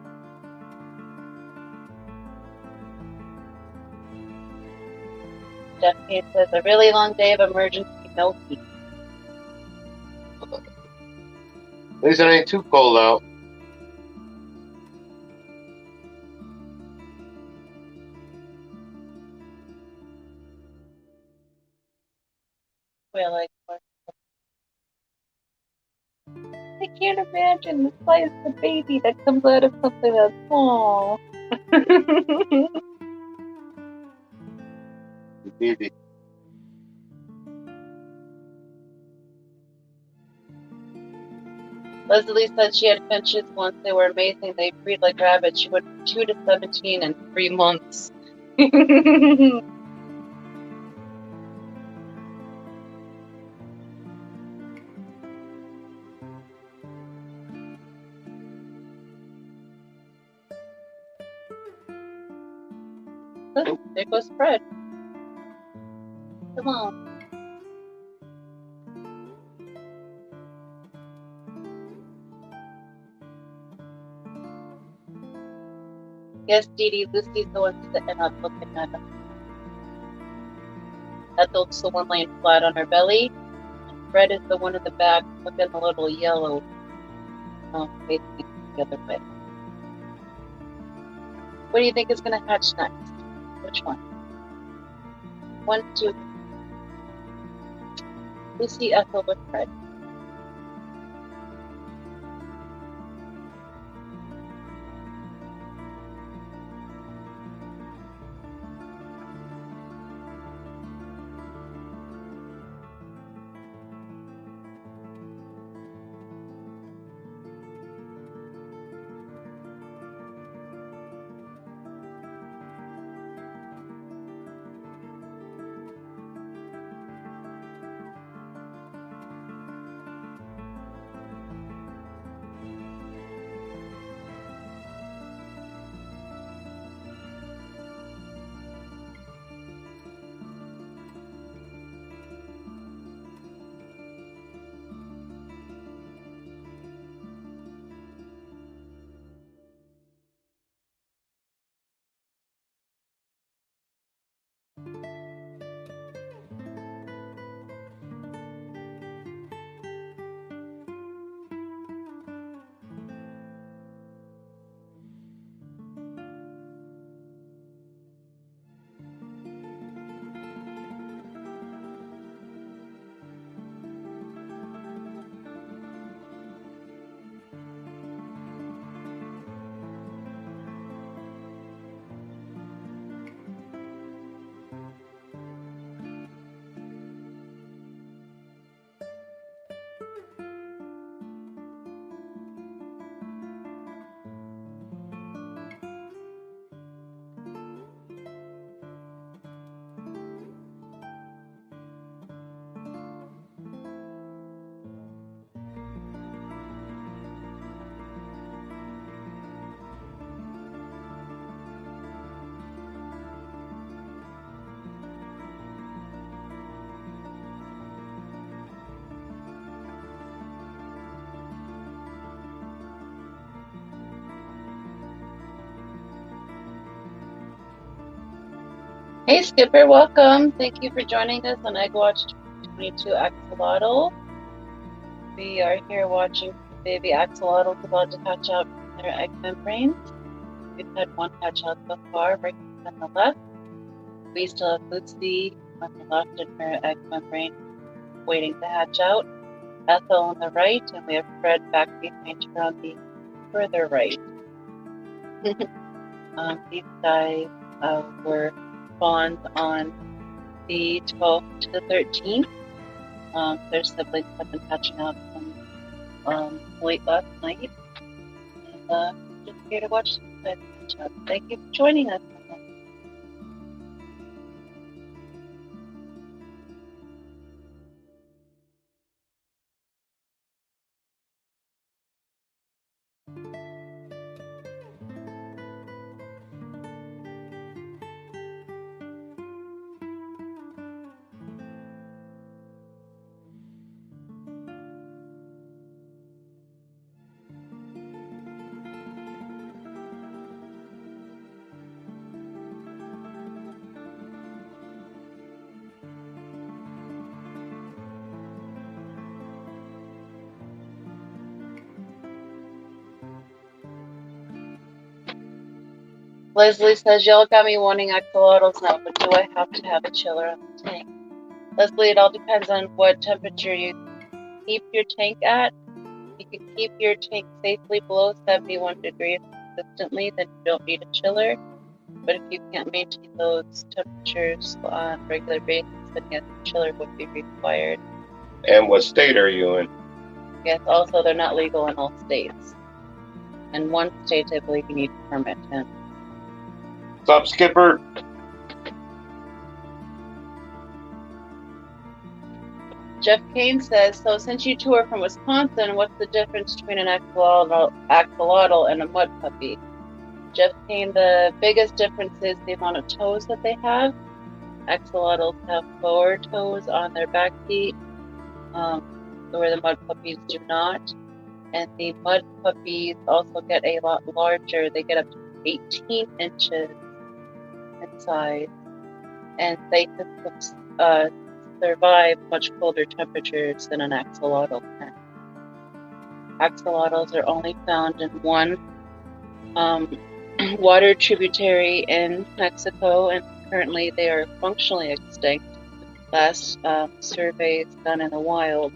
Jeff Kane says, a really long day of emergency, no heat. At least it ain't too cold out. Well, like, I can't imagine the size of the baby that comes out of something that's small. Baby. Leslie said she had finches once. They were amazing. They breed like rabbits. She went from 2 to 17 in 3 months. Oh, there goes Fred. Come on. Yes, Dee Dee, Lucy's the one sitting up looking at him. Ethel's the one laying flat on her belly. And Fred is the one in the back looking a little yellow. Facing the other way. What do you think is going to hatch next? Which one? 1, 2. Lucy, Ethel with Fred. Hey Skipper, welcome. Thank you for joining us on Egg Watch 22 Axolotl. We are here watching baby axolotls about to hatch out from their egg membranes. We've had one hatch out so far, right on the left. We still have Lucy on the left in her egg membrane waiting to hatch out. Ethel on the right, and we have Fred back behind her on the further right. These guys were spawned on the 12th to the 13th. Their siblings have been hatching out from late last night. And just here to watch them guys hatch out. Thank you for joining us. Leslie says, y'all got me wanting axolotls now, but do I have to have a chiller on the tank? Leslie, it all depends on what temperature you keep your tank at. If you can keep your tank safely below 71 degrees consistently, then you don't need a chiller. But if you can't maintain those temperatures on a regular basis, then yes, a chiller would be required. And what state are you in? Yes, also they're not legal in all states. In one state, I believe you need a permit in. What's up, Skipper? Jeff Kane says, so since you two are from Wisconsin, what's the difference between an axolotl and a mud puppy? Jeff Kane, the biggest difference is the amount of toes that they have. Axolotls have 4 toes on their back feet, where the mud puppies do not. And the mud puppies also get a lot larger. They get up to 18 inches in size, and they can survive much colder temperatures than an axolotl can. Axolotls are only found in one water tributary in Mexico, and currently they are functionally extinct. Last surveys done in the wild,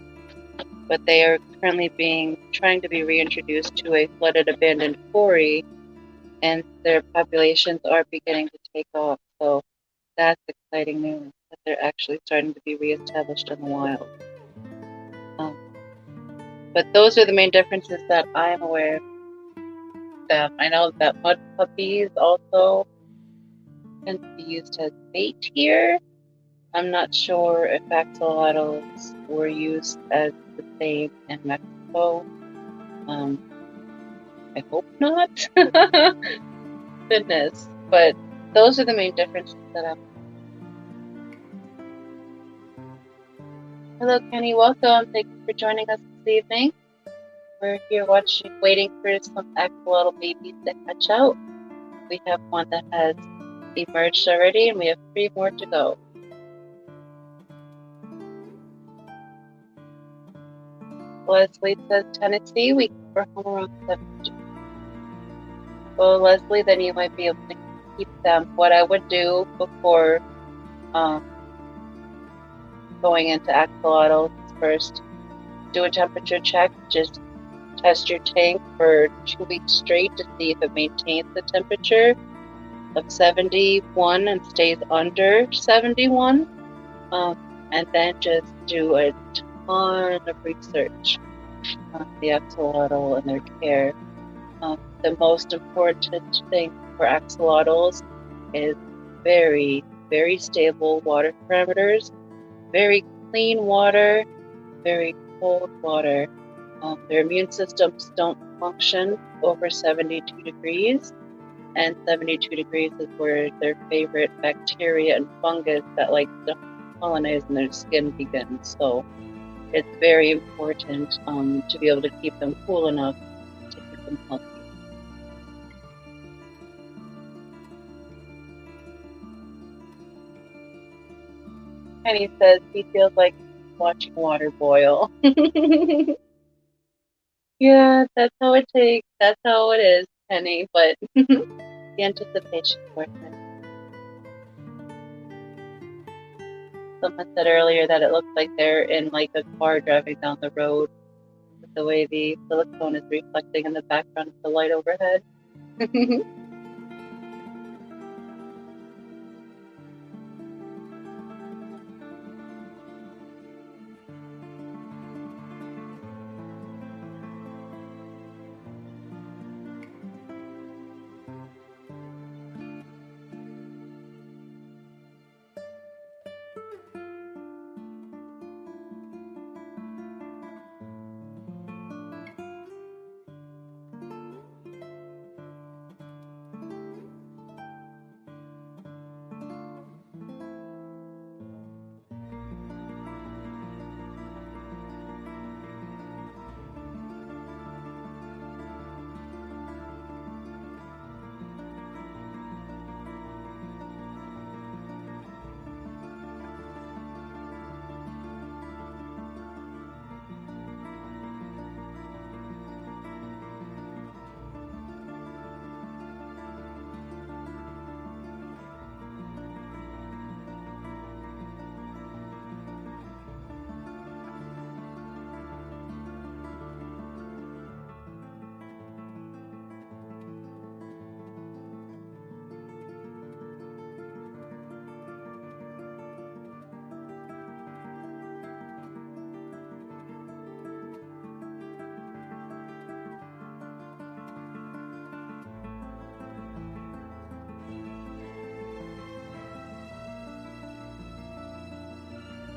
but they are currently trying to be reintroduced to a flooded abandoned quarry, and their populations are beginning to take off. So that's exciting news that they're actually starting to be reestablished in the wild. But those are the main differences that I am aware of. I know that mud puppies also can be used as bait here. I'm not sure if axolotls were used as the same in Mexico. I hope not. Goodness. But those are the main differences that I'm. Hello, Kenny. Welcome. Thank you for joining us this evening. We're here waiting for some axolotl babies to hatch out. We have one that has emerged already, and we have 3 more to go. Leslie says Tennessee, we were home around 7. Well, Leslie, then you might be able to keep them. What I would do before going into axolotls is first do a temperature check. Just test your tank for 2 weeks straight to see if it maintains the temperature of 71 and stays under 71. And then just do a ton of research on the axolotl and their care. The most important thing for axolotls is very, very stable water parameters, very clean water, very cold water. Their immune systems don't function over 72 degrees, and 72 degrees is where their favorite bacteria and fungus that like to colonize in their skin begins. So it's very important to be able to keep them cool enough to keep them healthy. And he says he feels like watching water boil. Yeah, that's how it takes. That's how it is, Penny. But the anticipation is worth it. Someone said earlier that it looks like they're in like a car driving down the road with the way the silicone is reflecting in the background of the light overhead.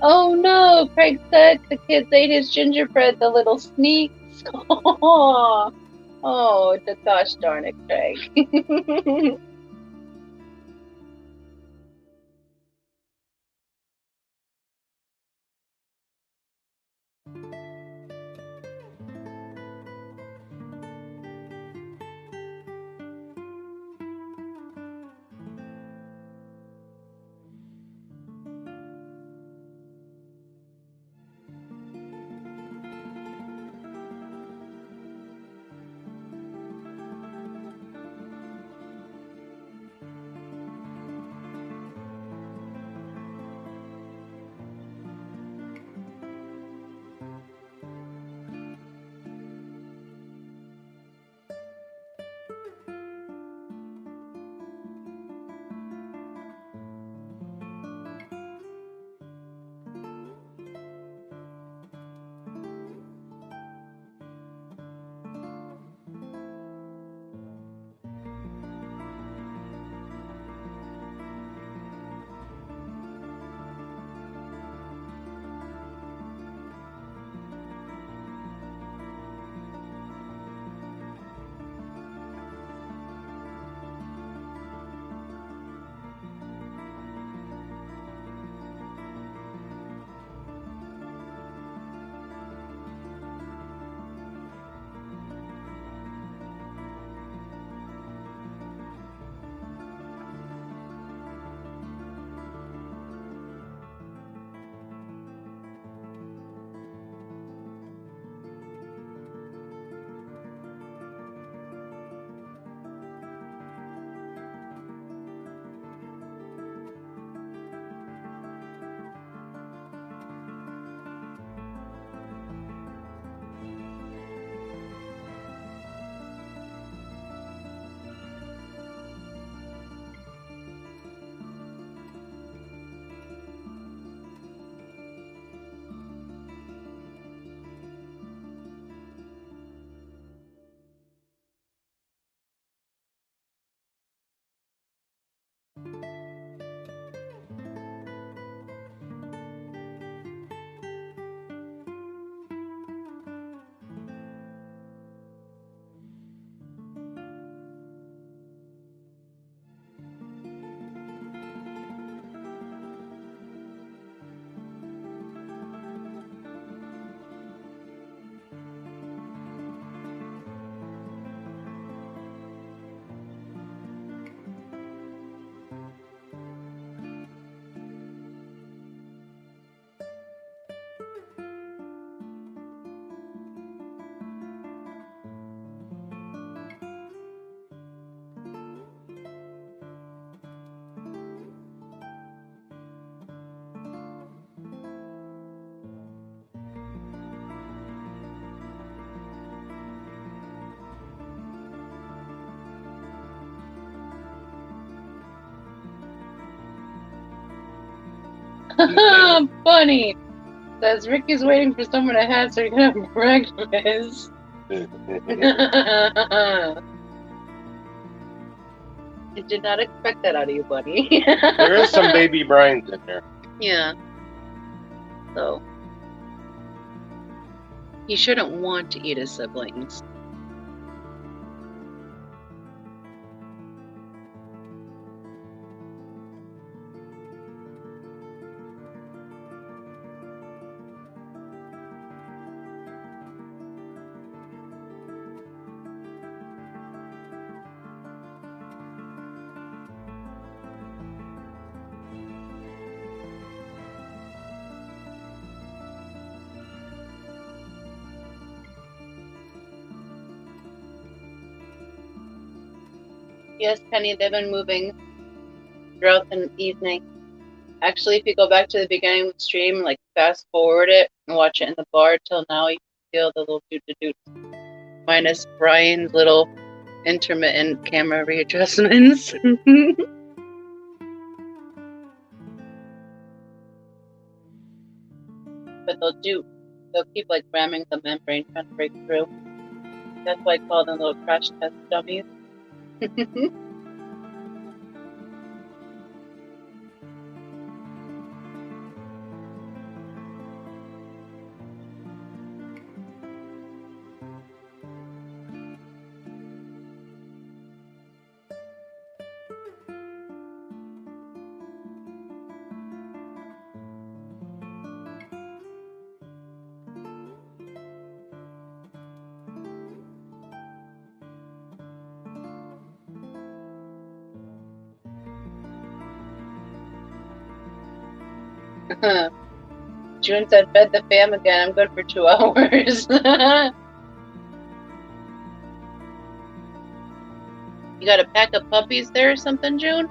Oh no, Craig said the kids ate his gingerbread, the little sneaks. Oh, gosh darn it, Craig. Funny. Says Ricky's waiting for someone to hatch so he can have breakfast. I did not expect that out of you, buddy. There is some baby brines in there. Yeah. So he shouldn't want to eat his siblings. Yes, Penny, they've been moving throughout the evening. Actually, if you go back to the beginning of the stream, like fast forward it and watch it in the bar till now, you can feel the little doot-doot minus Brian's little intermittent camera readjustments. But they'll keep like ramming the membrane trying to break through. That's why I call them little crash test dummies. June said, fed the fam again. I'm good for 2 hours. You got a pack of puppies there or something, June?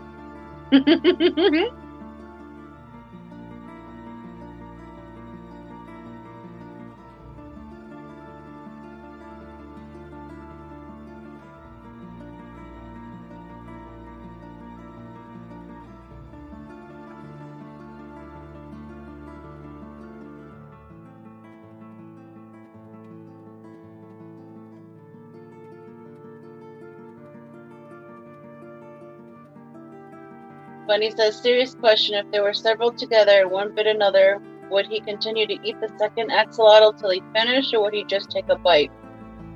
Bunny says, serious question. If there were several together and one bit another, would he continue to eat the second axolotl till he finished, or would he just take a bite?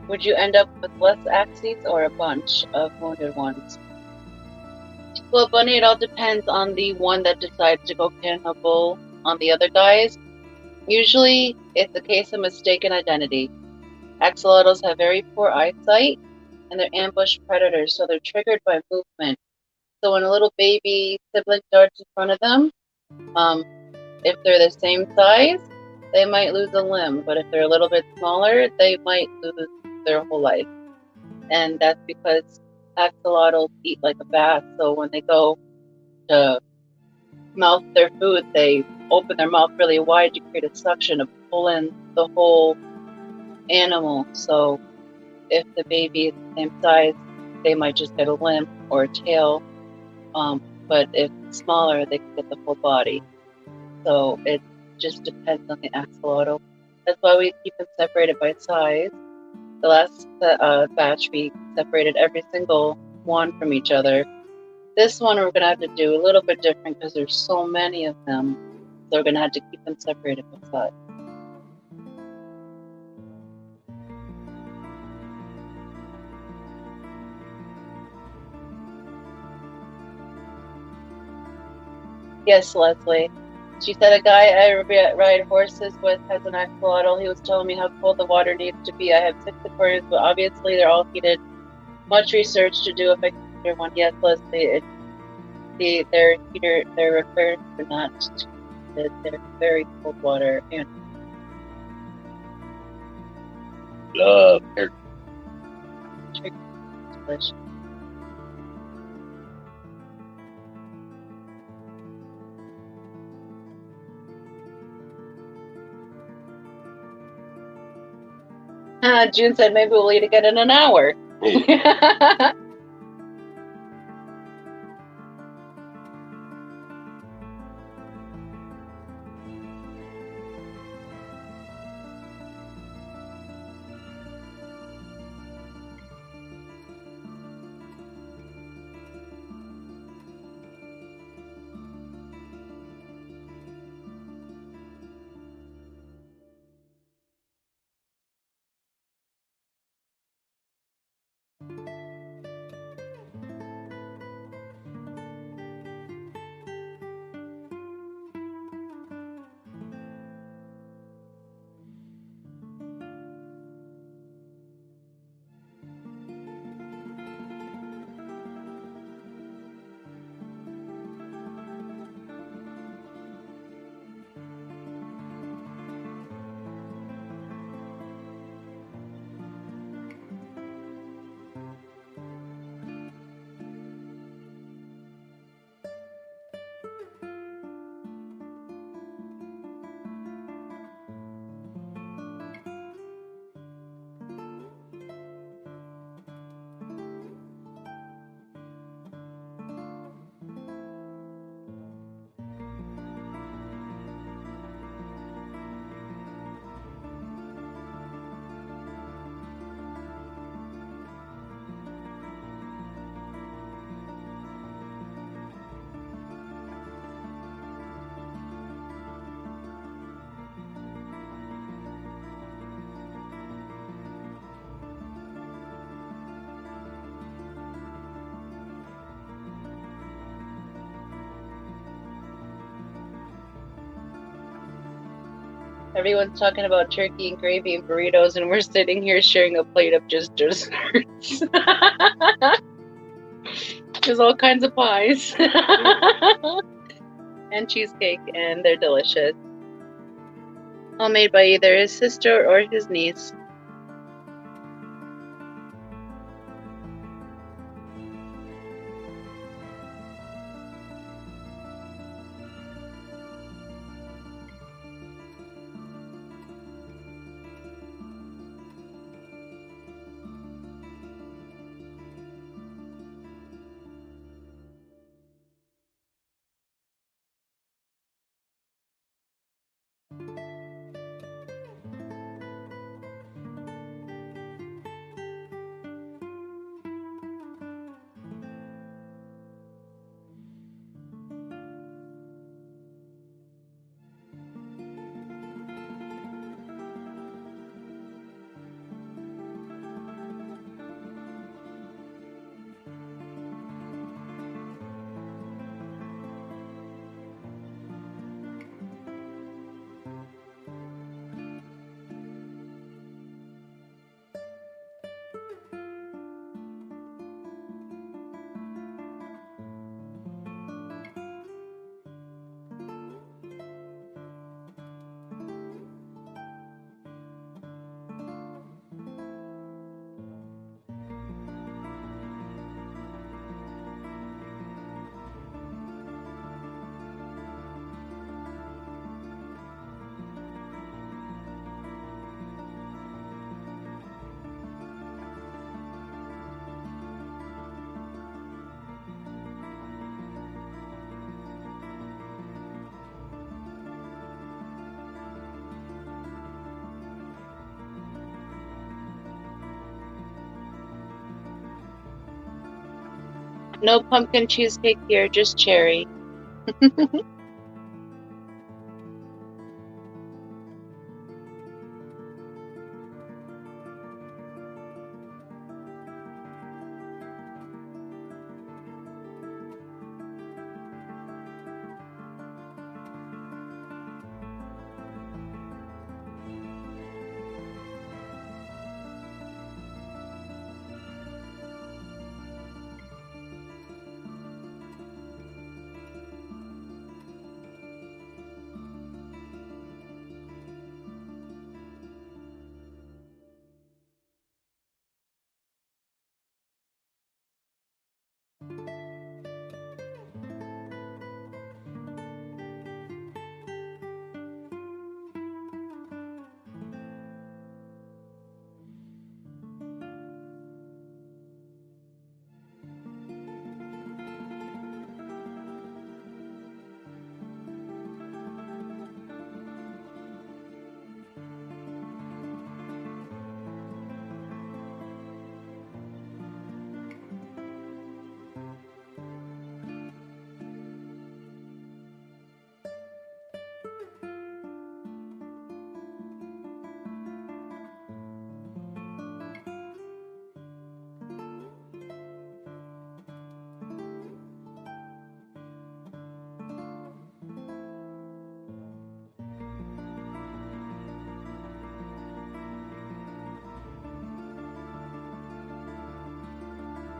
Would you end up with less axes or a bunch of wounded ones? Well, Bunny, it all depends on the one that decides to go cannibal on the other guys. Usually, it's a case of mistaken identity. Axolotls have very poor eyesight, and they're ambush predators, so they're triggered by movement. So when a little baby sibling darts in front of them, if they're the same size, they might lose a limb. But if they're a little bit smaller, they might lose their whole life. And that's because axolotls eat like a bass. So when they go to mouth their food, they open their mouth really wide to create a suction to pull in the whole animal. So if the baby is the same size, they might just get a limb or a tail. But if it's smaller, they can get the full body. So it just depends on the axolotl. That's why we keep them separated by size. The last batch, we separated every single one from each other. This one we're going to have to do a little bit different because there's so many of them. So we're going to have to keep them separated by size. Yes, Leslie. She said a guy I ride horses with has an axolotl. He was telling me how cold the water needs to be. I have 6 aquariums, but obviously they're all heated. Much research to do if I consider one. Yes, Leslie. Their aquariums are not. They're very cold water. And Love turkey. Delicious. June said maybe we'll eat again in an hour. Everyone's talking about turkey and gravy and burritos, and we're sitting here sharing a plate of just desserts. There's all kinds of pies. and cheesecake, and they're delicious. All made by either his sister or his niece. No pumpkin cheesecake here, just cherry.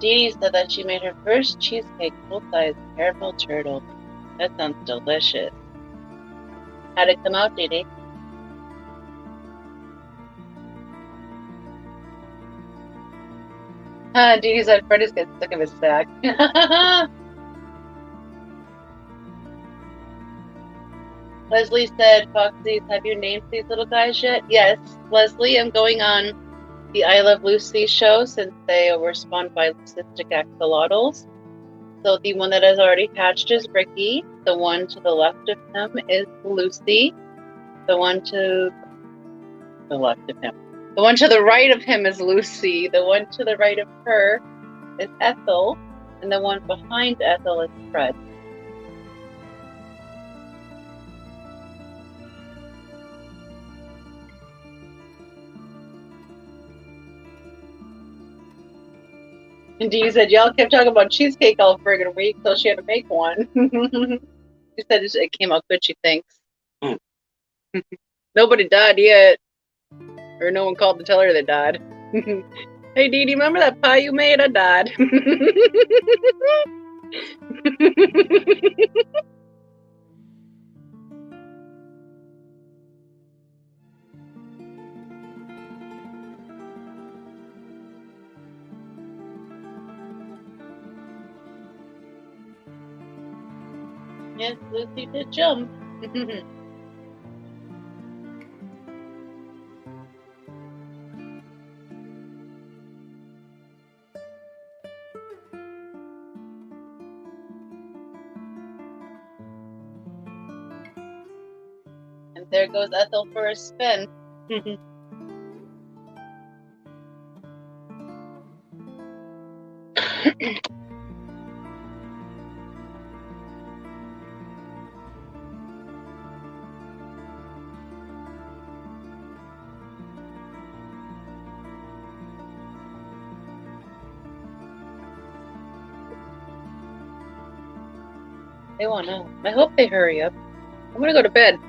Dee Dee said that she made her first cheesecake full-size caramel turtle. That sounds delicious. How'd it come out, Dee Dee? Dee Dee said Freddy's getting sick of his sack. Leslie said, Foxy's, have you named these little guys yet? Yes, Leslie, I'm going on the I Love Lucy show since they were spawned by leucistic axolotls. So the one that has already hatched is Ricky. The one to the left of him is Lucy. The one to the left of him. The one to the right of him is Lucy. The one to the right of her is Ethel. And the one behind Ethel is Fred. And Dee said, y'all kept talking about cheesecake all friggin' week, so she had to make one. She said it came out good, she thinks. Nobody died yet. Or no one called to tell her they died. Hey, Dee Dee, remember that pie you made? I died. Yes, Lucy did jump. And there goes Ethel for a spin. They want out. I hope they hurry up. I'm gonna go to bed.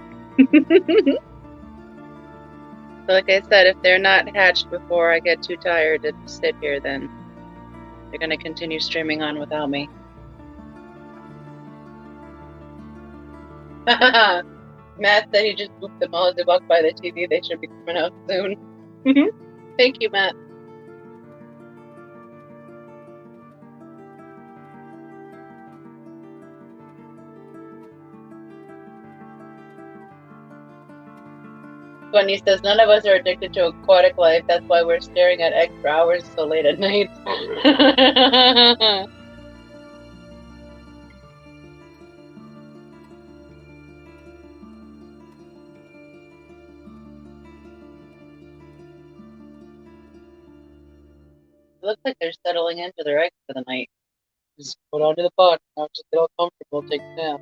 So like I said, if they're not hatched before I get too tired to sit here, then they're gonna continue streaming on without me. Matt said he just booped them all as they walked by the TV. They should be coming out soon. Thank you, Matt. Bunny says, none of us are addicted to aquatic life. That's why we're staring at eggs for hours so late at night. It looks like they're settling into their eggs for the night. Just go down to the pod. Now just get all comfortable, take a nap.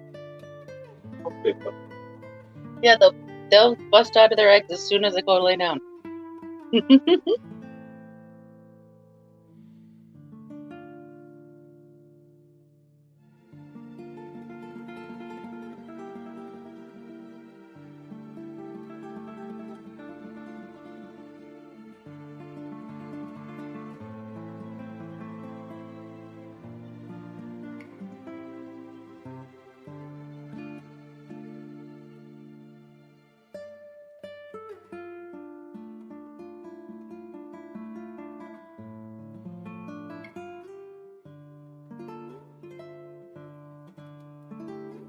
Yeah, they'll bust out of their eggs as soon as they go to lay down.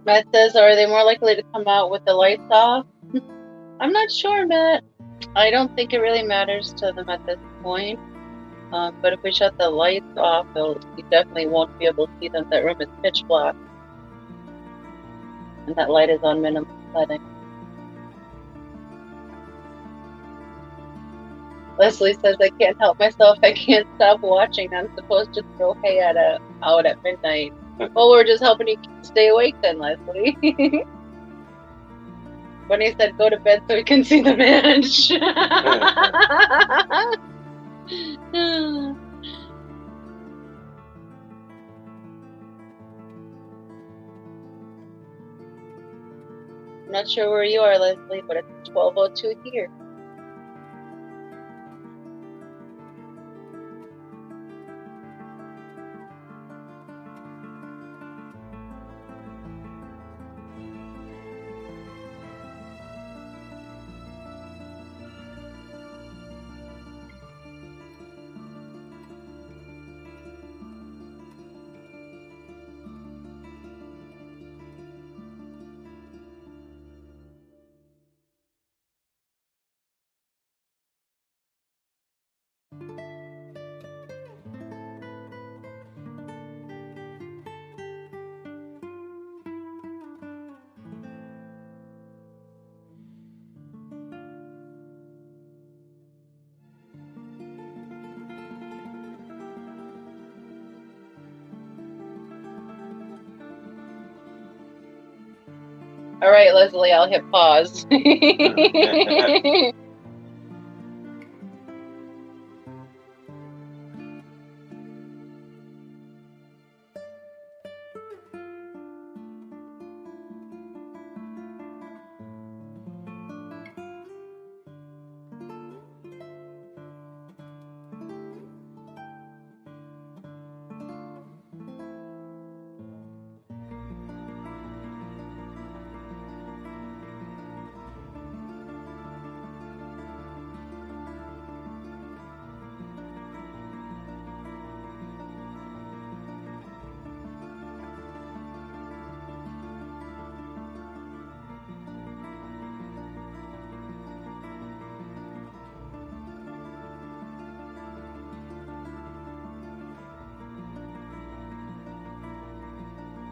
Matt says, are they more likely to come out with the lights off? I'm not sure, Matt. I don't think it really matters to them at this point. But if we shut the lights off, you definitely won't be able to see them. That room is pitch black. And that light is on minimum setting. Leslie says, I can't help myself. I can't stop watching. I'm supposed to throw hay out at midnight. Well, we're just helping you stay awake then, Leslie. Bunny said, go to bed so we can see the match. I'm not sure where you are, Leslie, but it's 12:02 here. All right, Leslie, I'll hit pause.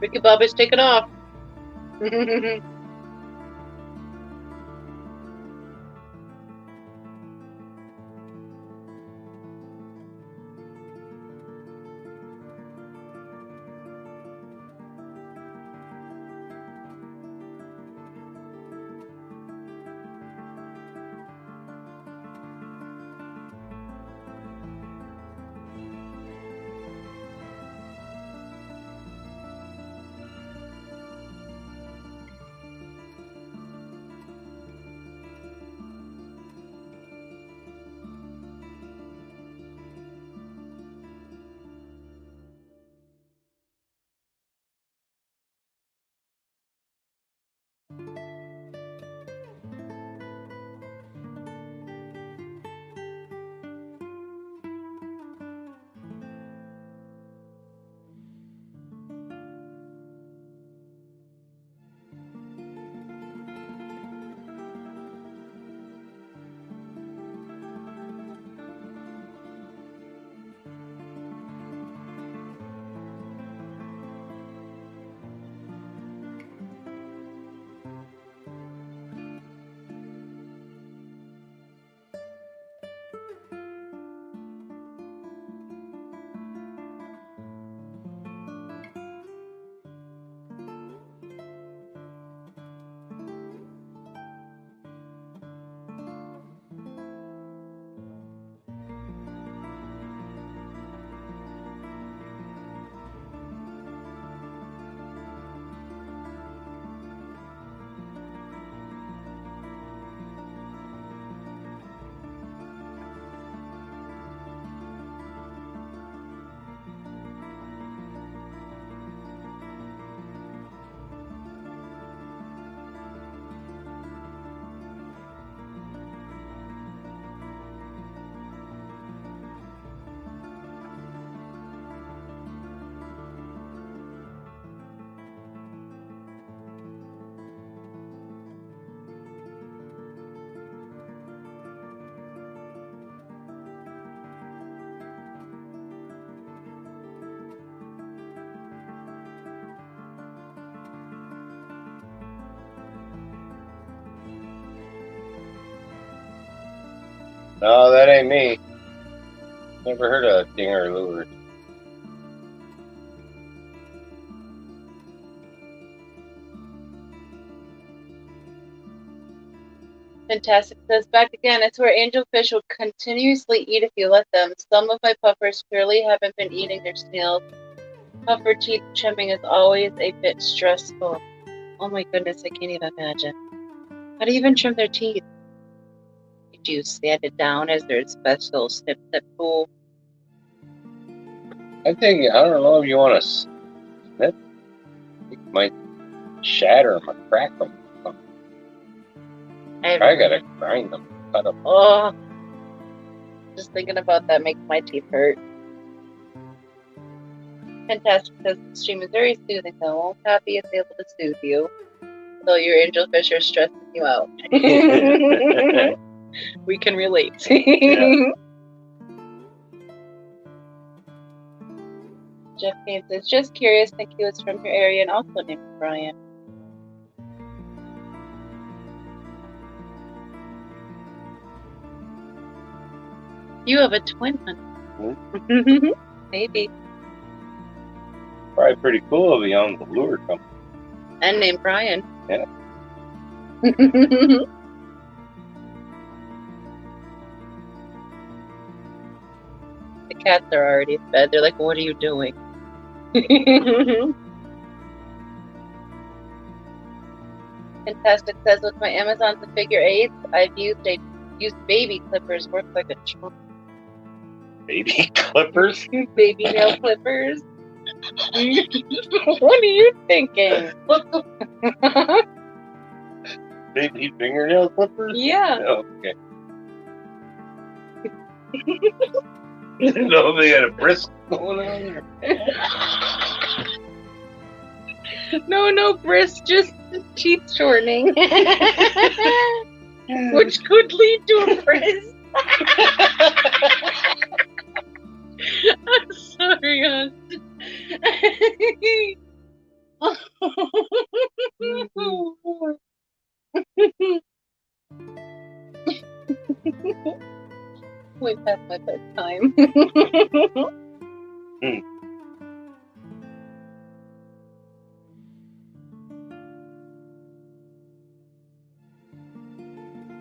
Ricky Bobby's taking off. No, that ain't me. Never heard of dinger lure. Fantastic says, back again, it's where angelfish will continuously eat if you let them. Some of my puffers clearly haven't been eating their snails. Puffer teeth trimming is always a bit stressful. Oh my goodness, I can't even imagine. How do you even trim their teeth? Do you sand it down as their special snip tool? I think, I don't know if you want to snip. It might shatter them or crack them. I gotta grind them, cut them. Oh, just thinking about that makes my teeth hurt. Fantastic says the stream is very soothing though. Won't Happy is able to soothe you, though your angelfish are stressing you out. We can relate. Yeah. Jeff Kane says, just curious, think he was from your area and also named Brian. You have a twin, honey. Maybe. Probably pretty cool if he owned the lure company. And named Brian. Yeah. The cats are already fed. They're like, what are you doing? Fantastic says, with my Amazons and figure eights, I've used baby clippers. Works like a charm. Baby clippers? Baby nail clippers. What are you thinking? Baby fingernail clippers? Yeah. Oh, okay. I didn't know they had a brisk going on there. No, brisk, just teeth shortening. Which could lead to a brisk. I'm sorry, Austin. bedtime.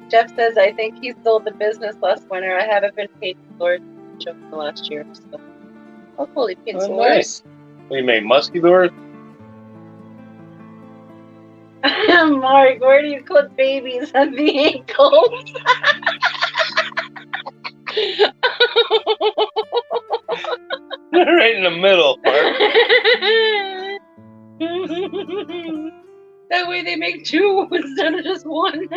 Jeff says, I think he sold the business last winter. I haven't been paid for the last year. So. Hopefully, paid Oh, nice. We made musky lures. Mark, where do you clip babies at the ankles? Right in the middle, Mark. That way they make two instead of just one.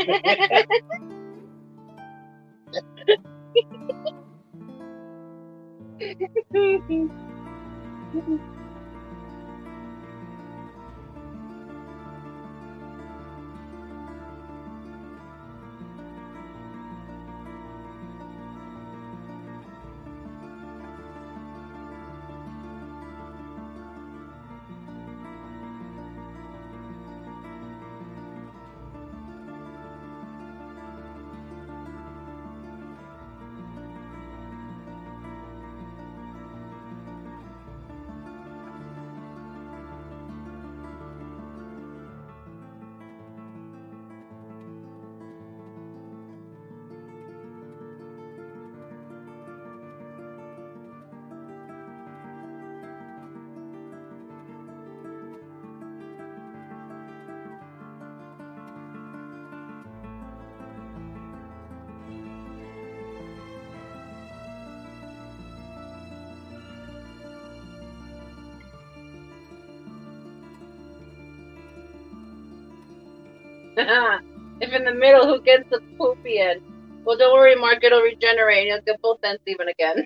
If in the middle, who gets the poopy end? Well, don't worry, Mark. It'll regenerate. You'll get both ends even again.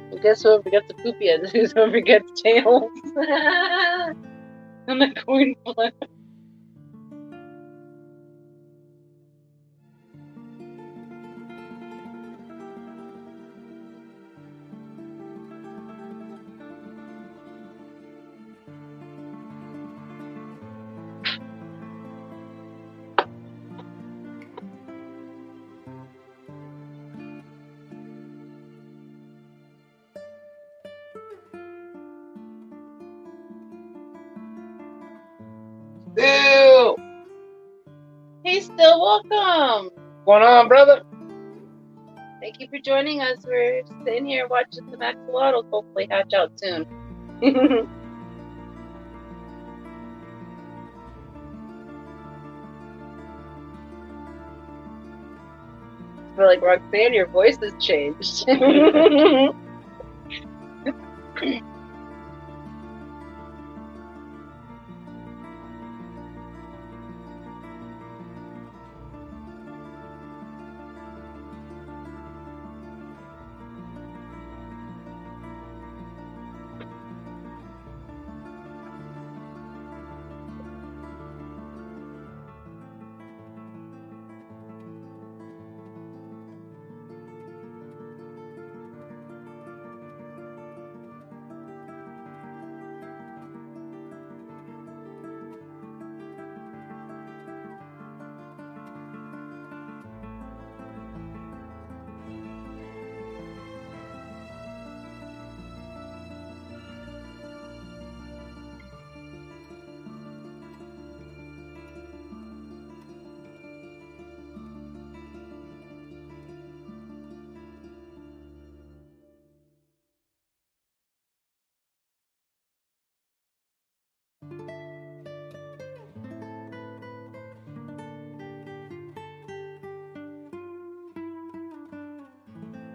Well, guess whoever gets the poopy end is whoever gets tails. And the coin flip. Ew! Hey, still welcome. What's going on, brother? Thank you for joining us. We're sitting here watching some axolotls hopefully hatch out soon. I feel like Roxanne, your voice has changed.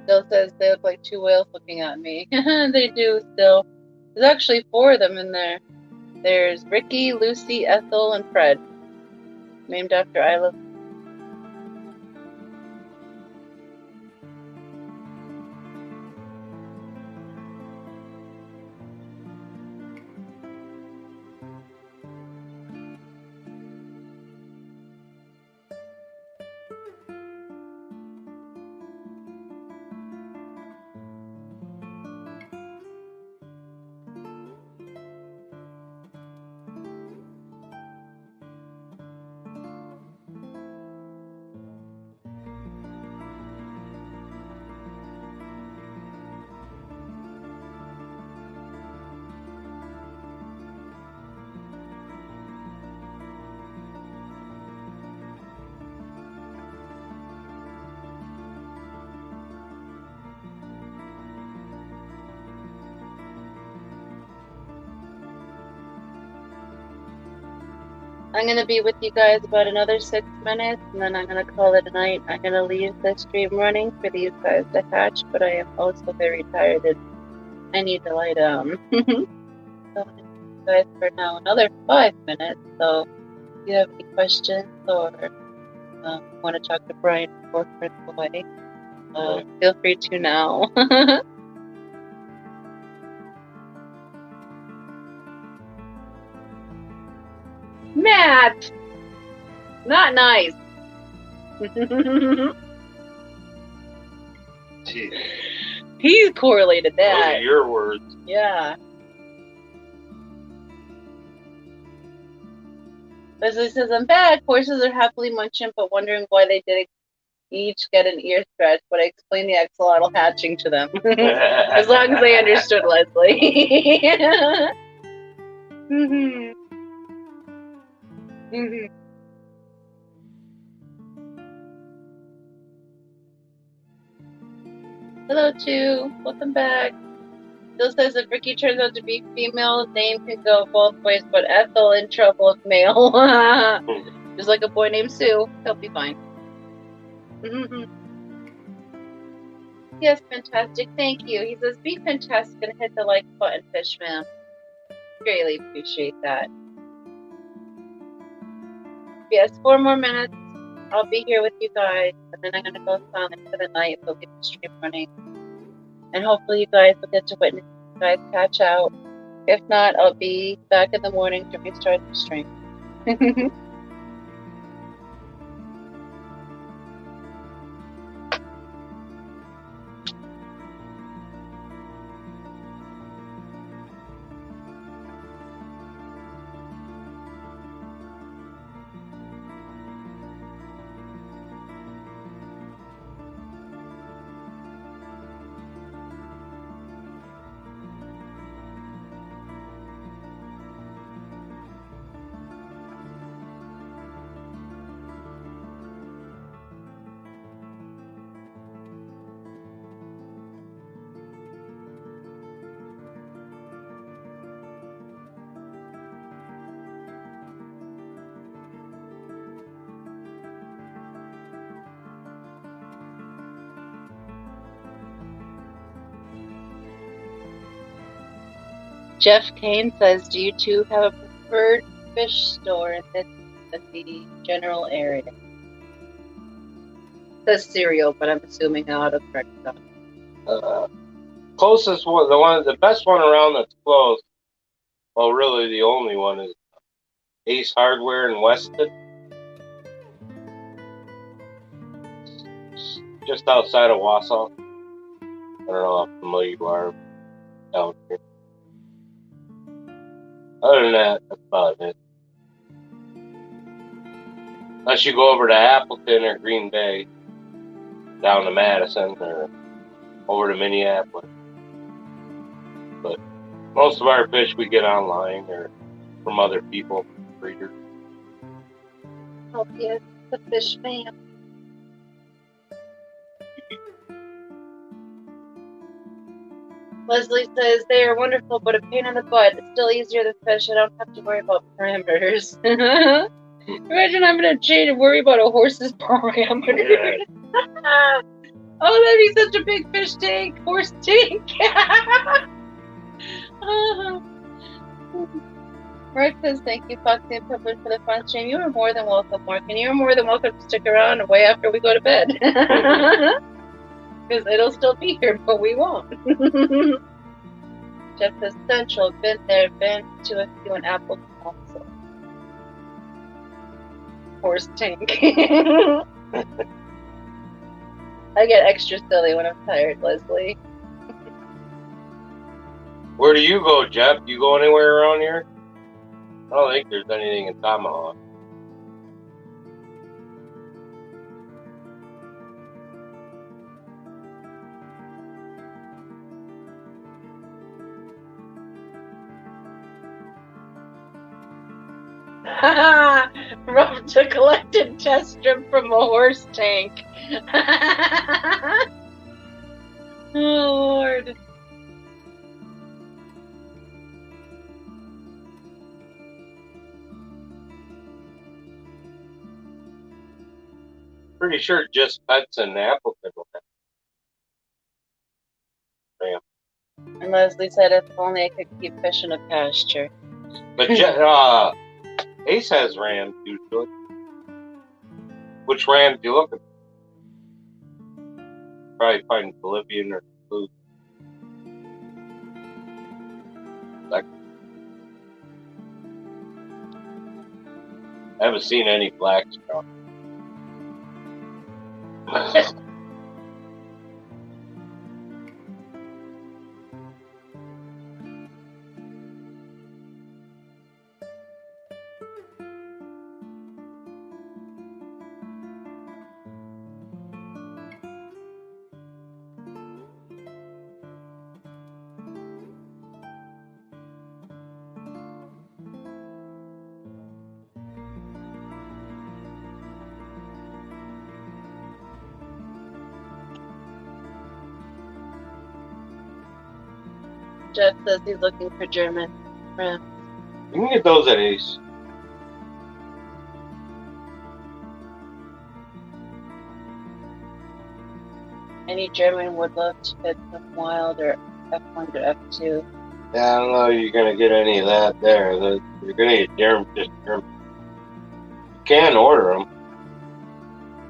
Still says they look like two whales looking at me. They do still. There's actually 4 of them in there. There's Ricky, Lucy, Ethel, and Fred. Named after Isla. I'm gonna be with you guys about another 6 minutes, and then I'm gonna call it a night. I'm gonna leave the stream running for these guys to hatch, but I am also very tired and I need to lie down. So I'm gonna leave you guys for now another 5 minutes. So if you have any questions or want to talk to Brian before Chris away, feel free to now. Matt! Not nice. Jeez. He correlated Those that. are your words. Yeah. Leslie says, I'm back. Horses are happily munching, but wondering why they didn't each get an ear scratch, but I explained the axolotl hatching to them. As long as they understood, Leslie. Mm-hmm. Mm-hmm. Hello, Chu. Welcome back. Bill says if Ricky turns out to be female, name can go both ways, but Ethel in trouble if male. Just like a boy named Sue. He'll be fine. Mm-hmm. Yes, fantastic. Thank you. He says, be fantastic and hit the like button, Fishman. Greatly appreciate that. Yes, 4 more minutes. I'll be here with you guys, and then I'm going to go silent for the night. We'll get the stream running. And hopefully you guys will get to witness you guys catch out. If not, I'll be back in the morning to restart the stream. Jeff Kane says, do you two have a preferred fish store in the general area? It says cereal, but I'm assuming I autocorrect that. Closest one, the best one around that's close, well, really the only one is Ace Hardware in Weston. Just outside of Wausau. I don't know how familiar you are down here. Other than that, that's about it. Unless you go over to Appleton or Green Bay, down to Madison or over to Minneapolis. But most of our fish we get online or from other people, breeders. Oh, yes, the fish man. Leslie says, they are wonderful, but a pain in the butt. It's still easier to fish. I don't have to worry about parameters. Imagine having to change and worry about a horse's parameters. Oh, that'd be such a big fish tank. Horse tank. Mark says, thank you, Foxy and Pepper, for the fun stream. You are more than welcome, Mark. And you are more than welcome to stick around way after we go to bed. Because it'll still be here, but we won't. Jeff says, Central, been there, been to a few in Apple also. Horse tank. I get extra silly when I'm tired, Leslie. Where do you go, Jeff? You go anywhere around here? I don't think there's anything in Tomahawk. Rough to collected test strip from a horse tank. Oh, Lord. Pretty sure just pets and Appleton will have ram. And Leslie said if only I could keep fish in a pasture. But Ace has rams usually. Which rams do you look at? Probably find Bolivian or blue. Like, I haven't seen any blacks. Jeff says he's looking for German rams. You can get those at Ace. Any German would love to get some wild or F1 or F2. Yeah, I don't know if you're going to get any of that there. You're going to get German. You can order them.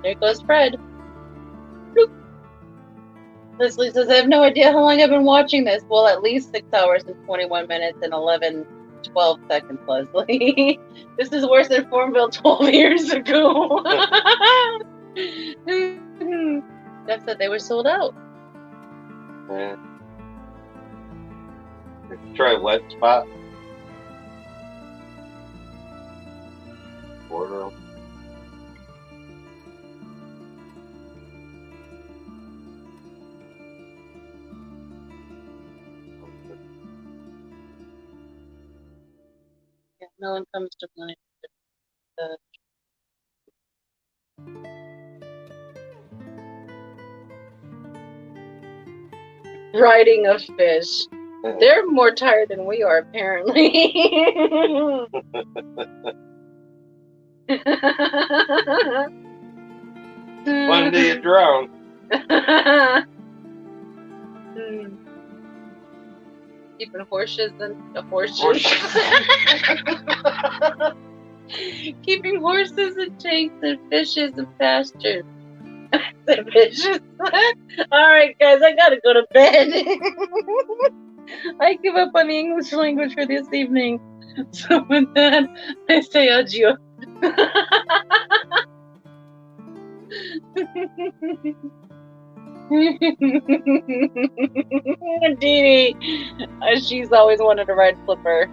There goes Fred. Bloop. Leslie says, I have no idea how long I've been watching this. Well, at least 6 hours and 21 minutes and 12 seconds, Leslie. This is worse than Farmville 12 years ago. Jeff said they were sold out. Yeah. Try Wet Spot. Order them. Yeah, no one comes to mind. Riding a fish. They're more tired than we are, apparently. One day you drown. Keeping horses and keeping horses and tanks and fishes and pastures. And fishes. Alright guys, I gotta go to bed. I give up on the English language for this evening. So with that, I say adieu. Dee Dee, she's always wanted to ride Flipper.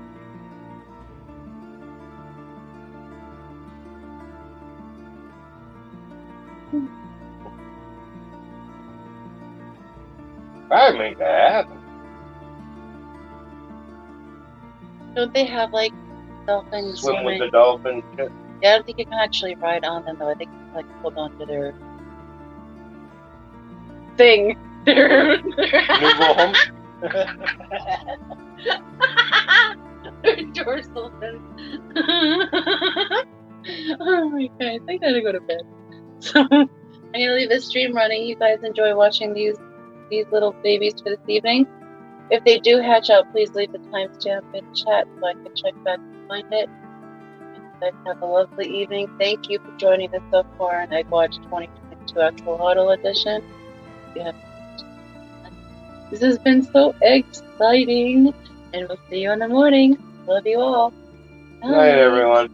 I make that happen. Don't they have like dolphins? Swim with the dolphins. Yeah, I don't think you can actually ride on them though. I think you can like hold on to their thing. Their dorsal fin. Oh my guys, I gotta go to bed. So I'm gonna leave this stream running. You guys enjoy watching these little babies for this evening. If they do hatch out, please leave the timestamp in chat so I can check back and find it. And you guys have a lovely evening. Thank you for joining us so far on Egg Watch 2022 Axolotl Edition. Yeah. This has been so exciting, and we'll see you in the morning. Love you all. Bye. Night, everyone.